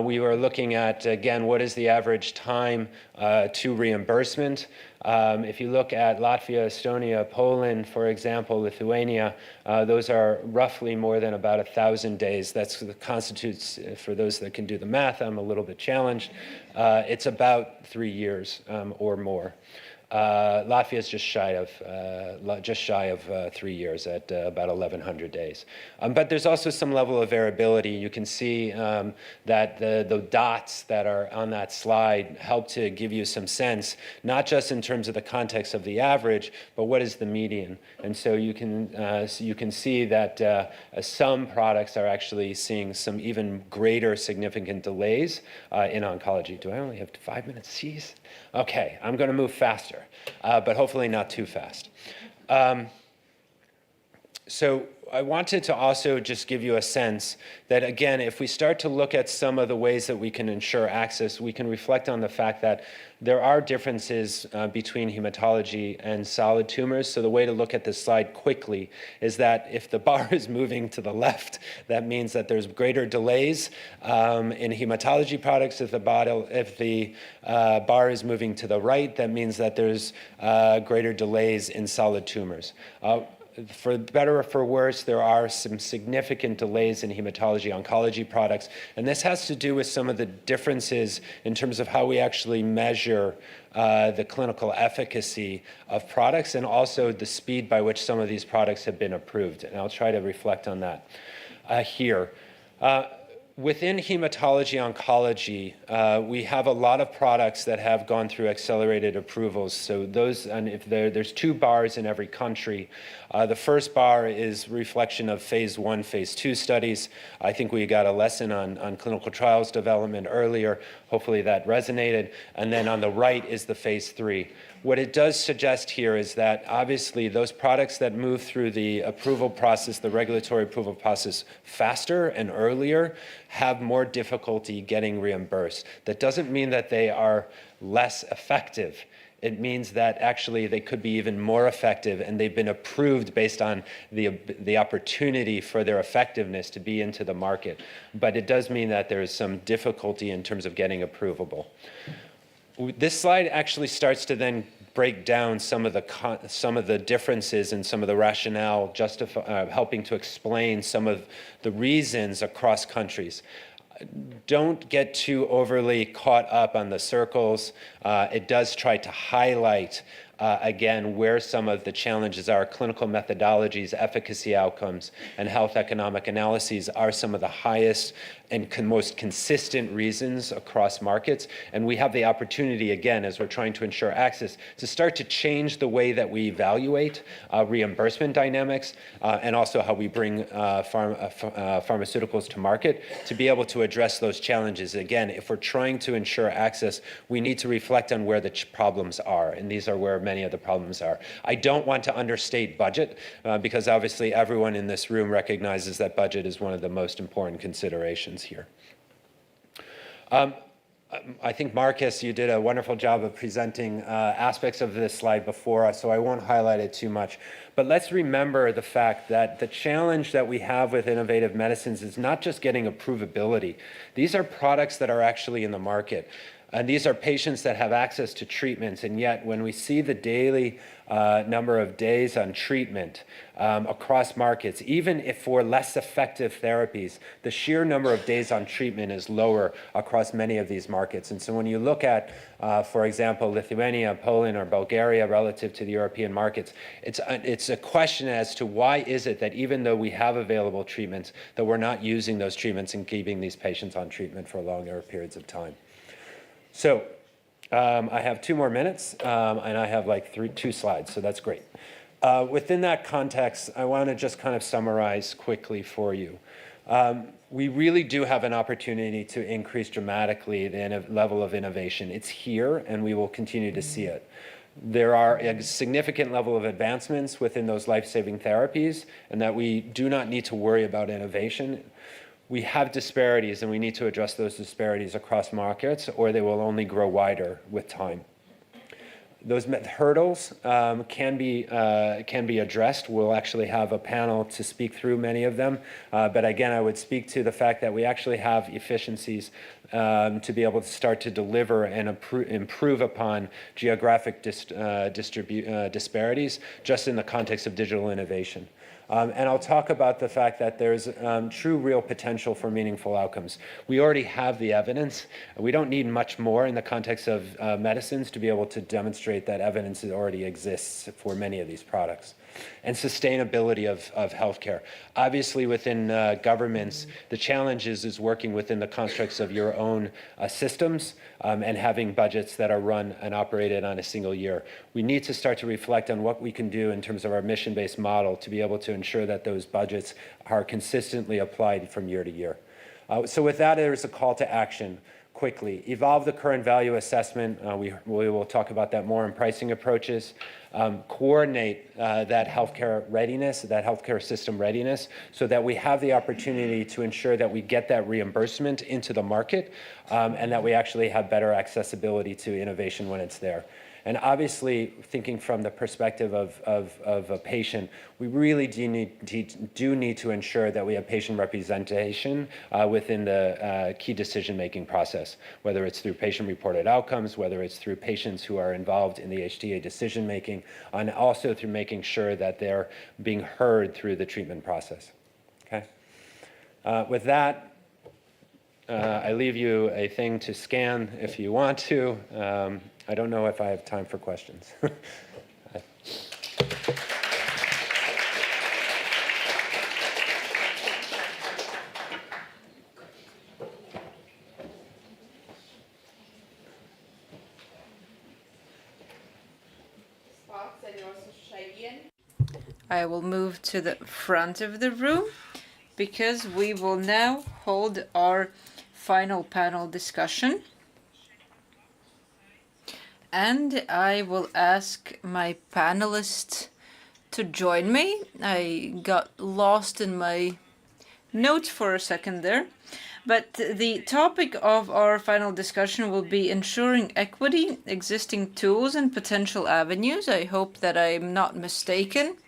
we were looking at, again, what is the average time to reimbursement? If you look at Latvia, Estonia, Poland, for example, Lithuania, those are roughly more than about 1,000 days. That constitutes, for those that can do the math, I'm a little bit challenged, it's about 3 years or more. Latvia is just shy of 3 years at about 1,100 days. But there's also some level of variability. You can see that the dots that are on that slide help to give you some sense, not just in terms of the context of the average, but what is the median. And so you can see that some products are actually seeing some even greater significant delays in oncology. Do I only have 5 minutes? Jeez. Okay, I'm going to move faster, but hopefully not too fast. So I wanted to also just give you a sense that, again, if we start to look at some of the ways that we can ensure access, we can reflect on the fact that there are differences between hematology and solid tumors. So the way to look at this slide quickly is that if the bar is moving to the left, that means that there's greater delays in hematology products. If the bar is moving to the right, that means that there's greater delays in solid tumors. For better or for worse, there are some significant delays in hematology oncology products, and this has to do with some of the differences in terms of how we actually measure the clinical efficacy of products and also the speed by which some of these products have been approved. And I'll try to reflect on that here. Within hematology oncology, we have a lot of products that have gone through accelerated approvals. So those, and if there's 2 bars in every country. The first bar is reflection of phase 1, phase 2 studies. I think we got a lesson on clinical trials development earlier. Hopefully that resonated. And then on the right is the phase 3. What it does suggest here is that obviously those products that move through the approval process, the regulatory approval process faster and earlier, have more difficulty getting reimbursed. That doesn't mean that they are less effective. It means that actually they could be even more effective, and they've been approved based on the opportunity for their effectiveness to be into the market. But it does mean that there is some difficulty in terms of getting approvable. This slide actually starts to then break down some of the differences and some of the rationale, helping to explain some of the reasons across countries. Don't get too overly caught up on the circles. It does try to highlight, again, where some of the challenges are. Clinical methodologies, efficacy outcomes, and health economic analyses are some of the highest and most consistent reasons across markets. And we have the opportunity, again, as we're trying to ensure access, to start to change the way that we evaluate reimbursement dynamics and also how we bring pharmaceuticals to market to be able to address those challenges. Again, if we're trying to ensure access, we need to reflect on where the problems are, and these are where many of the problems are. I don't want to understate budget because obviously everyone in this room recognizes that budget is one of the most important considerations here. I think, Marcus, you did a wonderful job of presenting aspects of this slide before us, so I won't highlight it too much. But let's remember the fact that the challenge that we have with innovative medicines is not just getting approvability. These are products that are actually in the market. And these are patients that have access to treatments, and yet when we see the daily number of days on treatment across markets, even if for less effective therapies, the sheer number of days on treatment is lower across many of these markets. And so when you look at, for example, Lithuania, Poland, or Bulgaria relative to the European markets, it's a question as to why is it that even though we have available treatments, that we're not using those treatments and keeping these patients on treatment for longer periods of time. So I have 2 more minutes, and I have like 2 slides, so that's great. Within that context, I want to just kind of summarize quickly for you. We really do have an opportunity to increase dramatically the level of innovation. It's here, and we will continue to see it. There are a significant level of advancements within those life-saving therapies, and that we do not need to worry about innovation. We have disparities, and we need to address those disparities across markets, or they will only grow wider with time. Those hurdles can be addressed. We'll actually have a panel to speak through many of them. But again, I would speak to the fact that we actually have efficiencies to be able to start to deliver and improve upon geographic disparities just in the context of digital innovation. And I'll talk about the fact that there's true real potential for meaningful outcomes. We already have the evidence. We don't need much more in the context of medicines to be able to demonstrate that evidence already exists for many of these products. And sustainability of healthcare. Obviously, within governments, the challenge is working within the constructs of your own systems and having budgets that are run and operated on a single year. We need to start to reflect on what we can do in terms of our mission-based model to be able to ensure that those budgets are consistently applied from year to year. So with that, there's a call to action. Quickly, evolve the current value assessment. We will talk about that more in pricing approaches. Coordinate that healthcare readiness, that healthcare system readiness, so that we have the opportunity to ensure that we get that reimbursement into the market and that we actually have better accessibility to innovation when it's there. And obviously, thinking from the perspective of a patient, we really do need to ensure that we have patient representation within the key decision-making process, whether it's through patient-reported outcomes, whether it's through patients who are involved in the HTA decision-making, and also through making sure that they're being heard through the treatment process. Okay. With that, I leave you a thing to scan if you want to. I don't know if I have time for questions. I will move to the front of the room because we will now hold our final panel discussion. And I will ask my panelists to join me. I got lost in my notes for a second there. But the topic of our final discussion will be ensuring equity, existing tools, and potential avenues. I hope that I'm not mistaken.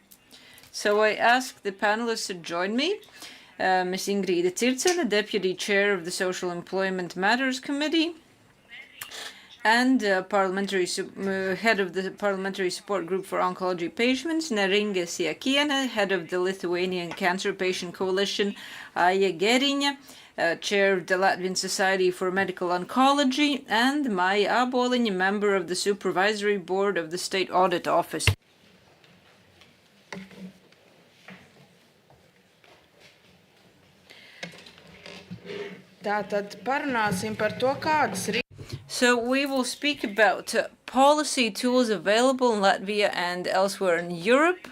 So I ask the panelists to join me. Ms. Ingrid Tirtsen, Deputy Chair of the Social Employment Matters Committee, and head of the Parliamentary Support Group for Oncology Patients, Neringa Siakiene, head of the Lithuanian Cancer Patient Coalition, Aija Geriņa, chair of the Latvian Society for Medical Oncology, and Maija Āboliņa, member of the Supervisory Board of the State Audit Office. Tātad parunāsim par to, kādas So we will speak about policy tools available in Latvia and elsewhere in Europe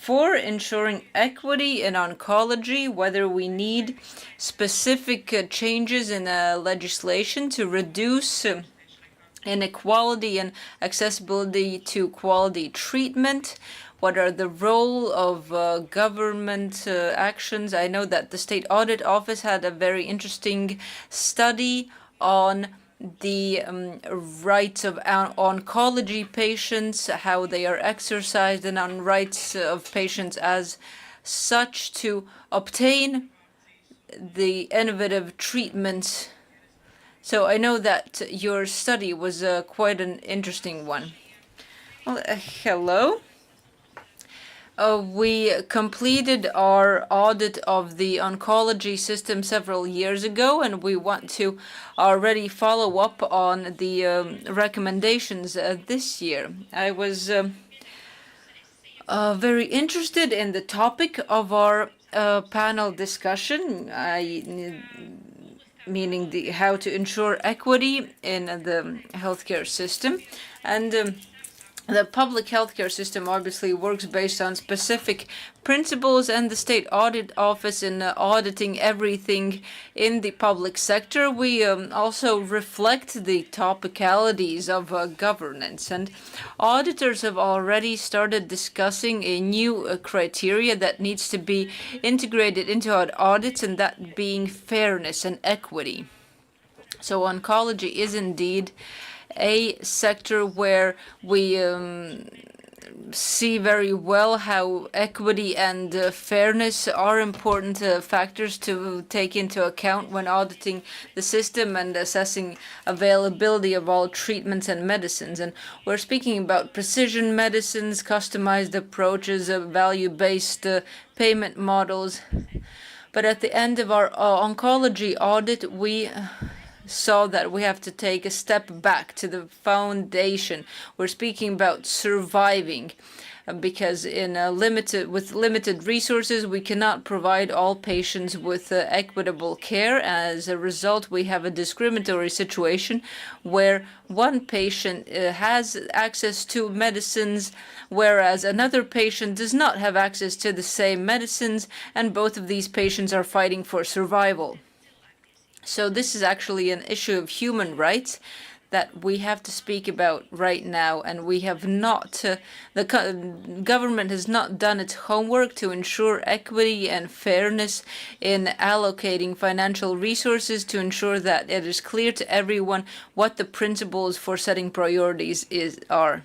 for ensuring equity in oncology, whether we need specific changes in legislation to reduce inequality and accessibility to quality treatment. What are the role of government actions? I know that the State Audit Office had a very interesting study on the rights of oncology patients, how they are exercised, and on rights of patients as such to obtain the innovative treatments. So I know that your study was quite an interesting one. Well, hello. We completed our audit of the oncology system several years ago, and we want to already follow up on the recommendations this year. I was very interested in the topic of our panel discussion, meaning how to ensure equity in the healthcare system. And the public healthcare system obviously works based on specific principles, and the State Audit Office, in auditing everything in the public sector, we also reflect the topicalities of governance. And auditors have already started discussing a new criteria that needs to be integrated into our audits, and that being fairness and equity. So oncology is indeed a sector where we see very well how equity and fairness are important factors to take into account when auditing the system and assessing availability of all treatments and medicines. And we're speaking about precision medicines, customized approaches, value-based payment models. But at the end of our oncology audit, we saw that we have to take a step back to the foundation. We're speaking about surviving, because with limited resources, we cannot provide all patients with equitable care. As a result, we have a discriminatory situation where one patient has access to medicines, whereas another patient does not have access to the same medicines, and both of these patients are fighting for survival. So this is actually an issue of human rights that we have to speak about right now, and we have not, the government has not done its homework to ensure equity and fairness in allocating financial resources, to ensure that it is clear to everyone what the principles for setting priorities are.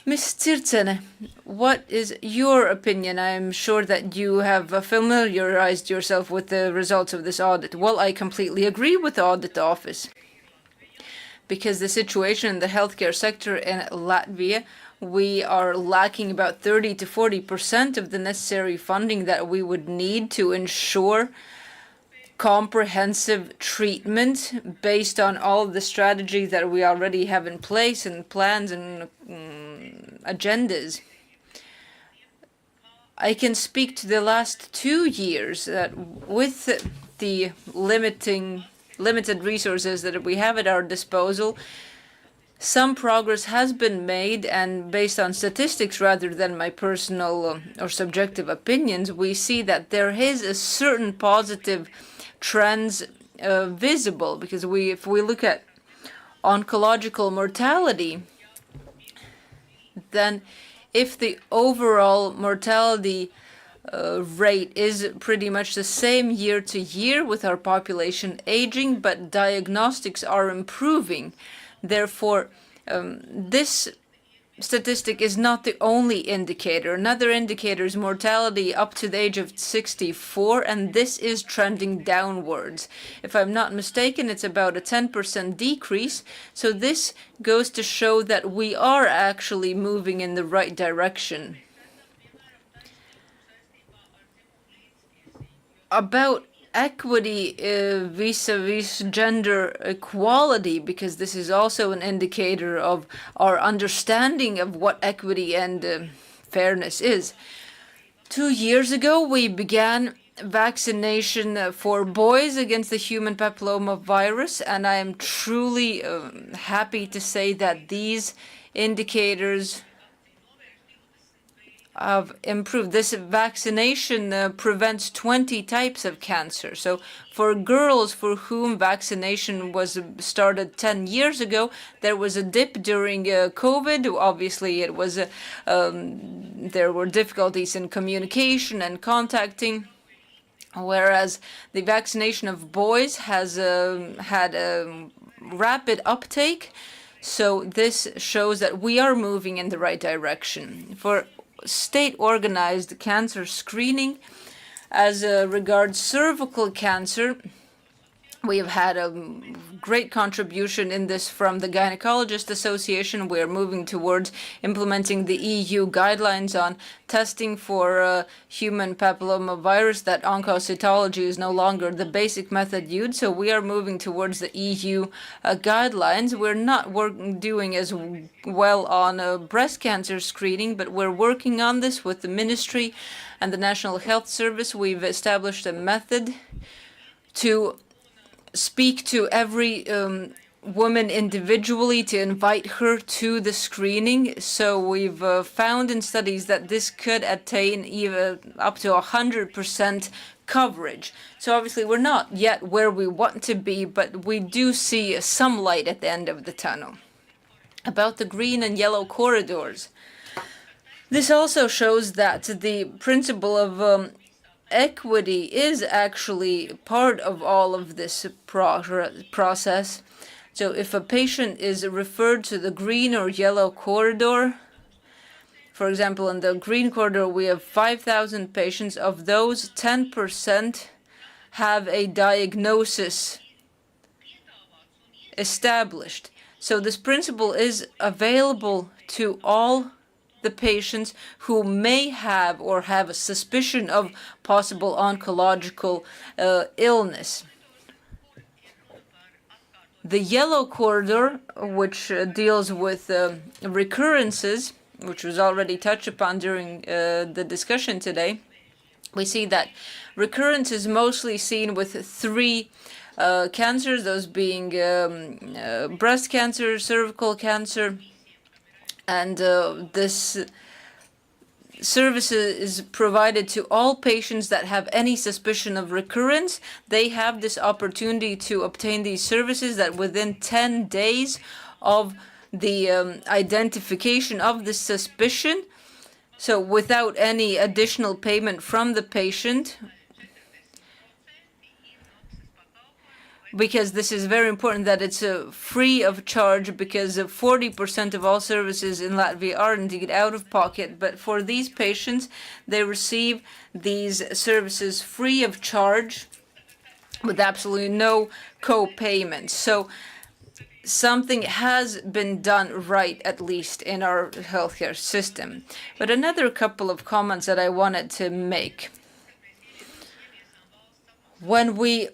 Ms. Tsirtsene, what is your opinion? I'm sure that you have familiarized yourself with the results of this audit. Well, I completely agree with the audit office, because the situation in the healthcare sector in Latvia, we are lacking about 30 to 40% of the necessary funding that we would need to ensure comprehensive treatment based on all of the strategies that we already have in place, and plans and agendas. I can speak to the last 2 years that with the limited resources that we have at our disposal, some progress has been made, and based on statistics rather than my personal or subjective opinions, we see that there is a certain positive trends visible, because if we look at oncological mortality, then if the overall mortality rate is pretty much the same year to year with our population aging, but diagnostics are improving. Therefore, this statistic is not the only indicator. Another indicator is mortality up to the age of 64, and this is trending downwards. If I'm not mistaken, it's about a 10% decrease. So this goes to show that we are actually moving in the right direction. About equity vis-a-vis gender equality, because this is also an indicator of our understanding of what equity and fairness is. 2 years ago, we began vaccination for boys against the human papilloma virus, and I am truly happy to say that these indicators have improved. This vaccination prevents 20 types of cancer. So for girls for whom vaccination was started 10 years ago, there was a dip during COVID. Obviously, it was there were difficulties in communication and contacting whereas the vaccination of boys has had a rapid uptake. So this shows that we are moving in the right direction. For state-organized cancer screening, as regards cervical cancer, we have had a great contribution in this from the Gynecologist Association. We are moving towards implementing the EU guidelines on testing for human papillomavirus, that oncocytology is no longer the basic method used. So we are moving towards the EU guidelines. We're not doing as well on breast cancer screening, but we're working on this with the Ministry and the National Health Service. We've established a method to speak to every woman individually, to invite her to the screening. So we've found in studies that this could attain even up to 100% coverage. So obviously we're not yet where we want to be, but we do see some light at the end of the tunnel. About the green and yellow corridors, this also shows that the principle of equity is actually part of all of this process. So if a patient is referred to the green or yellow corridor, for example, in the green corridor, we have 5,000 patients. Of those, 10% have a diagnosis established. So this principle is available to all the patients who may have or have a suspicion of possible oncological illness. The yellow corridor, which deals with recurrences, which was already touched upon during the discussion today, we see that recurrence is mostly seen with three cancers, those being breast cancer, cervical cancer, and this service is provided to all patients that have any suspicion of recurrence. They have this opportunity to obtain these services that within 10 days of the identification of the suspicion, so without any additional payment from the patient, because this is very important that it's free of charge, because 40% of all services in Latvia are indeed out of pocket. But for these patients, they receive these services free of charge with absolutely no co-payment. So something has been done right, at least in our healthcare system. But another couple of comments that I wanted to make. When we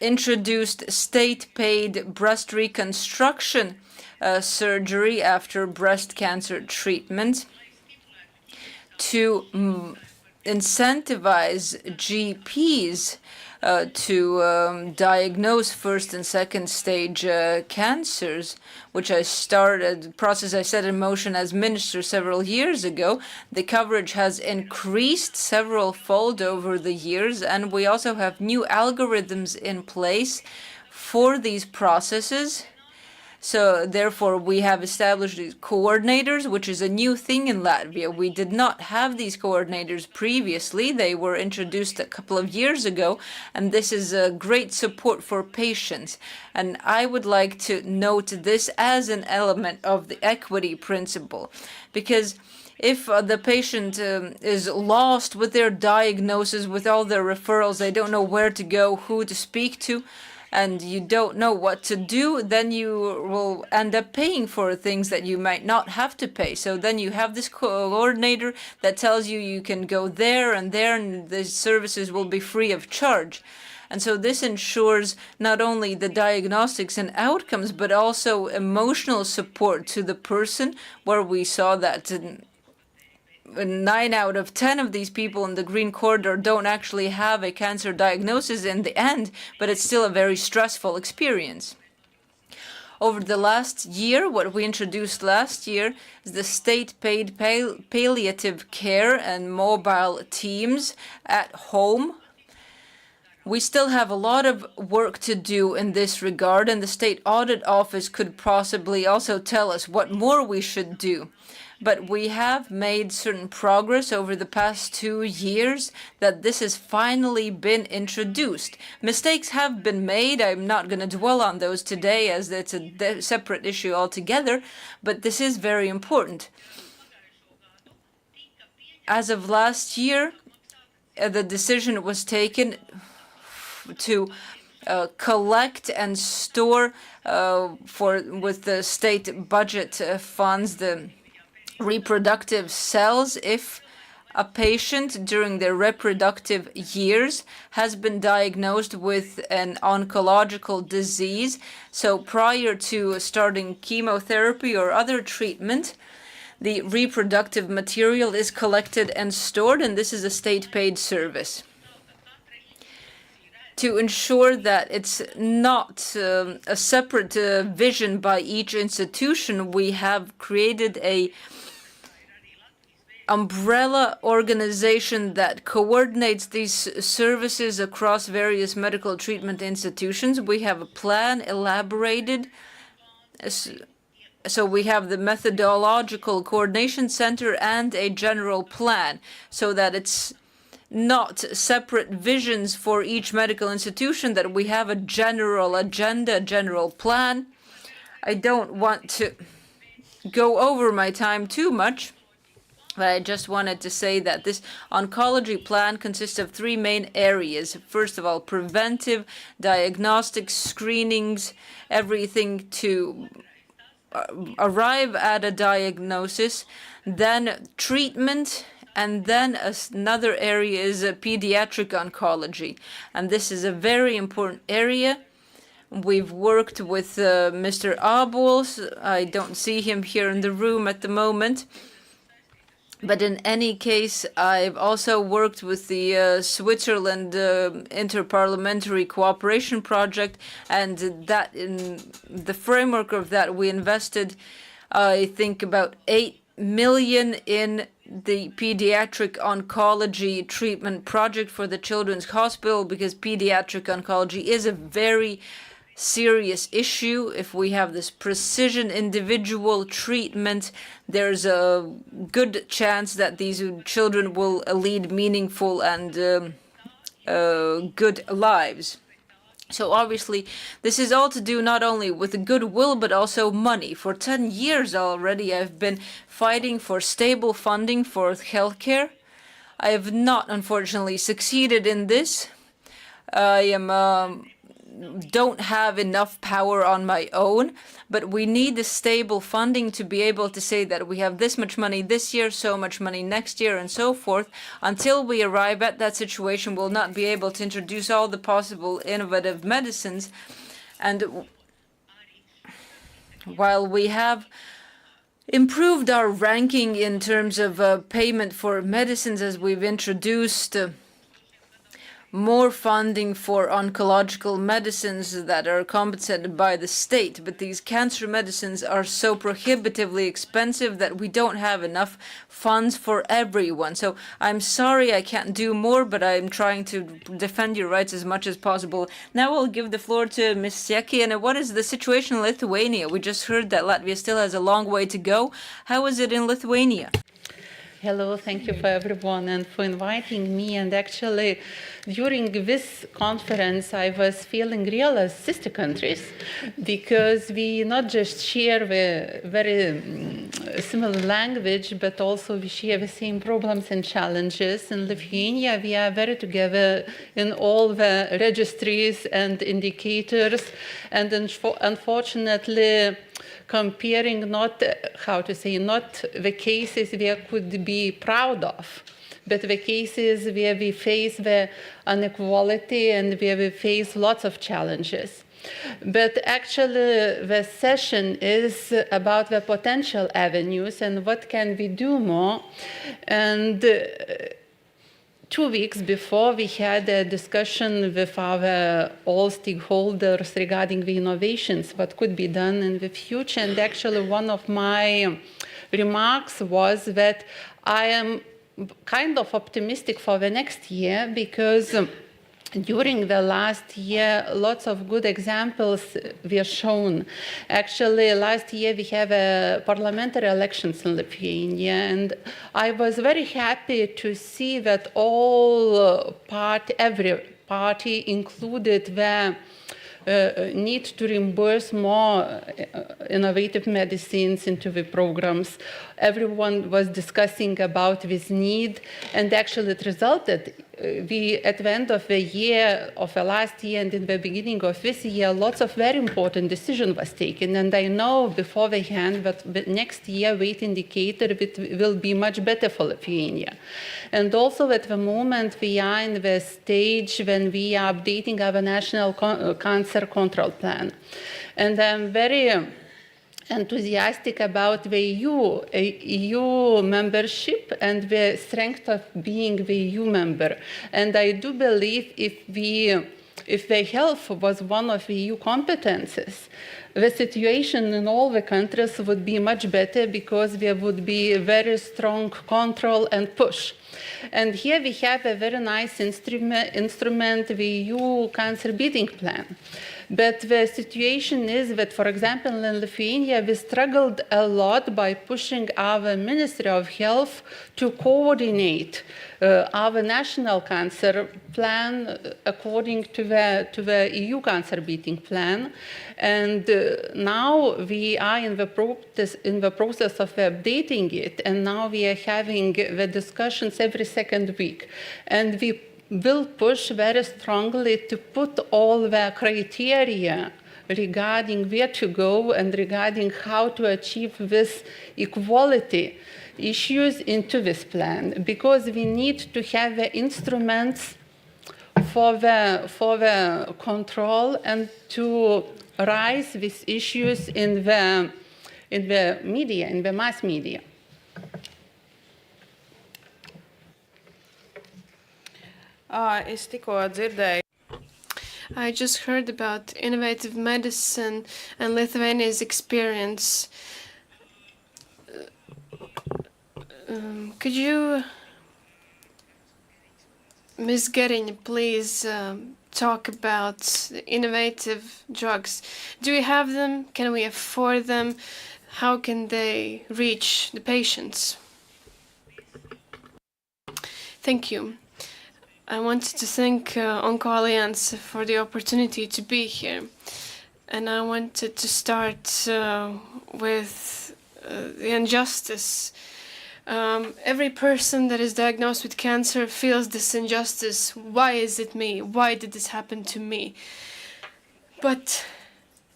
introduced state-paid breast reconstruction surgery after breast cancer treatment to incentivize GPs to diagnose first and second stage cancers, which process I set in motion as minister several years ago. The coverage has increased several-fold over the years, and we also have new algorithms in place for these processes. So therefore, we have established these coordinators, which is a new thing in Latvia. We did not have these coordinators previously. They were introduced a couple of years ago, and this is a great support for patients. And I would like to note this as an element of the equity principle, because if the patient is lost with their diagnosis, with all their referrals, they don't know where to go, who to speak to, and you don't know what to do, then you will end up paying for things that you might not have to pay. So then you have this coordinator that tells you you can go there, and the services will be free of charge. And so this ensures not only the diagnostics and outcomes, but also emotional support to the person, where we saw that 9 out of 10 of these people in the green corridor don't actually have a cancer diagnosis in the end, but it's still a very stressful experience. Over the last year, what we introduced last year is the state-paid palliative care and mobile teams at home. We still have a lot of work to do in this regard, and the State Audit Office could possibly also tell us what more we should do. but we have made certain progress over the past 2 years that this has finally been introduced. Mistakes have been made. I'm not going to dwell on those today as it's a separate issue altogether, but this is very important. As of last year, the decision was taken to collect and store with the state budget funds the reproductive cells if a patient during their reproductive years has been diagnosed with an oncological disease. So prior to starting chemotherapy or other treatment, the reproductive material is collected and stored, and this is a state-paid service. To ensure that it's not a separate vision by each institution, we have created a umbrella organization that coordinates these services across various medical treatment institutions. We have a plan elaborated. So we have the methodological coordination center and a general plan so that it's not separate visions for each medical institution, that we have a general agenda, general plan. I don't want to go over my time too much, but I just wanted to say that this oncology plan consists of 3 main areas. First of all, preventive, diagnostic, screenings, everything to arrive at a diagnosis, then treatment, and then another area is pediatric oncology. And this is a very important area. We've worked with Mr. Abols. I don't see him here in the room at the moment. But in any case, I've also worked with the Switzerland Interparliamentary Cooperation Project, and that in the framework of that, we invested, I think, about 8 million in the pediatric oncology treatment project for the Children's Hospital, because pediatric oncology is a very serious issue. If we have this precision individual treatment, there's a good chance that these children will lead meaningful and good lives. So obviously, this is all to do not only with goodwill, but also money. For 10 years already, I've been fighting for stable funding for healthcare. I have not, unfortunately, succeeded in this. I don't have enough power on my own, but we need the stable funding to be able to say that we have this much money this year, so much money next year, and so forth. Until we arrive at that situation, we'll not be able to introduce all the possible innovative medicines. And while we have improved our ranking in terms of payment for medicines, as we've introduced more funding for oncological medicines that are compensated by the state, but these cancer medicines are so prohibitively expensive that we don't have enough funds for everyone. So I'm sorry I can't do more, but I'm trying to defend your rights as much as possible. Now I'll give the floor to Ms. Siekienė. What is the situation in Lithuania? We just heard that Latvia still has a long way to go. How is it in Lithuania? Hello, thank you for everyone and for inviting me. And actually, during this conference, I was feeling real as sister countries, because we not just share the very similar language, but also we share the same problems and challenges. In Lithuania, we are very together in all the registries and indicators, and unfortunately, comparing not the cases we could be proud of, but the cases where we face the inequality and where we face lots of challenges. But actually, the session is about the potential avenues and what can we do more. And 2 weeks before, we had a discussion with our all stakeholders regarding the innovations, what could be done in the future. And actually, one of my remarks was that I am kind of optimistic for the next year, because during the last year, lots of good examples were shown. Actually, last year we have parliamentary elections in Lithuania, and I was very happy to see that every party included the need to reimburse more innovative medicines into the programs. Everyone was discussing about this need, and actually it resulted. At the end of the year, of the last year and in the beginning of this year, lots of very important decision was taken. And I know beforehand that the next year weight indicator will be much better for Lithuania. And also at the moment we are in the stage when we are updating our national cancer control plan. And I'm very enthusiastic about the EU membership and the strength of being the EU member. And I do believe if the health was one of the EU competences, the situation in all the countries would be much better because there would be a very strong control and push. And here we have a very nice instrument, the EU cancer beating plan. But the situation is that, for example, in Lithuania, we struggled a lot by pushing our Ministry of Health to coordinate our national cancer plan according to the EU cancer beating plan. And now we are in the process of updating it, and now we are having the discussions every second week. And we will push very strongly to put all the criteria regarding where to go and regarding how to achieve this equality issues into this plan, because we need to have the instruments for the control and to raise these issues in the media, in the mass media. Es tikko dzirdēju. I just heard about innovative medicine and Lithuania's experience. Could you, Ms. Geriņa, please talk about innovative drugs? Do we have them? Can we afford them? How can they reach the patients? Thank you. I wanted to thank OncoAlliance for the opportunity to be here. And I wanted to start with the injustice. Every person that is diagnosed with cancer feels this injustice. Why is it me? Why did this happen to me? But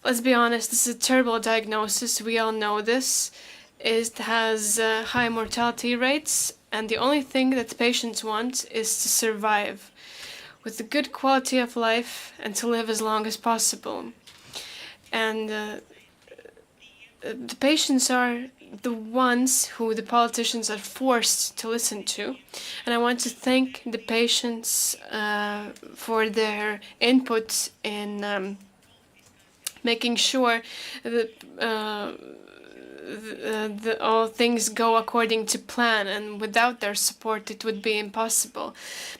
let's be honest, this is a terrible diagnosis. We all know this. It has high mortality rates. And the only thing that patients want is to survive with a good quality of life and to live as long as possible. And the patients are the ones who the politicians are forced to listen to. And I want to thank the patients for their input in making sure that all things go according to plan, and without their support it would be impossible.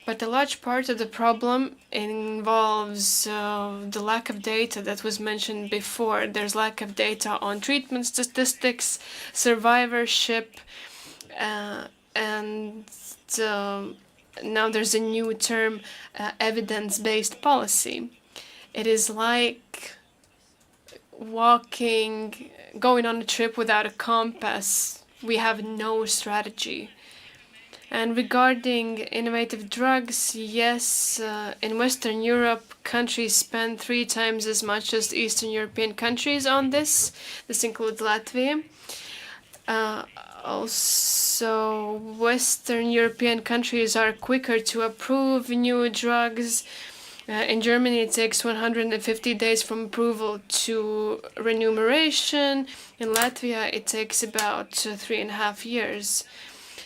But a large part of the problem involves the lack of data that was mentioned before. There's lack of data on treatment statistics, survivorship, and now there's a new term, evidence-based policy. It is like going on a trip without a compass. We have no strategy. And regarding innovative drugs, yes, in Western Europe, countries spend 3 times as much as Eastern European countries on this. This includes Latvia. Also, Western European countries are quicker to approve new drugs. In Germany, it takes 150 days from approval to remuneration. In Latvia, it takes about 3.5 years.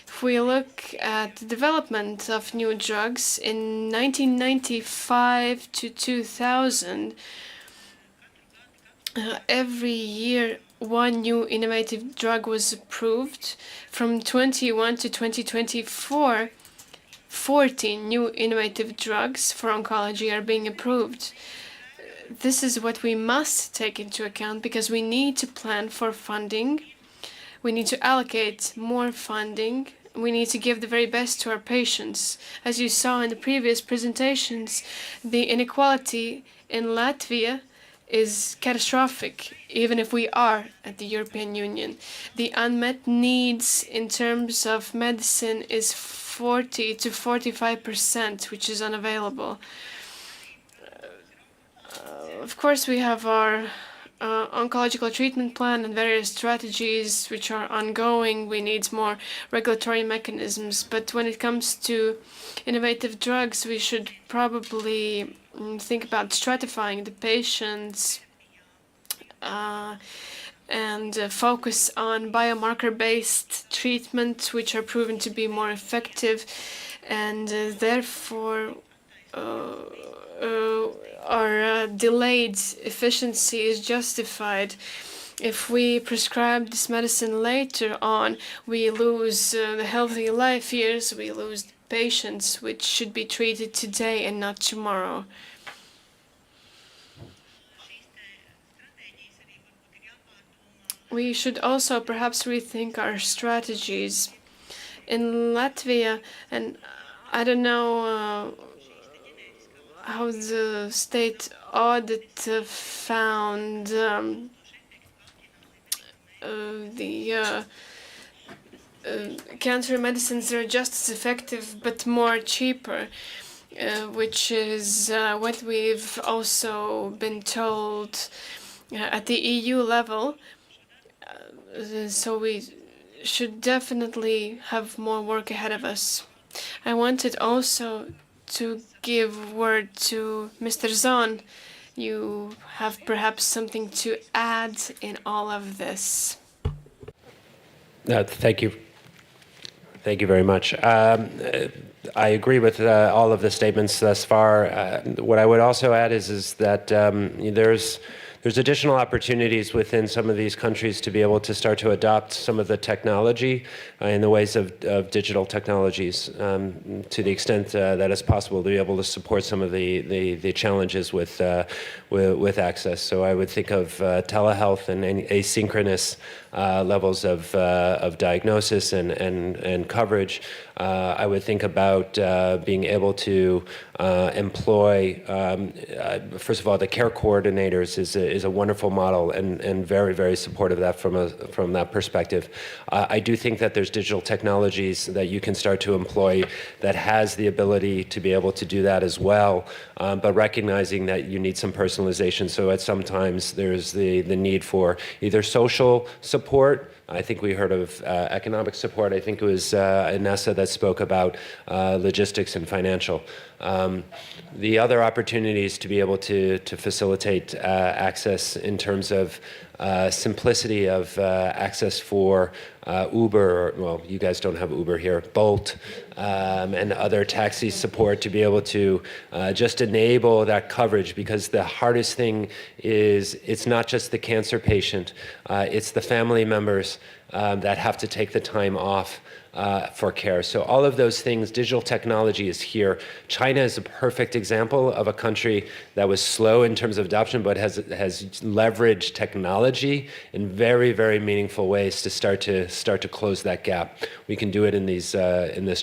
If we look at the development of new drugs, in 1995 to 2000, every year one new innovative drug was approved. From 2021 to 2024, 40 new innovative drugs for oncology are being approved. This is what we must take into account because we need to plan for funding. We need to allocate more funding. We need to give the very best to our patients. As you saw in the previous presentations, the inequality in Latvia is catastrophic, even if we are at the European Union. The unmet needs in terms of medicine is 40 to 45%, which is unavailable. Of course, we have our oncological treatment plan and various strategies which are ongoing. We need more regulatory mechanisms. But when it comes to innovative drugs, we should probably think about stratifying the patients and focus on biomarker-based treatment, which are proven to be more effective, and therefore our delayed efficiency is justified. If we prescribe this medicine later on, we lose the healthy life years, we lose patients which should be treated today and not tomorrow. We should also perhaps rethink our strategies. In Latvia, and I don't know how the state audit found the cancer medicines are just as effective but more cheaper, which is what we've also been told at the EU level. So we should definitely have more work ahead of us. I wanted also to give word to Mr. Zon. You have perhaps something to add in all of this. Thank you. Thank you very much. I agree with all of the statements thus far. What I would also add is that there's additional opportunities within some of these countries to be able to start to adopt some of the technology in the ways of digital technologies to the extent that it's possible to be able to support some of the challenges with access. So I would think of telehealth and asynchronous levels of diagnosis and coverage. I would think about being able to employ, first of all, the care coordinators is a wonderful model and very, very supportive of that from that perspective. I do think that there's digital technologies that you can start to employ that has the ability to be able to do that as well, but recognizing that you need some personalization. So at sometimes there's the need for either social support. I think we heard of economic support. I think it was Inessa that spoke about logistics and financial. The other opportunities to be able to facilitate access in terms of simplicity of access for Uber, well, you guys don't have Uber here, Bolt, and other taxi support to be able to just enable that coverage, because the hardest thing is it's not just the cancer patient, it's the family members that have to take the time off for care. So all of those things, digital technology is here. China is a perfect example of a country that was slow in terms of adoption, but has leveraged technology in very, very meaningful ways to start to close that gap. We can do it in this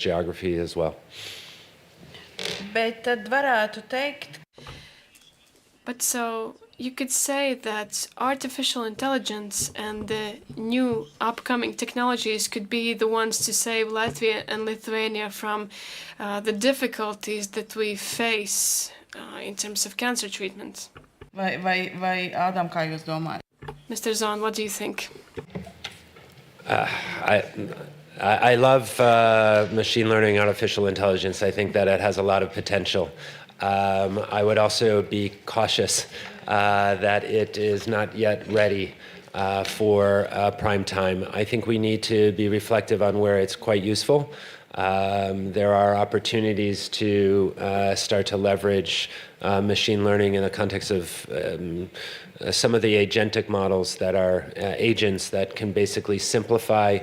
geography as well. Bet tad varētu teikt. But so you could say that artificial intelligence and the new upcoming technologies could be the ones to save Latvia and Lithuania from the difficulties that we face in terms of cancer treatment. Vai Ādam, kā jūs domājat? Mr. Zon, what do you think? I love machine learning, artificial intelligence. I think that it has a lot of potential. I would also be cautious that it is not yet ready for prime time. I think we need to be reflective on where it's quite useful. There are opportunities to start to leverage machine learning in the context of some of the agentic models that are agents that can basically simplify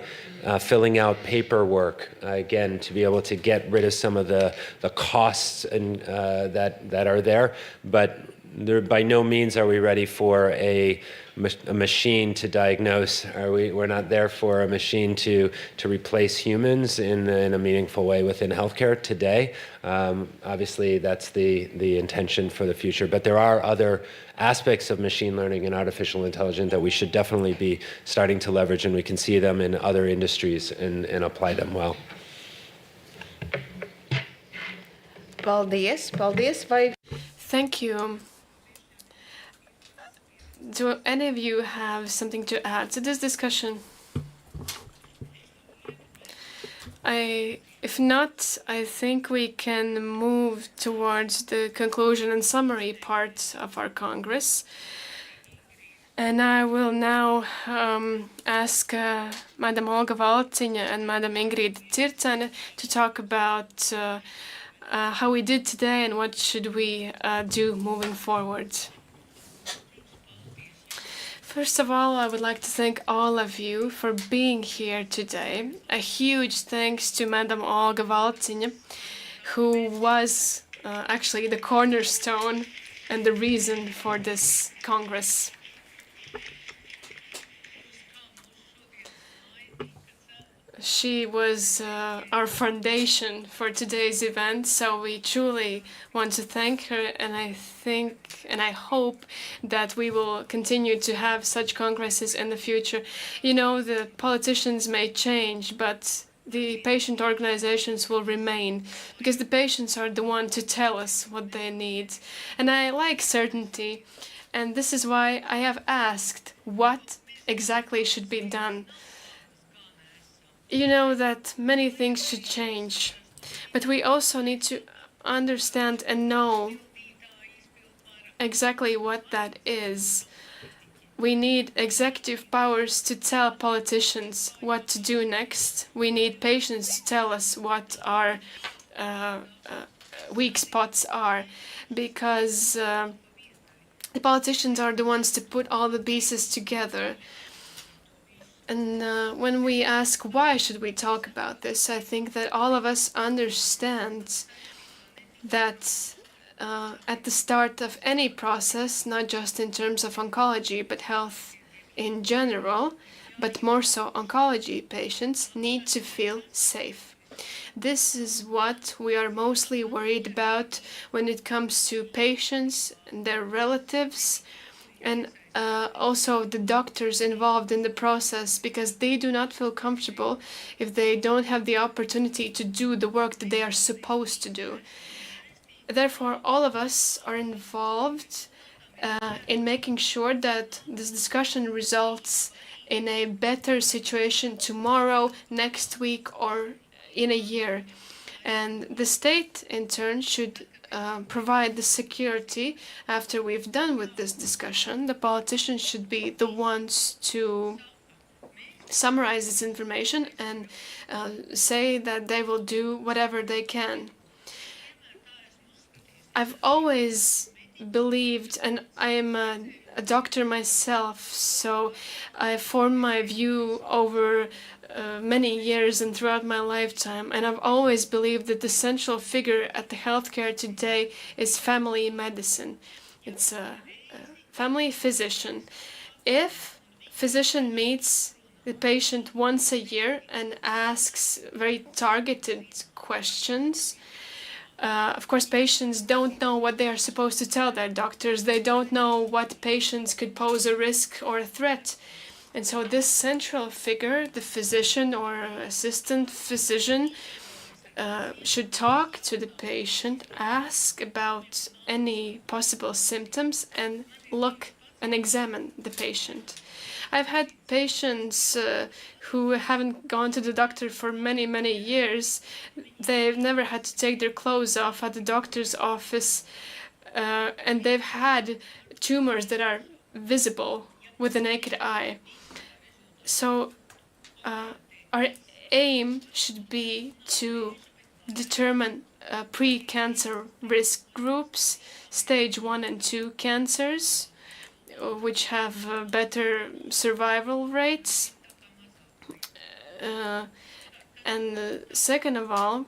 filling out paperwork, again, to be able to get rid of some of the costs and, that are there. But by no means are we ready for a machine to diagnose. We're not there for a machine to replace humans in a meaningful way within healthcare today. Obviously, that's the intention for the future. But there are other aspects of machine learning and artificial intelligence that we should definitely be starting to leverage, and we can see them in other industries and apply them well. Paldies. Thank you. Do any of you have something to add to this discussion? If not, I think we can move towards the conclusion and summary part of our Congress. And I will now ask Madam Olga Valciņa and Madam Ingrid Circene to talk about how we did today and what should we do moving forward. First of all, I would like to thank all of you for being here today. A huge thanks to Madam Olga Valciņa, who was actually the cornerstone and the reason for this Congress. She was our foundation for today's event, so we truly want to thank her, and I think and I hope that we will continue to have such congresses in the future. You know, the politicians may change, but the patient organizations will remain, because the patients are the one to tell us what they need. And I like certainty, and this is why I have asked what exactly should be done. You know that many things should change, but we also need to understand and know exactly what that is. We need executive powers to tell politicians what to do next. We need patients to tell us what our weak spots are, because the politicians are the ones to put all the pieces together. And when we ask why should we talk about this, I think that all of us understand that at the start of any process, not just in terms of oncology, but health in general, but more so oncology patients need to feel safe. This is what we are mostly worried about when it comes to patients and their relatives, and also the doctors involved in the process, because they do not feel comfortable if they don't have the opportunity to do the work that they are supposed to do. Therefore, all of us are involved in making sure that this discussion results in a better situation tomorrow, next week, or in a year. And the state, in turn, should provide the security after we've done with this discussion. The politicians should be the ones to summarize this information and say that they will do whatever they can. I've always believed, and I am a doctor myself, so I formed my view over many years and throughout my lifetime, and I've always believed that the central figure at the healthcare today is family medicine. It's a family physician. If physician meets the patient once a year and asks very targeted questions, of course, patients don't know what they are supposed to tell their doctors. They don't know what patients could pose a risk or a threat. And so this central figure, the physician or assistant physician, should talk to the patient, ask about any possible symptoms, and look and examine the patient. I've had patients who haven't gone to the doctor for many, many years. They've never had to take their clothes off at the doctor's office, and they've had tumors that are visible with the naked eye. So our aim should be to determine pre-cancer risk groups, stage 1 and 2 cancers, which have better survival rates. And second of all,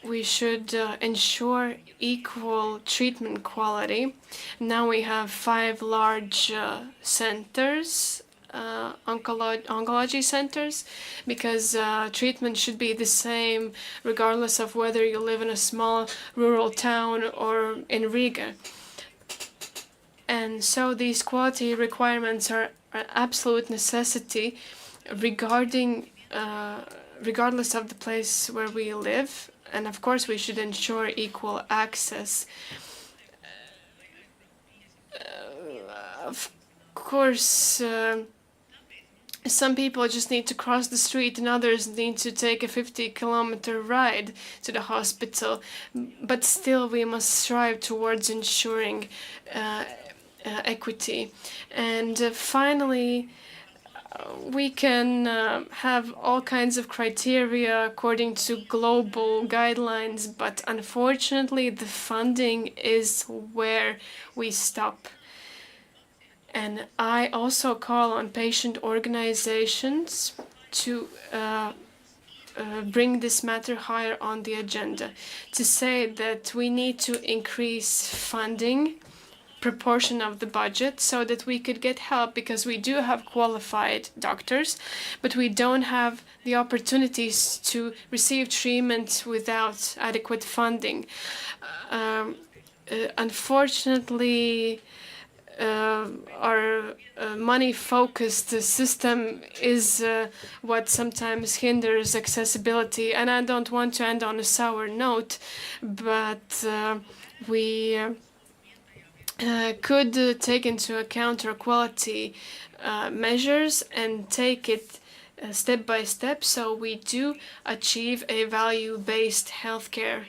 we should ensure equal treatment quality. Now we have 5 large centers, oncology centers, because treatment should be the same regardless of whether you live in a small rural town or in Riga. And so these quality requirements are an absolute necessity regarding regardless of the place where we live. And of course, we should ensure equal access. Of course, some people just need to cross the street and others need to take a 50-kilometer ride to the hospital. But still, we must strive towards ensuring equity. And finally, we can have all kinds of criteria according to global guidelines, but unfortunately the funding is where we stop. And I also call on patient organizations to bring this matter higher on the agenda, to say that we need to increase funding proportion of the budget so that we could get help, because we do have qualified doctors, but we don't have the opportunities to receive treatment without adequate funding. Unfortunately, our money-focused system is what sometimes hinders accessibility. And I don't want to end on a sour note, but we could take into account our quality measures and take it step by step so we do achieve a value-based healthcare.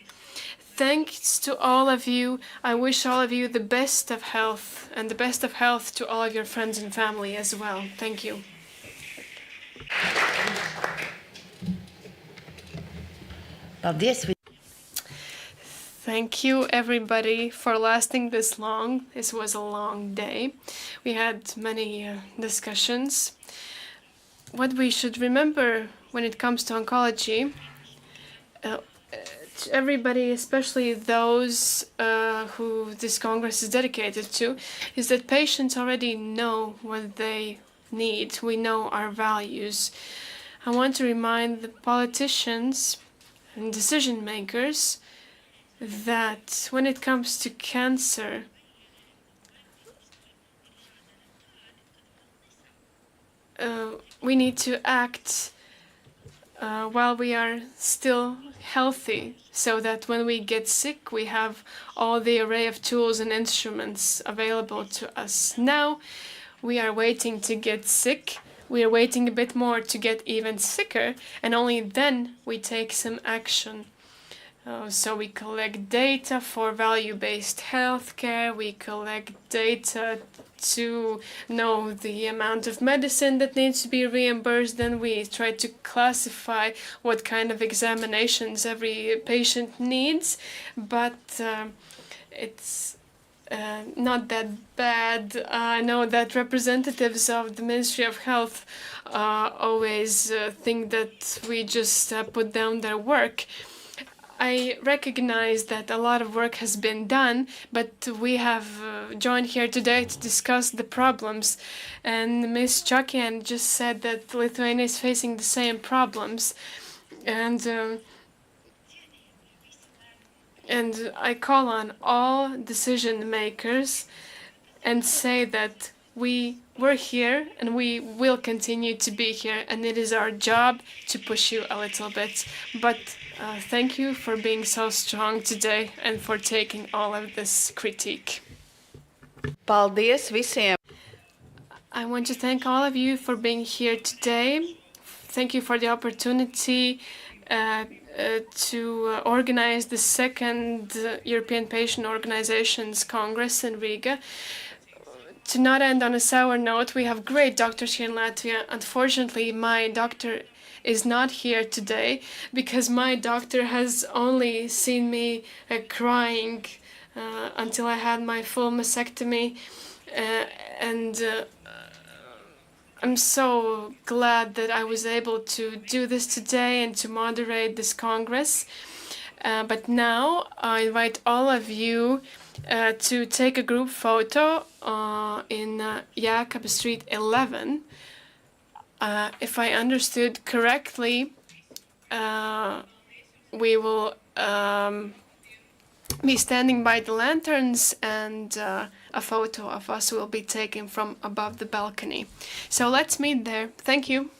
Thanks to all of you. I wish all of you the best of health, and the best of health to all of your friends and family as well. Thank you. Thank you, everybody, for lasting this long. This was a long day. We had many discussions. What we should remember when it comes to oncology, everybody, especially those who this Congress is dedicated to, is that patients already know what they need. We know our values. I want to remind the politicians and decision makers that when it comes to cancer, we need to act while we are still healthy, so that when we get sick, we have all the array of tools and instruments available to us. Now, we are waiting to get sick. We are waiting a bit more to get even sicker, and only then we take some action. So we collect data for value-based healthcare. We collect data to know the amount of medicine that needs to be reimbursed. Then we try to classify what kind of examinations every patient needs. But it's not that bad. I know that representatives of the Ministry of Health always think that we just put down their work. I recognize that a lot of work has been done, but we have joined here today to discuss the problems. And Ms. Chakian just said that Lithuania is facing the same problems. And I call on all decision makers and say that we were here and we will continue to be here, and it is our job to push you a little bit. But thank you for being so strong today and for taking all of this critique. Paldies visiem! I want to thank all of you for being here today. Thank you for the opportunity to organize the second European Patient Organizations Congress in Riga. To not end on a sour note, we have great doctors here in Latvia. Unfortunately, my doctor is not here today because my doctor has only seen me crying until I had my full mastectomy. And I'm so glad that I was able to do this today and to moderate this Congress. But now I invite all of you to take a group photo in Jakob Street 11. If I understood correctly, we will be standing by the lanterns and a photo of us will be taken from above the balcony. So let's meet there. Thank you.